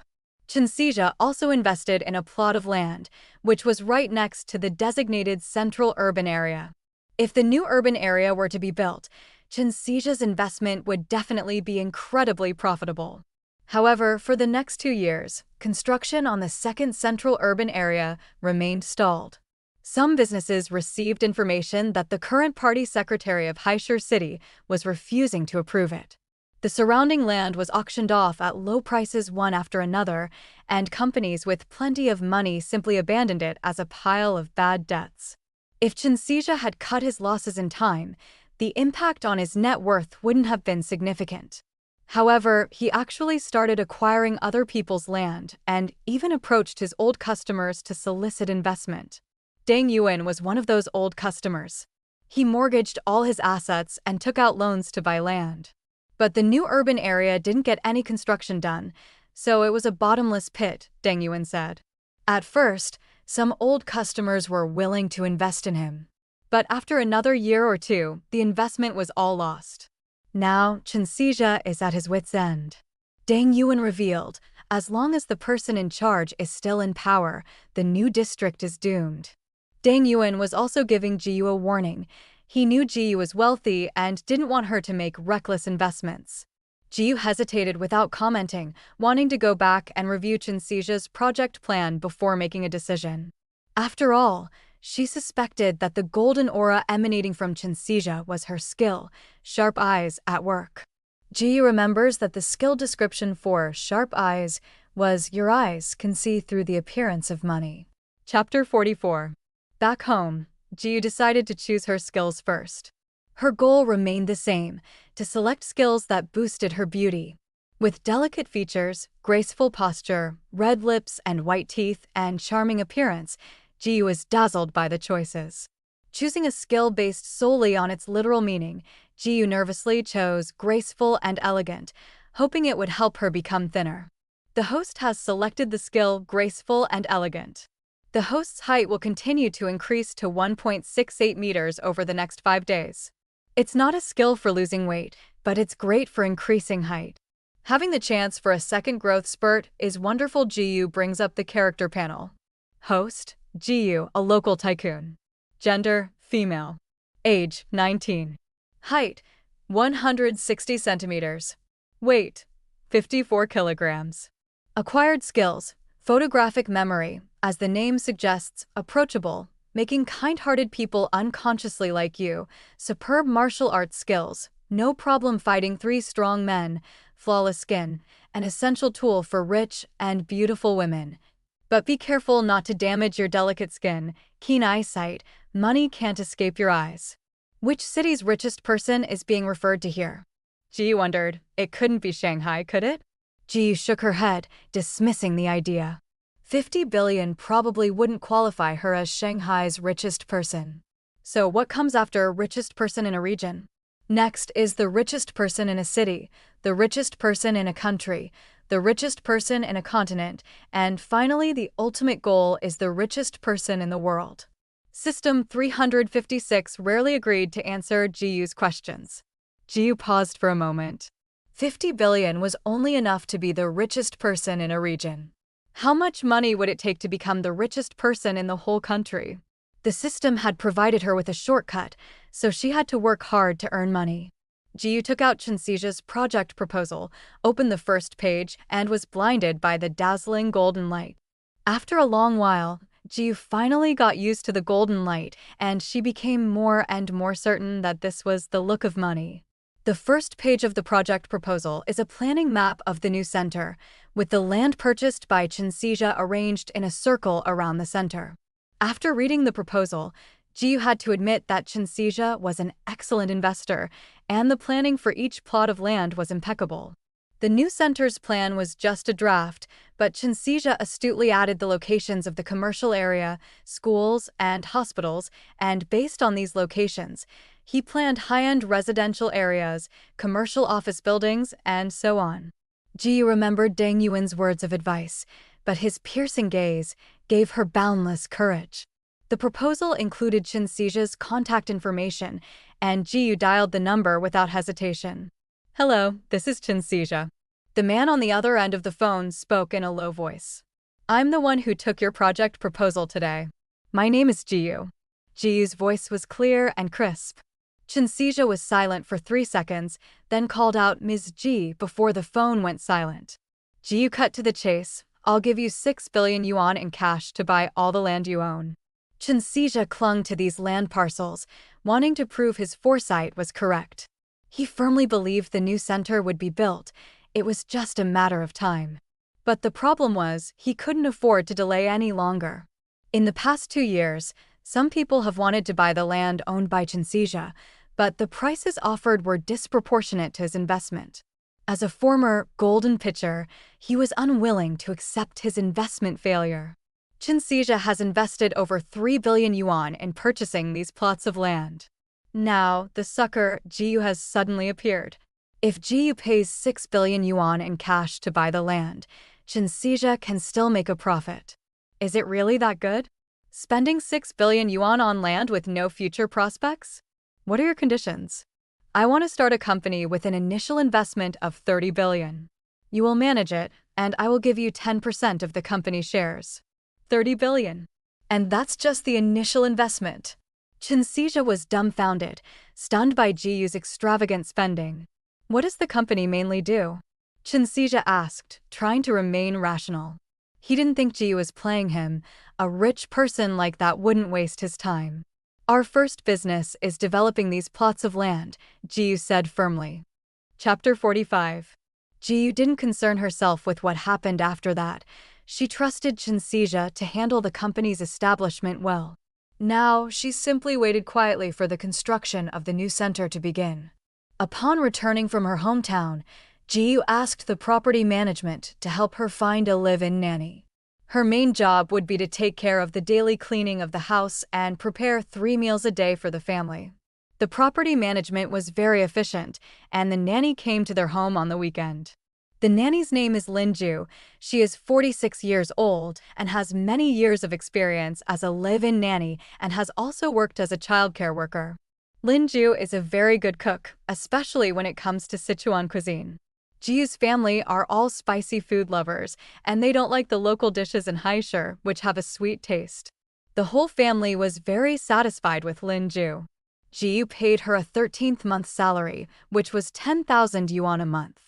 A: Chinsija also invested in a plot of land, which was right next to the designated central urban area. If the new urban area were to be built, Chinsija's investment would definitely be incredibly profitable. However, for the next 2 years, construction on the second central urban area remained stalled. Some businesses received information that the current party secretary of Haishur City was refusing to approve it. The surrounding land was auctioned off at low prices one after another, and companies with plenty of money simply abandoned it as a pile of bad debts. If Chinsija had cut his losses in time, the impact on his net worth wouldn't have been significant. However, he actually started acquiring other people's land and even approached his old customers to solicit investment. Deng Yuan was one of those old customers. He mortgaged all his assets and took out loans to buy land. But the new urban area didn't get any construction done, so it was a bottomless pit, Deng Yuan said. At first, some old customers were willing to invest in him. But after another year or two, the investment was all lost. Now, Chinsija is at his wit's end. Deng Yuan revealed, as long as the person in charge is still in power, the new district is doomed. Deng Yuan was also giving Jiyu a warning. He knew Jiyu was wealthy and didn't want her to make reckless investments. Jiyu hesitated without commenting, wanting to go back and review Chinsija's project plan before making a decision. After all, she suspected that the golden aura emanating from Chinsija was her skill, sharp eyes at work. Jiyu remembers that the skill description for sharp eyes was your eyes can see through the appearance of money. Chapter 44. Back home, Jiyu decided to choose her skills first. Her goal remained the same, to select skills that boosted her beauty. With delicate features, graceful posture, red lips and white teeth, and charming appearance, Jiyu was dazzled by the choices. Choosing a skill based solely on its literal meaning, Jiyu nervously chose graceful and elegant, hoping it would help her become thinner. The host has selected the skill graceful and elegant. The host's height will continue to increase to 1.68 meters over the next 5 days. It's not a skill for losing weight, but it's great for increasing height. Having the chance for a second growth spurt is wonderful. Jiyu brings up the character panel. Host, Jiyu, a local tycoon. Gender, female. Age, 19. Height, 160 centimeters. Weight, 54 kilograms. Acquired skills, photographic memory, as the name suggests, approachable, making kind-hearted people unconsciously like you, superb martial arts skills, no problem fighting 3 strong men, flawless skin, an essential tool for rich and beautiful women. But be careful not to damage your delicate skin, keen eyesight, money can't escape your eyes. Which city's richest person is being referred to here? Ji wondered. It couldn't be Shanghai, could it? Ji shook her head, dismissing the idea. 50 billion probably wouldn't qualify her as Shanghai's richest person. So what comes after richest person in a region? Next is the richest person in a city, the richest person in a country, the richest person in a continent, and finally the ultimate goal is the richest person in the world. System 356 rarely agreed to answer Jiyu's questions. Jiyu paused for a moment. 50 billion was only enough to be the richest person in a region. How much money would it take to become the richest person in the whole country? The system had provided her with a shortcut, so she had to work hard to earn money. Jiyu took out Chinsija's project proposal, opened the first page, and was blinded by the dazzling golden light. After a long while, Jiyu finally got used to the golden light, and she became more and more certain that this was the look of money. The first page of the project proposal is a planning map of the new center, with the land purchased by Chinsija arranged in a circle around the center. After reading the proposal, Jiyu had to admit that Chinsija was an excellent investor, and the planning for each plot of land was impeccable. The new center's plan was just a draft, but Chinsija astutely added the locations of the commercial area, schools, and hospitals, and based on these locations, he planned high-end residential areas, commercial office buildings, and so on. Ji remembered Deng Yuan's words of advice, but his piercing gaze gave her boundless courage. The proposal included Chinsija's contact information, and Ji dialed the number without hesitation. "Hello, this is Chinsija." The man on the other end of the phone spoke in a low voice. "I'm the one who took your project proposal today. My name is Jiyu." Jiyu's voice was clear and crisp. Chinsija was silent for 3 seconds, then called out Ms. Ji before the phone went silent. Jiyu cut to the chase. "I'll give you 6 billion yuan in cash to buy all the land you own." Chinsija clung to these land parcels, wanting to prove his foresight was correct. He firmly believed the new center would be built. It was just a matter of time. But the problem was, he couldn't afford to delay any longer. In the past 2 years, some people have wanted to buy the land owned by Chinsija, but the prices offered were disproportionate to his investment. As a former golden pitcher, he was unwilling to accept his investment failure. Chinsija has invested over 3 billion yuan in purchasing these plots of land. Now, the sucker, Jiyu, has suddenly appeared. If Jiyu pays 6 billion yuan in cash to buy the land, Chinsija can still make a profit. Is it really that good? Spending 6 billion yuan on land with no future prospects? What are your conditions? I want to start a company with an initial investment of 30 billion. You will manage it, and I will give you 10% of the company shares. 30 billion. And that's just the initial investment. Chinsija was dumbfounded, stunned by Jiyu's extravagant spending. What does the company mainly do? Chinsija asked, trying to remain rational. He didn't think Jiyu was playing him. A rich person like that wouldn't waste his time. Our first business is developing these plots of land, Jiyu said firmly. Chapter 45. Jiyu didn't concern herself with what happened after that. She trusted Chinsija to handle the company's establishment well. Now, she simply waited quietly for the construction of the new center to begin. Upon returning from her hometown, Jiyu asked the property management to help her find a live-in nanny. Her main job would be to take care of the daily cleaning of the house and prepare 3 meals a day for the family. The property management was very efficient, and the nanny came to their home on the weekend. The nanny's name is Linju. She is 46 years old and has many years of experience as a live-in nanny and has also worked as a childcare worker. Linju is a very good cook, especially when it comes to Sichuan cuisine. Jiyu's family are all spicy food lovers, and they don't like the local dishes in Haishur, which have a sweet taste. The whole family was very satisfied with Linju. Jiyu paid her a 13th month salary, which was 10,000 yuan a month.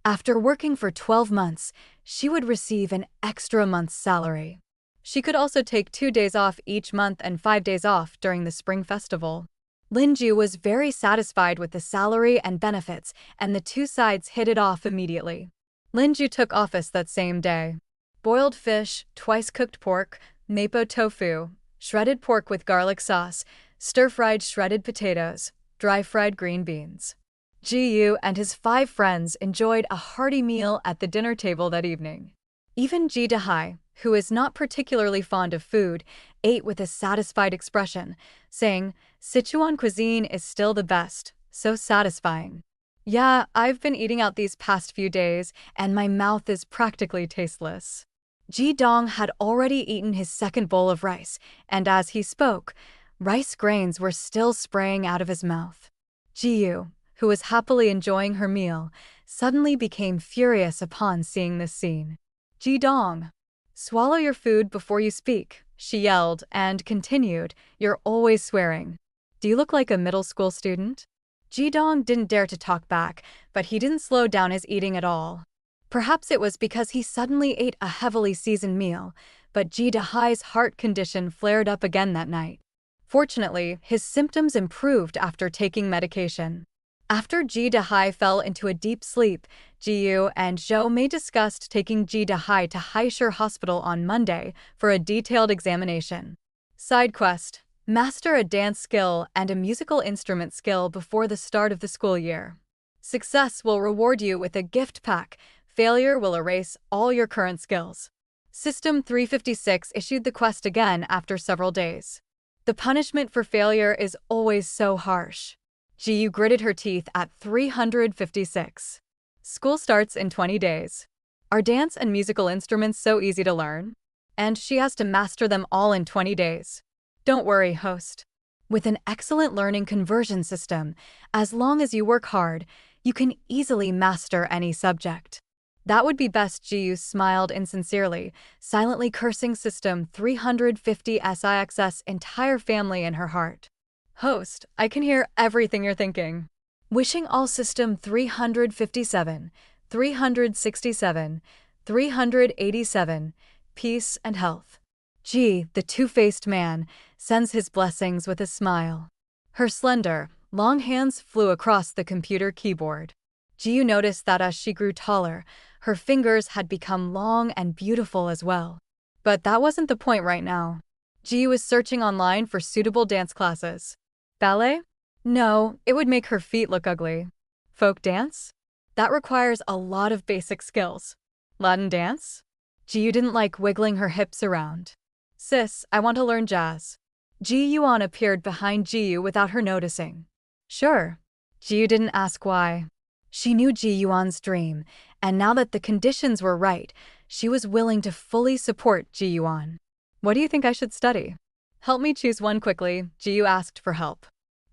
A: After working for 12 months, she would receive an extra month's salary. She could also take 2 days off each month and 5 days off during the Spring Festival. Linju was very satisfied with the salary and benefits, and the two sides hit it off immediately. Linju took office that same day. Boiled fish, twice-cooked pork, mapo tofu, shredded pork with garlic sauce, stir-fried shredded potatoes, dry-fried green beans. Jiyu and his 5 friends enjoyed a hearty meal at the dinner table that evening. Even Ji Dahai, who is not particularly fond of food, ate with a satisfied expression, saying, "Sichuan cuisine is still the best, so satisfying. Yeah, I've been eating out these past few days, and my mouth is practically tasteless." Ji Dong had already eaten his second bowl of rice, and as he spoke, rice grains were still spraying out of his mouth. Jiyu, who was happily enjoying her meal, suddenly became furious upon seeing this scene. "Ji Dong, swallow your food before you speak," she yelled, and continued, "You're always swearing. Do you look like a middle school student?" Ji Dong didn't dare to talk back, but he didn't slow down his eating at all. Perhaps it was because he suddenly ate a heavily seasoned meal, but Ji Dahai's heart condition flared up again that night. Fortunately, his symptoms improved after taking medication. After Ji Dahai fell into a deep sleep, Jiyu and Zhou Mei discussed taking Ji Dahai to Haishur Hospital on Monday for a detailed examination. Side quest: master a dance skill and a musical instrument skill before the start of the school year. Success will reward you with a gift pack. Failure will erase all your current skills. System 356 issued the quest again after several days. The punishment for failure is always so harsh. Jiyu gritted her teeth at 356. School starts in 20 days. Are dance and musical instruments so easy to learn? And she has to master them all in 20 days. Don't worry, host. With an excellent learning conversion system, as long as you work hard, you can easily master any subject. That would be best. Jiyu smiled insincerely, silently cursing System 350 SIX's entire family in her heart. Host, I can hear everything you're thinking. Wishing all System 357, 367, 387, peace and health. Ji, the two-faced man, sends his blessings with a smile. Her slender, long hands flew across the computer keyboard. Jiyu noticed that as she grew taller, her fingers had become long and beautiful as well. But that wasn't the point right now. Jiyu was searching online for suitable dance classes. Ballet? No, it would make her feet look ugly. Folk dance? That requires a lot of basic skills. Latin dance? Jiyu didn't like wiggling her hips around. Sis, I want to learn jazz. Ji Yuan appeared behind Jiyu without her noticing. Sure. Jiyu didn't ask why. She knew Ji Yuan's dream, and now that the conditions were right, she was willing to fully support Ji Yuan. What do you think I should study? Help me choose one quickly, Jiyu asked for help.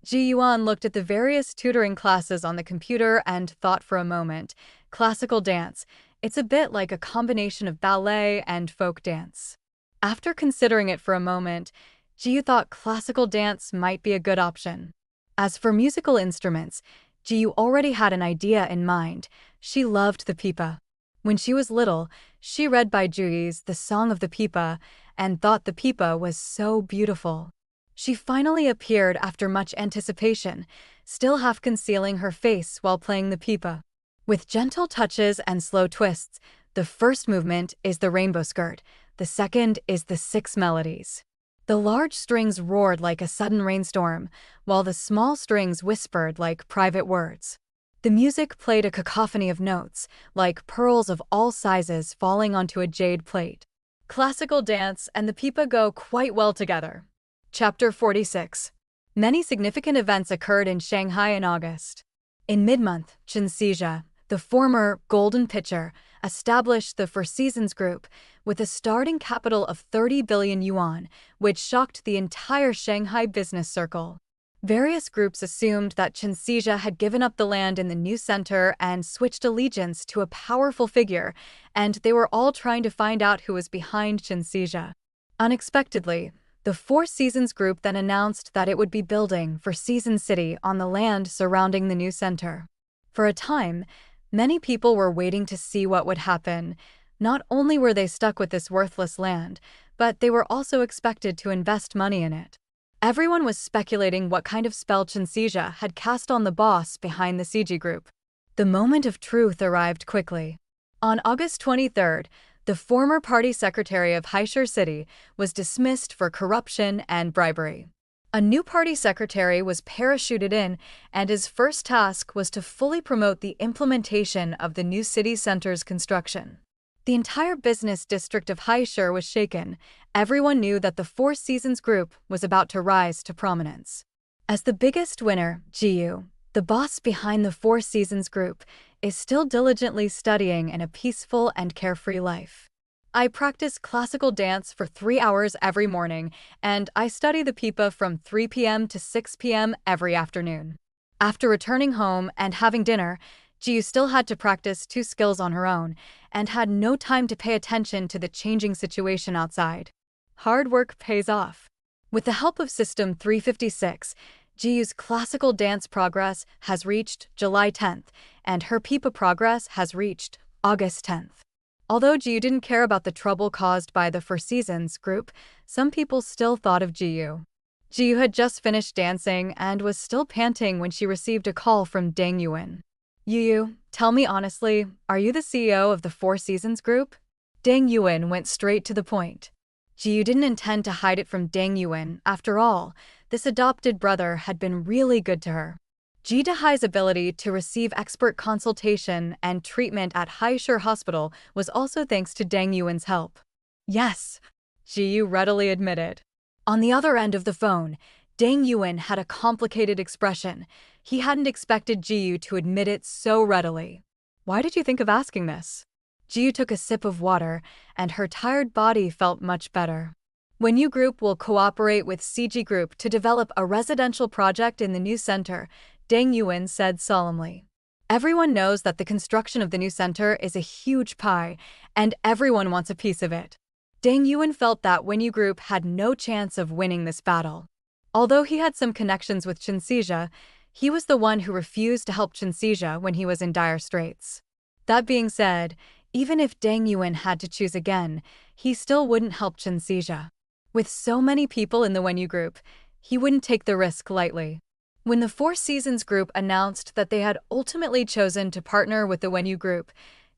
A: Ji Yuan looked at the various tutoring classes on the computer and thought for a moment. Classical dance. It's a bit like a combination of ballet and folk dance. After considering it for a moment, Jiyu thought classical dance might be a good option. As for musical instruments, Jiyu already had an idea in mind. She loved the pipa. When she was little, she read by Juyi's The Song of the Pipa and thought the pipa was so beautiful. She finally appeared after much anticipation, still half concealing her face while playing the pipa. With gentle touches and slow twists, the first movement is the rainbow skirt, the second is the 6 melodies. The large strings roared like a sudden rainstorm, while the small strings whispered like private words. The music played a cacophony of notes, like pearls of all sizes falling onto a jade plate. Classical dance and the pipa go quite well together. Chapter 46. Many significant events occurred in Shanghai in August. In mid-month, Chen Xizha, the former Golden Pitcher, established the Four Seasons Group with a starting capital of 30 billion yuan, which shocked the entire Shanghai business circle. Various groups assumed that Chen Xizha had given up the land in the new center and switched allegiance to a powerful figure, and they were all trying to find out who was behind Chen Xizha. Unexpectedly, the Four Seasons Group then announced that it would be building Four Seasons City on the land surrounding the new center. For a time, many people were waiting to see what would happen. Not only were they stuck with this worthless land, but they were also expected to invest money in it. Everyone was speculating what kind of spell Chen Xizha had cast on the boss behind the CG Group. The moment of truth arrived quickly. On August 23rd, the former party secretary of Haishur City was dismissed for corruption and bribery. A new party secretary was parachuted in, and his first task was to fully promote the implementation of the new city center's construction. The entire business district of Haishur was shaken. Everyone knew that the Four Seasons Group was about to rise to prominence. As the biggest winner, Jiyu, the boss behind the Four Seasons Group, is still diligently studying in a peaceful and carefree life. I practice classical dance for 3 hours every morning, and I study the pipa from 3 p.m. to 6 p.m. every afternoon. After returning home and having dinner, Jiyu still had to practice 2 skills on her own, and had no time to pay attention to the changing situation outside. Hard work pays off. With the help of System 356, Jiyu's classical dance progress has reached July 10th, and her pipa progress has reached August 10th. Although Jiyu didn't care about the trouble caused by the Four Seasons Group, some people still thought of Jiyu. Jiyu had just finished dancing and was still panting when she received a call from Deng Yuan. Yu, tell me honestly, are you the CEO of the Four Seasons Group? Deng Yuan went straight to the point. Jiyu didn't intend to hide it from Deng Yuan. After all, this adopted brother had been really good to her. Ji Dahai's ability to receive expert consultation and treatment at Haishur Hospital was also thanks to Deng Yuan's help. Yes, Ji Yu readily admitted. On the other end of the phone, Deng Yuan had a complicated expression. He hadn't expected Ji Yu to admit it so readily. Why did you think of asking this? Ji Yu took a sip of water, and her tired body felt much better. Wenyu Group will cooperate with CG Group to develop a residential project in the new center, Deng Yuan said solemnly. Everyone knows that the construction of the new center is a huge pie, and everyone wants a piece of it. Deng Yuan felt that Wenyu Group had no chance of winning this battle. Although he had some connections with Qinsija, he was the one who refused to help Qinsija when he was in dire straits. That being said, even if Deng Yuan had to choose again, he still wouldn't help Qinsija. With so many people in the Wenyu Group, he wouldn't take the risk lightly. When the Four Seasons Group announced that they had ultimately chosen to partner with the Wenyu Group,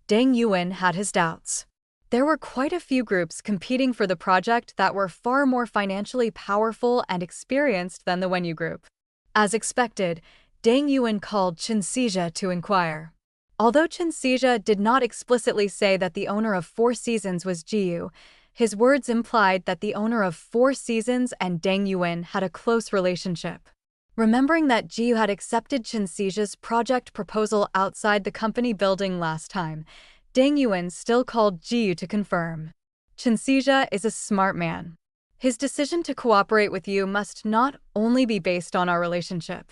A: Deng Yuan had his doubts. There were quite a few groups competing for the project that were far more financially powerful and experienced than the Wenyu Group. As expected, Deng Yuan called Qinsija to inquire. Although Qinsija did not explicitly say that the owner of Four Seasons was Ji Yu, his words implied that the owner of Four Seasons and Deng Yuan had a close relationship. Remembering that Ji Yu had accepted Qinsija's project proposal outside the company building last time, Deng Yuan still called Ji Yu to confirm. Qinsija is a smart man. His decision to cooperate with you must not only be based on our relationship.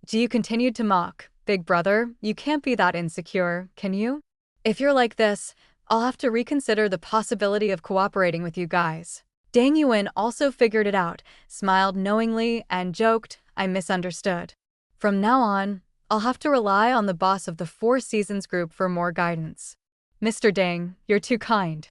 A: Ji Yu continued to mock. Big brother, you can't be that insecure, can you? If you're like this, I'll have to reconsider the possibility of cooperating with you guys. Deng Yuan also figured it out, smiled knowingly, and joked, I misunderstood. From now on, I'll have to rely on the boss of the Four Seasons Group for more guidance. Mr. Deng, you're too kind.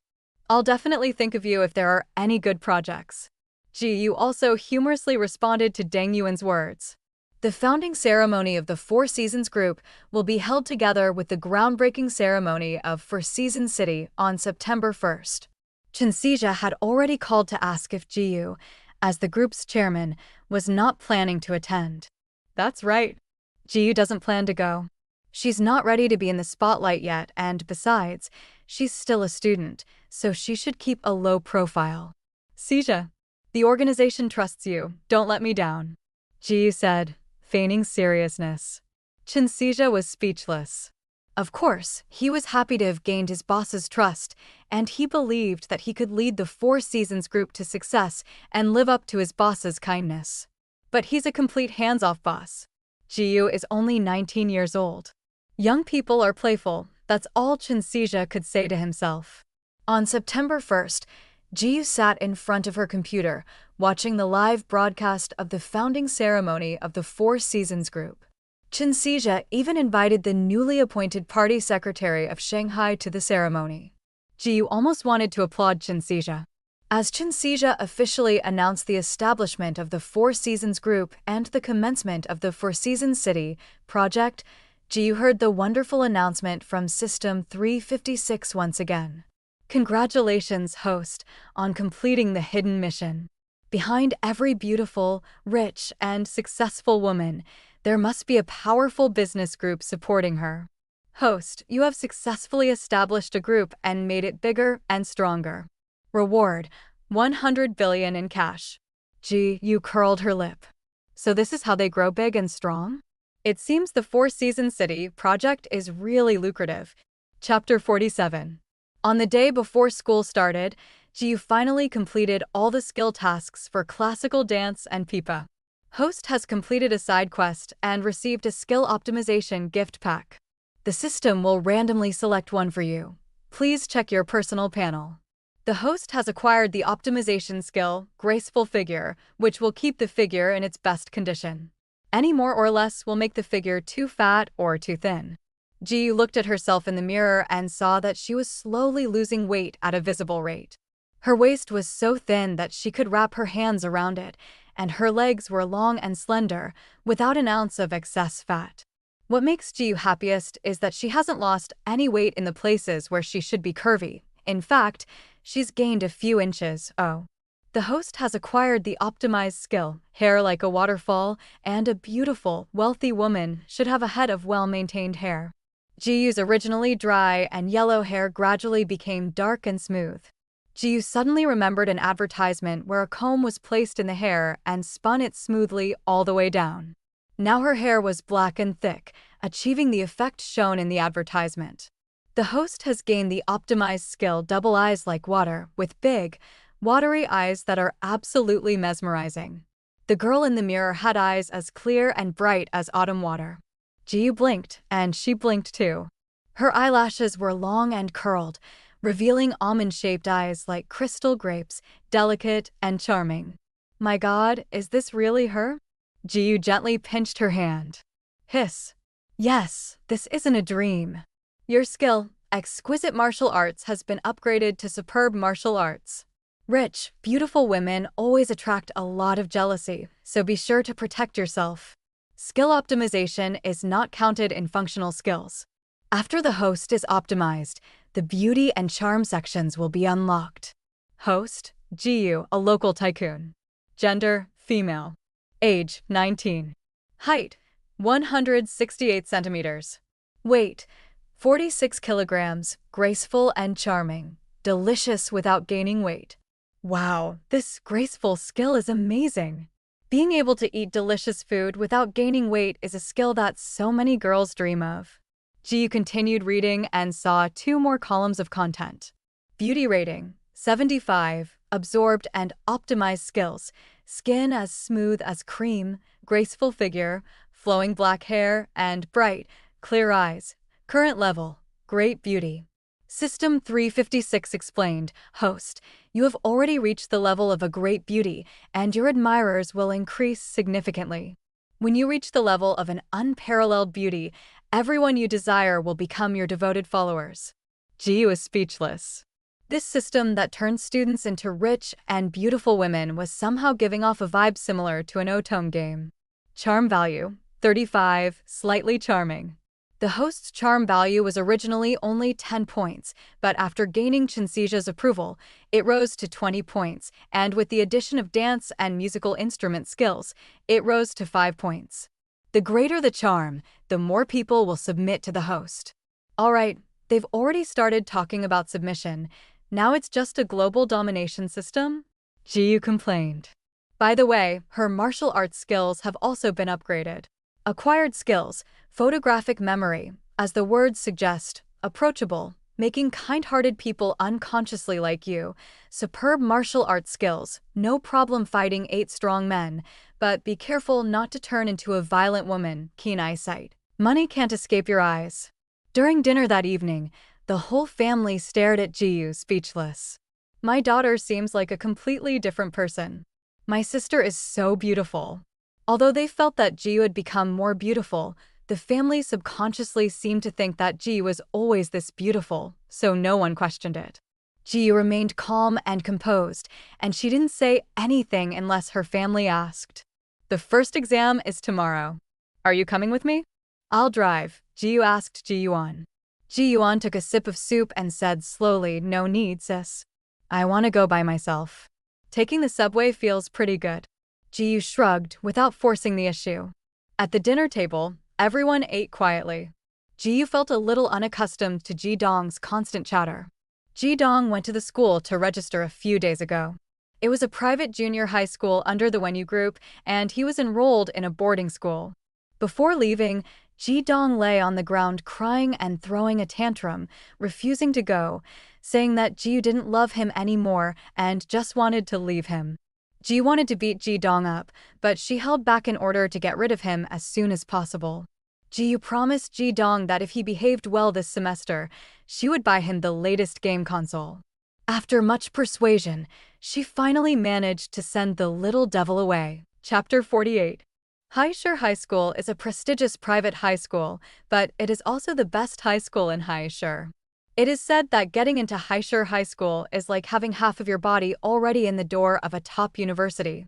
A: I'll definitely think of you if there are any good projects. Ji Yu also humorously responded to Deng Yuan's words. The founding ceremony of the Four Seasons Group will be held together with the groundbreaking ceremony of Four Seasons City on September 1st. Qinsija had already called to ask if Ji Yu, as the group's chairman, was not planning to attend. That's right. Ji Yu doesn't plan to go. She's not ready to be in the spotlight yet, and besides, she's still a student, so she should keep a low profile. Sija, the organization trusts you, don't let me down. Ji Yu said, feigning seriousness. Qinsija was speechless. Of course, he was happy to have gained his boss's trust, and he believed that he could lead the Four Seasons Group to success and live up to his boss's kindness. But he's a complete hands-off boss. Ji Yu is only 19 years old. Young people are playful, that's all Qinsija could say to himself. On September 1st, Ji Yu sat in front of her computer, watching the live broadcast of the founding ceremony of the Four Seasons Group. Qinsija even invited the newly appointed party secretary of Shanghai to the ceremony. Ji Yu almost wanted to applaud Qinsija. As Qinsija officially announced the establishment of the Four Seasons Group and the commencement of the Four Seasons City project, Ji Yu heard the wonderful announcement from System 356 once again. Congratulations, host, on completing the hidden mission. Behind every beautiful, rich, and successful woman, there must be a powerful business group supporting her. Host, you have successfully established a group and made it bigger and stronger. Reward, 100 billion in cash. Ji Yu curled her lip. So this is how they grow big and strong? It seems the Four Seasons City project is really lucrative. Chapter 47. On the day before school started, Ji Yu finally completed all the skill tasks for classical dance and pipa. Host has completed a side quest and received a skill optimization gift pack. The system will randomly select one for you. Please check your personal panel. The host has acquired the optimization skill, Graceful Figure, which will keep the figure in its best condition. Any more or less will make the figure too fat or too thin. Ji Yu looked at herself in the mirror and saw that she was slowly losing weight at a visible rate. Her waist was so thin that she could wrap her hands around it, and her legs were long and slender, without an ounce of excess fat. What makes Ji Yu happiest is that she hasn't lost any weight in the places where she should be curvy. In fact, she's gained a few inches. Oh. The host has acquired the optimized skill, hair like a waterfall, and a beautiful, wealthy woman should have a head of well-maintained hair. Jiyu's originally dry and yellow hair gradually became dark and smooth. Jiyu suddenly remembered an advertisement where a comb was placed in the hair and spun it smoothly all the way down. Now her hair was black and thick, achieving the effect shown in the advertisement. The host has gained the optimized skill double eyes like water, with big, watery eyes that are absolutely mesmerizing. The girl in the mirror had eyes as clear and bright as autumn water. Jiyu blinked, and she blinked too. Her eyelashes were long and curled, revealing almond-shaped eyes like crystal grapes, delicate and charming. My God, is this really her? Jiyu gently pinched her hand. Hiss. Yes, this isn't a dream. Your skill, exquisite martial arts, has been upgraded to superb martial arts. Rich, beautiful women always attract a lot of jealousy, so be sure to protect yourself. Skill optimization is not counted in functional skills. After the host is optimized, the beauty and charm sections will be unlocked. Host, Jiyu, a local tycoon. Gender, female. Age, 19. Height, 168 centimeters. Weight, 46 kilograms, graceful and charming. Delicious without gaining weight. Wow, this graceful skill is amazing. Being able to eat delicious food without gaining weight is a skill that so many girls dream of. Jiyu continued reading and saw 2 more columns of content. Beauty rating, 75, absorbed and optimized skills, skin as smooth as cream, graceful figure, flowing black hair, and bright, clear eyes. Current level, great beauty. System 356 explained, Host, you have already reached the level of a great beauty, and your admirers will increase significantly. When you reach the level of an unparalleled beauty, everyone you desire will become your devoted followers. Jiyu is speechless. This system that turns students into rich and beautiful women was somehow giving off a vibe similar to an otome game. Charm value, 35, slightly charming. The host's charm value was originally only 10 points, but after gaining Chinshija's approval, it rose to 20 points, and with the addition of dance and musical instrument skills, it rose to 5 points. The greater the charm, the more people will submit to the host. Alright, they've already started talking about submission. Now it's just a global domination system? Jiyu complained. By the way, her martial arts skills have also been upgraded. Acquired skills, photographic memory, as the words suggest, approachable, making kind-hearted people unconsciously like you. Superb martial arts skills, no problem fighting 8 strong men, but be careful not to turn into a violent woman, keen eyesight. Money can't escape your eyes. During dinner that evening, the whole family stared at Jiyu, speechless. My daughter seems like a completely different person. My sister is so beautiful. Although they felt that Jiyu had become more beautiful, the family subconsciously seemed to think that Jiyu was always this beautiful, so no one questioned it. Jiyu remained calm and composed, and she didn't say anything unless her family asked. The first exam is tomorrow. Are you coming with me? I'll drive, Jiyu asked Ji-yuan. Ji-yuan took a sip of soup and said slowly, no need, sis. I want to go by myself. Taking the subway feels pretty good. Jiyu shrugged without forcing the issue. At the dinner table, everyone ate quietly. Jiyu felt a little unaccustomed to Ji Dong's constant chatter. Ji Dong went to the school to register a few days ago. It was a private junior high school under the Wenyu group, and he was enrolled in a boarding school. Before leaving, Ji Dong lay on the ground crying and throwing a tantrum, refusing to go, saying that Jiyu didn't love him anymore and just wanted to leave him. Ji wanted to beat Ji Dong up, but she held back in order to get rid of him as soon as possible. Jiyu promised Ji Dong that if he behaved well this semester, she would buy him the latest game console. After much persuasion, she finally managed to send the little devil away. Chapter 48. Haishur High School is a prestigious private high school, but it is also the best high school in Haishur. It is said that getting into Haishur High School is like having half of your body already in the door of a top university.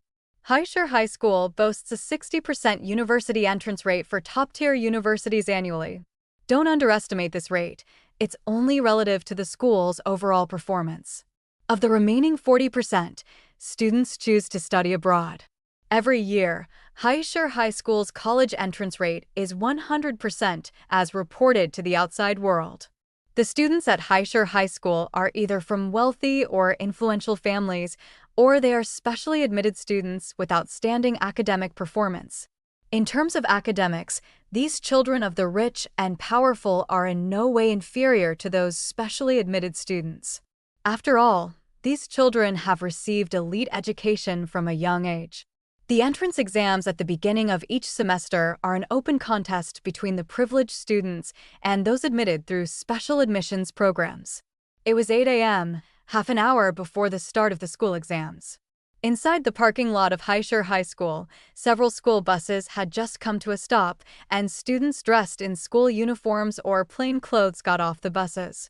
A: Haishur High School boasts a 60% university entrance rate for top-tier universities annually. Don't underestimate this rate. It's only relative to the school's overall performance. Of the remaining 40%, students choose to study abroad. Every year, Haishur High School's college entrance rate is 100% as reported to the outside world. The students at Haishur High School are either from wealthy or influential families, or they are specially admitted students with outstanding academic performance. In terms of academics, these children of the rich and powerful are in no way inferior to those specially admitted students. After all, these children have received elite education from a young age. The entrance exams at the beginning of each semester are an open contest between the privileged students and those admitted through special admissions programs. It was 8 a.m., half an hour before the start of the school exams. Inside the parking lot of Haishur High School, several school buses had just come to a stop, and students dressed in school uniforms or plain clothes got off the buses.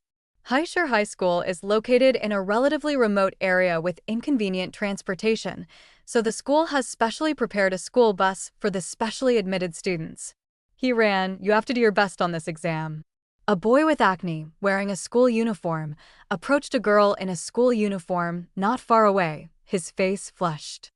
A: Haishur High School is located in a relatively remote area with inconvenient transportation, so the school has specially prepared a school bus for the specially admitted students. Hiran, you have to do your best on this exam. A boy with acne, wearing a school uniform, approached a girl in a school uniform not far away, his face flushed.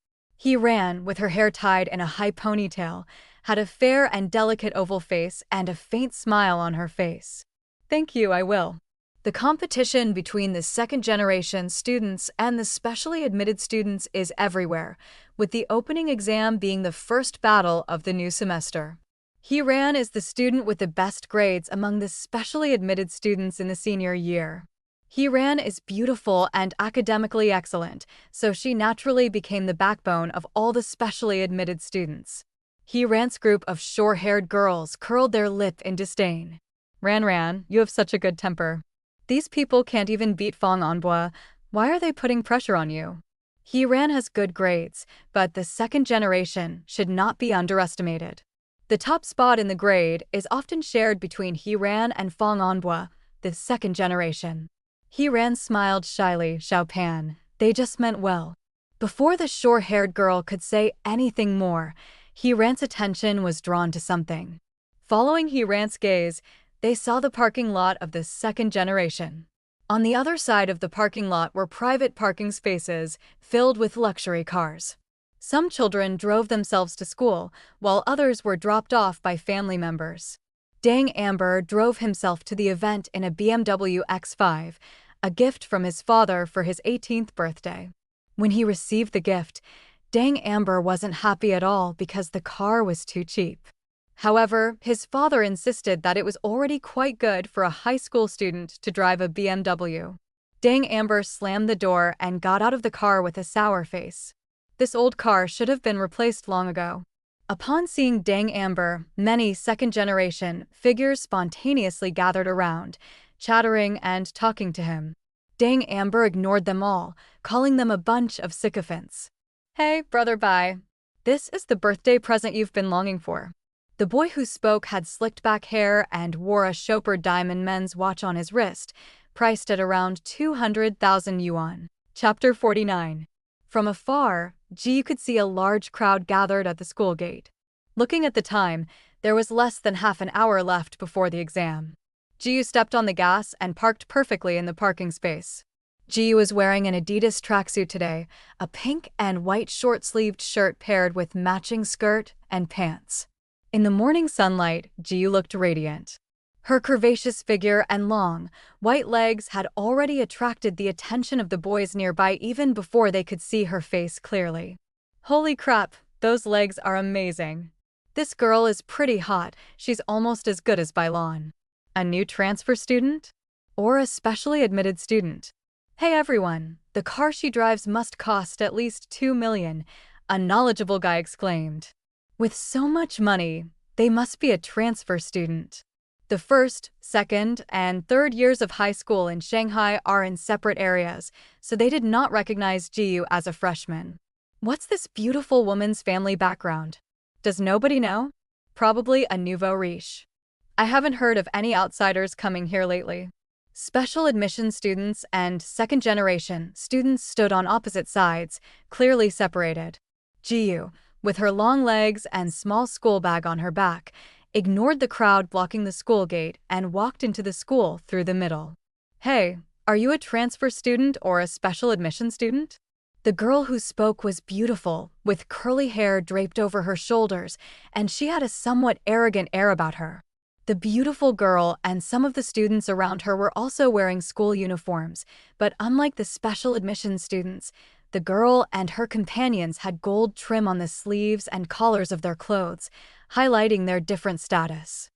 A: Hiran, with her hair tied in a high ponytail, had a fair and delicate oval face and a faint smile on her face. Thank you, I will. The competition between the second-generation students and the specially admitted students is everywhere, with the opening exam being the first battle of the new semester. Hiran is the student with the best grades among the specially admitted students in the senior year. Hiran is beautiful and academically excellent, so she naturally became the backbone of all the specially admitted students. Hiran's group of short-haired girls curled their lip in disdain. Ran, you have such a good temper. These people can't even beat Fong Anbua. Why are they putting pressure on you? Hiran has good grades, but the second generation should not be underestimated. The top spot in the grade is often shared between Hiran and Fong Anbua, the second generation. Hiran smiled shyly, Xiaopan. They just meant well. Before the short-haired girl could say anything more, Hiran's attention was drawn to something. Following Hiran's gaze, they saw the parking lot of the second generation. On the other side of the parking lot were private parking spaces filled with luxury cars. Some children drove themselves to school, while others were dropped off by family members. Dang Amber drove himself to the event in a BMW X5, a gift from his father for his 18th birthday. When he received the gift, Dang Amber wasn't happy at all because the car was too cheap. However, his father insisted that it was already quite good for a high school student to drive a BMW. Dang Amber slammed the door and got out of the car with a sour face. This old car should have been replaced long ago. Upon seeing Dang Amber, many second-generation figures spontaneously gathered around, chattering and talking to him. Dang Amber ignored them all, calling them a bunch of sycophants. Hey, brother, bye. This is the birthday present you've been longing for. The boy who spoke had slicked back hair and wore a Chopard diamond men's watch on his wrist, priced at around 200,000 yuan. Chapter 49. From afar, Ji could see a large crowd gathered at the school gate. Looking at the time, there was less than half an hour left before the exam. Ji stepped on the gas and parked perfectly in the parking space. Ji was wearing an Adidas tracksuit today, a pink and white short-sleeved shirt paired with matching skirt and pants. In the morning sunlight, Ji looked radiant. Her curvaceous figure and long, white legs had already attracted the attention of the boys nearby even before they could see her face clearly. Holy crap, those legs are amazing. This girl is pretty hot, she's almost as good as Bailan. A new transfer student? Or a specially admitted student? Hey everyone, the car she drives must cost at least 2 million, a knowledgeable guy exclaimed. With so much money, they must be a transfer student. The first, second, and third years of high school in Shanghai are in separate areas, so they did not recognize Jiyu as a freshman. What's this beautiful woman's family background? Does nobody know? Probably a nouveau riche. I haven't heard of any outsiders coming here lately. Special admission students and second-generation students stood on opposite sides, clearly separated. Jiyu, with her long legs and small school bag on her back, ignored the crowd blocking the school gate and walked into the school through the middle. Hey, are you a transfer student or a special admission student? The girl who spoke was beautiful, with curly hair draped over her shoulders, and she had a somewhat arrogant air about her. The beautiful girl and some of the students around her were also wearing school uniforms, but unlike the special admission students, the girl and her companions had gold trim on the sleeves and collars of their clothes, highlighting their different status.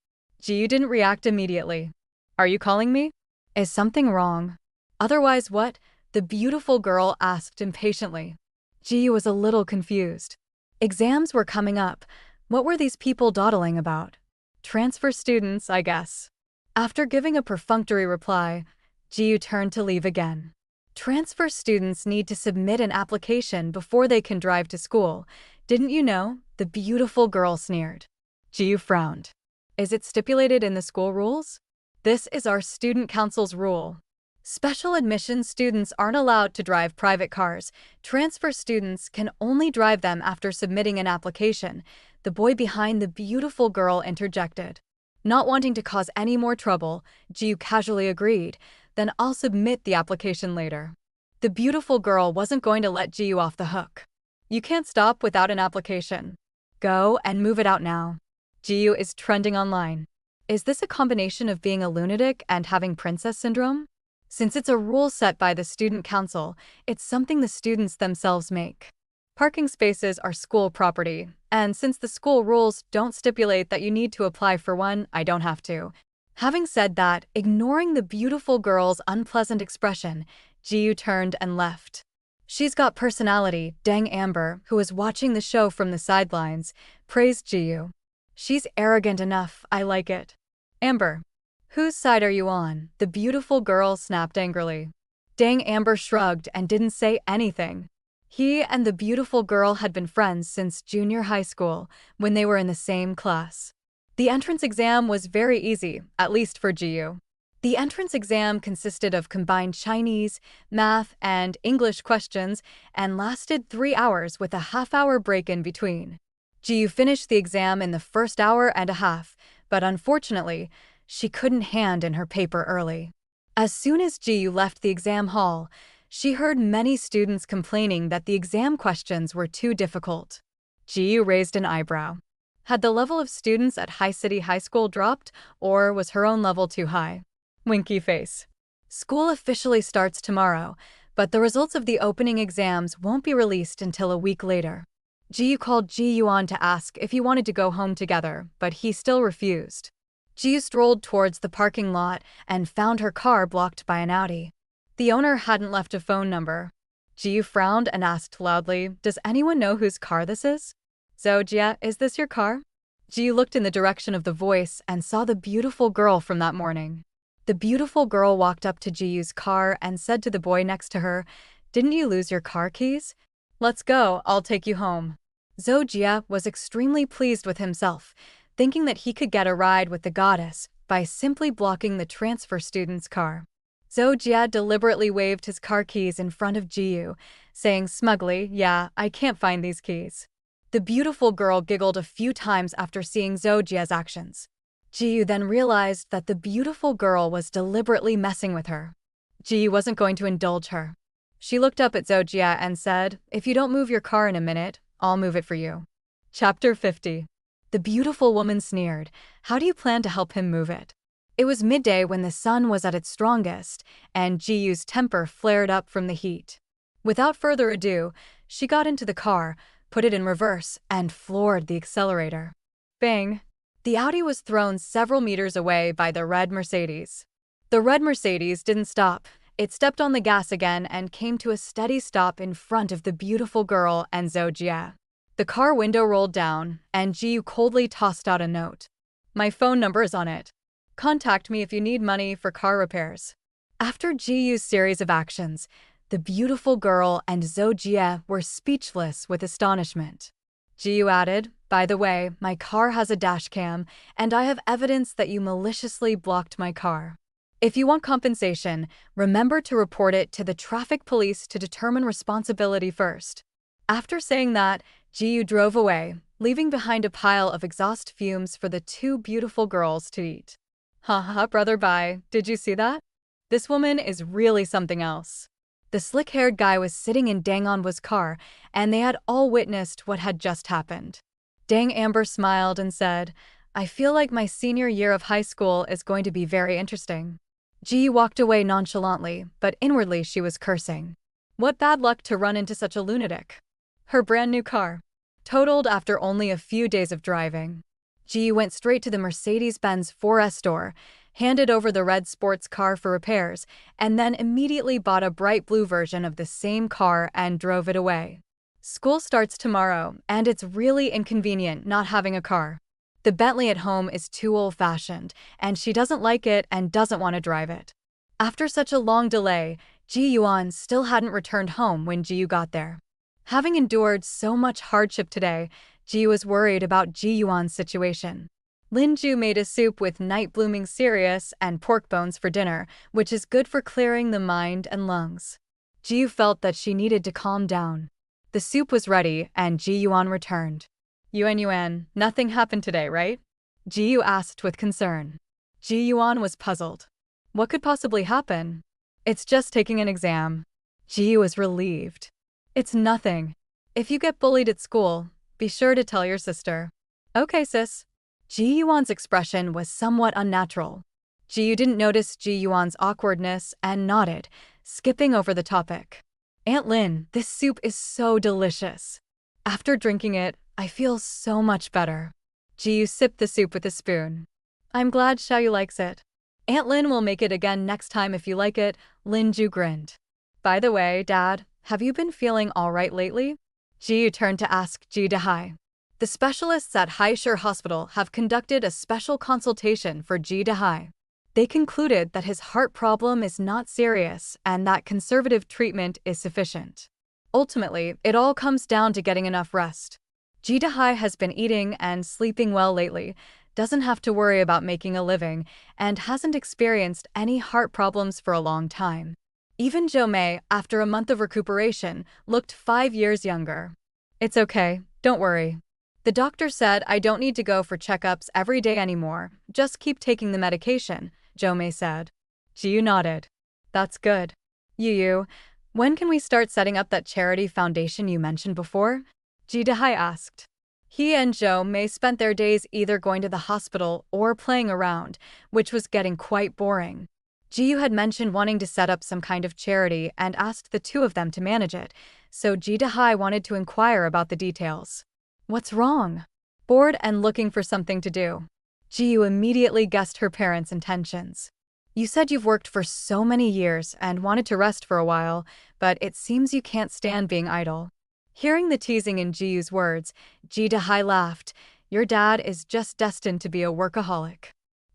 A: You didn't react immediately. Are you calling me? Is something wrong? Otherwise what? The beautiful girl asked impatiently. Ji was a little confused. Exams were coming up. What were these people dawdling about? Transfer students, I guess. After giving a perfunctory reply, Ji turned to leave again. Transfer students need to submit an application before they can drive to school. Didn't you know? The beautiful girl sneered. Ji frowned. Is it stipulated in the school rules? This is our student council's rule. Special admission students aren't allowed to drive private cars. Transfer students can only drive them after submitting an application, the boy behind the beautiful girl interjected. Not wanting to cause any more trouble, Ji casually agreed, then I'll submit the application later. The beautiful girl wasn't going to let Ji off the hook. You can't stop without an application. Go and move it out now. Ji is trending online. Is this a combination of being a lunatic and having princess syndrome? Since it's a rule set by the student council, it's something the students themselves make. Parking spaces are school property, and since the school rules don't stipulate that you need to apply for one, I don't have to. Having said that, ignoring the beautiful girl's unpleasant expression, Ji turned and left. She's got personality, dang Amber, who was watching the show from the sidelines, praised Ji. She's arrogant enough, I like it. Amber. Whose side are you on? The beautiful girl snapped angrily. Dang Amber shrugged and didn't say anything. He and the beautiful girl had been friends since junior high school, when they were in the same class. The entrance exam was very easy, at least for Ji. The entrance exam consisted of combined Chinese, math, and English questions and lasted 3 hours with a half-hour break in between. Ji finished the exam in the first hour and a half, but unfortunately, she couldn't hand in her paper early. As soon as Ji left the exam hall, she heard many students complaining that the exam questions were too difficult. Ji raised an eyebrow. Had the level of students at High City High School dropped, or was her own level too high? Winky face. School officially starts tomorrow, but the results of the opening exams won't be released until a week later. Ji called Ji Yuan to ask if he wanted to go home together, but he still refused. Ji strolled towards the parking lot and found her car blocked by an Audi. The owner hadn't left a phone number. Ji frowned and asked loudly, "Does anyone know whose car this is?" "Zojia, is this your car?" Ji looked in the direction of the voice and saw the beautiful girl from that morning. The beautiful girl walked up to Ji's car and said to the boy next to her, "Didn't you lose your car keys? Let's go, I'll take you home." Zojia was extremely pleased with himself, thinking that he could get a ride with the goddess by simply blocking the transfer student's car. Zojia deliberately waved his car keys in front of Ji, saying smugly, "Yeah, I can't find these keys." The beautiful girl giggled a few times after seeing Zojia's actions. Ji then realized that the beautiful girl was deliberately messing with her. Ji wasn't going to indulge her. She looked up at Zojia and said, "If you don't move your car in a minute, I'll move it for you." Chapter 50. The beautiful woman sneered. How do you plan to help him move it? It was midday when the sun was at its strongest, and Ji's temper flared up from the heat. Without further ado, she got into the car, put it in reverse, and floored the accelerator. Bang! The Audi was thrown several meters away by the red Mercedes. The red Mercedes didn't stop. It stepped on the gas again and came to a steady stop in front of the beautiful girl and Zojia. The car window rolled down, and Ji coldly tossed out a note. "My phone number is on it. Contact me if you need money for car repairs." After Ji's series of actions, the beautiful girl and Zojia were speechless with astonishment. Ji added, "By the way, my car has a dash cam, and I have evidence that you maliciously blocked my car. If you want compensation, remember to report it to the traffic police to determine responsibility first." After saying that, Ji drove away, leaving behind a pile of exhaust fumes for the two beautiful girls to eat. Haha, brother, bye. Did you see that? This woman is really something else. The slick-haired guy was sitting in Dang-on's car, and they had all witnessed what had just happened. Dang Amber smiled and said, "I feel like my senior year of high school is going to be very interesting." Ji walked away nonchalantly, but inwardly she was cursing. What bad luck to run into such a lunatic. Her brand new car totaled after only a few days of driving. Ji went straight to the Mercedes-Benz 4S store, handed over the red sports car for repairs, and then immediately bought a bright blue version of the same car and drove it away. School starts tomorrow, and it's really inconvenient not having a car. The Bentley at home is too old-fashioned, and she doesn't like it and doesn't want to drive it. After such a long delay, Ji Yuan still hadn't returned home when Ji Yu got there. Having endured so much hardship today, Ji was worried about Ji Yuan's situation. Lin Ju made a soup with night-blooming cereus and pork bones for dinner, which is good for clearing the mind and lungs. Ji Yu felt that she needed to calm down. The soup was ready, and Ji Yuan returned. Yuan, nothing happened today, right? Ji Yu asked with concern. Ji Yuan was puzzled. What could possibly happen? It's just taking an exam. Ji Yu was relieved. It's nothing. If you get bullied at school, be sure to tell your sister. Okay, sis. Ji Yuan's expression was somewhat unnatural. Ji Yu didn't notice Ji Yuan's awkwardness and nodded, skipping over the topic. Aunt Lin, this soup is so delicious. After drinking it, I feel so much better. Ji Yu sipped the soup with a spoon. I'm glad Xiaoyu likes it. Aunt Lin will make it again next time if you like it, Lin Ju grinned. By the way, Dad, have you been feeling all right lately? Ji Yu turned to ask Ji Dehai. The specialists at Haisher Hospital have conducted a special consultation for Ji Dehai. They concluded that his heart problem is not serious and that conservative treatment is sufficient. Ultimately, it all comes down to getting enough rest. Ji Dehai has been eating and sleeping well lately, doesn't have to worry about making a living, and hasn't experienced any heart problems for a long time. Even Zhou Mei, after a month of recuperation, looked 5 years younger. It's okay, don't worry. The doctor said I don't need to go for checkups every day anymore, just keep taking the medication, Zhou Mei said. Ji Yu nodded. That's good. Yu, when can we start setting up that charity foundation you mentioned before? Ji Dehai asked. He and Zhou Mei spent their days either going to the hospital or playing around, which was getting quite boring. Ji Yu had mentioned wanting to set up some kind of charity and asked the two of them to manage it, so Ji Dehai wanted to inquire about the details. What's wrong? Bored and looking for something to do. Ji Yu immediately guessed her parents' intentions. You said you've worked for so many years and wanted to rest for a while, but it seems you can't stand being idle. Hearing the teasing in Ji Yu's words, Ji Dehai laughed. Your dad is just destined to be a workaholic.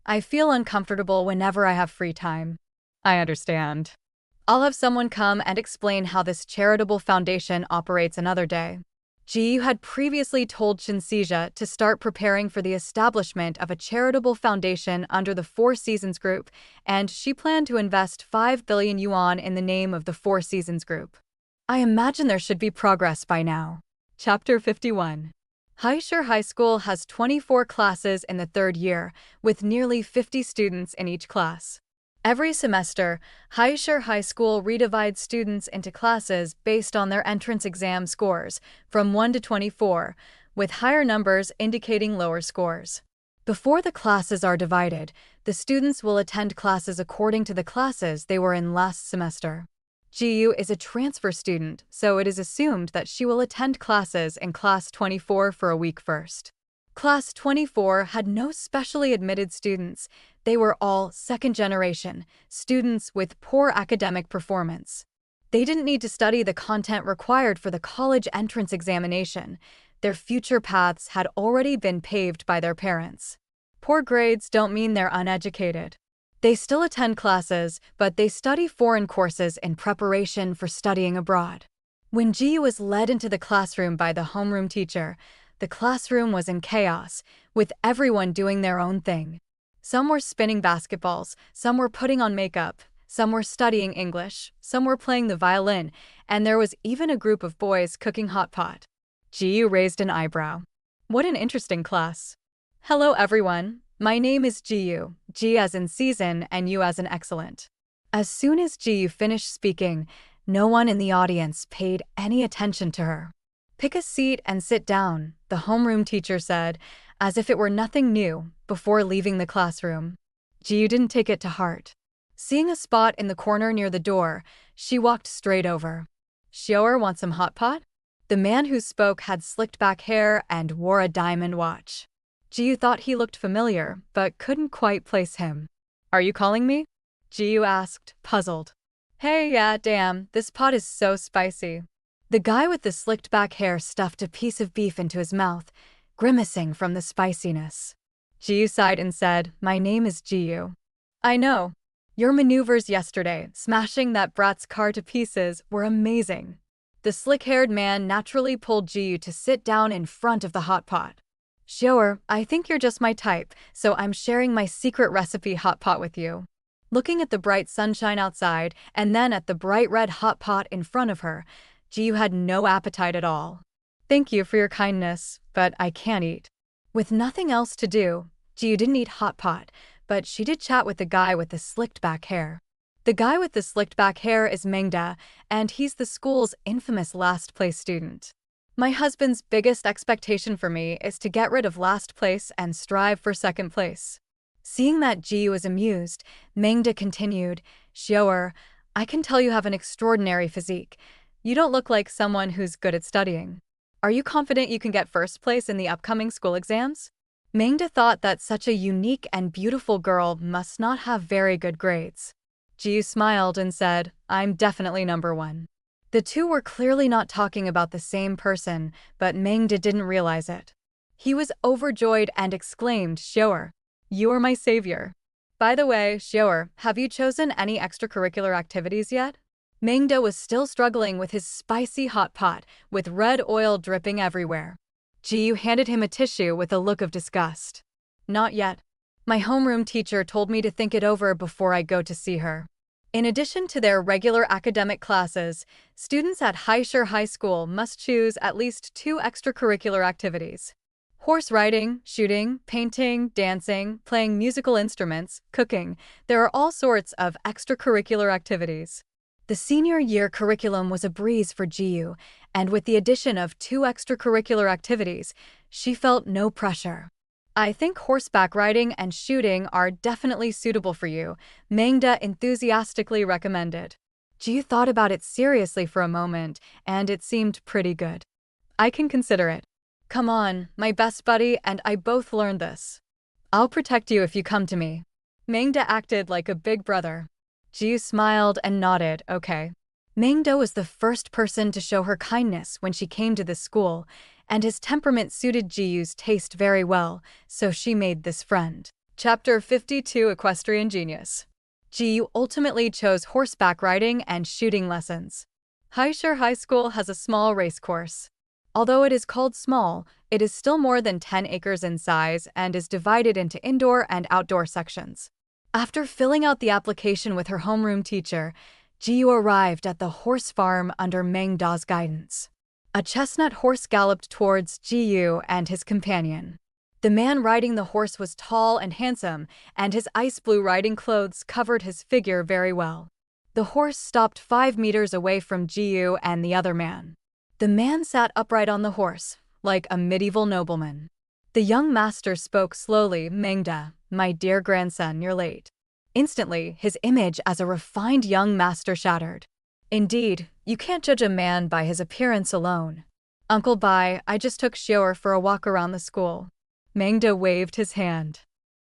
A: I feel uncomfortable whenever I have free time. I understand. I'll have someone come and explain how this charitable foundation operates another day. Ji Yu had previously told Shinseja to start preparing for the establishment of a charitable foundation under the Four Seasons Group, and she planned to invest 5 billion yuan in the name of the Four Seasons Group. I imagine there should be progress by now. Chapter 51. Haisher High School has 24 classes in the third year, with nearly 50 students in each class. Every semester, Haisher High School redivides students into classes based on their entrance exam scores, from 1 to 24, with higher numbers indicating lower scores. Before the classes are divided, the students will attend classes according to the classes they were in last semester. Ji Yu is a transfer student, so it is assumed that she will attend classes in Class 24 for a week first. Class 24 had no specially admitted students. They were all second generation, students with poor academic performance. They didn't need to study the content required for the college entrance examination. Their future paths had already been paved by their parents. Poor grades don't mean they're uneducated. They still attend classes, but they study foreign courses in preparation for studying abroad. When Ji Yu was led into the classroom by the homeroom teacher, the classroom was in chaos, with everyone doing their own thing. Some were spinning basketballs, some were putting on makeup, some were studying English, some were playing the violin, and there was even a group of boys cooking hot pot. Ji Yu raised an eyebrow. What an interesting class. Hello everyone, my name is Ji Yu, Ji as in season and Yu as in excellent. As soon as Ji Yu finished speaking, No one in the audience paid any attention to her. "Pick a seat and sit down," the homeroom teacher said, as if it were nothing new, before leaving the classroom. Ji-yu didn't take it to heart. Seeing a spot in the corner near the door, she walked straight over. "Xiaoer, want some hot pot?" The man who spoke had slicked back hair and wore a diamond watch. Ji-yu thought he looked familiar, but couldn't quite place him. "Are you calling me?" Ji-yu asked, puzzled. "Hey, yeah, damn, this pot is so spicy." The guy with the slicked back hair stuffed a piece of beef into his mouth, grimacing from the spiciness. Ji-yu sighed and said, "My name is Ji-yu." "I know. Your maneuvers yesterday, smashing that brat's car to pieces, were amazing." The slick-haired man naturally pulled Ji-yu to sit down in front of the hot pot. "Xiaoer, I think you're just my type, so I'm sharing my secret recipe hot pot with you." Looking at the bright sunshine outside and then at the bright red hot pot in front of her, Ji-yu had no appetite at all. "Thank you for your kindness, but I can't eat." With nothing else to do, Ji-yu didn't eat hot pot, but she did chat with the guy with the slicked back hair. The guy with the slicked back hair is Mengda, and he's the school's infamous last place student. "My husband's biggest expectation for me is to get rid of last place and strive for second place." Seeing that Ji was amused, Mengda continued, "Xiaoer, I can tell you have an extraordinary physique. You don't look like someone who's good at studying. Are you confident you can get first place in the upcoming school exams?" Mengda thought that such a unique and beautiful girl must not have very good grades. Ji smiled and said, "I'm definitely number one." The two were clearly not talking about the same person, but Mengda didn't realize it. He was overjoyed and exclaimed, "Xiaoer, you are my savior." "By the way, Xiaoer, have you chosen any extracurricular activities yet?" Mengda was still struggling with his spicy hot pot, with red oil dripping everywhere. Ji handed him a tissue with a look of disgust. "Not yet. My homeroom teacher told me to think it over before I go to see her." In addition to their regular academic classes, students at Haisher High School must choose at least 2 extracurricular activities. Horse riding, shooting, painting, dancing, playing musical instruments, cooking. There are all sorts of extracurricular activities. The senior year curriculum was a breeze for Ji-yu, and with the addition of 2 extracurricular activities, she felt no pressure. "I think horseback riding and shooting are definitely suitable for you," Mengda enthusiastically recommended. Ji thought about it seriously for a moment, and it seemed pretty good. "I can consider it. Come on, my best buddy and I both learned this. I'll protect you if you come to me." Mengda acted like a big brother. Ji smiled and nodded, okay. Mengda was the first person to show her kindness when she came to this school, and his temperament suited Ji-yu's taste very well, so she made this friend. Chapter 52 Equestrian Genius. Ji-yu ultimately chose horseback riding and shooting lessons. Haisher High School has a small race course. Although it is called small, it is still more than 10 acres in size and is divided into indoor and outdoor sections. After filling out the application with her homeroom teacher, Ji-yu arrived at the horse farm under Mengda's guidance. A chestnut horse galloped towards Ji-yu and his companion. The man riding the horse was tall and handsome, and his ice blue riding clothes covered his figure very well. The horse stopped 5 meters away from Ji-yu and the other man. The man sat upright on the horse, like a medieval nobleman. The young master spoke slowly, "Mengda, my dear grandson, you're late." Instantly, his image as a refined young master shattered. "Indeed, you can't judge a man by his appearance alone." "Uncle Bai, I just took Xiaoer for a walk around the school." Mengda waved his hand.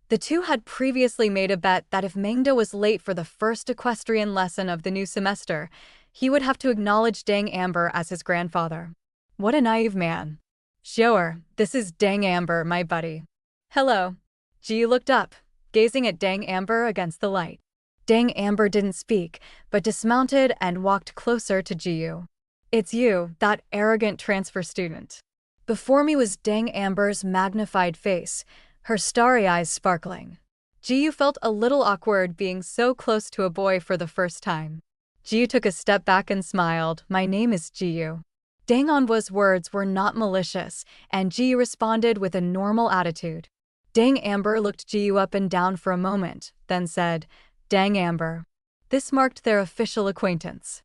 A: The two had previously made a bet that if Mengda was late for the first equestrian lesson of the new semester, he would have to acknowledge Dang Amber as his grandfather. What a naive man. "Xiaoer, this is Dang Amber, my buddy." "Hello." Ji looked up, gazing at Dang Amber against the light. Dang Amber didn't speak, but dismounted and walked closer to Ji-yu. "It's you, that arrogant transfer student." Before me was Dang Amber's magnified face, her starry eyes sparkling. Ji-yu felt a little awkward being so close to a boy for the first time. Ji-yu took a step back and smiled, "My name is Ji-yu." Dang Amber's words were not malicious, and Ji-yu responded with a normal attitude. Dang Amber looked Ji-yu up and down for a moment, then said, "Dang Amber." This marked their official acquaintance.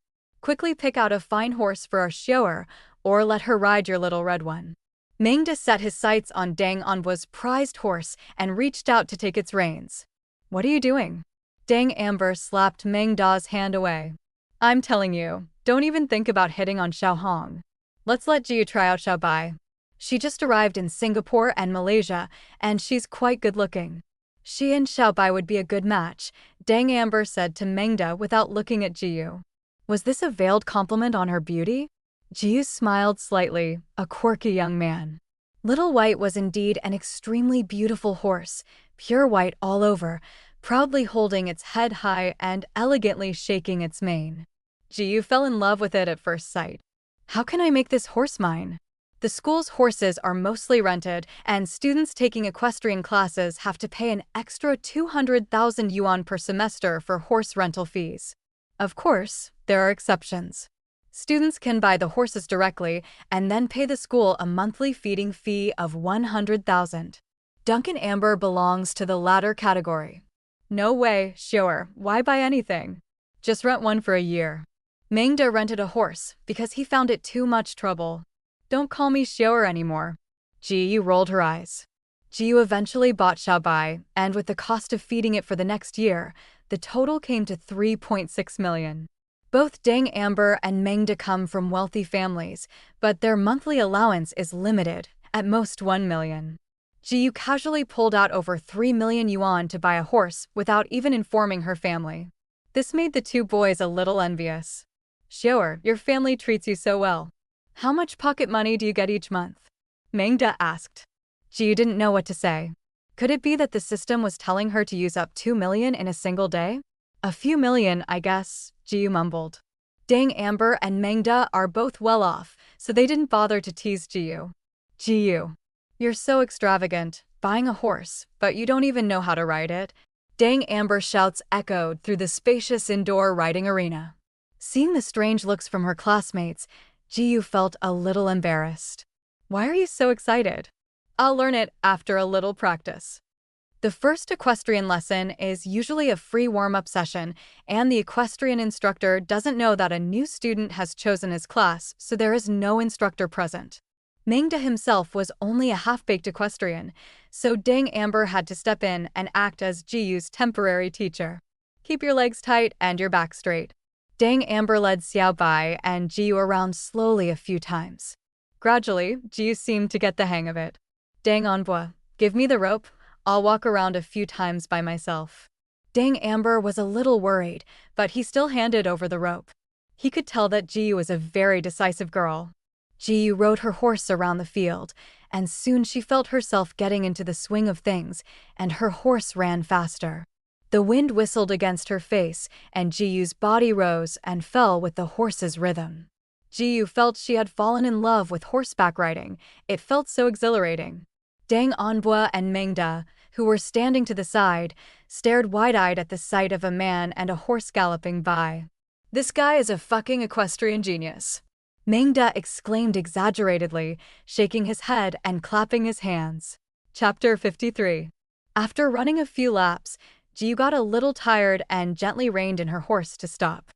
A: Quickly pick out a fine horse for our shower, or let her ride your little red one. Mingda set his sights on Dang Anbua's prized horse and reached out to take its reins. What are you doing? Dang Amber slapped Mengda's hand away. I'm telling you, don't even think about hitting on Xiao Hong. Let's let Jiu try out Xiao Bai. She just arrived in Singapore and Malaysia, and she's quite good looking. She and Xiao Bai would be a good match, Dang Amber said to Mengda without looking at Jiu. Was this a veiled compliment on her beauty? Jiu smiled slightly, a quirky young man. Little White was indeed an extremely beautiful horse, pure white all over, proudly holding its head high and elegantly shaking its mane. Jiu fell in love with it at first sight. How can I make this horse mine? The school's horses are mostly rented, and students taking equestrian classes have to pay an extra 200,000 yuan per semester for horse rental fees. Of course, there are exceptions. Students can buy the horses directly and then pay the school a monthly feeding fee of 100,000. Duncan Amber belongs to the latter category. No way, sure, why buy anything? Just rent one for a year. Mengda rented a horse because he found it too much trouble. Don't call me Xiaoer anymore. Jiu rolled her eyes. Jiu eventually bought Xiao Bai, and with the cost of feeding it for the next year, the total came to 3.6 million. Both Dang Amber and Mengda come from wealthy families, but their monthly allowance is limited, at most 1 million. Jiu casually pulled out over 3 million yuan to buy a horse without even informing her family. This made the two boys a little envious. Xiaoer, your family treats you so well. How much pocket money do you get each month? Mengda asked. Jiu didn't know what to say. Could it be that the system was telling her to use up 2 million in a single day? A few million, I guess, Jiu mumbled. Dang Amber and Mengda are both well off, so they didn't bother to tease Jiu. Jiu, you're so extravagant, buying a horse, but you don't even know how to ride it. Dang Amber shouts echoed through the spacious indoor riding arena. Seeing the strange looks from her classmates, Jiu felt a little embarrassed. Why are you so excited? I'll learn it after a little practice. The first equestrian lesson is usually a free warm-up session, and the equestrian instructor doesn't know that a new student has chosen his class, so there is no instructor present. Mengda himself was only a half-baked equestrian, so Dang Amber had to step in and act as Jiu's temporary teacher. Keep your legs tight and your back straight. Dang Amber led Xiao Bai and Jiu around slowly a few times. Gradually, Jiu seemed to get the hang of it. Dang Anbua, give me the rope. I'll walk around a few times by myself. Dang Amber was a little worried, but he still handed over the rope. He could tell that Jiu was a very decisive girl. Jiu rode her horse around the field, and soon she felt herself getting into the swing of things, and her horse ran faster. The wind whistled against her face, and Jiu's body rose and fell with the horse's rhythm. Jiu felt she had fallen in love with horseback riding. It felt so exhilarating. Dang Anbua and Mengda, who were standing to the side, stared wide-eyed at the sight of a man and a horse galloping by. This guy is a fucking equestrian genius. Mengda exclaimed exaggeratedly, shaking his head and clapping his hands. Chapter 53. After running a few laps, Jiu got a little tired and gently reined in her horse to stop.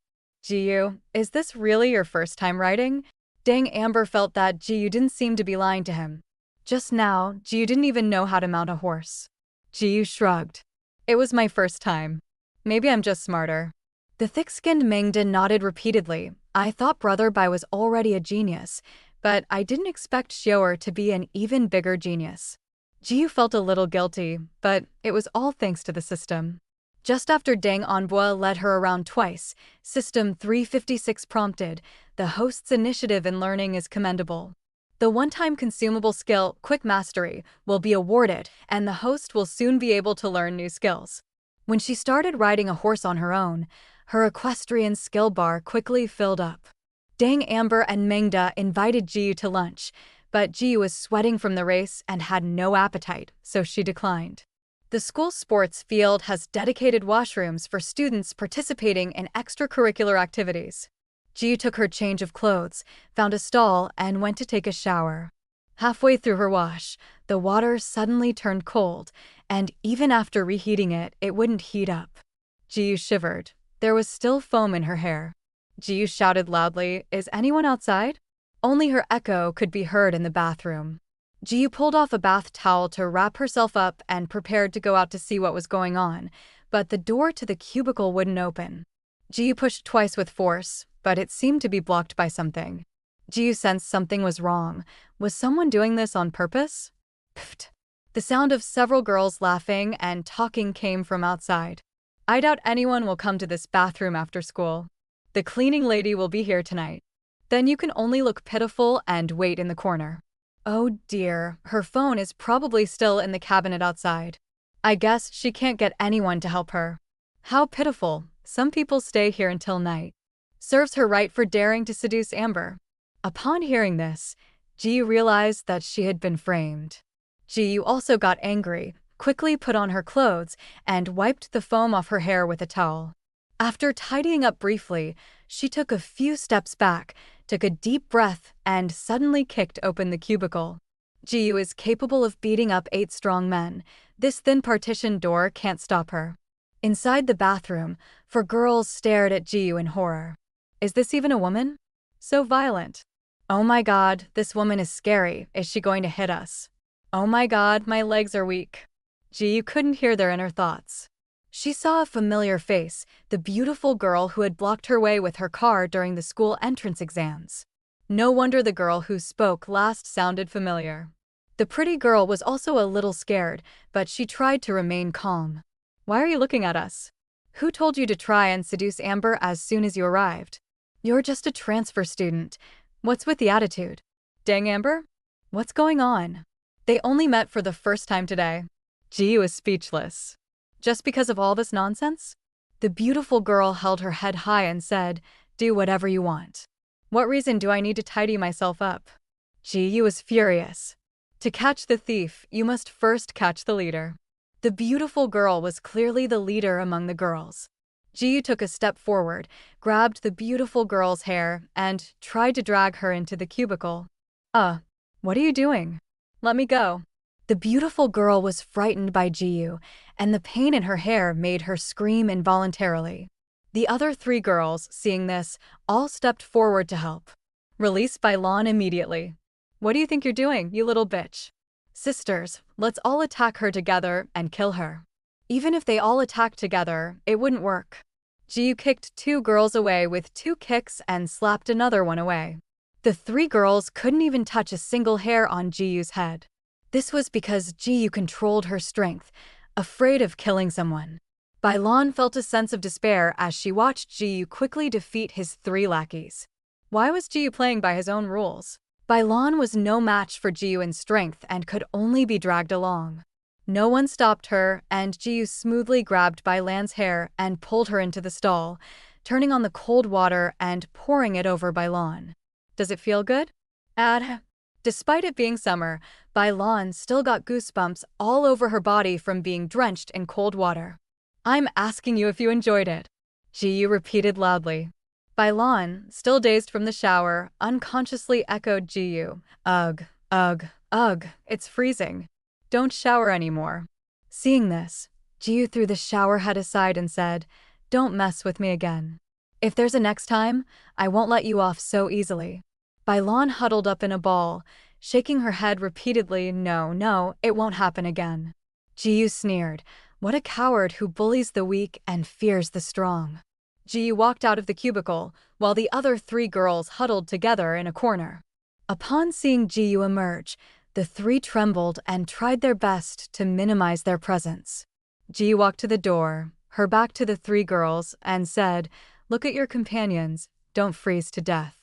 A: Jiu, is this really your first time riding? Dang Amber felt that Jiu didn't seem to be lying to him. Just now, Jiu didn't even know how to mount a horse. Jiu shrugged. It was my first time. Maybe I'm just smarter. The thick-skinned Mengda nodded repeatedly. I thought Brother Bai was already a genius, but I didn't expect Xiaoer to be an even bigger genius. Jiu felt a little guilty, but it was all thanks to the system. Just after Dang Anbua led her around twice, System 356 prompted, "The host's initiative in learning is commendable. The one-time consumable skill, Quick Mastery, will be awarded, and the host will soon be able to learn new skills." When she started riding a horse on her own, her equestrian skill bar quickly filled up. Dang Amber and Mengda invited Jiu to lunch, but Jiu was sweating from the race and had no appetite, so she declined. The school sports field has dedicated washrooms for students participating in extracurricular activities. Jiu took her change of clothes, found a stall, and went to take a shower. Halfway through her wash, the water suddenly turned cold, and even after reheating it, it wouldn't heat up. Jiu shivered. There was still foam in her hair. Ji shouted loudly, "Is anyone outside?" Only her echo could be heard in the bathroom. Ji pulled off a bath towel to wrap herself up and prepared to go out to see what was going on, but the door to the cubicle wouldn't open. Ji pushed twice with force, but it seemed to be blocked by something. Ji sensed something was wrong. Was someone doing this on purpose? Pfft. The sound of several girls laughing and talking came from outside. "I doubt anyone will come to this bathroom after school. The cleaning lady will be here tonight. Then you can only look pitiful and wait in the corner." Oh dear, her phone is probably still in the cabinet outside. I guess she can't get anyone to help her. How pitiful, some people stay here until night. Serves her right for daring to seduce Amber. Upon hearing this, Ji realized that she had been framed. Ji also got angry, quickly put on her clothes, and wiped the foam off her hair with a towel. After tidying up briefly, she took a few steps back, took a deep breath, and suddenly kicked open the cubicle. Ji is capable of beating up 8 strong men. This thin partition door can't stop her. Inside the bathroom, 4 girls stared at Ji in horror. Is this even a woman? So violent. Oh my god, this woman is scary. Is she going to hit us? Oh my god, my legs are weak. Ji couldn't hear their inner thoughts. She saw a familiar face, the beautiful girl who had blocked her way with her car during the school entrance exams. No wonder the girl who spoke last sounded familiar. The pretty girl was also a little scared, but she tried to remain calm. "Why are you looking at us? Who told you to try and seduce Amber as soon as you arrived? You're just a transfer student. What's with the attitude? Dang Amber? What's going on?" They only met for the first time today. Ji was speechless. Just because of all this nonsense? The beautiful girl held her head high and said, "Do whatever you want. What reason do I need to tidy myself up?" Ji was furious. To catch the thief, you must first catch the leader. The beautiful girl was clearly the leader among the girls. Ji took a step forward, grabbed the beautiful girl's hair, and tried to drag her into the cubicle. What are you doing? Let me go." The beautiful girl was frightened by Ji, and the pain in her hair made her scream involuntarily. The other 3 girls, seeing this, all stepped forward to help. "Release Bailon immediately. What do you think you're doing, you little bitch? Sisters, let's all attack her together and kill her." Even if they all attacked together, it wouldn't work. Ji kicked 2 girls away with 2 kicks and slapped another one away. The 3 girls couldn't even touch a single hair on Ji's head. This was because Ji controlled her strength, afraid of killing someone. Bailon felt a sense of despair as she watched Ji quickly defeat his 3 lackeys. Why was Ji playing by his own rules? Bailon was no match for Ji in strength and could only be dragged along. No one stopped her, and Ji smoothly grabbed Bailon's hair and pulled her into the stall, turning on the cold water and pouring it over Bailon. Does it feel good? Despite it being summer, Bailon still got goosebumps all over her body from being drenched in cold water. "I'm asking you if you enjoyed it," Ji repeated loudly. Bailon, still dazed from the shower, unconsciously echoed Ji. Ugh, ugh, ugh, it's freezing. Don't shower anymore." Seeing this, Ji threw the shower head aside and said, "Don't mess with me again. If there's a next time, I won't let you off so easily." Bailon huddled up in a ball, shaking her head repeatedly. No, it won't happen again." Ji sneered. What a coward who bullies the weak and fears the strong. Ji walked out of the cubicle, while the other 3 girls huddled together in a corner. Upon seeing Ji emerge, the 3 trembled and tried their best to minimize their presence. Ji walked to the door, her back to the 3 girls, and said, "Look at your companions, don't freeze to death."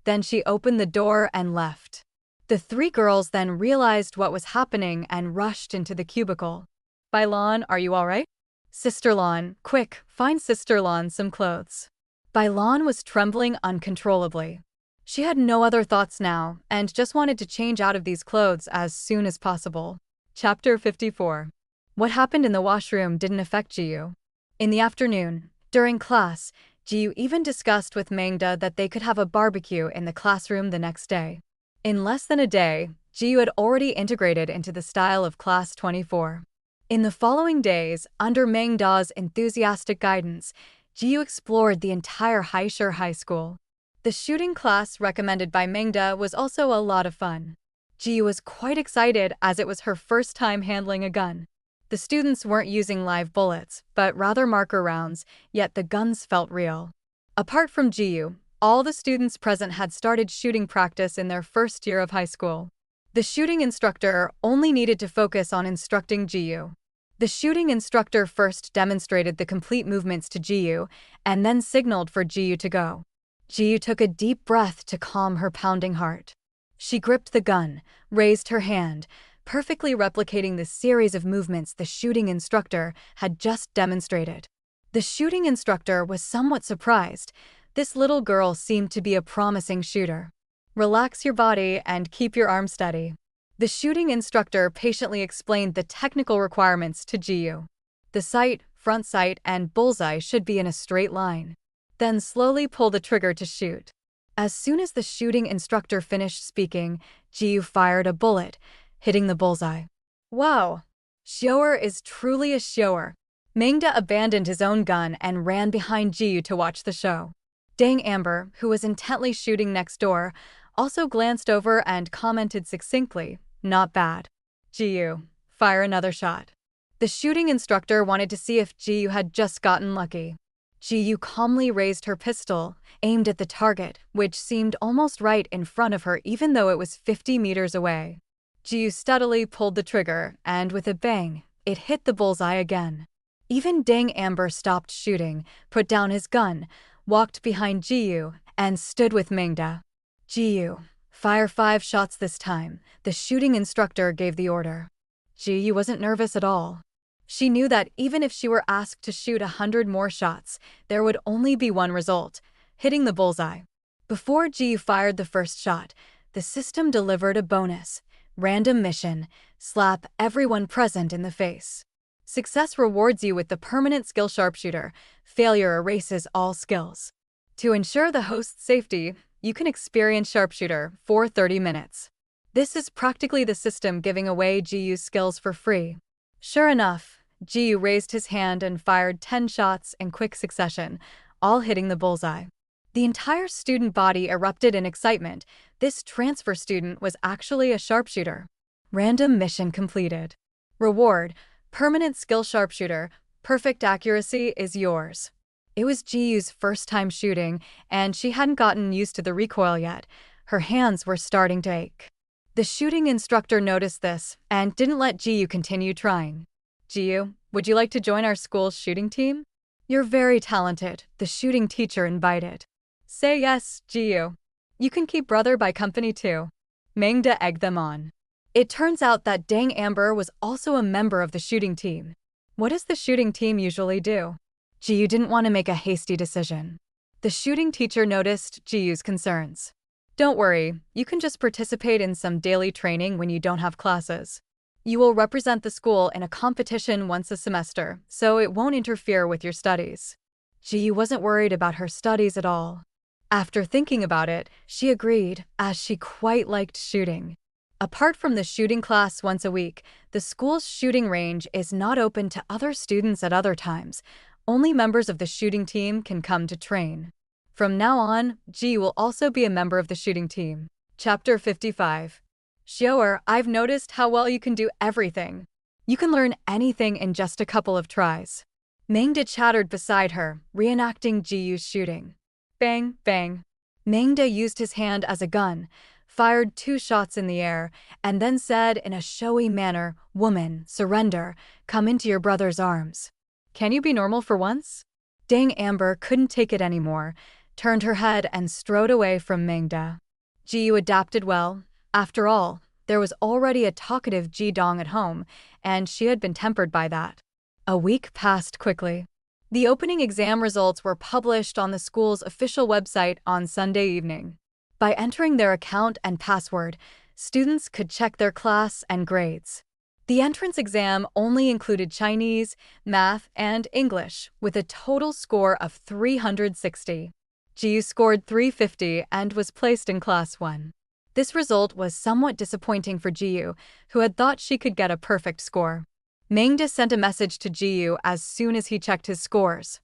A: Then she opened the door and left. The 3 girls then realized what was happening and rushed into the cubicle. "Bailon, are you all right?" "Sister Lon, quick, find Sister Lon some clothes." Bailon was trembling uncontrollably. She had no other thoughts now and just wanted to change out of these clothes as soon as possible. Chapter 54. What happened in the washroom didn't affect Jiu. In the afternoon, during class, Jiu even discussed with Mangda that they could have a barbecue in the classroom the next day. In less than a day, Jiu had already integrated into the style of Class 24. In the following days, under Mangda's enthusiastic guidance, Jiyu explored the entire Haishur High School. The shooting class recommended by Mengda was also a lot of fun. Jiyu was quite excited as it was her first time handling a gun. The students weren't using live bullets, but rather marker rounds, yet the guns felt real. Apart from Jiyu, all the students present had started shooting practice in their first year of high school. The shooting instructor only needed to focus on instructing Jiyu. The shooting instructor first demonstrated the complete movements to Jiyu and then signaled for Jiyu to go. Jiyu took a deep breath to calm her pounding heart. She gripped the gun, raised her hand, perfectly replicating the series of movements the shooting instructor had just demonstrated. The shooting instructor was somewhat surprised. This little girl seemed to be a promising shooter. Relax your body and keep your arm steady. The shooting instructor patiently explained the technical requirements to Jiyu. The sight, front sight, and bullseye should be in a straight line. Then slowly pull the trigger to shoot. As soon as the shooting instructor finished speaking, Jiyu fired a bullet, hitting the bullseye. Wow! Shower is truly a shower. Mengda abandoned his own gun and ran behind Jiyu to watch the show. Dang Amber, who was intently shooting next door, also glanced over and commented succinctly, "Not bad. Jiyu, fire another shot." The shooting instructor wanted to see if Jiyu had just gotten lucky. Jiyu calmly raised her pistol, aimed at the target, which seemed almost right in front of her even though it was 50 meters away. Jiyu steadily pulled the trigger, and with a bang, it hit the bullseye again. Even Dang Amber stopped shooting, put down his gun, walked behind Jiyu, and stood with Mengda. "Jiyu, fire 5 shots this time," the shooting instructor gave the order. Jiyu wasn't nervous at all. She knew that even if she were asked to shoot 100 more shots, there would only be one result, hitting the bullseye. Before Jiyu fired the first shot, the system delivered a bonus. Random mission, slap everyone present in the face. Success rewards you with the permanent skill sharpshooter. Failure erases all skills. To ensure the host's safety, you can experience sharpshooter for 30 minutes. This is practically the system giving away Jiyu's skills for free. Sure enough, Jiyu raised his hand and fired 10 shots in quick succession, all hitting the bullseye. The entire student body erupted in excitement. This transfer student was actually a sharpshooter. Random mission completed. Reward, permanent skill sharpshooter, perfect accuracy is yours. It was Jiyu's first time shooting, and she hadn't gotten used to the recoil yet. Her hands were starting to ache. The shooting instructor noticed this and didn't let Jiyu continue trying. "Jiyu, would you like to join our school's shooting team? You're very talented," the shooting teacher invited. "Say yes, Jiyu. You can keep brother by company too." Mengda egged them on. It turns out that Dang Amber was also a member of the shooting team. What does the shooting team usually do? Jiyu didn't want to make a hasty decision. The shooting teacher noticed Jiyu's concerns. "Don't worry, you can just participate in some daily training when you don't have classes. You will represent the school in a competition once a semester, so it won't interfere with your studies." Jiyu wasn't worried about her studies at all. After thinking about it, she agreed, as she quite liked shooting. Apart from the shooting class once a week, the school's shooting range is not open to other students at other times. Only members of the shooting team can come to train. From now on, Ji will also be a member of the shooting team. Chapter 55. Shower, I've noticed how well you can do everything. You can learn anything in just a couple of tries. Mengda chattered beside her, reenacting Jiyu's shooting. Bang, bang. Mengda used his hand as a gun, fired 2 shots in the air, and then said in a showy manner, "Woman, surrender, come into your brother's arms." Can you be normal for once? Dang Amber couldn't take it anymore, turned her head and strode away from Mengda. Jiyu adapted well. After all, there was already a talkative Ji-dong at home, and she had been tempered by that. A week passed quickly. The opening exam results were published on the school's official website on Sunday evening. By entering their account and password, students could check their class and grades. The entrance exam only included Chinese, math, and English, with a total score of 360. Jiyu scored 350 and was placed in Class 1. This result was somewhat disappointing for Jiyu, who had thought she could get a perfect score. Mengda sent a message to Jiyu as soon as he checked his scores.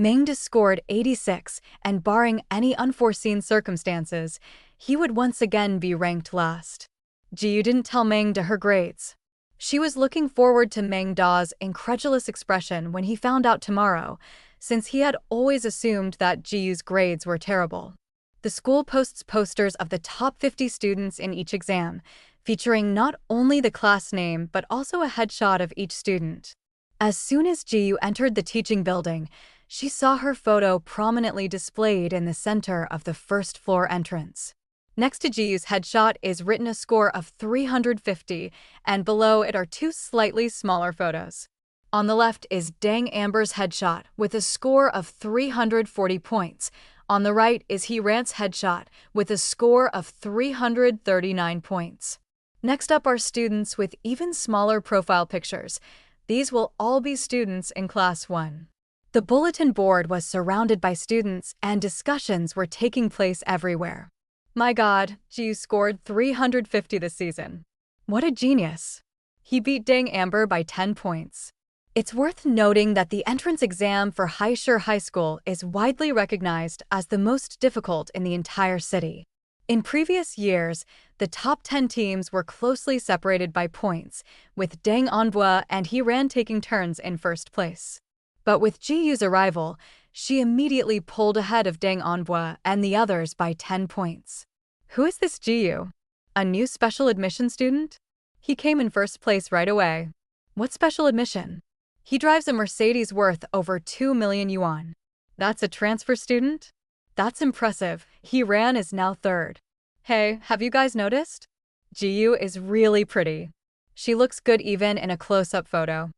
A: Mengda scored 86, and barring any unforeseen circumstances, he would once again be ranked last. Jiyu didn't tell Mengda her grades. She was looking forward to Mengda's incredulous expression when he found out tomorrow, since he had always assumed that Jiyu's grades were terrible. The school posts posters of the top 50 students in each exam, featuring not only the class name but also a headshot of each student. As soon as Jiyu entered the teaching building, she saw her photo prominently displayed in the center of the first-floor entrance. Next to Jiyu's headshot is written a score of 350, and below it are two slightly smaller photos. On the left is Dang Amber's headshot with a score of 340 points. On the right is He-Ran's headshot with a score of 339 points. Next up are students with even smaller profile pictures. These will all be students in Class 1. The bulletin board was surrounded by students and discussions were taking place everywhere. My God, Jiyu scored 350 this season. What a genius. He beat Dang Amber by 10 points. It's worth noting that the entrance exam for Haishur High School is widely recognized as the most difficult in the entire city. In previous years, the top 10 teams were closely separated by points, with Dang Onbua and He-Ran taking turns in first place. But with Jiyu's arrival, she immediately pulled ahead of Dang Onbua and the others by 10 points. Who is this Jiyu? A new special admission student? He came in first place right away. What special admission? He drives a Mercedes worth over 2 million yuan. That's a transfer student? That's impressive. He-Ran is now third. Hey, have you guys noticed? Jiyu is really pretty. She looks good even in a close-up photo.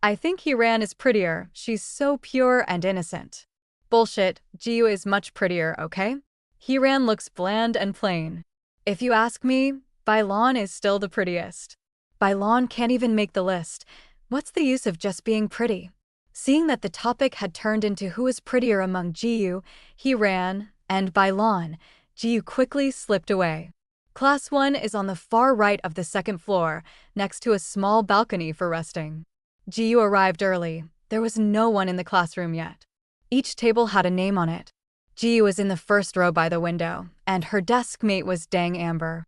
A: I think He-Ran is prettier. She's so pure and innocent. Bullshit, Jiyu is much prettier, okay? He-Ran looks bland and plain. If you ask me, Bailan is still the prettiest. Bailan can't even make the list. What's the use of just being pretty? Seeing that the topic had turned into who is prettier among Jiyu, He-Ran, and Bailan, Jiyu quickly slipped away. Class 1 is on the far right of the second floor, next to a small balcony for resting. Jiyu arrived early. There was no one in the classroom yet. Each table had a name on it. Jiyu was in the first row by the window, and her desk mate was Dang Amber.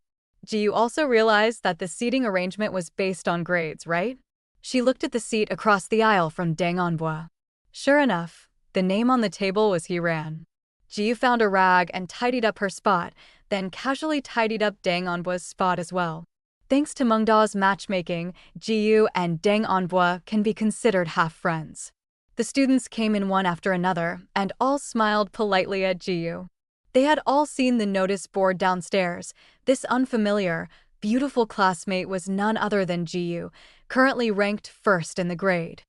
A: Jiyu also realized that the seating arrangement was based on grades, right? She looked at the seat across the aisle from Dang Onbua. Sure enough, the name on the table was He-Ran. Jiyu found a rag and tidied up her spot, then casually tidied up Dang Onbua's spot as well. Thanks to Mengda's matchmaking, Jiyu and Dang Onbua can be considered half-friends. The students came in one after another, and all smiled politely at Jiyu. They had all seen the notice board downstairs. This unfamiliar, beautiful classmate was none other than Jiyu, currently ranked first in the grade.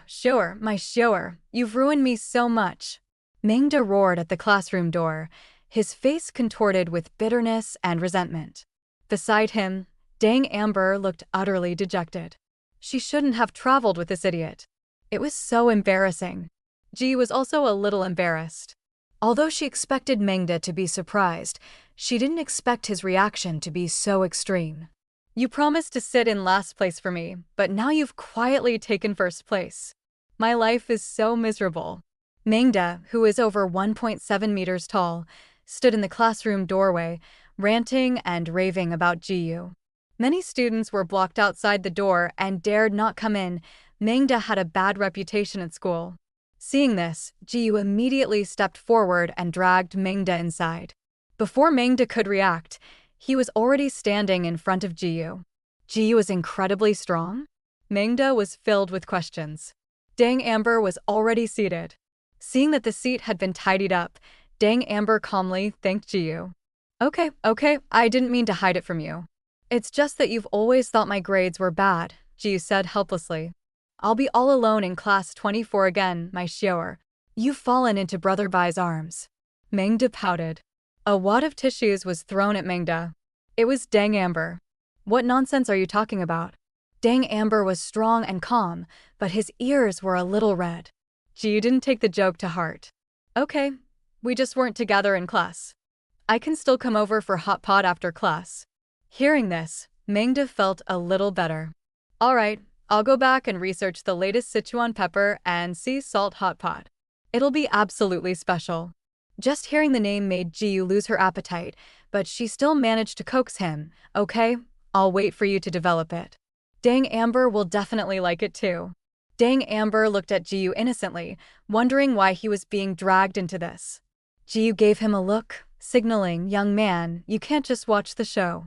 A: Sure, my sure, you've ruined me so much. Mengda roared at the classroom door, his face contorted with bitterness and resentment. Beside him, Dang Amber looked utterly dejected. She shouldn't have traveled with this idiot. It was so embarrassing. Ji was also a little embarrassed. Although she expected Mengda to be surprised, she didn't expect his reaction to be so extreme. You promised to sit in last place for me, but now you've quietly taken first place. My life is so miserable. Mengda, who is over 1.7 meters tall, stood in the classroom doorway, ranting and raving about Jiyu. Many students were blocked outside the door and dared not come in. Mengda had a bad reputation at school. Seeing this, Jiyu immediately stepped forward and dragged Mengda inside. Before Mengda could react, he was already standing in front of Jiyu. Jiyu was incredibly strong? Mengda was filled with questions. Dang Amber was already seated. Seeing that the seat had been tidied up, Dang Amber calmly thanked Jiyu. Okay, I didn't mean to hide it from you. It's just that you've always thought my grades were bad, Jiyu said helplessly. I'll be all alone in class 24 again, my xiaoer. You've fallen into Brother Bai's arms. Mengda pouted. A wad of tissues was thrown at Mengda. It was Dang Amber. What nonsense are you talking about? Dang Amber was strong and calm, but his ears were a little red. Jiyu didn't take the joke to heart. Okay, we just weren't together in class. I can still come over for hot pot after class. Hearing this, Mengda felt a little better. All right, I'll go back and research the latest Sichuan pepper and sea salt hot pot. It'll be absolutely special. Just hearing the name made Jiyu lose her appetite, but she still managed to coax him. Okay, I'll wait for you to develop it. Dang, Amber will definitely like it too. Dang, Amber looked at Jiyu innocently, wondering why he was being dragged into this. Jiyu gave him a look, signaling, young man, you can't just watch the show.